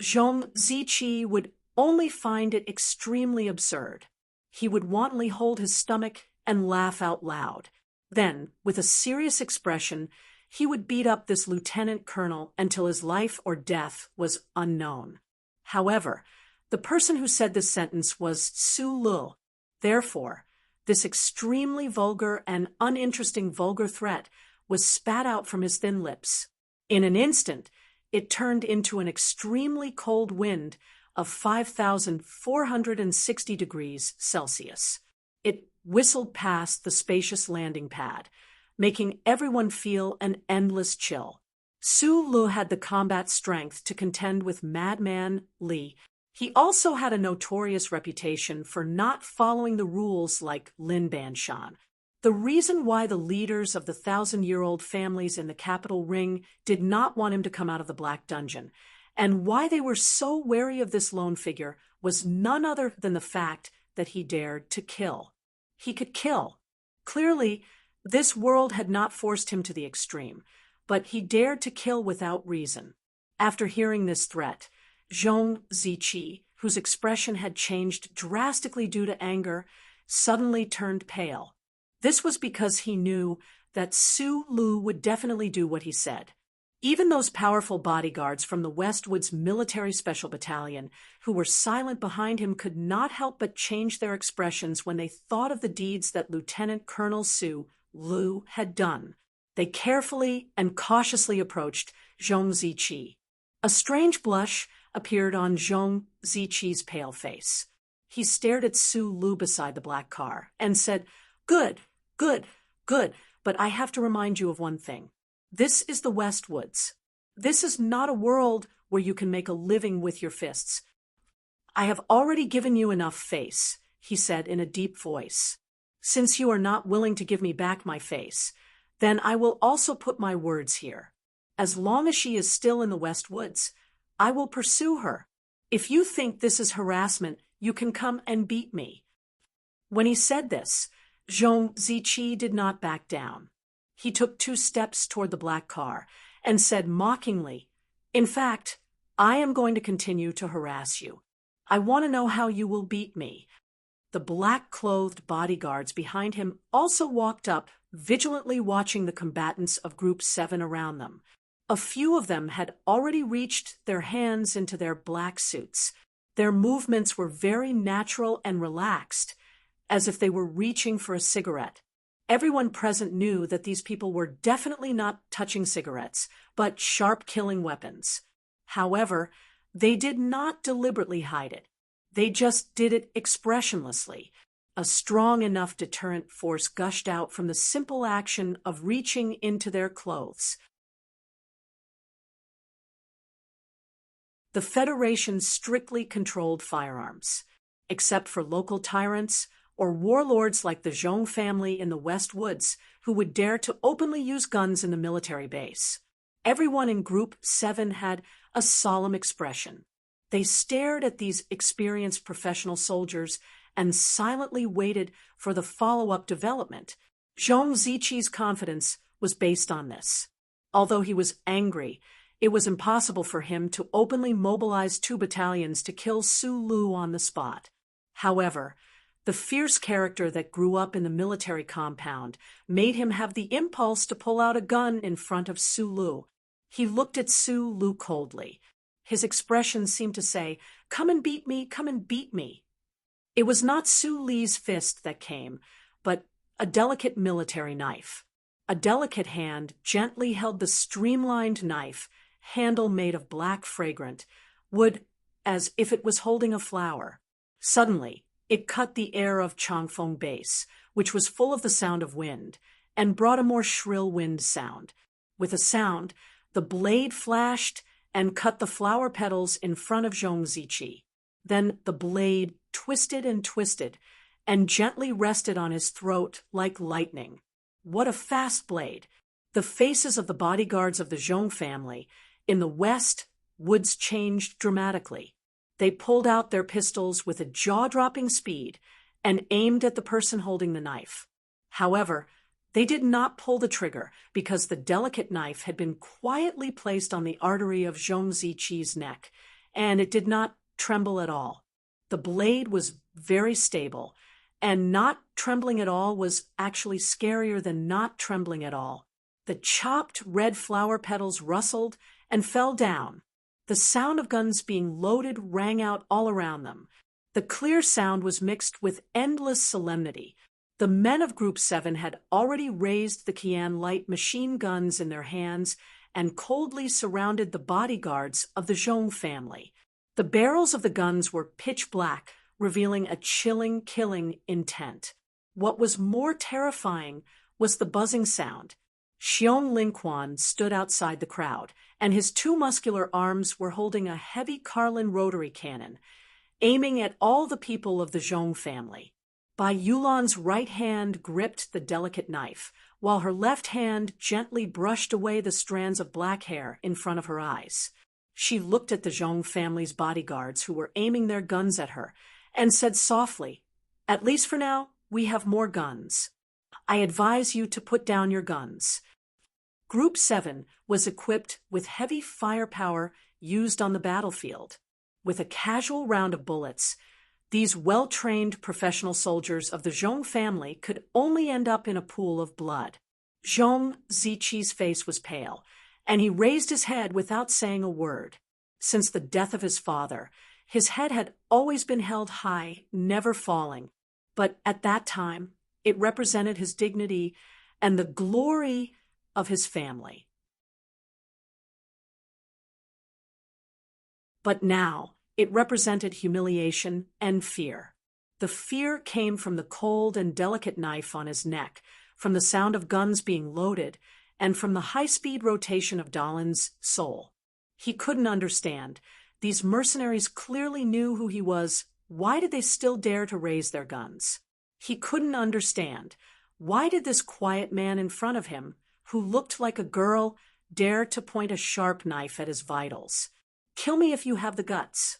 Zhong Ziqi would only find it extremely absurd. He would wantonly hold his stomach and laugh out loud. Then, with a serious expression, he would beat up this lieutenant colonel until his life or death was unknown. However, the person who said this sentence was Su Lu. Therefore, this extremely vulgar and uninteresting vulgar threat was spat out from his thin lips. In an instant, it turned into an extremely cold wind of 5,460 degrees Celsius. It whistled past the spacious landing pad, making everyone feel an endless chill. Su Lu had the combat strength to contend with Madman Li. He also had a notorious reputation for not following the rules like Lin Banshan. The reason why the leaders of the 1,000-year-old families in the capital ring did not want him to come out of the Black Dungeon, and why they were so wary of this lone figure, was none other than the fact that he dared to kill. He could kill. Clearly, this world had not forced him to the extreme, but he dared to kill without reason. After hearing this threat, Zhong Ziqi, whose expression had changed drastically due to anger, suddenly turned pale. This was because he knew that Su Lu would definitely do what he said. Even those powerful bodyguards from the Westwoods Military Special Battalion, who were silent behind him, could not help but change their expressions when they thought of the deeds that Lieutenant Colonel Su Lu had done. They carefully and cautiously approached Zhong Ziqi. A strange blush appeared on Zhong Ziqi's pale face. He stared at Su Lu beside the black car and said, "Good, good, good, but I have to remind you of one thing. This is the Westwoods. This is not a world where you can make a living with your fists. I have already given you enough face," he said in a deep voice. "Since you are not willing to give me back my face, then I will also put my words here. As long as she is still in the Westwoods, I will pursue her. If you think this is harassment, you can come and beat me." When he said this, Zhong Ziqi did not back down. He took 2 steps toward the black car and said mockingly, "In fact, I am going to continue to harass you. I want to know how you will beat me." The black-clothed bodyguards behind him also walked up, vigilantly watching the combatants of Group 7 around them. A few of them had already reached their hands into their black suits. Their movements were very natural and relaxed, as if they were reaching for a cigarette. Everyone present knew that these people were definitely not touching cigarettes, but sharp killing weapons. However, they did not deliberately hide it. They just did it expressionlessly. A strong enough deterrent force gushed out from the simple action of reaching into their clothes. The Federation strictly controlled firearms, except for local tyrants or warlords like the Zhong family in the West Woods who would dare to openly use guns in the military base. Everyone in Group 7 had a solemn expression. They stared at these experienced professional soldiers and silently waited for the follow-up development. Zhong Ziqi's confidence was based on this. Although he was angry, it was impossible for him to openly mobilize 2 battalions to kill Su Lu on the spot. However, the fierce character that grew up in the military compound made him have the impulse to pull out a gun in front of Su Lu. He looked at Su Lu coldly. His expression seemed to say, "Come and beat me, come and beat me." It was not Su Li's fist that came, but a delicate military knife. A delicate hand gently held the streamlined knife, handle made of black fragrant wood, as if it was holding a flower. Suddenly, it cut the air of Changfeng Base, which was full of the sound of wind, and brought a more shrill wind sound. With a sound, the blade flashed and cut the flower petals in front of Zhong Ziqi. Then the blade twisted and gently rested on his throat like lightning. What a fast blade! The faces of the bodyguards of the Zhong family in the West Woods changed dramatically. They pulled out their pistols with a jaw-dropping speed and aimed at the person holding the knife. However, they did not pull the trigger because the delicate knife had been quietly placed on the artery of Zhong Ziqi's neck, and it did not tremble at all. The blade was very stable, and not trembling at all was actually scarier than not trembling at all. The chopped red flower petals rustled and fell down. The sound of guns being loaded rang out all around them. The clear sound was mixed with endless solemnity. The men of Group 7 had already raised the Qian light machine guns in their hands and coldly surrounded the bodyguards of the Zhong family. The barrels of the guns were pitch black, revealing a chilling, killing intent. What was more terrifying was the buzzing sound. Xiong Lingquan stood outside the crowd, and his 2 muscular arms were holding a heavy Carlin rotary cannon, aiming at all the people of the Zhong family. Bai Yulan's right hand gripped the delicate knife, while her left hand gently brushed away the strands of black hair in front of her eyes. She looked at the Zhong family's bodyguards who were aiming their guns at her, and said softly, "At least for now, we have more guns. I advise you to put down your guns." Group 7 was equipped with heavy firepower used on the battlefield. With a casual round of bullets, these well-trained professional soldiers of the Zhong family could only end up in a pool of blood. Zhong Ziqi's face was pale, and he raised his head without saying a word. Since the death of his father, his head had always been held high, never falling, but at that time, it represented his dignity and the glory of his family. But now, it represented humiliation and fear. The fear came from the cold and delicate knife on his neck, from the sound of guns being loaded, and from the high-speed rotation of Dalin's soul. He couldn't understand. These mercenaries clearly knew who he was. Why did they still dare to raise their guns? He couldn't understand. Why did this quiet man in front of him, who looked like a girl, dare to point a sharp knife at his vitals? Kill me if you have the guts.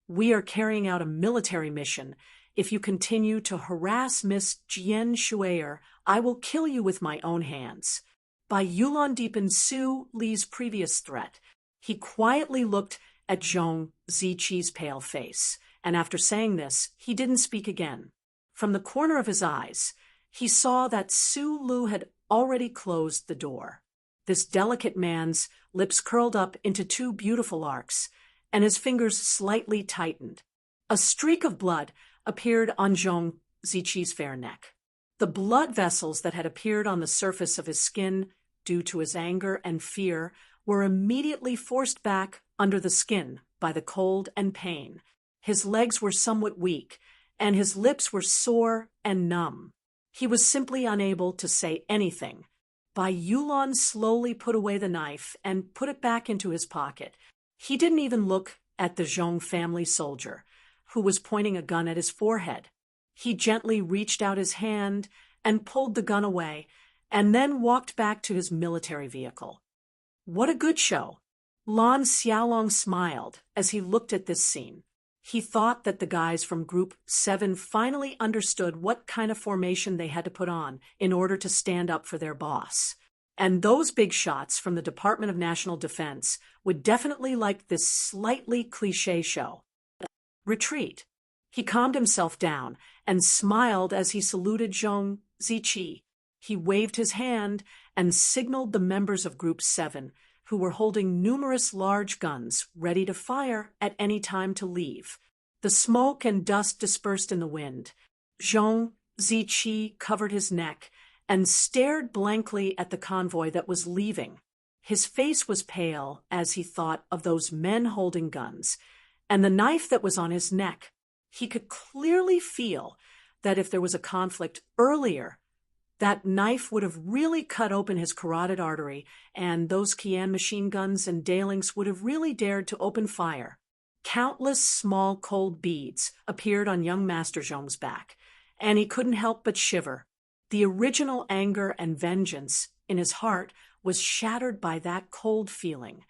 We are carrying out a military mission. If you continue to harass Miss Jian Shuier, I will kill you with my own hands. Bai Yulan deepened Su Li's previous threat. He quietly looked at Zhong Ziqi's pale face, and after saying this, he didn't speak again. From the corner of his eyes, he saw that Su Lu had already closed the door. This delicate man's lips curled up into 2 beautiful arcs, and his fingers slightly tightened. A streak of blood appeared on Zhong Ziqi's fair neck. The blood vessels that had appeared on the surface of his skin due to his anger and fear were immediately forced back under the skin by the cold and pain. His legs were somewhat weak, and his lips were sore and numb. He was simply unable to say anything. Bai Yulon slowly put away the knife and put it back into his pocket. He didn't even look at the Zhong family soldier, who was pointing a gun at his forehead. He gently reached out his hand and pulled the gun away, and then walked back to his military vehicle. What a good show! Lan Xiaolong smiled as he looked at this scene. He thought that the guys from Group 7 finally understood what kind of formation they had to put on in order to stand up for their boss. And those big shots from the Department of National Defense would definitely like this slightly cliché show. Retreat. He calmed himself down and smiled as he saluted Zhong Ziqi. He waved his hand and signaled the members of Group 7, who were holding numerous large guns ready to fire at any time, to leave. The smoke and dust dispersed in the wind. Zhong Ziqi covered his neck and stared blankly at the convoy that was leaving. His face was pale as he thought of those men holding guns and the knife that was on his neck. He could clearly feel that if there was a conflict earlier, that knife would have really cut open his carotid artery, and those Qian machine guns and Dailings would have really dared to open fire. Countless small cold beads appeared on young Master Zhong's back, and he couldn't help but shiver. The original anger and vengeance in his heart was shattered by that cold feeling.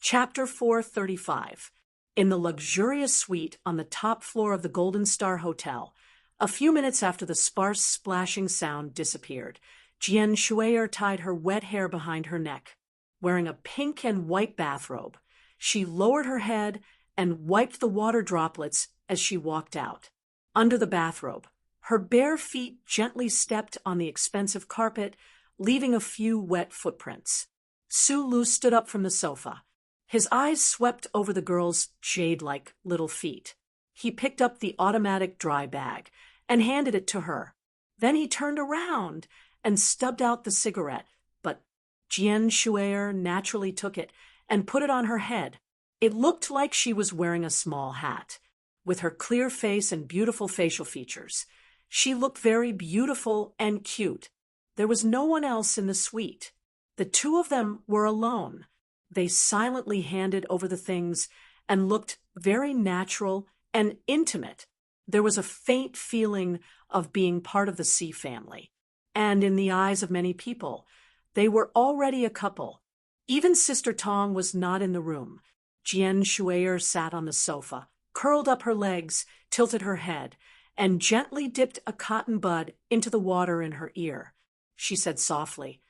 Chapter 435. In the luxurious suite on the top floor of the Golden Star Hotel, a few minutes after the sparse splashing sound disappeared, Jian Shuier tied her wet hair behind her neck. Wearing a pink and white bathrobe, she lowered her head and wiped the water droplets as she walked out. Under the bathrobe, her bare feet gently stepped on the expensive carpet, leaving a few wet footprints. Su Lu stood up from the sofa. His eyes swept over the girl's jade-like little feet. He picked up the automatic dry bag and handed it to her. Then he turned around and stubbed out the cigarette, but Jian Shuier naturally took it and put it on her head. It looked like she was wearing a small hat. With her clear face and beautiful facial features, she looked very beautiful and cute. There was no one else in the suite. The two of them were alone. They silently handed over the things and looked very natural and intimate. There was a faint feeling of being part of the Xi family, and in the eyes of many people, they were already a couple. Even Sister Tong was not in the room. Jian Shuier sat on the sofa, curled up her legs, tilted her head, and gently dipped a cotton bud into the water in her ear. She said softly,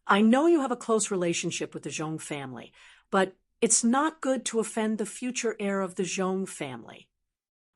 "I know you have a close relationship with the Zhong family, but it's not good to offend the future heir of the Zhong family."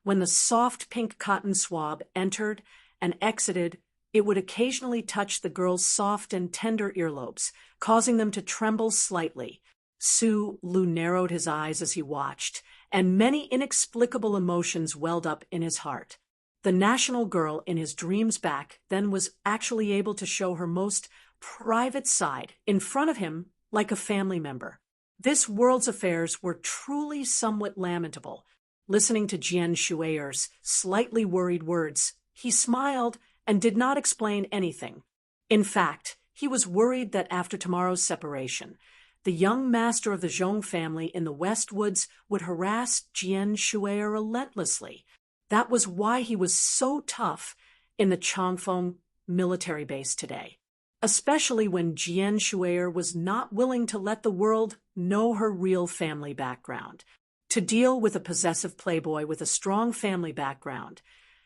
When the soft pink cotton swab entered and exited, it would occasionally touch the girl's soft and tender earlobes, causing them to tremble slightly. Su Lu narrowed his eyes as he watched, and many inexplicable emotions welled up in his heart. The national girl in his dreams back then was actually able to show her most private side in front of him like a family member. This world's affairs were truly somewhat lamentable. Listening to Jian Shuier's slightly worried words, he smiled and did not explain anything. In fact, he was worried that after tomorrow's separation, the young master of the Zhong family in the West Woods would harass Jian Shuier relentlessly. That was why he was so tough in the Changfeng military base today, especially when Jian Shuier was not willing to let the world know her real family background. To deal with a possessive playboy with a strong family background,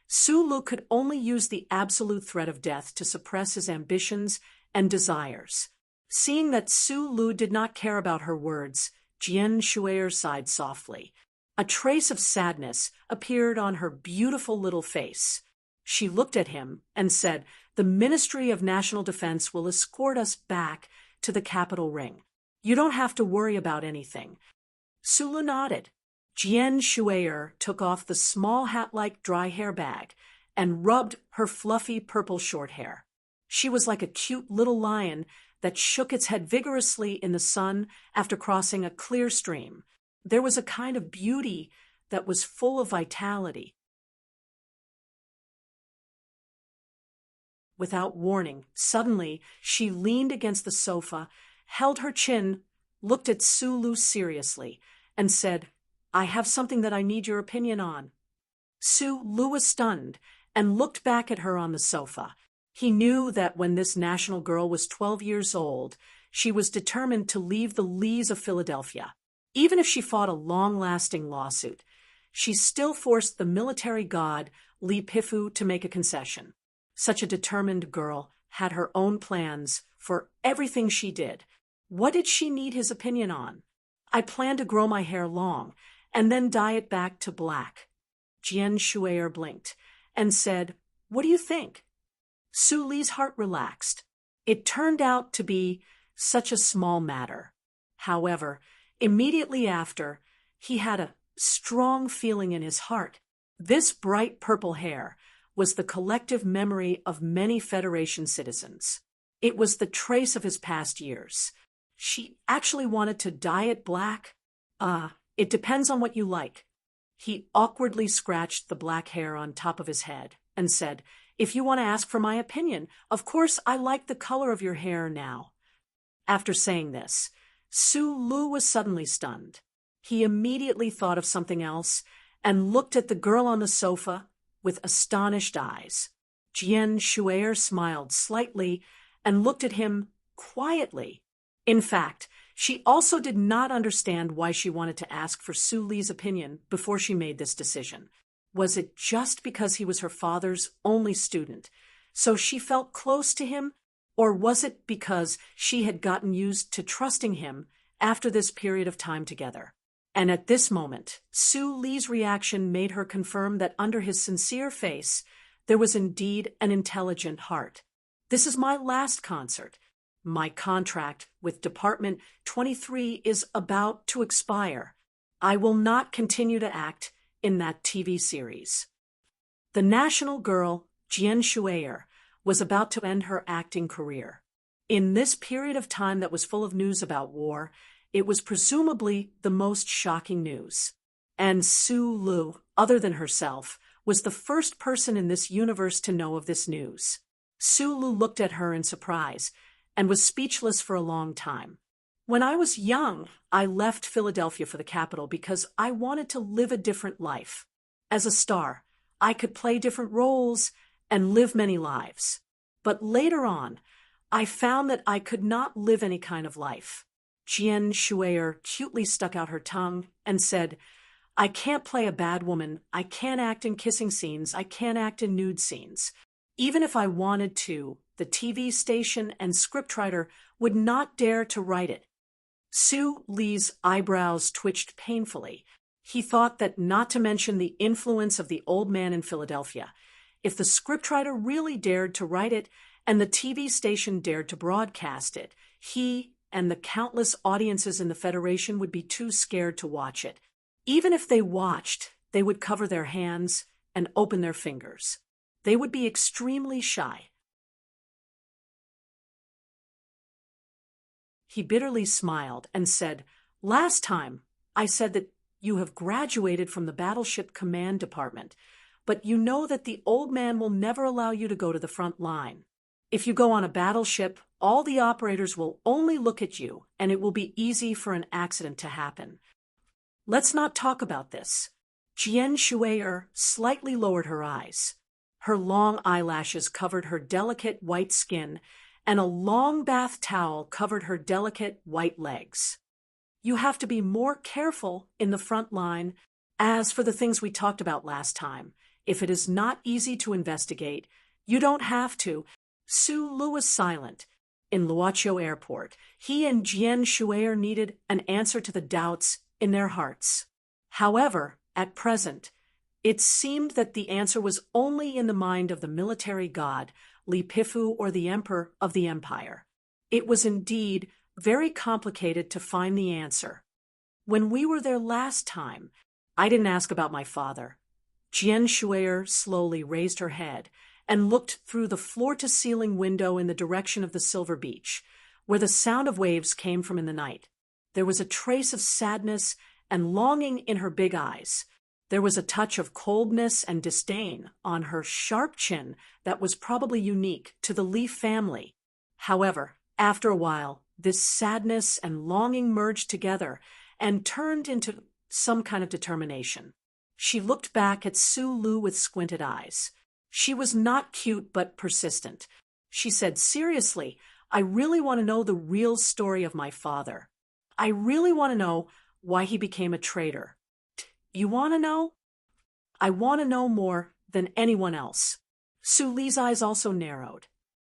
Su Lu could only use the absolute threat of death to suppress his ambitions and desires. Seeing that Su Lu did not care about her words, Jian Shuier sighed softly. A trace of sadness appeared on her beautiful little face. She looked at him and said, "The Ministry of National Defense will escort us back to the capital ring. You don't have to worry about anything." Su Lu nodded. Jian Shuier took off the small hat-like dry hair bag and rubbed her fluffy purple short hair. She was like a cute little lion that shook its head vigorously in the sun after crossing a clear stream. There was a kind of beauty that was full of vitality. Without warning, suddenly she leaned against the sofa, held her chin, looked at Sulu seriously, and said, "I have something that I need your opinion on." Sulu was stunned and looked back at her on the sofa. He knew that when this national girl was 12 years old, she was determined to leave the Lees of Philadelphia. Even if she fought a long-lasting lawsuit, she still forced the military god Lee Pifu to make a concession. Such a determined girl had her own plans for everything she did. What did she need his opinion on? "I plan to grow my hair long and then dye it back to black." Jian Shuier blinked and said, "What do you think?" Su Li's heart relaxed. It turned out to be such a small matter. However, immediately after, he had a strong feeling in his heart. This bright purple hair was the collective memory of many Federation citizens. It was the trace of his past years. She actually wanted to dye it black? It depends on what you like. He awkwardly scratched the black hair on top of his head and said, "If you want to ask for my opinion, of course I like the color of your hair now." After saying this, Sulu was suddenly stunned. He immediately thought of something else and looked at the girl on the sofa with astonished eyes. Jian Shuier smiled slightly and looked at him quietly. In fact, she also did not understand why she wanted to ask for Su Li's opinion before she made this decision. Was it just because he was her father's only student, so she felt close to him, or was it because she had gotten used to trusting him after this period of time together? And at this moment, Su Li's reaction made her confirm that under his sincere face, there was indeed an intelligent heart. "This is my last concert. My contract with Department 23 is about to expire. I will not continue to act in that TV series." The national girl, Jian Shuier, was about to end her acting career. In this period of time that was full of news about war, it was presumably the most shocking news. And Sulu, other than herself, was the first person in this universe to know of this news. Sulu looked at her in surprise and was speechless for a long time. "When I was young, I left Philadelphia for the capital because I wanted to live a different life. As a star, I could play different roles and live many lives. But later on, I found that I could not live any kind of life." Jian Shuier cutely stuck out her tongue and said, "I can't play a bad woman, I can't act in kissing scenes, I can't act in nude scenes. Even if I wanted to, the TV station and scriptwriter would not dare to write it." Su Li's eyebrows twitched painfully. He thought that, not to mention the influence of the old man in Philadelphia, if the scriptwriter really dared to write it and the TV station dared to broadcast it, he and the countless audiences in the Federation would be too scared to watch it. Even if they watched, they would cover their hands and open their fingers. They would be extremely shy. He bitterly smiled and said, "Last time, I said that you have graduated from the Battleship Command Department, but you know that the old man will never allow you to go to the front line. If you go on a battleship, all the operators will only look at you, and it will be easy for an accident to happen. Let's not talk about this." Jian Shuier slightly lowered her eyes. Her long eyelashes covered her delicate white skin, and a long bath towel covered her delicate white legs. "You have to be more careful in the front line. As for the things we talked about last time, if it is not easy to investigate, you don't have to." Sulu was silent. In Luocho Airport, he and Jian Shuier needed an answer to the doubts in their hearts. However, at present, it seemed that the answer was only in the mind of the military god, Li Pifu, or the emperor of the empire. It was indeed very complicated to find the answer. "When we were there last time, I didn't ask about my father." Jian Shuier slowly raised her head and looked through the floor-to-ceiling window in the direction of the Silver Beach. where the sound of waves came from in the night. There was a trace of sadness and longing in her big eyes. There was a touch of coldness and disdain on her sharp chin that was probably unique to the Leaf family. However, after a while, this sadness and longing merged together and turned into some kind of determination. She looked back at Su Lu with squinted eyes. She was not cute but persistent. She said, "Seriously, I really want to know the real story of my father. I really want to know why he became a traitor. You want to know? I want to know more than anyone else." Su Li's eyes also narrowed.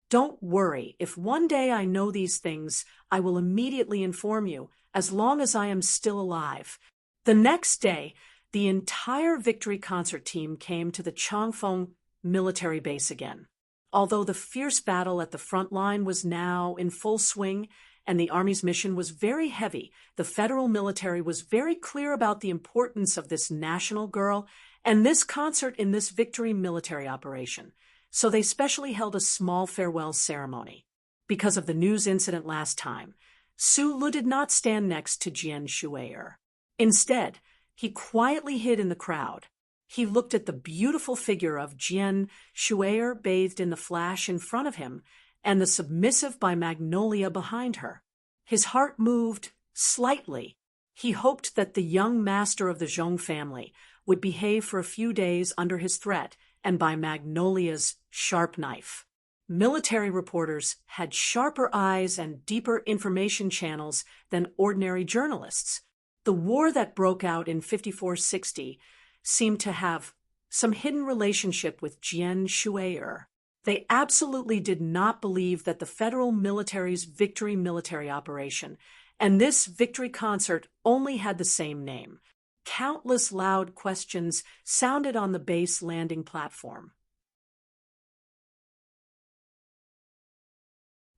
"Don't worry. If one day I know these things, I will immediately inform you, as long as I am still alive." The next day, the entire Victory Concert team came to the Changfeng military base again. Although the fierce battle at the front line was now in full swing and the Army's mission was very heavy, the federal military was very clear about the importance of this national girl and this concert in this victory military operation. So they specially held a small farewell ceremony. Because of the news incident last time, Su Lu did not stand next to Jian Shui'er. Instead, he quietly hid in the crowd. He looked at the beautiful figure of Jian Shui'er bathed in the flash in front of him and the submissive by Magnolia behind her. His heart moved slightly. He hoped that the young master of the Zhong family would behave for a few days under his threat and by Magnolia's sharp knife. Military reporters had sharper eyes and deeper information channels than ordinary journalists. The war that broke out in 5460 seemed to have some hidden relationship with Jian Shui'er. They absolutely did not believe that the federal military's victory military operation and this victory concert only had the same name. Countless loud questions sounded on the base landing platform.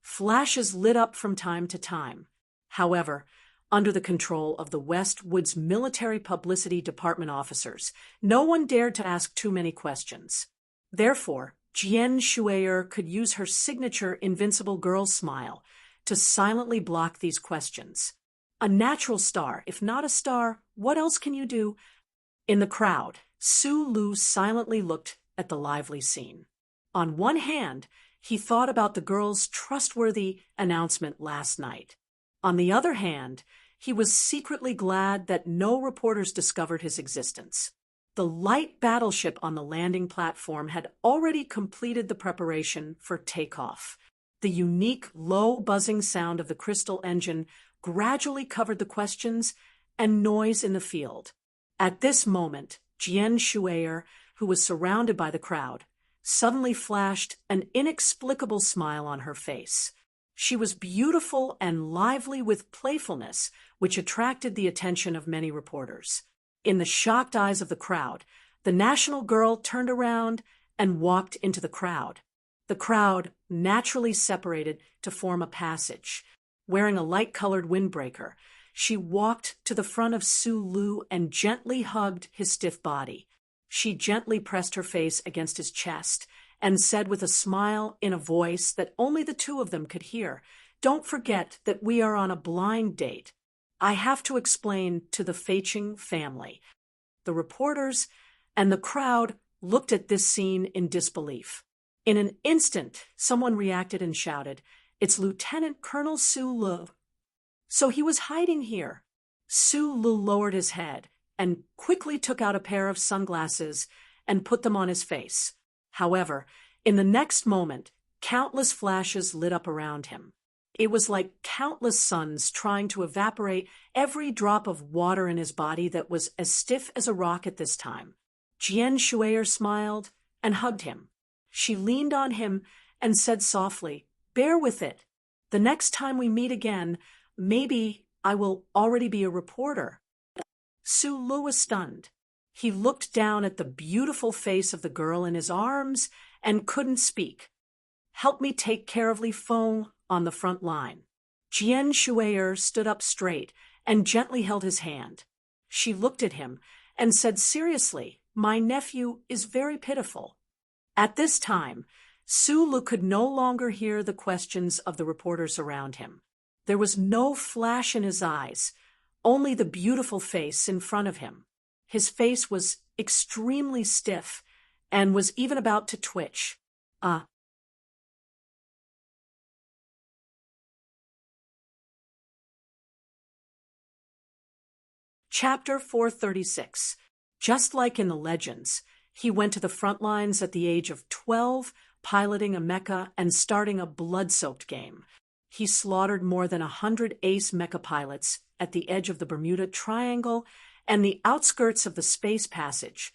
Flashes lit up from time to time. However, under the control of the Westwood's military publicity department officers, no one dared to ask too many questions. Therefore, Jian Shui'er could use her signature invincible girl smile to silently block these questions. A natural star, if not a star, what else can you do? In the crowd, Su Lu silently looked at the lively scene. On one hand, he thought about the girl's trustworthy announcement last night. On the other hand, he was secretly glad that no reporters discovered his existence. The light battleship on the landing platform had already completed the preparation for takeoff. The unique, low buzzing sound of the crystal engine gradually covered the questions and noise in the field. At this moment, Jian Shui'er, who was surrounded by the crowd, suddenly flashed an inexplicable smile on her face. She was beautiful and lively with playfulness, which attracted the attention of many reporters. In the shocked eyes of the crowd, the national girl turned around and walked into the crowd. The crowd naturally separated to form a passage. Wearing a light-colored windbreaker, she walked to the front of Su Lu and gently hugged his stiff body. She gently pressed her face against his chest and said with a smile in a voice that only the two of them could hear, "Don't forget that we are on a blind date. I have to explain to the Feiqing family." The reporters and the crowd looked at this scene in disbelief. In an instant, someone reacted and shouted, "It's Lieutenant Colonel Su Lu." So he was hiding here. Su Lu lowered his head and quickly took out a pair of sunglasses and put them on his face. However, in the next moment, countless flashes lit up around him. It was like countless suns trying to evaporate every drop of water in his body that was as stiff as a rock at this time. Jian Shui'er smiled and hugged him. She leaned on him and said softly, "Bear with it. The next time we meet again, maybe I will already be a reporter." Su Lu was stunned. He looked down at the beautiful face of the girl in his arms and couldn't speak. "Help me take care of Li Feng on the front line." Jian Shui'er stood up straight and gently held his hand. She looked at him and said seriously, "My nephew is very pitiful." At this time, Sulu could no longer hear the questions of the reporters around him. There was no flash in his eyes, only the beautiful face in front of him. His face was extremely stiff and was even about to twitch. Chapter 436. Just like in the legends, he went to the front lines at the age of 12, piloting a mecha and starting a blood-soaked game. He slaughtered more than 100 ace mecha pilots at the edge of the Bermuda Triangle and the outskirts of the space passage,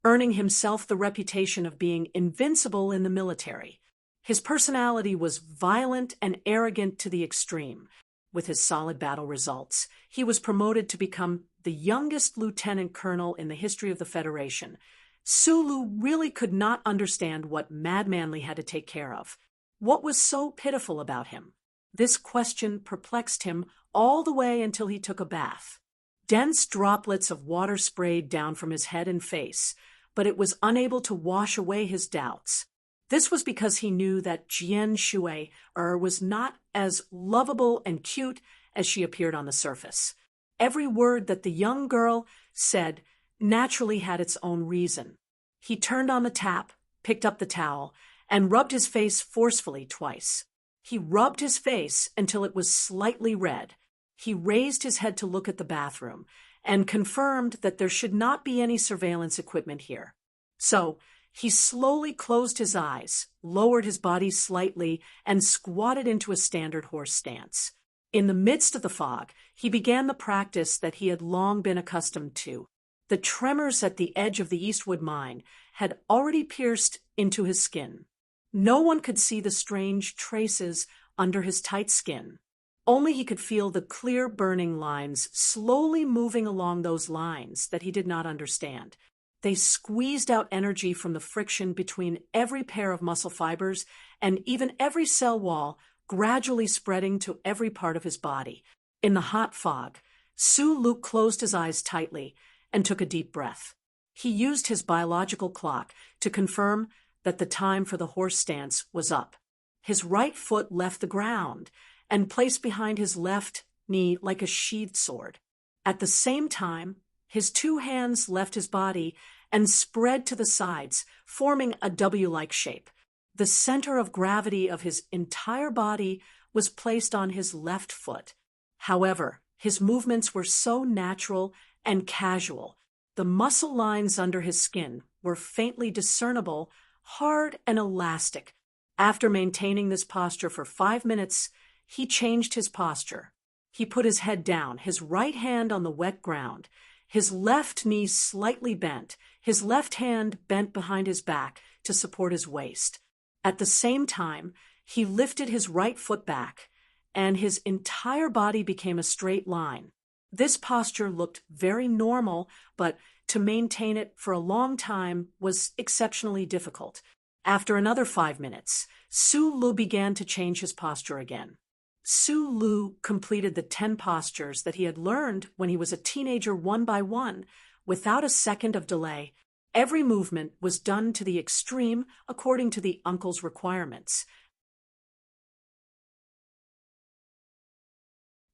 earning himself the reputation of being invincible in the military. His personality was violent and arrogant to the extreme. With his solid battle results, he was promoted to become the youngest lieutenant colonel in the history of the Federation. Sulu really could not understand what Mad Manly had to take care of. What was so pitiful about him? This question perplexed him all the way until he took a bath. Dense droplets of water sprayed down from his head and face, but it was unable to wash away his doubts. This was because he knew that Jian Shui was not as lovable and cute as she appeared on the surface. Every word that the young girl said naturally had its own reason. He turned on the tap, picked up the towel, and rubbed his face forcefully twice. He rubbed his face until it was slightly red. He raised his head to look at the bathroom and confirmed that there should not be any surveillance equipment here. So, he slowly closed his eyes, lowered his body slightly, and squatted into a standard horse stance. In the midst of the fog, he began the practice that he had long been accustomed to. The tremors at the edge of the Eastwood mine had already pierced into his skin. No one could see the strange traces under his tight skin. Only he could feel the clear burning lines slowly moving along those lines that he did not understand. They squeezed out energy from the friction between every pair of muscle fibers and even every cell wall, gradually spreading to every part of his body. In the hot fog, Sulu closed his eyes tightly and took a deep breath. He used his biological clock to confirm that the time for the horse stance was up. His right foot left the ground and placed behind his left knee like a sheathed sword. At the same time, his two hands left his body and spread to the sides, forming a W-like shape. The center of gravity of his entire body was placed on his left foot. However, his movements were so natural and casual. The muscle lines under his skin were faintly discernible, hard and elastic. After maintaining this posture for 5 minutes, he changed his posture. He put his head down, his right hand on the wet ground, his left knee slightly bent, his left hand bent behind his back to support his waist. At the same time, he lifted his right foot back, and his entire body became a straight line. This posture looked very normal, but to maintain it for a long time was exceptionally difficult. After another 5 minutes, Sulu began to change his posture again. Sulu completed the 10 postures that he had learned when he was a teenager one by one, without a second of delay. Every movement was done to the extreme according to the uncle's requirements.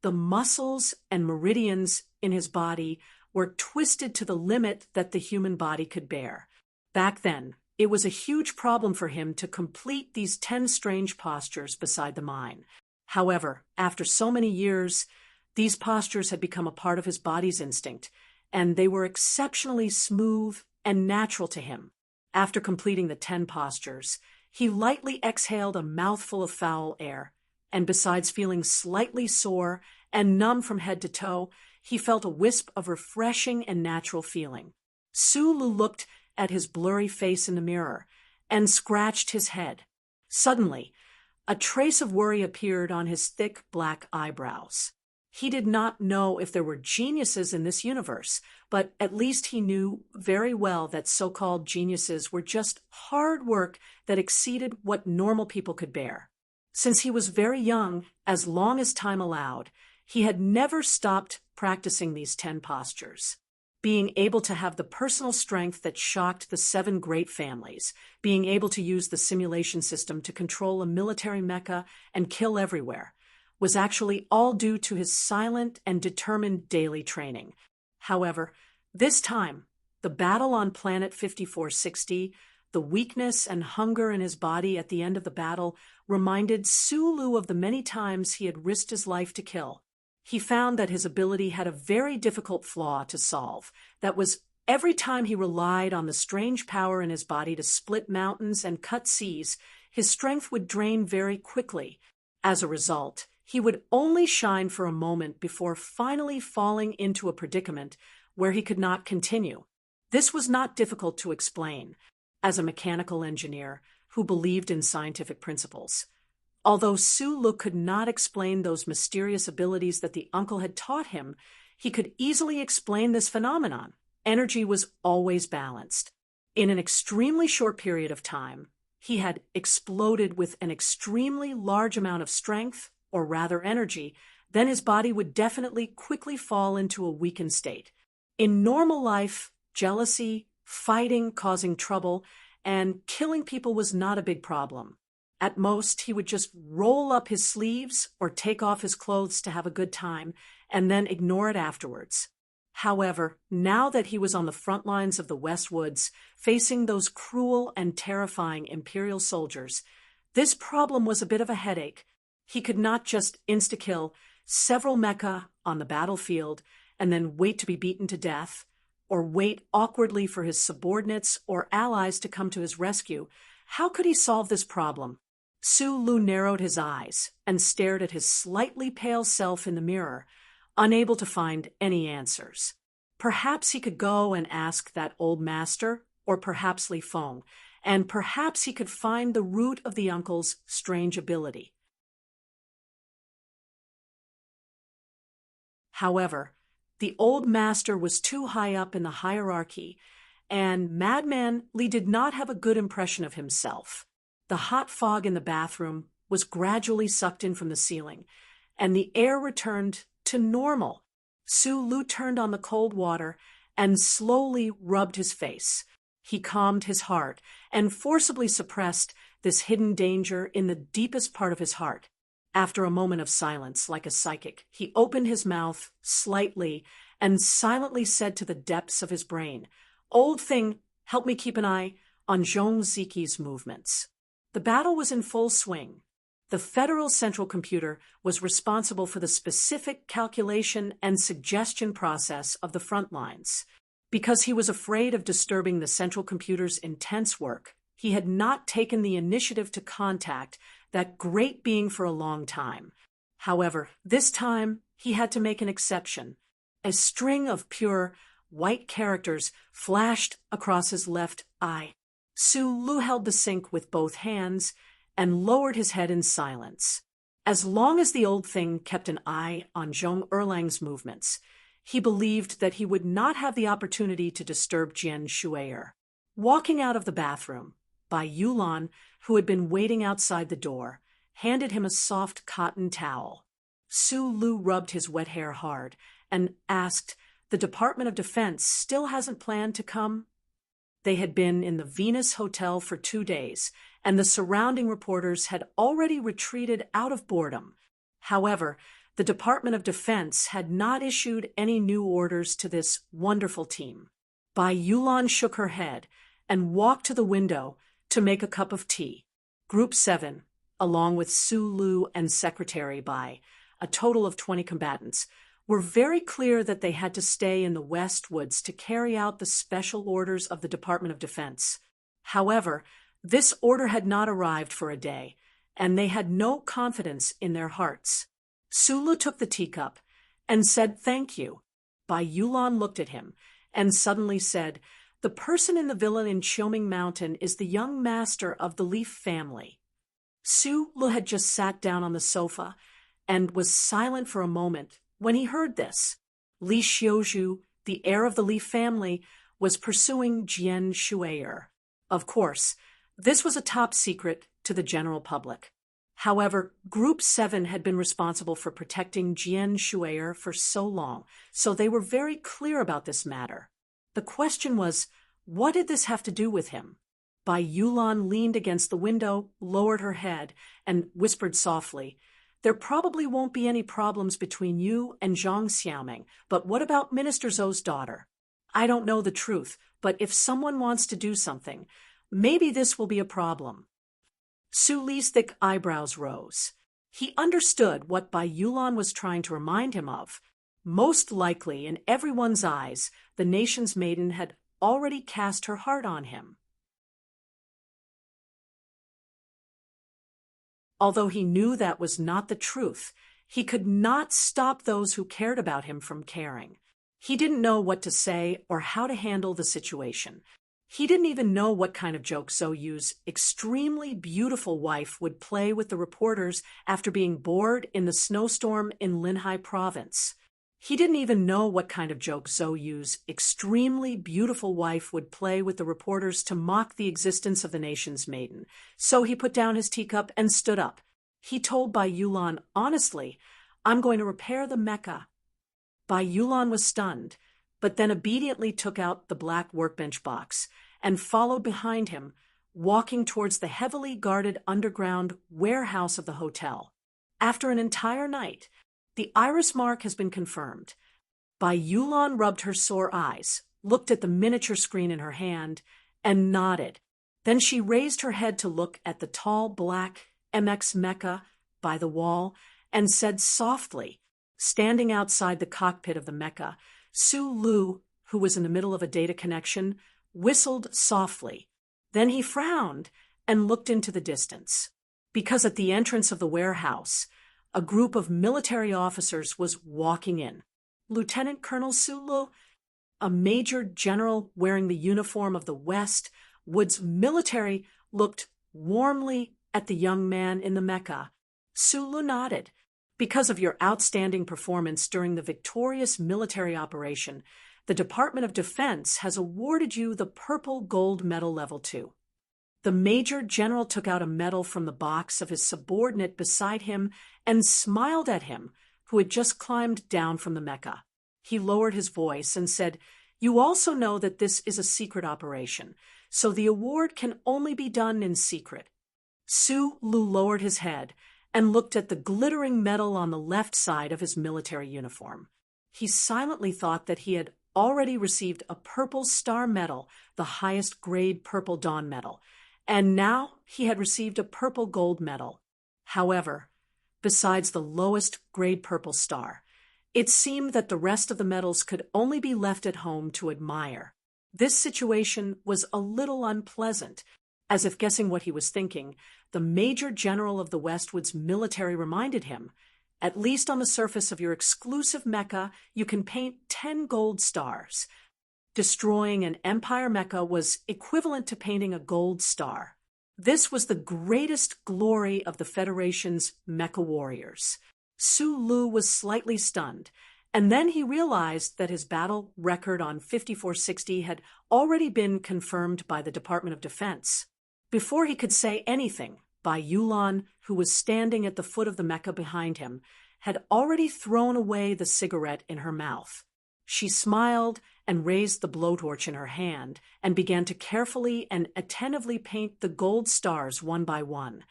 The muscles and meridians in his body were twisted to the limit that the human body could bear. Back then, it was a huge problem for him to complete these 10 strange postures beside the mine. However, after so many years, these postures had become a part of his body's instinct, and they were exceptionally smooth and natural to him. After completing the 10 postures, he lightly exhaled a mouthful of foul air, and besides feeling slightly sore and numb from head to toe, he felt a wisp of refreshing and natural feeling. Sulu looked at his blurry face in the mirror and scratched his head. Suddenly, a trace of worry appeared on his thick black eyebrows. He did not know if there were geniuses in this universe, but at least he knew very well that so-called geniuses were just hard work that exceeded what normal people could bear. Since he was very young, as long as time allowed, he had never stopped practicing these 10 postures. being able to have the personal strength that shocked the 7 great families, being able to use the simulation system to control a military mecha and kill everywhere, was actually all due to his silent and determined daily training. However, this time, the battle on planet 5460, the weakness and hunger in his body at the end of the battle reminded Sulu of the many times he had risked his life to kill. He found that his ability had a very difficult flaw to solve. That was, every time he relied on the strange power in his body to split mountains and cut seas, his strength would drain very quickly. As a result, he would only shine for a moment before finally falling into a predicament where he could not continue. This was not difficult to explain, as a mechanical engineer who believed in scientific principles. Although Sulu could not explain those mysterious abilities that the uncle had taught him, he could easily explain this phenomenon. Energy was always balanced. In an extremely short period of time, he had exploded with an extremely large amount of strength, or rather energy. Then his body would definitely quickly fall into a weakened state. In normal life, jealousy, fighting, causing trouble, and killing people was not a big problem. At most, he would just roll up his sleeves or take off his clothes to have a good time, and then ignore it afterwards. However, now that he was on the front lines of the West Woods, facing those cruel and terrifying Imperial soldiers, this problem was a bit of a headache. He could not just insta-kill several mecha on the battlefield and then wait to be beaten to death, or wait awkwardly for his subordinates or allies to come to his rescue. How could he solve this problem? Sulu narrowed his eyes and stared at his slightly pale self in the mirror, unable to find any answers. Perhaps he could go and ask that old master, or perhaps Li Feng, and perhaps he could find the root of the uncle's strange ability. However, the old master was too high up in the hierarchy, and Madman Li did not have a good impression of himself. The hot fog in the bathroom was gradually sucked in from the ceiling, and the air returned to normal. Sulu turned on the cold water and slowly rubbed his face. He calmed his heart and forcibly suppressed this hidden danger in the deepest part of his heart. After a moment of silence, like a psychic, he opened his mouth slightly and silently said to the depths of his brain, "Old thing, help me keep an eye on Zhong Ziqi's movements." The battle was in full swing. The Federal Central Computer was responsible for the specific calculation and suggestion process of the front lines. Because he was afraid of disturbing the Central Computer's intense work, he had not taken the initiative to contact that great being for a long time. However, this time he had to make an exception. A string of pure, white characters flashed across his left eye. Sulu held the sink with both hands and lowered his head in silence. As long as the old thing kept an eye on Zhong Erlang's movements, he believed that he would not have the opportunity to disturb Jian Shui'er. Walking out of the bathroom, Bai Yulan, who had been waiting outside the door, handed him a soft cotton towel. Sulu rubbed his wet hair hard and asked, "The Department of Defense still hasn't planned to come?" They had been in the Venus Hotel for 2 days, and the surrounding reporters had already retreated out of boredom. However, the Department of Defense had not issued any new orders to this wonderful team. Bai Yulan shook her head and walked to the window to make a cup of tea. Group 7, along with Sulu and Secretary Bai, a total of 20 combatants, were very clear that they had to stay in the West Woods to carry out the special orders of the Department of Defense. However, this order had not arrived for a day, and they had no confidence in their hearts. Sulu took the teacup and said thank you. Bai Yulan looked at him and suddenly said, "The person in the villa in Qiuming Mountain is the young master of the Leaf family." Sulu had just sat down on the sofa and was silent for a moment when he heard this. Li Xiuzhu, the heir of the Li family, was pursuing Jian Shui'er. Of course, this was a top secret to the general public. However, Group 7 had been responsible for protecting Jian Shui'er for so long, so they were very clear about this matter. The question was, what did this have to do with him? Bai Yulan leaned against the window, lowered her head, and whispered softly, "There probably won't be any problems between you and Zhang Xiaoming, but what about Minister Zhou's daughter? I don't know the truth, but if someone wants to do something, maybe this will be a problem." Su Li's thick eyebrows rose. He understood what Bai Yulan was trying to remind him of. Most likely, in everyone's eyes, the nation's maiden had already cast her heart on him. Although he knew that was not the truth, he could not stop those who cared about him from caring. He didn't know what to say or how to handle the situation. He didn't even know what kind of joke Zhou Yu's extremely beautiful wife would play with the reporters after being bored in the snowstorm in Linhai province. He didn't even know what kind of joke Zhou Yu's extremely beautiful wife would play with the reporters to mock the existence of the nation's maiden. So he put down his teacup and stood up. He told Bai Yulan honestly, "I'm going to repair the Mecca." Bai Yulan was stunned, but then obediently took out the black workbench box and followed behind him, walking towards the heavily guarded underground warehouse of the hotel. After an entire night, the iris mark has been confirmed. Bai Yulan rubbed her sore eyes, looked at the miniature screen in her hand, and nodded. Then she raised her head to look at the tall black MX Mecca by the wall and said softly, standing outside the cockpit of the Mecca, Su Lu, who was in the middle of a data connection, whistled softly. Then he frowned and looked into the distance. Because at the entrance of the warehouse, a group of military officers was walking in. Lieutenant Colonel Su Lu, a major general wearing the uniform of the West, Wood's military, looked warmly at the young man in the Mecca. Su Lu nodded. "Because of your outstanding performance during the victorious military operation, the Department of Defense has awarded you the Purple Gold Medal Level 2. The Major General took out a medal from the box of his subordinate beside him and smiled at him, who had just climbed down from the Mecca. He lowered his voice and said, "You also know that this is a secret operation, so the award can only be done in secret." Su Lu lowered his head and looked at the glittering medal on the left side of his military uniform. He silently thought that he had already received a Purple Star Medal, the highest grade Purple Dawn Medal, and now he had received a Purple Gold Medal. However, besides the lowest grade Purple Star, it seemed that the rest of the medals could only be left at home to admire. This situation was a little unpleasant. As if guessing what he was thinking, the Major General of the Westwood's military reminded him, "At least on the surface of your exclusive Mecca, you can paint 10 gold stars." Destroying an Empire Mecca was equivalent to painting a gold star. This was the greatest glory of the Federation's Mecha warriors. Su Lu was slightly stunned, and then he realized that his battle record on 5460 had already been confirmed by the Department of Defense. Before he could say anything, Bai Yulan, who was standing at the foot of the Mecca behind him, had already thrown away the cigarette in her mouth. She smiled and raised the blowtorch in her hand and began to carefully and attentively paint the gold stars one by one.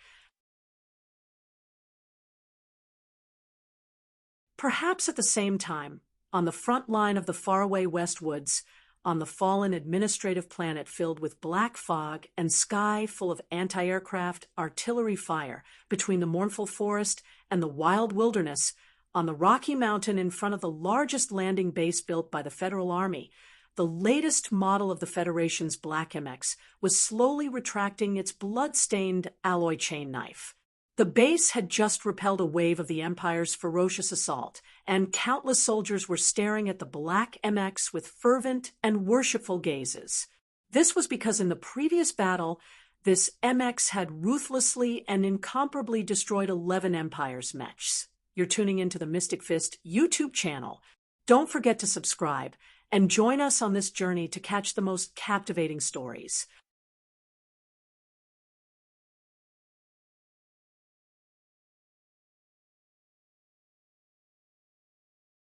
Perhaps at the same time, on the front line of the faraway Westwoods, on the fallen administrative planet filled with black fog and sky full of anti-aircraft artillery fire between the mournful forest and the wild wilderness, on the Rocky Mountain in front of the largest landing base built by the Federal Army, the latest model of the Federation's Black MX was slowly retracting its blood-stained alloy chain knife. The base had just repelled a wave of the Empire's ferocious assault, and countless soldiers were staring at the Black MX with fervent and worshipful gazes. This was because in the previous battle, this MX had ruthlessly and incomparably destroyed 11 Empire's mechs. You're tuning into the Mystic Fist YouTube channel. Don't forget to subscribe and join us on this journey to catch the most captivating stories.